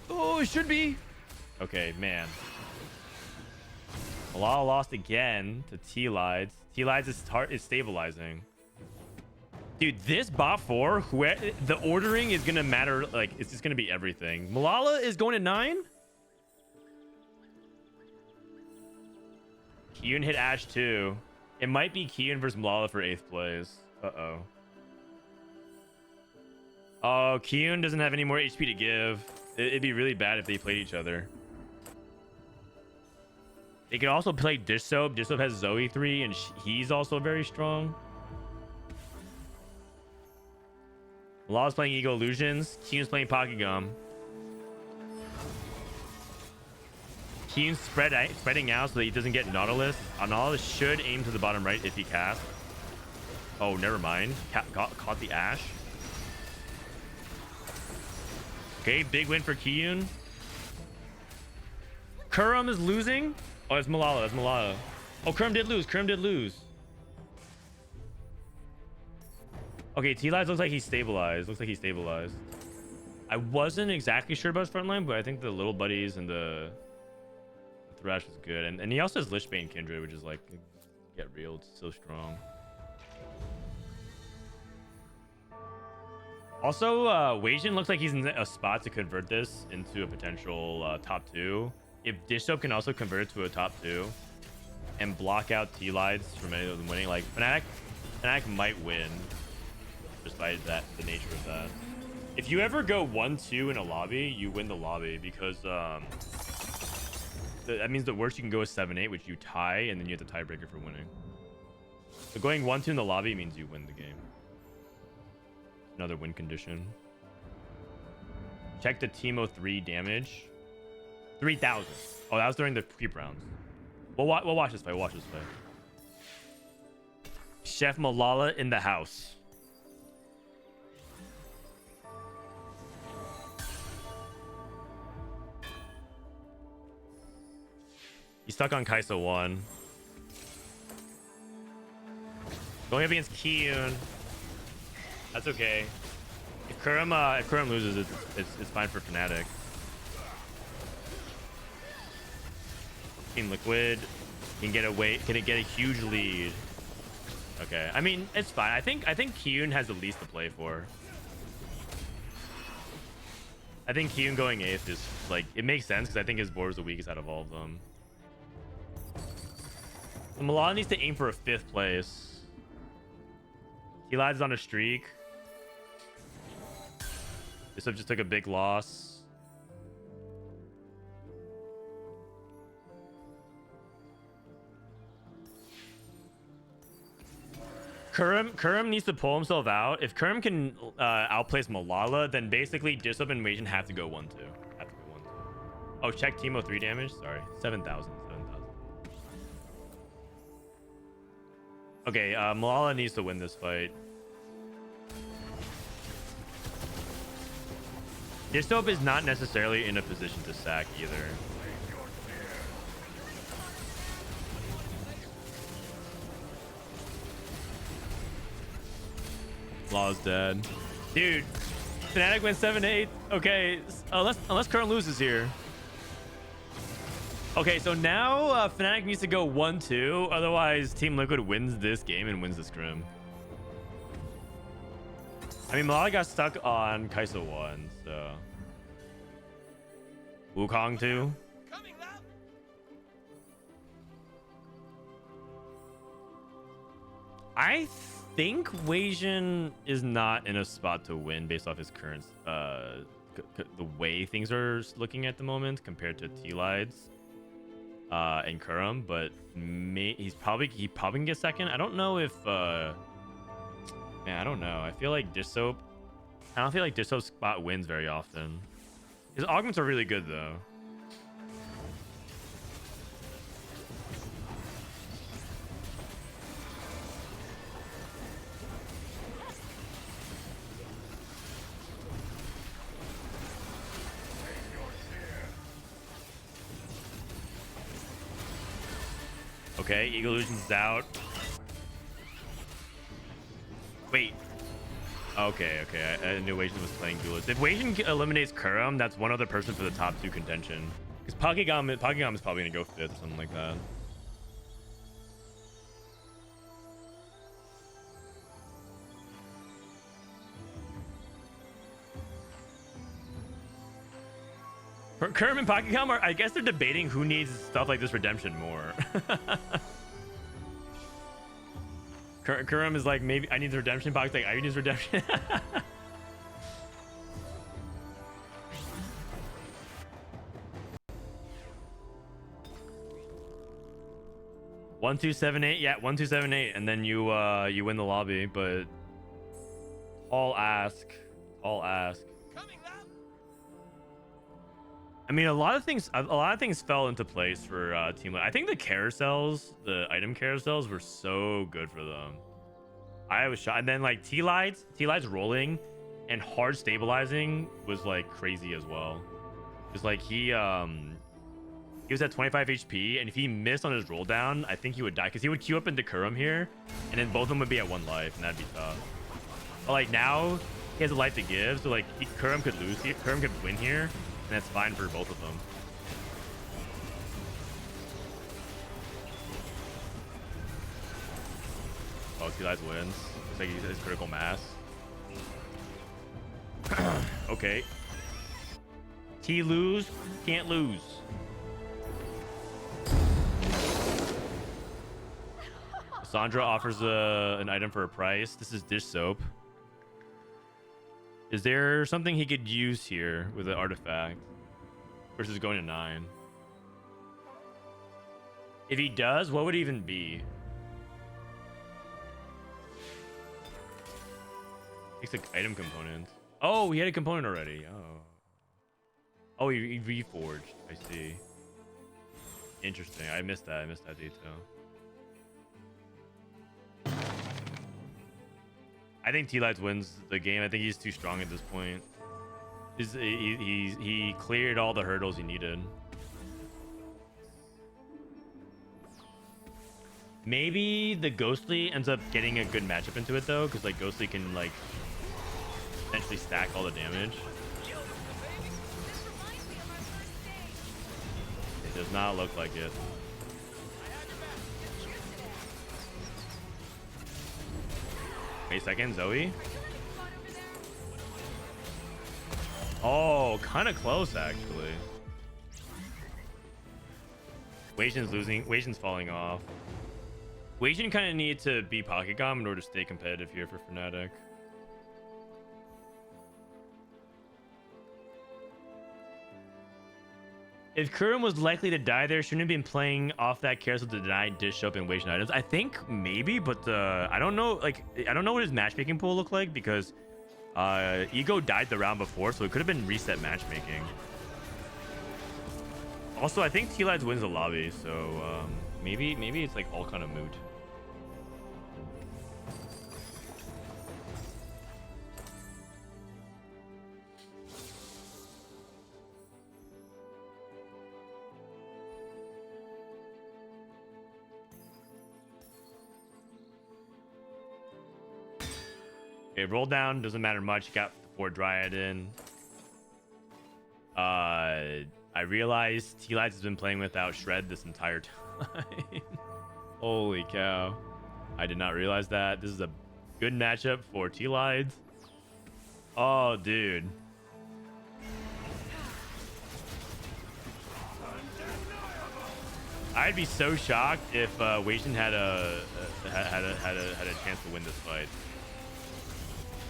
Oh, it should be. Okay, man. Malala lost again to T-Lides. T-Lides is stabilizing. Dude, this bot 4, the ordering is gonna matter. Like, it's just gonna be everything. Malala is going to 9. Kiyun hit Ash 2. It might be Kiyun versus Malala for 8th place. Uh-oh. Oh, Kiyun doesn't have any more HP to give. It'd be really bad if they played each other. They could also play Dish Soap. Dish Soap has Zoe 3, and he's also very strong. Malala's playing Ego Illusions. Kiyun's playing Pokegum. Kiyun's spreading out so that he doesn't get Nautilus. Nautilus should aim to the bottom right if he casts. Oh, never mind. Caught the Ash. Okay, big win for Kiyun. Kurum is losing. Oh, it's Malala. That's Malala. Oh, Kurum did lose. Kurum did lose. Okay, T-Lives looks like he's stabilized. Looks like he's stabilized. I wasn't exactly sure about his front line, but I think the little buddies and the Thrash was good. And he also has Lichbane Kindred, which is like, get real, it's so strong. Also, Weijin looks like he's in a spot to convert this into a potential top 2. If Dish Soap can also convert it to a top 2 and block out T-Lides from any of them winning, like Fnatic might win just by the nature of that. If you ever go 1-2 in a lobby, you win the lobby because that means the worst you can go is 7-8, which you tie, and then you have the tiebreaker for winning. So going 1-2 in the lobby means you win the game. Another win condition. Check the Teemo 3 damage. 3,000. Oh, that was during the creep rounds. We'll watch this fight. We'll watch this fight. Chef Malala in the house. He's stuck on Kai'Sa 1. Going up against Kiyun. That's okay. If Kurum loses, it's fine for Fnatic. Team Liquid can get a huge lead. Okay, I mean it's fine. I think Kiyun has the least to play for. I think Kiyun going 8th is like, it makes sense because I think his board is the weakest out of all of them. So Milan needs to aim for a 5th place. He lies on a streak. This just took a big loss. Kurum needs to pull himself out. If Kurum can outplace Malala, then basically Disop and Weijin have to go 1-2. Oh, check Teemo 3 damage. Sorry, 7,000. Okay, Malala needs to win this fight. Disop is not necessarily in a position to sack either. Law's dead. Dude, Fnatic went 7-8. Okay, unless Current loses here. Okay, so now Fnatic needs to go 1-2. Otherwise, Team Liquid wins this game and wins the scrim. I mean, Malala got stuck on Kai'Sa 1, so... Wukong 2. I think Weijin is not in a spot to win based off his current... the way things are looking at the moment compared to T-Lides. And Kurum, but he probably can get second. I don't know if man, I don't know. I feel like I don't feel like Dish Soap's spot wins very often. His augments are really good though. Okay, Eagle Illusion's out. Wait. Okay. I knew Weijin was playing Duelist. If Weijin eliminates Kurum, that's one other person for the top 2 contention. Because Pokegam is probably going to go 5th, something like that. Kurum and Pokegam are, I guess they're debating who needs stuff like this redemption more. Kurum is like, maybe I need the redemption. Pok's like, I need his redemption. 1-2-7-8, yeah, 1-2-7-8, and then you win the lobby. But all ask. I mean, a lot of things fell into place for Team Liquid. I think the carousels, the item carousels, were so good for them. I was shocked. And then like T-Lides rolling and hard stabilizing was like crazy as well. Because like he was at 25 HP, and if he missed on his roll down, I think he would die because he would queue up into Kurum here, and then both of them would be at 1 life, and that'd be tough. But like now he has a life to give, so like Kurum could lose here, Kurum could win here, and that's fine for both of them. Oh, T-Lies wins. Looks like he has critical mass. Okay. T lose, can't lose. Sandra offers an item for a price. This is dish soap. Is there something he could use here with an artifact versus going to 9? If he does, what would it even be? It's like item component. Oh, he had a component already. Oh, he reforged. I see. Interesting. I missed that. I missed that detail. I think T-Lights wins the game. I think he's too strong at this point. He cleared all the hurdles he needed. Maybe the Ghostly ends up getting a good matchup into it though, because like Ghostly can like essentially stack all the damage. It does not look like it. Wait a second, Zoe. Oh, kind of close actually. Weijin's losing. Weijin's falling off. Weijin kind of need to be Pocket Gom in order to stay competitive here for Fnatic. If Kurum was likely to die there, shouldn't have been playing off that carousel to deny dish soap and Weijin items. I think maybe, but I don't know. Like, I don't know what his matchmaking pool looked like because Ego died the round before, so it could have been reset matchmaking. Also, I think T-Lights wins the lobby, so maybe it's like all kind of moot. Okay, roll down doesn't matter much. You got 4 Dryad in. I realized T-Lights has been playing without Shred this entire time. Holy cow. I did not realize that. This is a good matchup for T-Lights. Oh, dude. I'd be so shocked if Weijin had a chance to win this fight.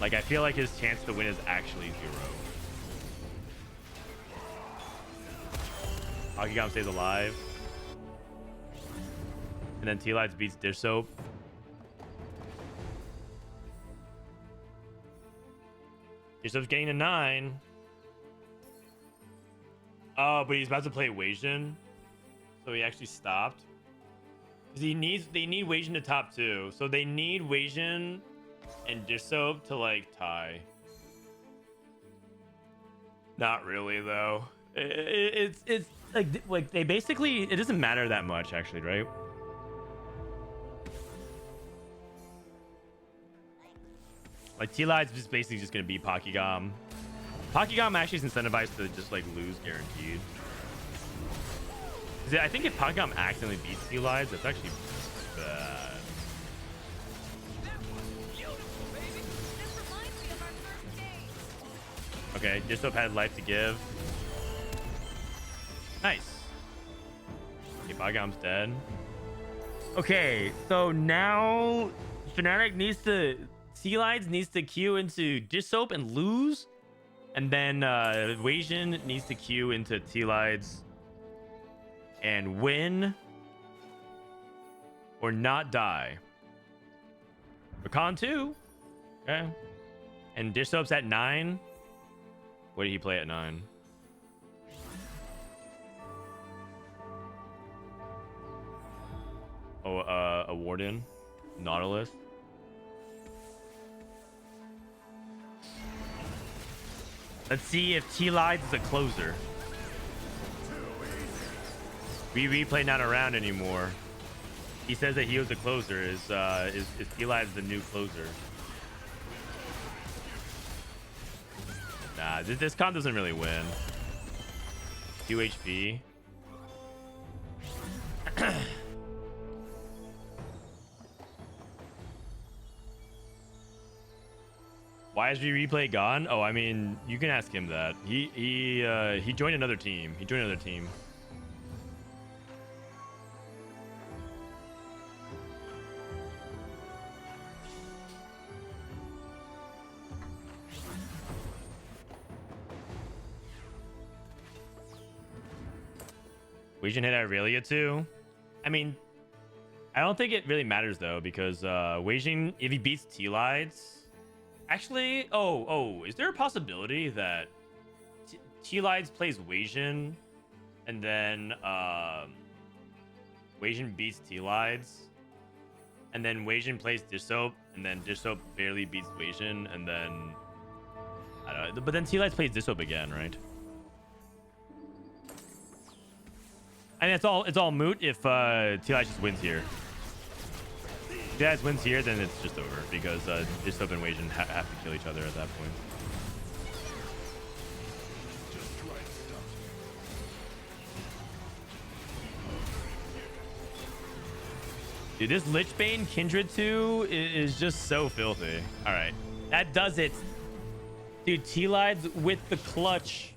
Like, I feel like his chance to win is actually 0. Akigam stays alive. And then T-Lights beats Dish Soap. Dish Soap's getting a 9. Oh, but he's about to play Weijin. So he actually stopped. Because they need Weijin to top 2. So they need Weijin and Dish Soap to like tie. Not really though. It's like they basically, it doesn't matter that much actually, right? Like T-Lights is basically just gonna be Pokigam. Pokigam actually is incentivized to just like lose guaranteed. I think if Pokigam accidentally beats T-Lights, that's actually bad. Okay, Dishop had life to give. Nice. Okay, Pokigam's dead. Okay, so now Fnatic needs to... T-Lights needs to queue into Dish Soap and lose. And then Weijin needs to queue into T-Lights and win. Or not die. Rakan 2. Okay. And Dish Soap's at 9. What did he play at 9? Oh, a Warden. Nautilus. Let's see if T-Lights is a closer. Replay not around anymore. He says that he was a closer. Is T-Lights the new closer? this comp doesn't really win. 2 HP. Why is replay gone? Oh, I mean, you can ask him that. He joined another team. He joined another team. We should hit Aurelia too. I mean, I don't think it really matters though, because Weijing, if he beats T-Lides, actually, is there a possibility that T-Lides plays Weijing, and then Weijing beats T-Lides, and then Weijing plays Dish Soap, and then Dish Soap barely beats Weijing, and then I don't know, but then T-Lides plays Dish Soap again, right? And it's all moot if T-Lides just wins here. If T-Lides wins here, then it's just over, because Dish Soap and Weijing have to kill each other at that point. Dude, this Lichbane Kindred 2 is just so filthy. All right, that does it. Dude, T-Lides with the clutch.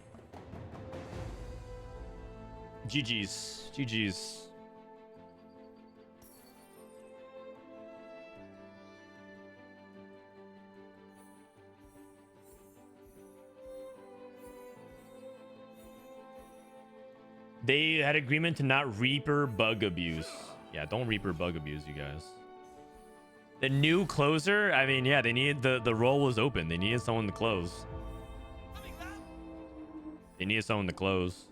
GG's. GG's. They had agreement to not Reaper bug abuse. Yeah, don't Reaper bug abuse, you guys. The new closer? I mean, yeah, they needed the role was open. They needed someone to close. They needed someone to close.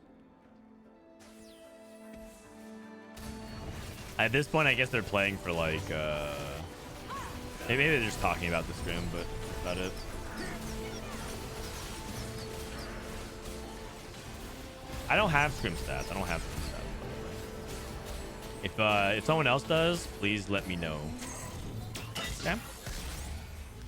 At this point, I guess they're playing for like maybe they're just talking about the scrim, but that's about it. I don't have scrim stats. I don't have scrim stats. If someone else does, please let me know. Okay. It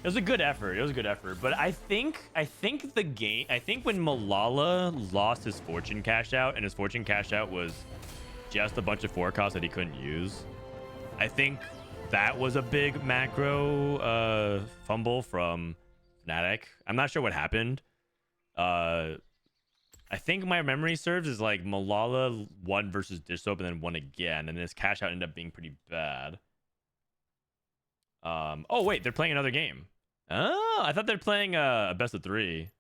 was a good effort. It was a good effort. But I think the game. I think when Malala lost his fortune cash out, and his fortune cash out was just a bunch of forecasts that he couldn't use, I think that was a big macro fumble from Fnatic. I'm not sure what happened. I think my memory serves is like Malala won versus Dish Soap and then won again, and this cash out ended up being pretty bad. Oh wait, they're playing another game. Oh, I thought they're playing a best of 3.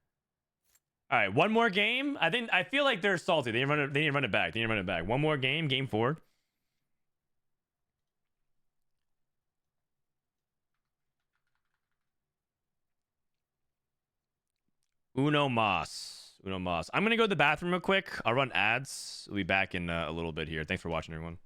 All right, one more game. I feel like they're salty. They need to run it back. They need to run it back. One more game, game 4. Uno Mas. Uno Mas. I'm gonna go to the bathroom real quick. I'll run ads. We'll be back in a little bit here. Thanks for watching, everyone.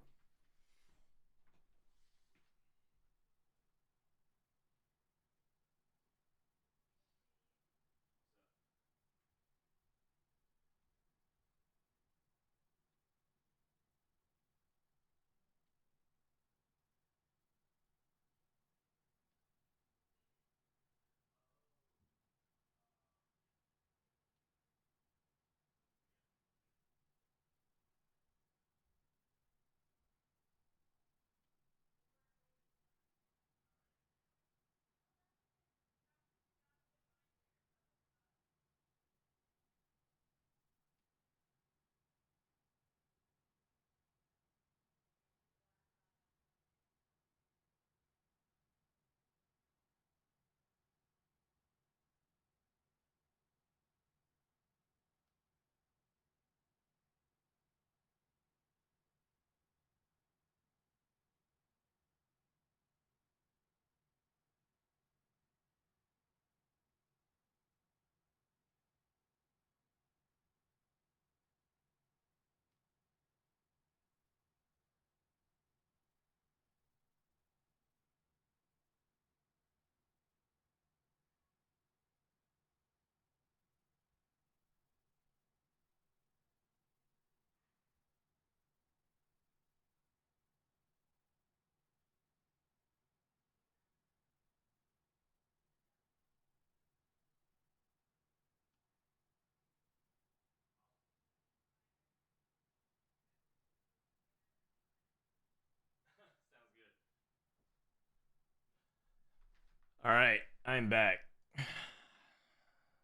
All right, I'm back.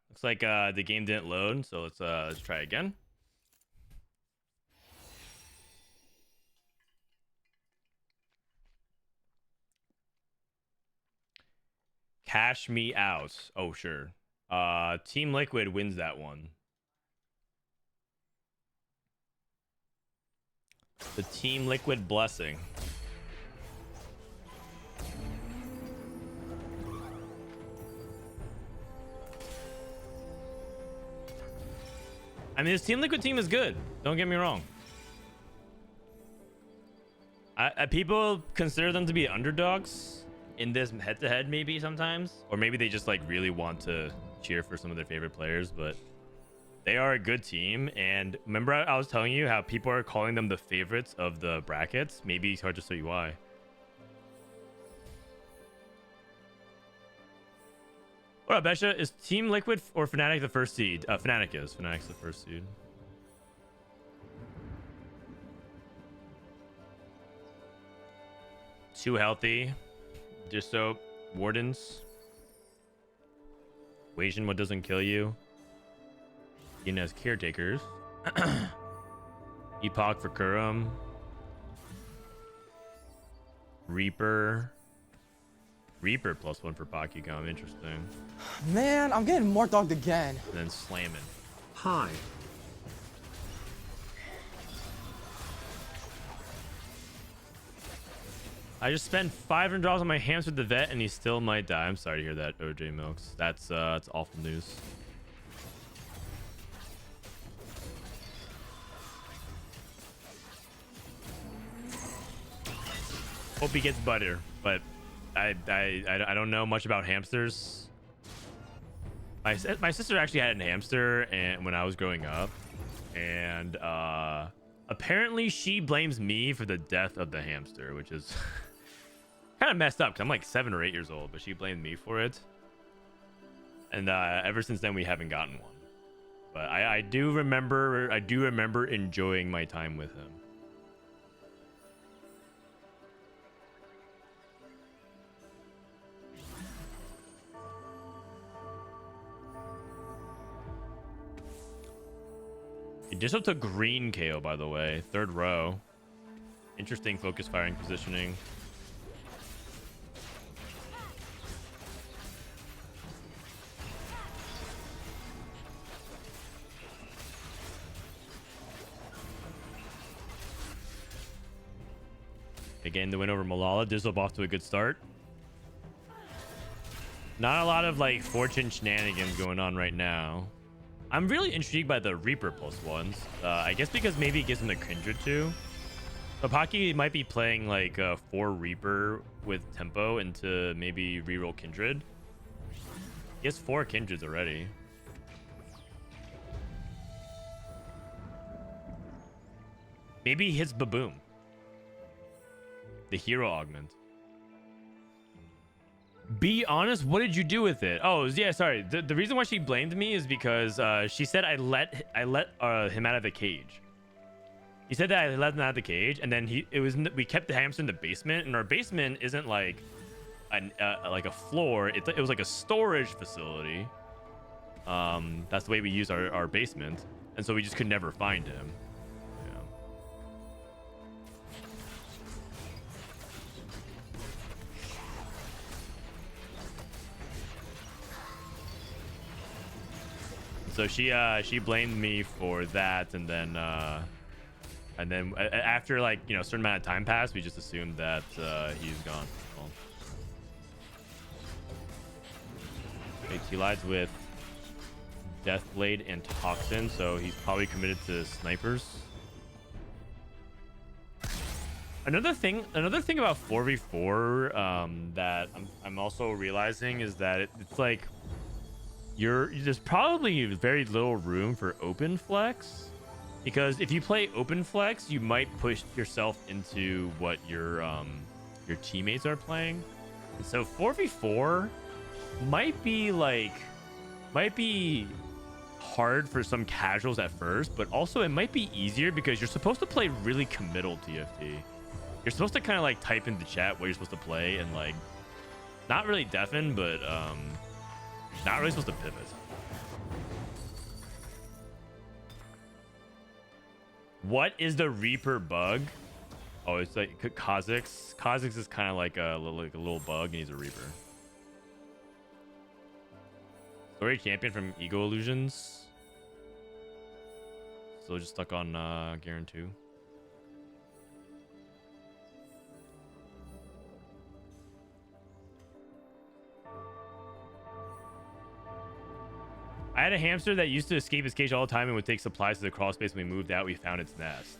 Looks like the game didn't load, so let's try again. Cash me out. Oh, sure. Team Liquid wins that one. The Team Liquid blessing. I mean, this Team Liquid team is good. Don't get me wrong. People consider them to be underdogs in this head-to-head, maybe sometimes, or maybe they just like really want to cheer for some of their favorite players. But they are a good team. And remember, I was telling you how people are calling them the favorites of the brackets. Maybe it's hard to see why. What up, Besha? Is Team Liquid or Fnatic the first seed? Fnatic is. Fnatic's the first seed. Too healthy. Just so Wardens. Wasian, what doesn't kill you? In as caretakers. Epoch for Kurum. Reaper. Reaper +1 for Pakigam. Interesting. Man, I'm getting more dogged again. And then slamming. Hi. I just spent $500 on my hamster with the vet, and he still might die. I'm sorry to hear that, OJ Milks. That's awful news. Hope he gets butter, but I don't know much about hamsters. My sister actually had a hamster, and when I was growing up, and apparently she blames me for the death of the hamster, which is kind of messed up because I'm like 7 or 8 years old, but she blamed me for it. And ever since then, we haven't gotten one. But I do remember enjoying my time with him. He just up to green KO, by the way. 3rd row. Interesting focus firing positioning. Again, the win over Malala. Dizzle off to a good start. Not a lot of like fortune shenanigans going on right now. I'm really intrigued by the Reaper +1s. I guess because maybe it gives him the Kindred too. So Paki might be playing like 4 Reaper with tempo into maybe reroll Kindred. He has 4 Kindreds already. Maybe he hits Baboom. The hero augment. Be honest, what did you do with it? Oh, yeah, sorry. The reason why she blamed me is because she said I let him out of the cage. He said that I let him out of the cage, and then we kept the hamster in the basement, and our basement isn't like a floor. It was like a storage facility. That's the way we use our basement, and so we just could never find him. So she blamed me for that, and then after like a certain amount of time passed, we just assumed that he's gone. Well, okay, he lies with Deathblade and Toxin, so he's probably committed to snipers. Another thing about 4v4 that I'm also realizing is that it's like there's probably very little room for open flex, because if you play open flex, you might push yourself into what your teammates are playing. And so 4v4 might be hard for some casuals at first, but also it might be easier because you're supposed to play really committal TFT. You're supposed to kind of like type in the chat what you're supposed to play and like Not really deafen, but not really supposed to pivot. What is the Reaper bug? Oh, it's like Kha'Zix. Kha'Zix is kind of like a little bug, and he's a Reaper. Story champion from Ego Illusions. Still just stuck on Garen 2. I had a hamster that used to escape his cage all the time and would take supplies to the crawl space. When we moved out, we found its nest.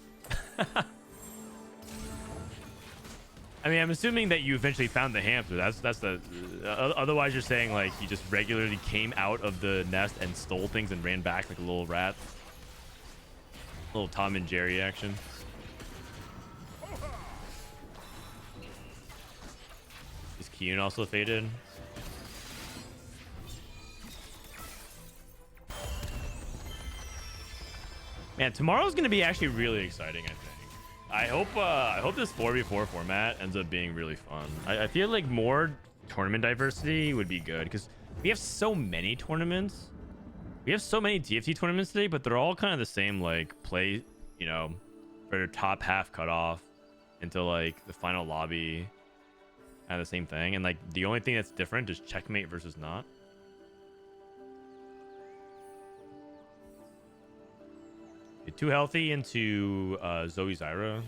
I mean, I'm assuming that you eventually found the hamster. That's the. Otherwise, you're saying like you just regularly came out of the nest and stole things and ran back like a little rat. Little Tom and Jerry action. Is Kiyun also faded? Man, tomorrow's gonna be actually really exciting, I think. I hope this 4v4 format ends up being really fun. I feel like more tournament diversity would be good because we have so many tournaments. We have so many TFT tournaments today, but they're all kind of the same, like play, you know, for the top half cutoff until like the final lobby, kind of the same thing. And like the only thing that's different is checkmate versus not. Too healthy into Zoe Zyra.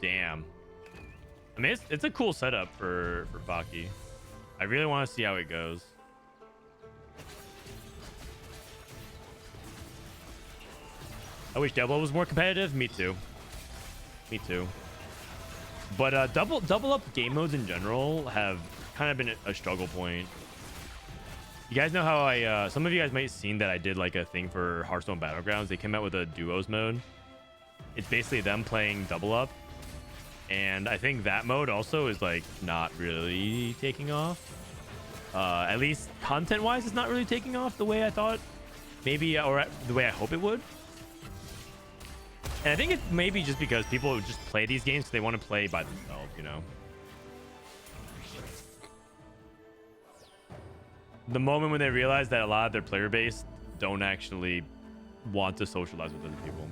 Damn. I mean, it's a cool setup for Baki. I really want to see how it goes. I wish Devil was more competitive. Me too. Me too. But double up game modes in general have kind of been a struggle point. You guys know how I some of you guys might have seen that I did like a thing for Hearthstone Battlegrounds. They came out with a duos mode. It's basically them playing double up, and I think that mode also is like not really taking off. At least content wise, it's not really taking off the way I thought, maybe, or the way I hope it would. And I think it's maybe just because people just play these games because they want to play by themselves, you know. The moment when they realize that a lot of their player base don't actually want to socialize with other people.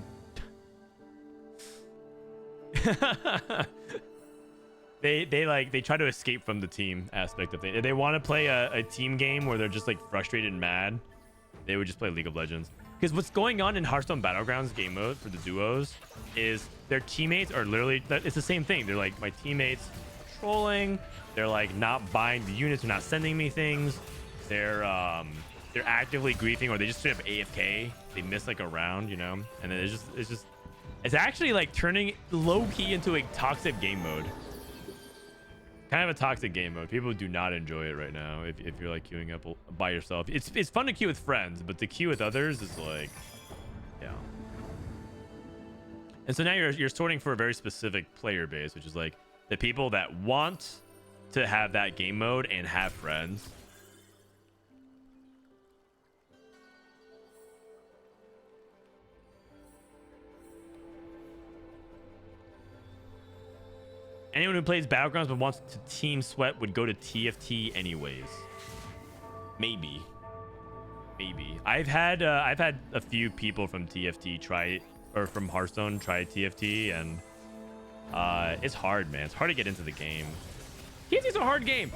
they try to escape from the team aspect of it. They want to play a team game where they're just like frustrated and mad. They would just play League of Legends. Because what's going on in Hearthstone Battlegrounds game mode for the duos is their teammates are literally, it's the same thing. They're like, my teammates trolling. They're like not buying the units. They're not sending me things. They're actively griefing, or they just straight up AFK. They miss like a round, you know, and then it's actually like turning low key into a toxic game mode. Kind of a toxic game mode. People do not enjoy it right now. If you're like queuing up by yourself, it's fun to queue with friends, but to queue with others is like, yeah. And so now you're sorting for a very specific player base, which is like the people that want to have that game mode and have friends. Anyone who plays Battlegrounds but wants to team sweat would go to TFT anyways. Maybe. I've had a few people from TFT try, or from Hearthstone try TFT, and it's hard, man. It's hard to get into the game. TFT's a hard game.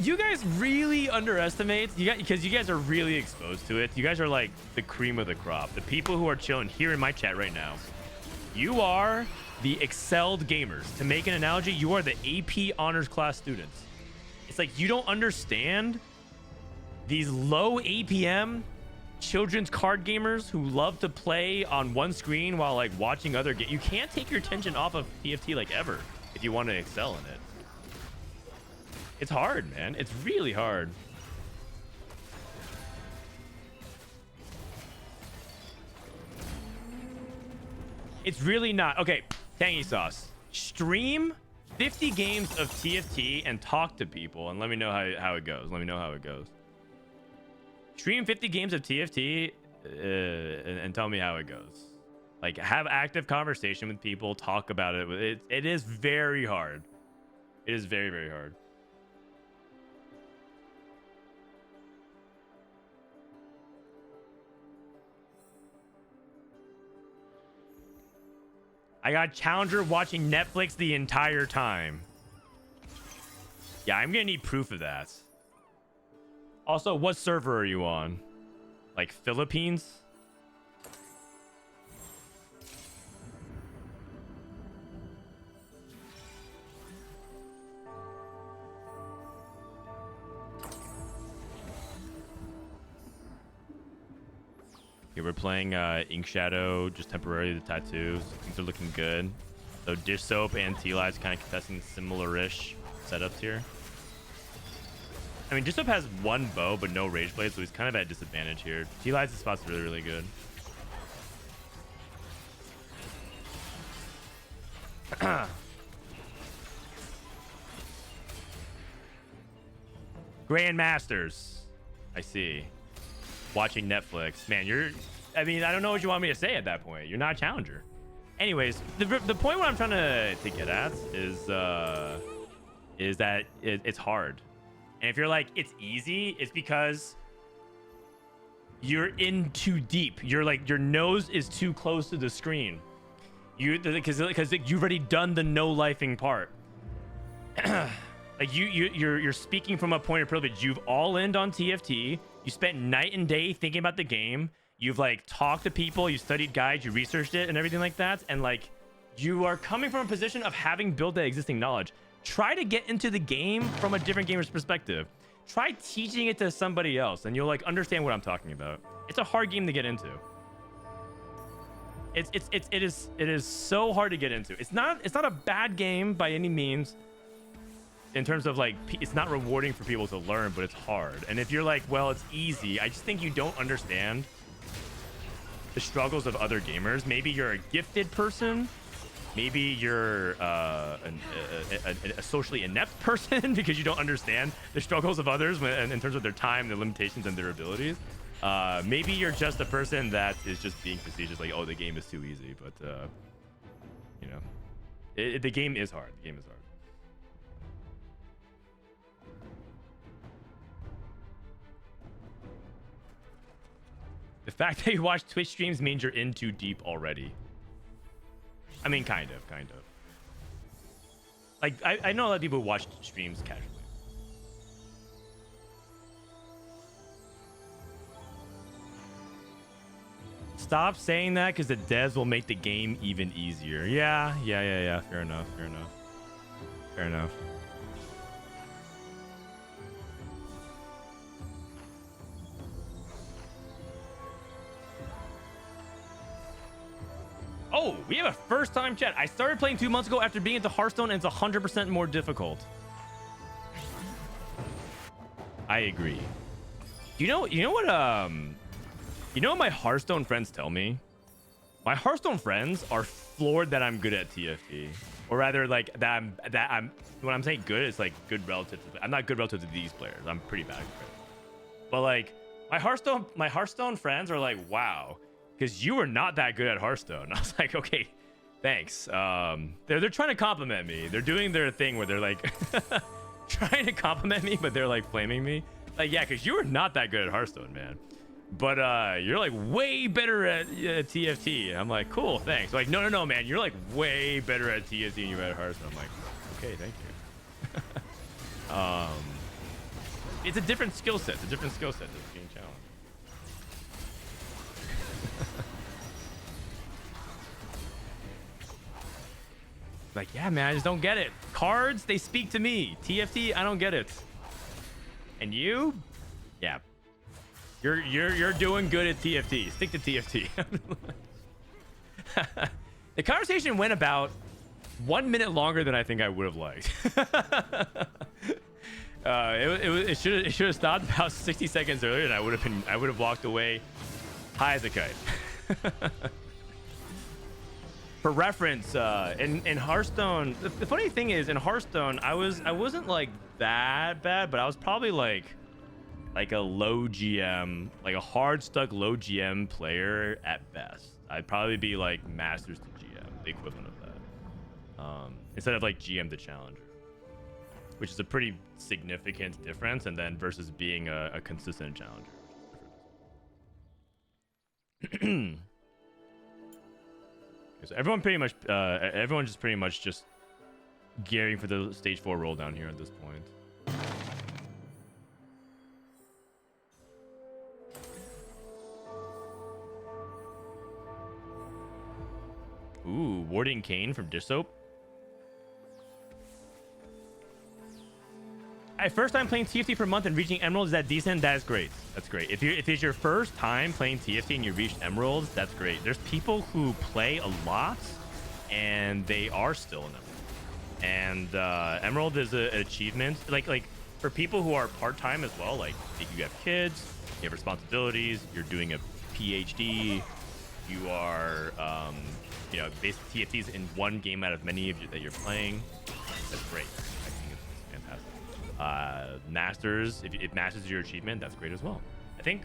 You guys really underestimate, because you guys are really exposed to it. You guys are like the cream of the crop. The people who are chilling here in my chat right now, you are the excelled gamers. To make an analogy, you are the AP honors class students. It's like you don't understand these low APM children's card gamers who love to play on one screen while like watching other games. You can't take your attention off of TFT like ever if you want to excel in it. It's hard, man. It's really hard. It's really not. Okay, Tangy Sauce. Stream 50 games of TFT and talk to people and let me know how it goes. Let me know how it goes. Stream 50 games of TFT and tell me how it goes. Like, have active conversation with people, talk about it. It is very hard. It is very, very hard. I got Challenger watching Netflix the entire time. Yeah, I'm gonna need proof of that. Also, what server are you on? Like Philippines? Okay, we're playing Ink Shadow, just temporarily the tattoos. Things are looking good. So Dish Soap and T-Live's kind of contesting similar-ish setups here. I mean, Dish Soap has one bow, but no rage blade, so he's kind of at a disadvantage here. T-Live's spot's really, really good. Grandmasters. I see. Watching Netflix. Man, I mean, I don't know what you want me to say at that point. You're not a challenger. Anyways, the point what I'm trying to get at is that it's hard. And if you're like, it's easy, it's because you're in too deep. You're like, your nose is too close to the screen. Because you've already done the no-lifing part. Like you're speaking from a point of privilege. You've all-ined on TFT. You spent night and day thinking about the game. You've like talked to people. You studied guides. You researched it and everything like that. And like you are coming from a position of having built that existing knowledge. Try to get into the game from a different gamer's perspective. Try teaching it to somebody else, and you'll like understand what I'm talking about. It's a hard game to get into. It is so hard to get into. It's not a bad game by any means. In terms of like, it's not rewarding for people to learn, but it's hard. And if you're like, well, it's easy, I just think you don't understand the struggles of other gamers. Maybe you're a gifted person. Maybe you're a socially inept person because you don't understand the struggles of others in terms of their time, their limitations, and their abilities. Maybe you're just a person that is just being facetious, like, oh, the game is too easy. But, you know, the game is hard. The game is hard. The fact that you watch Twitch streams means you're in too deep already. I mean, kind of. Like, I know a lot of people who watch streams casually. Stop saying that because the devs will make the game even easier. Yeah. Fair enough. Oh, we have a first-time chat. I started playing 2 months ago after being into Hearthstone, and it's 100% more difficult. I agree. You know what my Hearthstone friends tell me? My Hearthstone friends are floored that I'm good at TFT, or rather, like that I'm. When I'm saying good, it's like good relative to. I'm not good relative to these players. I'm pretty bad at it. But like my Hearthstone friends are like, wow. Because you were not that good at Hearthstone. I was like, okay, thanks. They're trying to compliment me. They're doing their thing where they're like trying to compliment me, but they're like flaming me. Like, yeah, because you were not that good at Hearthstone, man. But you're like way better at TFT. I'm like, cool, thanks. Like, no, man, you're like way better at TFT than you are at Hearthstone. I'm like, okay, thank you. It's a different skill set. It's a different skill set that's being challenged. Like, yeah, man, I just don't get it. Cards, they speak to me. TFT, I don't get it. And you? Yeah. You're doing good at TFT. Stick to TFT. The conversation went about 1 minute longer than I think I would have liked. It should have stopped about 60 seconds earlier, and I would have walked away high as a kite. For reference, in Hearthstone, the funny thing is in Hearthstone, I wasn't like that bad, but I was probably like like a low GM, like a hard stuck low GM player at best. I'd probably be like Masters to GM, the equivalent of that. Instead of like GM to Challenger, which is a pretty significant difference, and then versus being a consistent Challenger. So everyone just pretty much just gearing for the stage 4 roll down here at this point. Ooh, Warding Kane from Dish Soap. First time playing TFT for a month and reaching Emeralds, is that decent? That is great. That's great. If it's your first time playing TFT and you reached Emeralds, that's great. There's people who play a lot and they are still an Emerald. And Emerald is an achievement. Like for people who are part-time as well, like if you have kids, you have responsibilities, you're doing a PhD, you are, basically TFTs in one game out of many of you that you're playing. That's great. I think it's fantastic. Masters, if Masters is your achievement, that's great as well. I think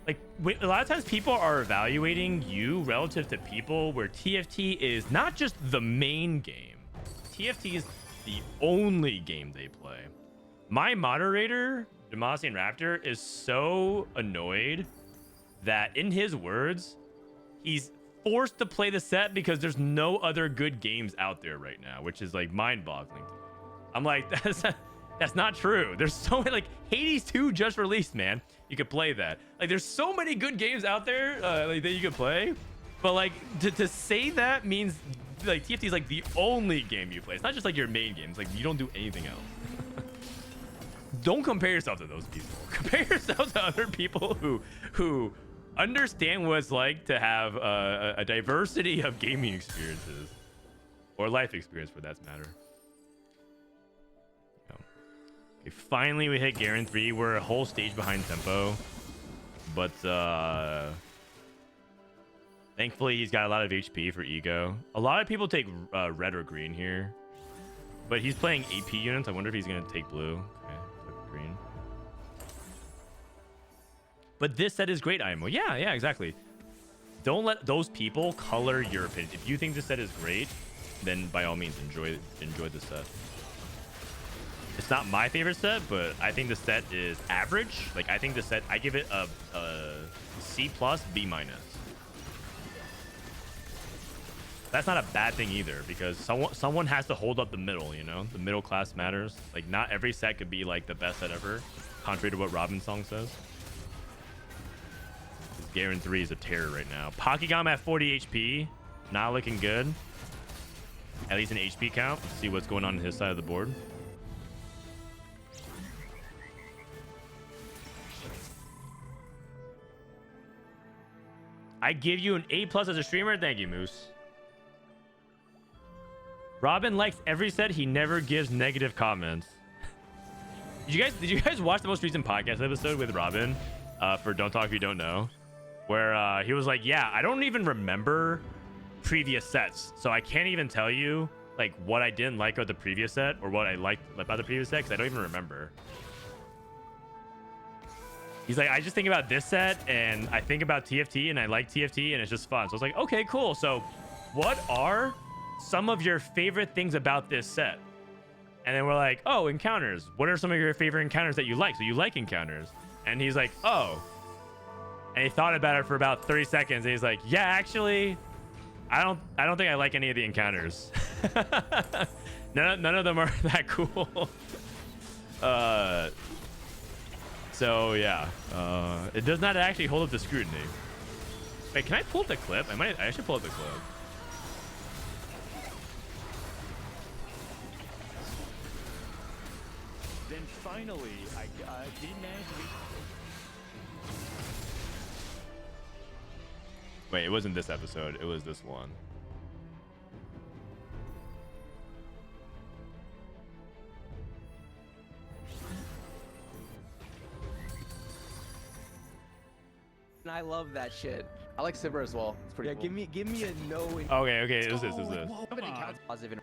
like a lot of times people are evaluating you relative to people where TFT is not just the main game. TFT is the only game they play. My moderator, Demasian Raptor, is so annoyed that in his words, he's forced to play the set because there's no other good games out there right now, which is like mind-boggling to me. I'm like, that's not true. There's so many, like Hades 2 just released, man. You could play that. Like there's so many good games out there like, that you could play. But like to say that means like TFT is like the only game you play. It's not just like your main game. It's like you don't do anything else. Don't compare yourself to those people. Compare yourself to other people who understand what it's like to have a diversity of gaming experiences or life experience for that matter. Okay, finally we hit Garen 3. We're a whole stage behind tempo, but thankfully he's got a lot of HP for ego. A lot of people take red or green here, but he's playing AP units. I wonder if he's gonna take blue. Okay, took green. But this set is great, IMO. Yeah, exactly. Don't let those people color your opinion. If you think this set is great, then by all means enjoy the set. It's not my favorite set, but I think the set is average. Like I think the set, I give it a C+, B-. That's not a bad thing either, because someone has to hold up the middle, you know? The middle class matters. Like not every set could be like the best set ever, contrary to what Robin's song says. Garen 3 is a terror right now. Pokegam at 40 HP. Not looking good. At least an HP count. Let's see what's going on his side of the board. I give you an A+ as a streamer. Thank you, Moose. Robin likes every set. He never gives negative comments. Did you guys watch the most recent podcast episode with Robin for Don't Talk If You Don't Know? Where he was like, yeah, I don't even remember previous sets, so I can't even tell you like what I didn't like about the previous set or what I liked about the previous set because I don't even remember. He's like, I just think about this set and I think about TFT and I like TFT and it's just fun. So I was like, okay, cool. So what are some of your favorite things about this set? And then we're like, oh, encounters. What are some of your favorite encounters that you like? So you like encounters. And he's like, oh. And he thought about it for about 30 seconds. And he's like, yeah, actually, I don't think I like any of the encounters. none of them are that cool. So yeah, it does not actually hold up to scrutiny. Wait, can I pull up the clip? I should pull up the clip. Then finally, I did manage to reach. Wait, it wasn't this episode. It was this one. And I love that shit. I like Sivir as well. It's pretty cool. Give me a no. Okay, it was this. Positive.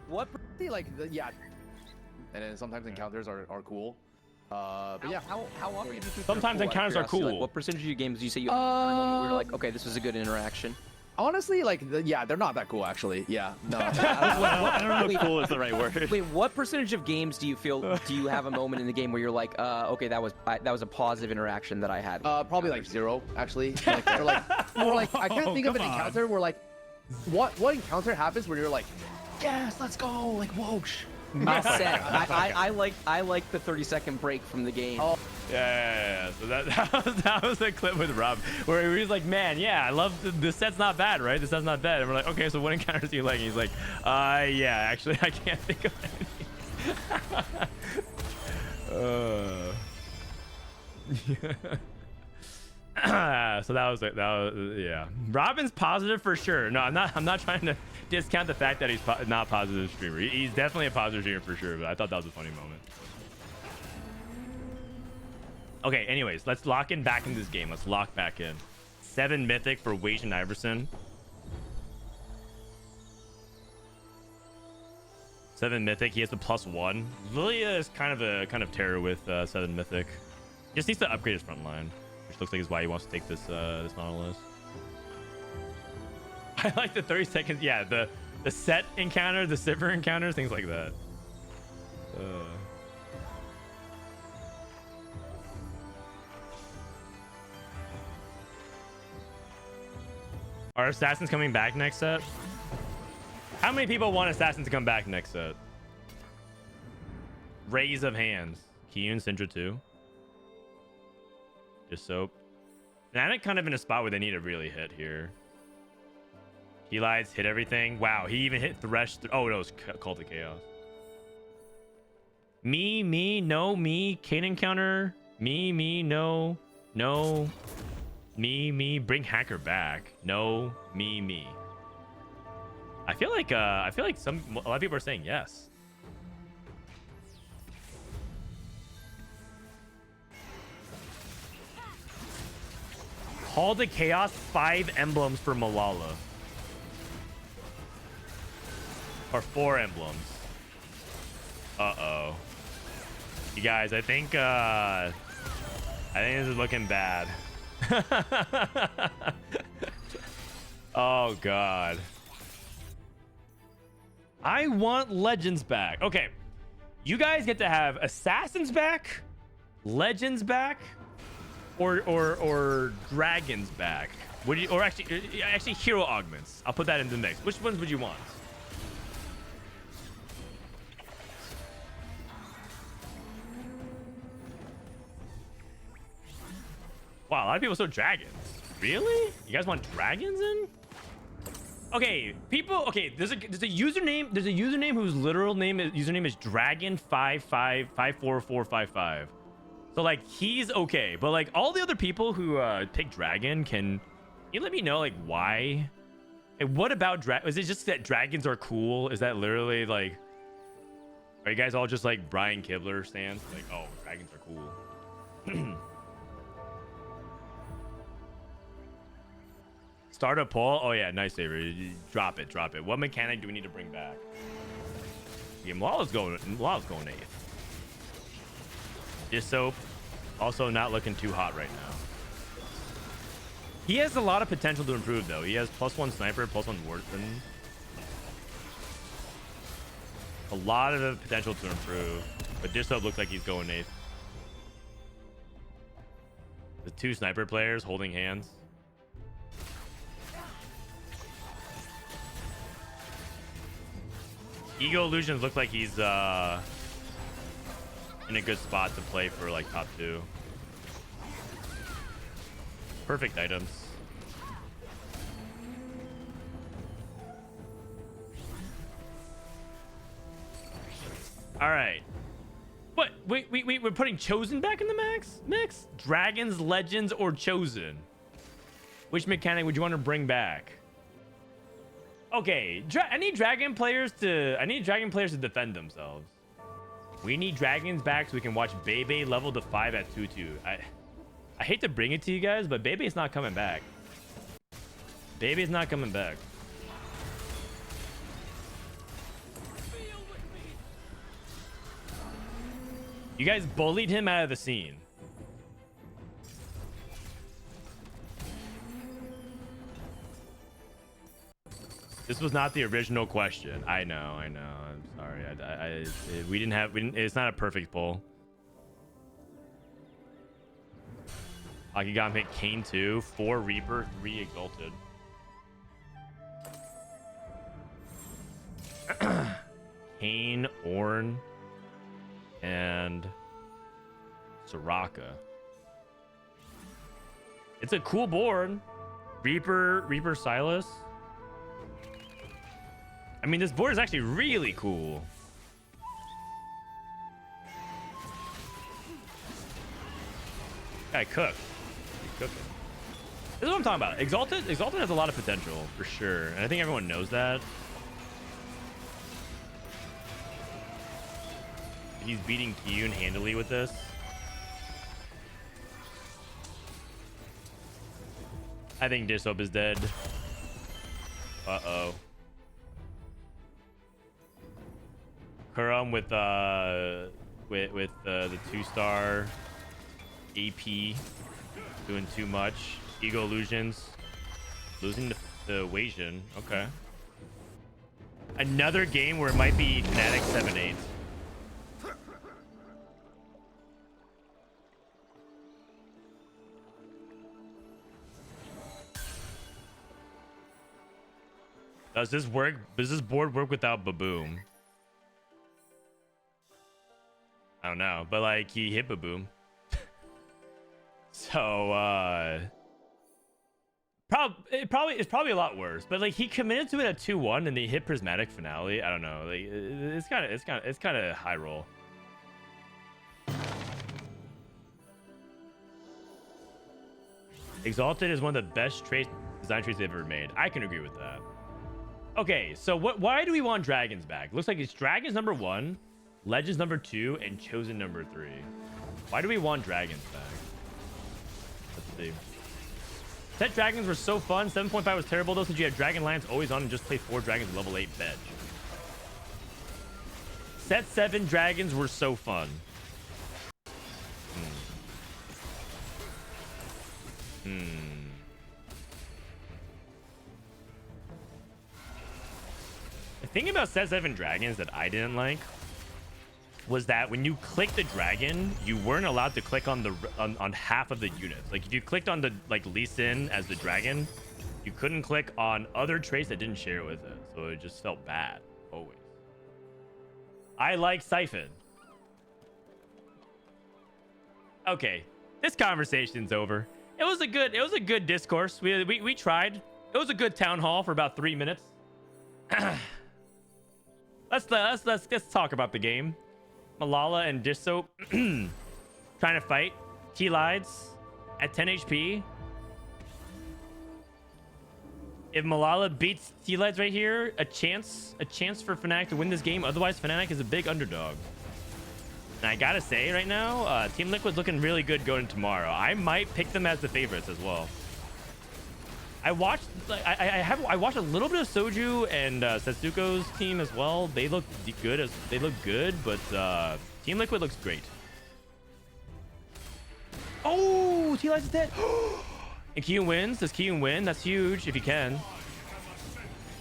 What like yeah. And then sometimes encounters are cool. But yeah, how often do you think Sometimes they're cool, encounters out are of curiosity? cool. Like, what percentage of your games do you say you have a moment where you're like, okay, this was a good interaction? Honestly, like, yeah, they're not that cool, actually. Yeah, no. I don't know if cool is the right word. Wait, what percentage of games do you have a moment in the game where you're like, okay, that was a positive interaction that I had? Probably like 0, actually. Like, or like, I can't think of an encounter where like, what encounter happens where you're like, yes, let's go, like, whoosh. Set. I like the 30-second break from the game. Oh. Yeah. So that was a clip with Rob where he was like, man, yeah, I love the set's not bad, right? The set's not bad. And we're like, okay, so what encounters do you like? And he's like, yeah, actually, I can't think of any. So that was yeah. Robin's positive for sure. No, I'm not trying to discount the fact that he's not a positive streamer. He's definitely a positive streamer for sure. But I thought that was a funny moment. Okay, anyways, let's lock in back in this game. Let's lock back in. 7 mythic for Wage and Iverson. 7 mythic. He has the +1. Lilia is kind of terror with 7 mythic. He just needs to upgrade his front line, which looks like is why he wants to take this this Nautilus. I like the 30 seconds. Yeah, the set encounter, the Sivir encounters, things like that. Are assassins coming back next set? How many people want assassins to come back next set? Raise of hands. Kiyun, Syndra 2. Just soap. Fnatic kind of in a spot where they need to really hit here. Helites hit everything. Wow, he even hit Thresh. Oh, no, it's Cult of Chaos. Me, no, me. Kanan counter. Me, no. Me, bring Hacker back. No, me. I feel like a lot of people are saying yes. Call to Chaos, 5 emblems for Malala. Or 4 emblems. Uh-oh. You guys, I think this is looking bad. Oh god, I want legends back. Okay, you guys get to have assassins back, legends back, or dragons back. Would you, or actually hero augments? I'll put that in the mix. Which ones would you want? Wow, a lot of people saw dragons. Really? You guys want dragons in? Okay, people. Okay, there's a username. There's a username whose literal username is Dragon5554455. So like he's okay, but like all the other people who pick dragon, can you let me know like why? Like, what about is it just that dragons are cool? Is that literally like? Are you guys all just like Brian Kibler stands? Like, oh, dragons are cool. Start a poll. Oh yeah, nice saver. Drop it. What mechanic do we need to bring back? Yeah, Malala's going 8th. Just soap. Also not looking too hot right now. He has a lot of potential to improve though. He has +1 sniper, +1 Warden. A lot of potential to improve. But Dish Soap looks like he's going 8th. The 2 sniper players holding hands. Ego Illusions look like he's in a good spot to play for like top 2. Perfect items. All right. What? Wait, we're putting Chosen back in the mix? Dragons, Legends, or Chosen? Which mechanic would you want to bring back? Okay, I need dragon players to defend themselves. We need dragons back so we can watch Bebe level to 5 at 2-2. I hate to bring it to you guys, but Bebe's not coming back. Bebe's not coming back. You guys bullied him out of the scene. This was not the original question. I know. I'm sorry. We didn't. It's not a perfect poll. Akigam hit Kane 2, 4 Reaper, 3 Exalted. Kane, Ornn, and Soraka. It's a cool board. Reaper Silas. I mean, this board is actually really cool. Guy cooked. He's cooking. This is what I'm talking about. Exalted has a lot of potential for sure, and I think everyone knows that. He's beating Kyun handily with this. I think Disop is dead. Uh-oh. Kurum with the 2-star AP doing too much. Ego illusions. Losing the Wasian. Okay. Another game where it might be Fnatic 7-8. Does this work? Does this board work without Baboom? I don't know, but like he hit Baboom. So it's probably a lot worse. But like he committed to it at 2-1 and they hit Prismatic finale. I don't know. Like it's kind of high roll. Exalted is one of the best design traits they've ever made. I can agree with that. Okay, so why do we want Dragons back? Looks like it's Dragons number 1, Legends number 2, and Chosen number 3. Why do we want Dragons back? Let's see. Set Dragons were so fun. 7.5 was terrible though, since you had Dragon Lance always on and just play 4 Dragons level 8 veg. Set 7 Dragons were so fun. The thing about set 7 Dragons that I didn't like was that when you click the dragon, you weren't allowed to click on the on half of the units. Like if you clicked on the Lee Sin as the dragon, you couldn't click on other traits that didn't share with it. So it just felt bad always. I like Siphon. Okay, this conversation's over. It was a good discourse. We tried. It was a good town hall for about 3 minutes. Let's talk about the game. Malala and Dissoap trying to fight. T-Lides at 10 HP. If Malala beats T-Lides right here, a chance for Fnatic to win this game. Otherwise, Fnatic is a big underdog. And I gotta say right now, Team Liquid's looking really good going tomorrow. I might pick them as the favorites as well. I watched a little bit of Soju and Setsuko's team as well. They look good, but Team Liquid looks great. Oh, T-Lights is dead. And Kyun wins. Does Kyun win? That's huge if he can.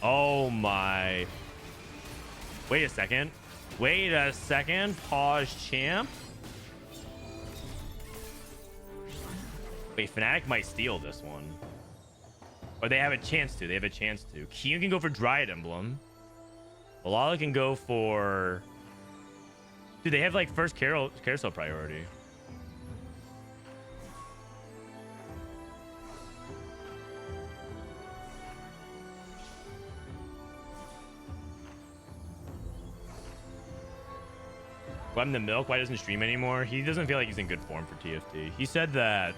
Oh my. Wait a second. Pause, champ. Wait, Fnatic might steal this one. Or they have a chance to. Kyun can go for Dryad Emblem. Malala can go for... Dude, they have like first carousel priority. Glem the Milk, why doesn't he stream anymore? He doesn't feel like he's in good form for TFT. He said that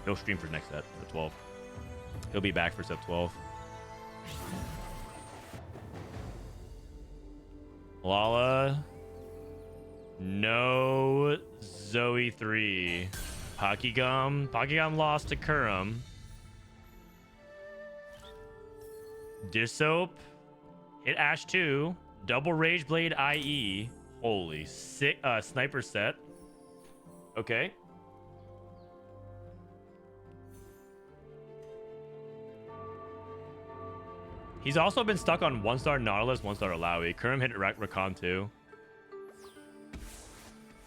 he'll stream for next set, the 12th. He'll be back for set 12. Lala. No Zoe 3. Pokegum lost to Kurum. Dissoap. Hit Ash 2. Double Rage Blade IE. Holy sick. Sniper set. Okay. He's also been stuck on 1-star Nautilus, 1-star Alawi. Kurum hit Rakan too.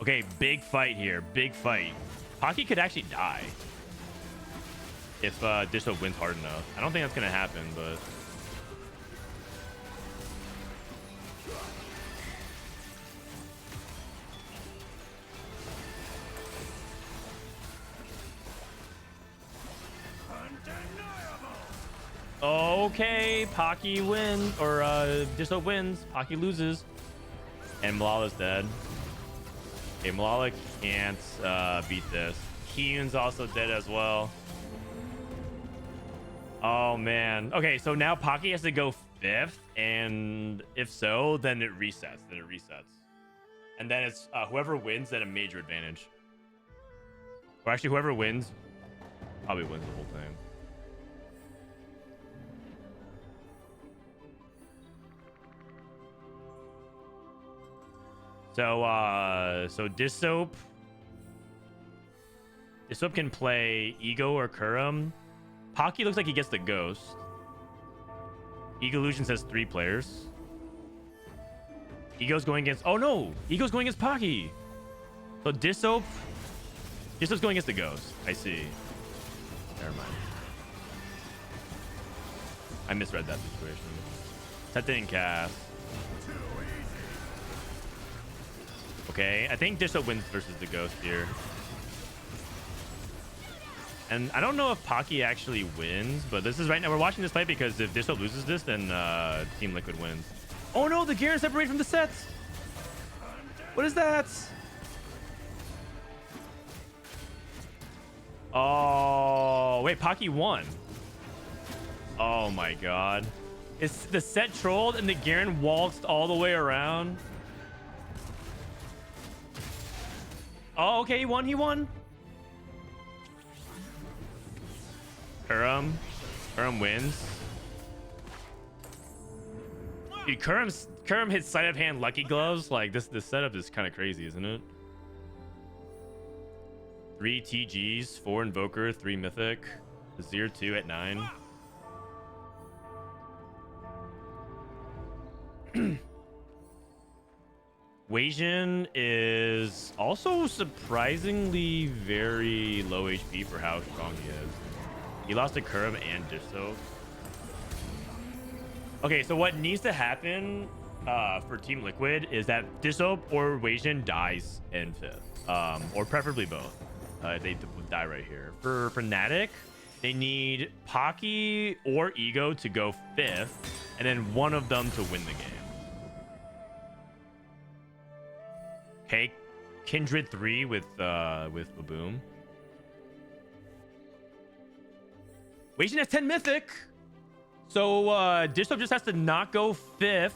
Okay, big fight here. Big fight. Pocky could actually die if Disho wins hard enough. I don't think that's going to happen, but... Okay, Pocky wins, or Disho wins. Pocky loses. And Malala's dead. Okay, Malala can't beat this. Keen's also dead as well. Oh, man. Okay, so now Pocky has to go 5th, and if so, then it resets. And then it's whoever wins at a major advantage. Or actually, whoever wins probably wins the whole thing. So Dissoap can play Ego or Kurum. Pocky looks like he gets the Ghost. Ego Illusion says 3 players. Ego's going against... Oh, no! Ego's going against Pocky. So Dissoap's going against the Ghost. I see. Never mind. I misread that situation. Set didn't cast. Okay, I think Disho wins versus the Ghost here. And I don't know if Pocky actually wins, but this is right now. We're watching this fight because if Disho loses this, then Team Liquid wins. Oh no, the Garen separated from the sets. What is that? Oh, wait, Pocky won. Oh my god. It's the set trolled and the Garen waltzed all the way around. Oh, okay, he won. Kurum wins. Dude, Kurum hits sleight of hand lucky gloves. Like this setup is kind of crazy, isn't it? 3 TGs, 4 Invoker, 3 Mythic, 0-2 at 9. Weijin is also surprisingly very low HP for how strong he is. He lost to Kurum and Disho. Okay, so what needs to happen for Team Liquid is that Disho or Weijin dies in 5th, or preferably both. They die right here. For Fnatic, they need Pocky or Ego to go 5th, and then one of them to win the game. Okay, Kindred 3 with Baboom. Weijin has 10 Mythic. So Disho just has to not go 5th.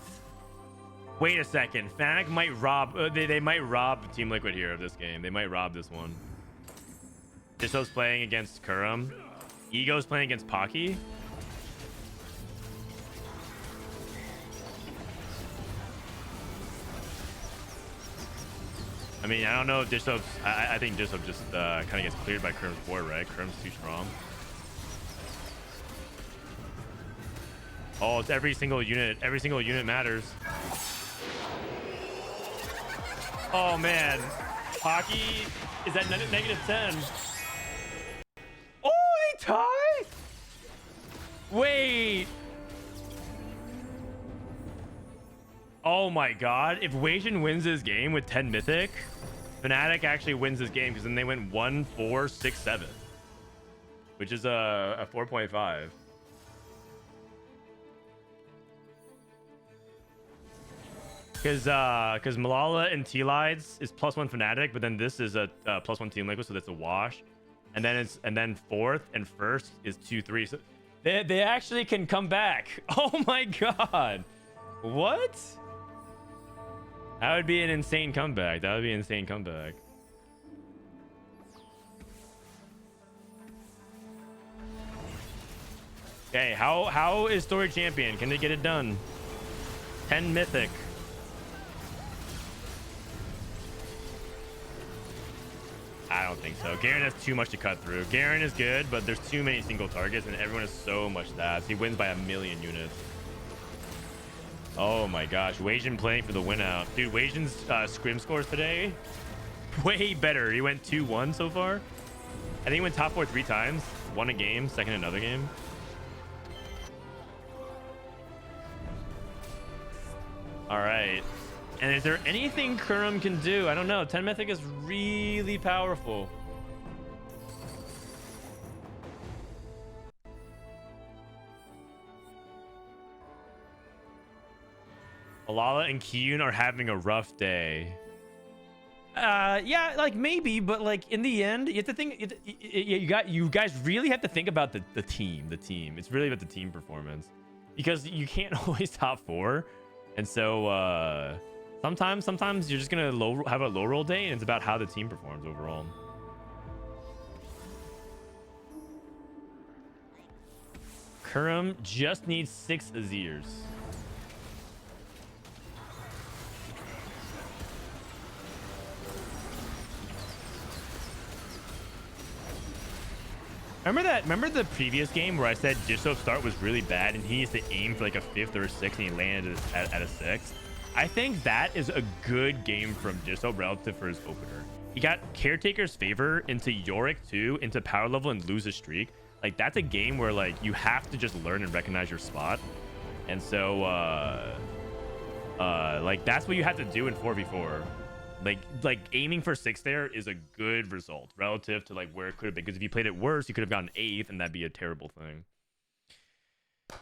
Wait a second. Fnatic might rob... they might rob Team Liquid here of this game. They might rob this one. Disho's playing against Kurum. Ego's playing against Pocky. I mean, I don't know if Disho's... I think Disho just kind of gets cleared by Kurum's board, right? Kurum's too strong. Oh, it's every single unit. Every single unit matters. Oh, man. Pocky is at -10. Oh, they tie? Wait. Oh, my God. If Weijin wins this game with 10 Mythic, Fnatic actually wins this game because then they went 1, 4, 6, 7, which is a 4.5. Because Malala and T-Lides is +1 Fnatic, but then this is a +1 Team Liquid, so that's a wash. And then 4th and 1st is 2, 3. So they actually can come back. Oh my god. What? That would be an insane comeback. That would be an insane comeback. Okay, how is Story Champion? Can they get it done? 10 Mythic. think so. Garen has too much to cut through. Garen is good, but there's too many single targets, and everyone has so much stats. He wins by 1,000,000 units. Oh my gosh, Weijin playing for the win out. Dude, Weijin's scrim scores today, way better. He went 2-1 so far. I think he went top 4 3 times. Won a game, second another game. All right. And is there anything Kurum can do? I don't know. 10 Mythic is really powerful. Alala and Kiyun are having a rough day. Yeah, like maybe, but like in the end, you have to think. You guys really have to think about the team. The team. It's really about the team performance, because you can't always top 4, and so sometimes you're just gonna have a low roll day, and it's about how the team performs overall. Kurum just needs 6 Azirs. Remember the previous game where I said Jisop's start was really bad and he needs to aim for like a 5th or a 6th and he landed at a 6th? I think that is a good game from Jisop relative for his opener. He got Caretaker's Favor into Yorick too, into power level, and lose a streak. Like, that's a game where like you have to just learn and recognize your spot. And so like that's what you have to do in 4v4. Like aiming for 6 there is a good result relative to like where it could have been, because if you played it worse, you could have gotten 8th, and that'd be a terrible thing.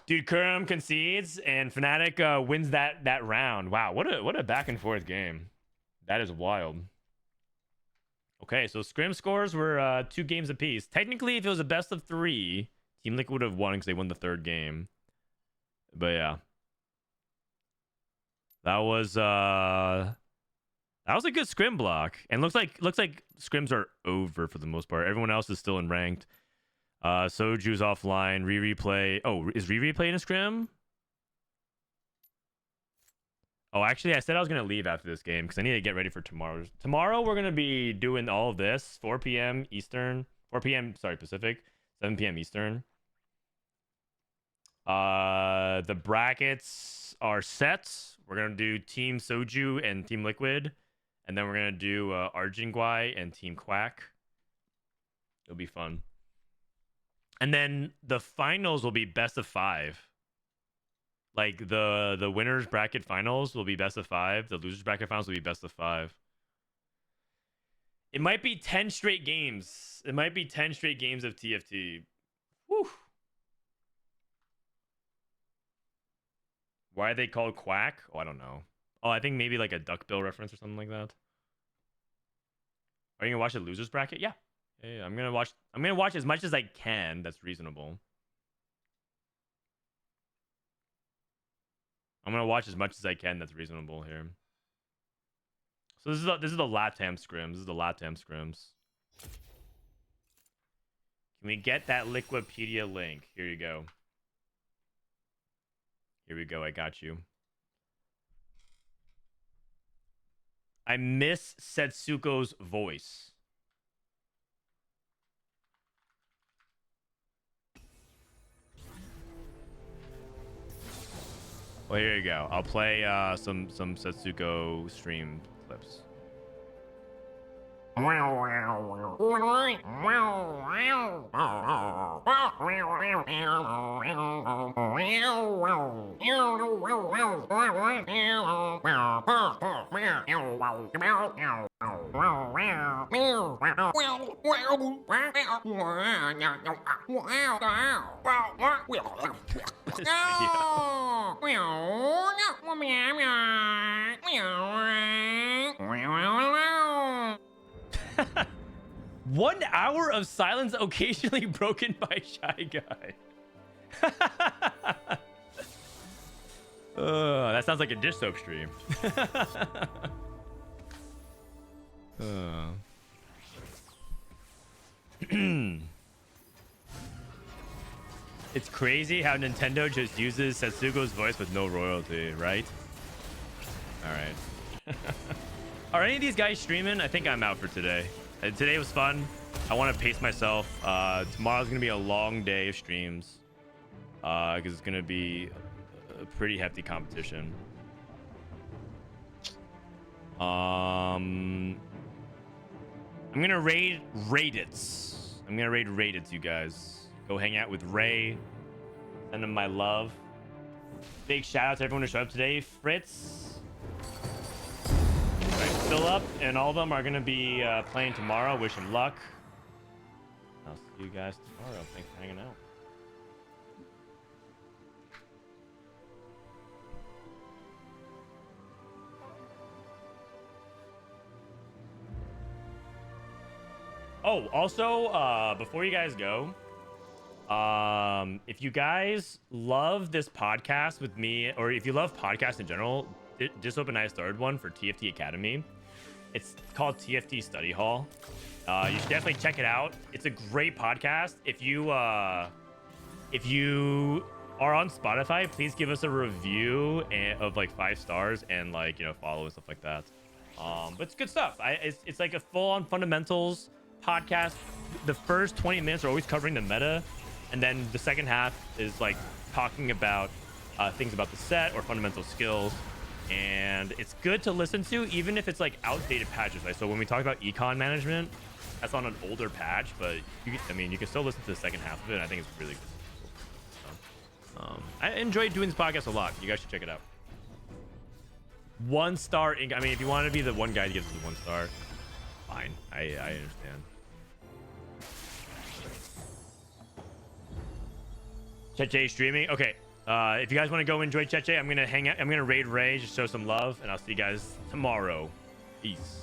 Dude, Kurum concedes and Fnatic wins that round. Wow, what a back and forth game. That is wild. Okay, so scrim scores were 2 games apiece. Technically, if it was a best of 3, Team Liquid would have won because they won the 3rd game. But yeah, that was a good scrim block, and looks like scrims are over for the most part. Everyone else is still in ranked. Soju's offline. Replay. Oh, is Replay in a scrim? Oh, actually, I said I was gonna leave after this game because I need to get ready for tomorrow. Tomorrow we're gonna be doing all of this. 4 p.m. Eastern. 4 p.m. Sorry, Pacific. 7 p.m. Eastern. The brackets are set. We're gonna do Team Soju and Team Liquid. And then we're going to do Arjingwai and Team Quack. It'll be fun. And then the finals will be best of 5. Like the winners bracket finals will be best of 5. The losers bracket finals will be best of 5. It might be 10 straight games. It might be 10 straight games of TFT. Whew. Why are they called Quack? Oh, I don't know. Oh, I think maybe like a duckbill reference or something like that. Are you gonna watch the losers bracket? Yeah. Yeah, I'm gonna watch as much as I can. That's reasonable. I'm gonna watch as much as I can. That's reasonable here. So this is the LATAM scrims. This is the LATAM scrims. Can we get that Liquipedia link? Here you go. Here we go. I got you. I miss Setsuko's voice. Well, here you go. I'll play some Setsuko stream clips. Yeah. 1 hour of silence occasionally broken by Shy Guy. That sounds like a dish soap stream. It's crazy how Nintendo just uses Setsuko's voice with no royalty, right? All right. Are any of these guys streaming? I think I'm out for today. Today was fun. I want to pace myself. Tomorrow's gonna be a long day of streams because it's gonna be a pretty hefty competition. I'm gonna raid Raidits. I'm gonna raid Raidits, you guys. Go hang out with Ray. Send him my love. Big shout out to everyone who showed up today. Fritz. Right, still up, and all of them are gonna be playing tomorrow. Wish him luck. I'll see you guys tomorrow. Thanks for hanging out. Oh, also, before you guys go, if you guys love this podcast with me, or if you love podcasts in general, just open I started one for TFT Academy. It's called TFT Study Hall. You should definitely check it out. It's a great podcast. If you are on Spotify, please give us a review of like 5 stars and like, you know, follow and stuff like that. But it's good stuff. It's like a full-on fundamentals podcast. The first 20 minutes are always covering the meta, and then the second half is like talking about things about the set or fundamental skills. And it's good to listen to, even if it's like outdated patches. Right? So when we talk about econ management, that's on an older patch, but you can still listen to the second half of it. And I think it's really good. So, I enjoy doing this podcast a lot. You guys should check it out. 1 star. I mean, if you want to be the one guy that gives us 1 star, fine. I understand. Cheche streaming. Okay. If you guys want to go enjoy Cheche, I'm gonna hang out. I'm gonna raid Ray, just show some love, and I'll see you guys tomorrow. Peace.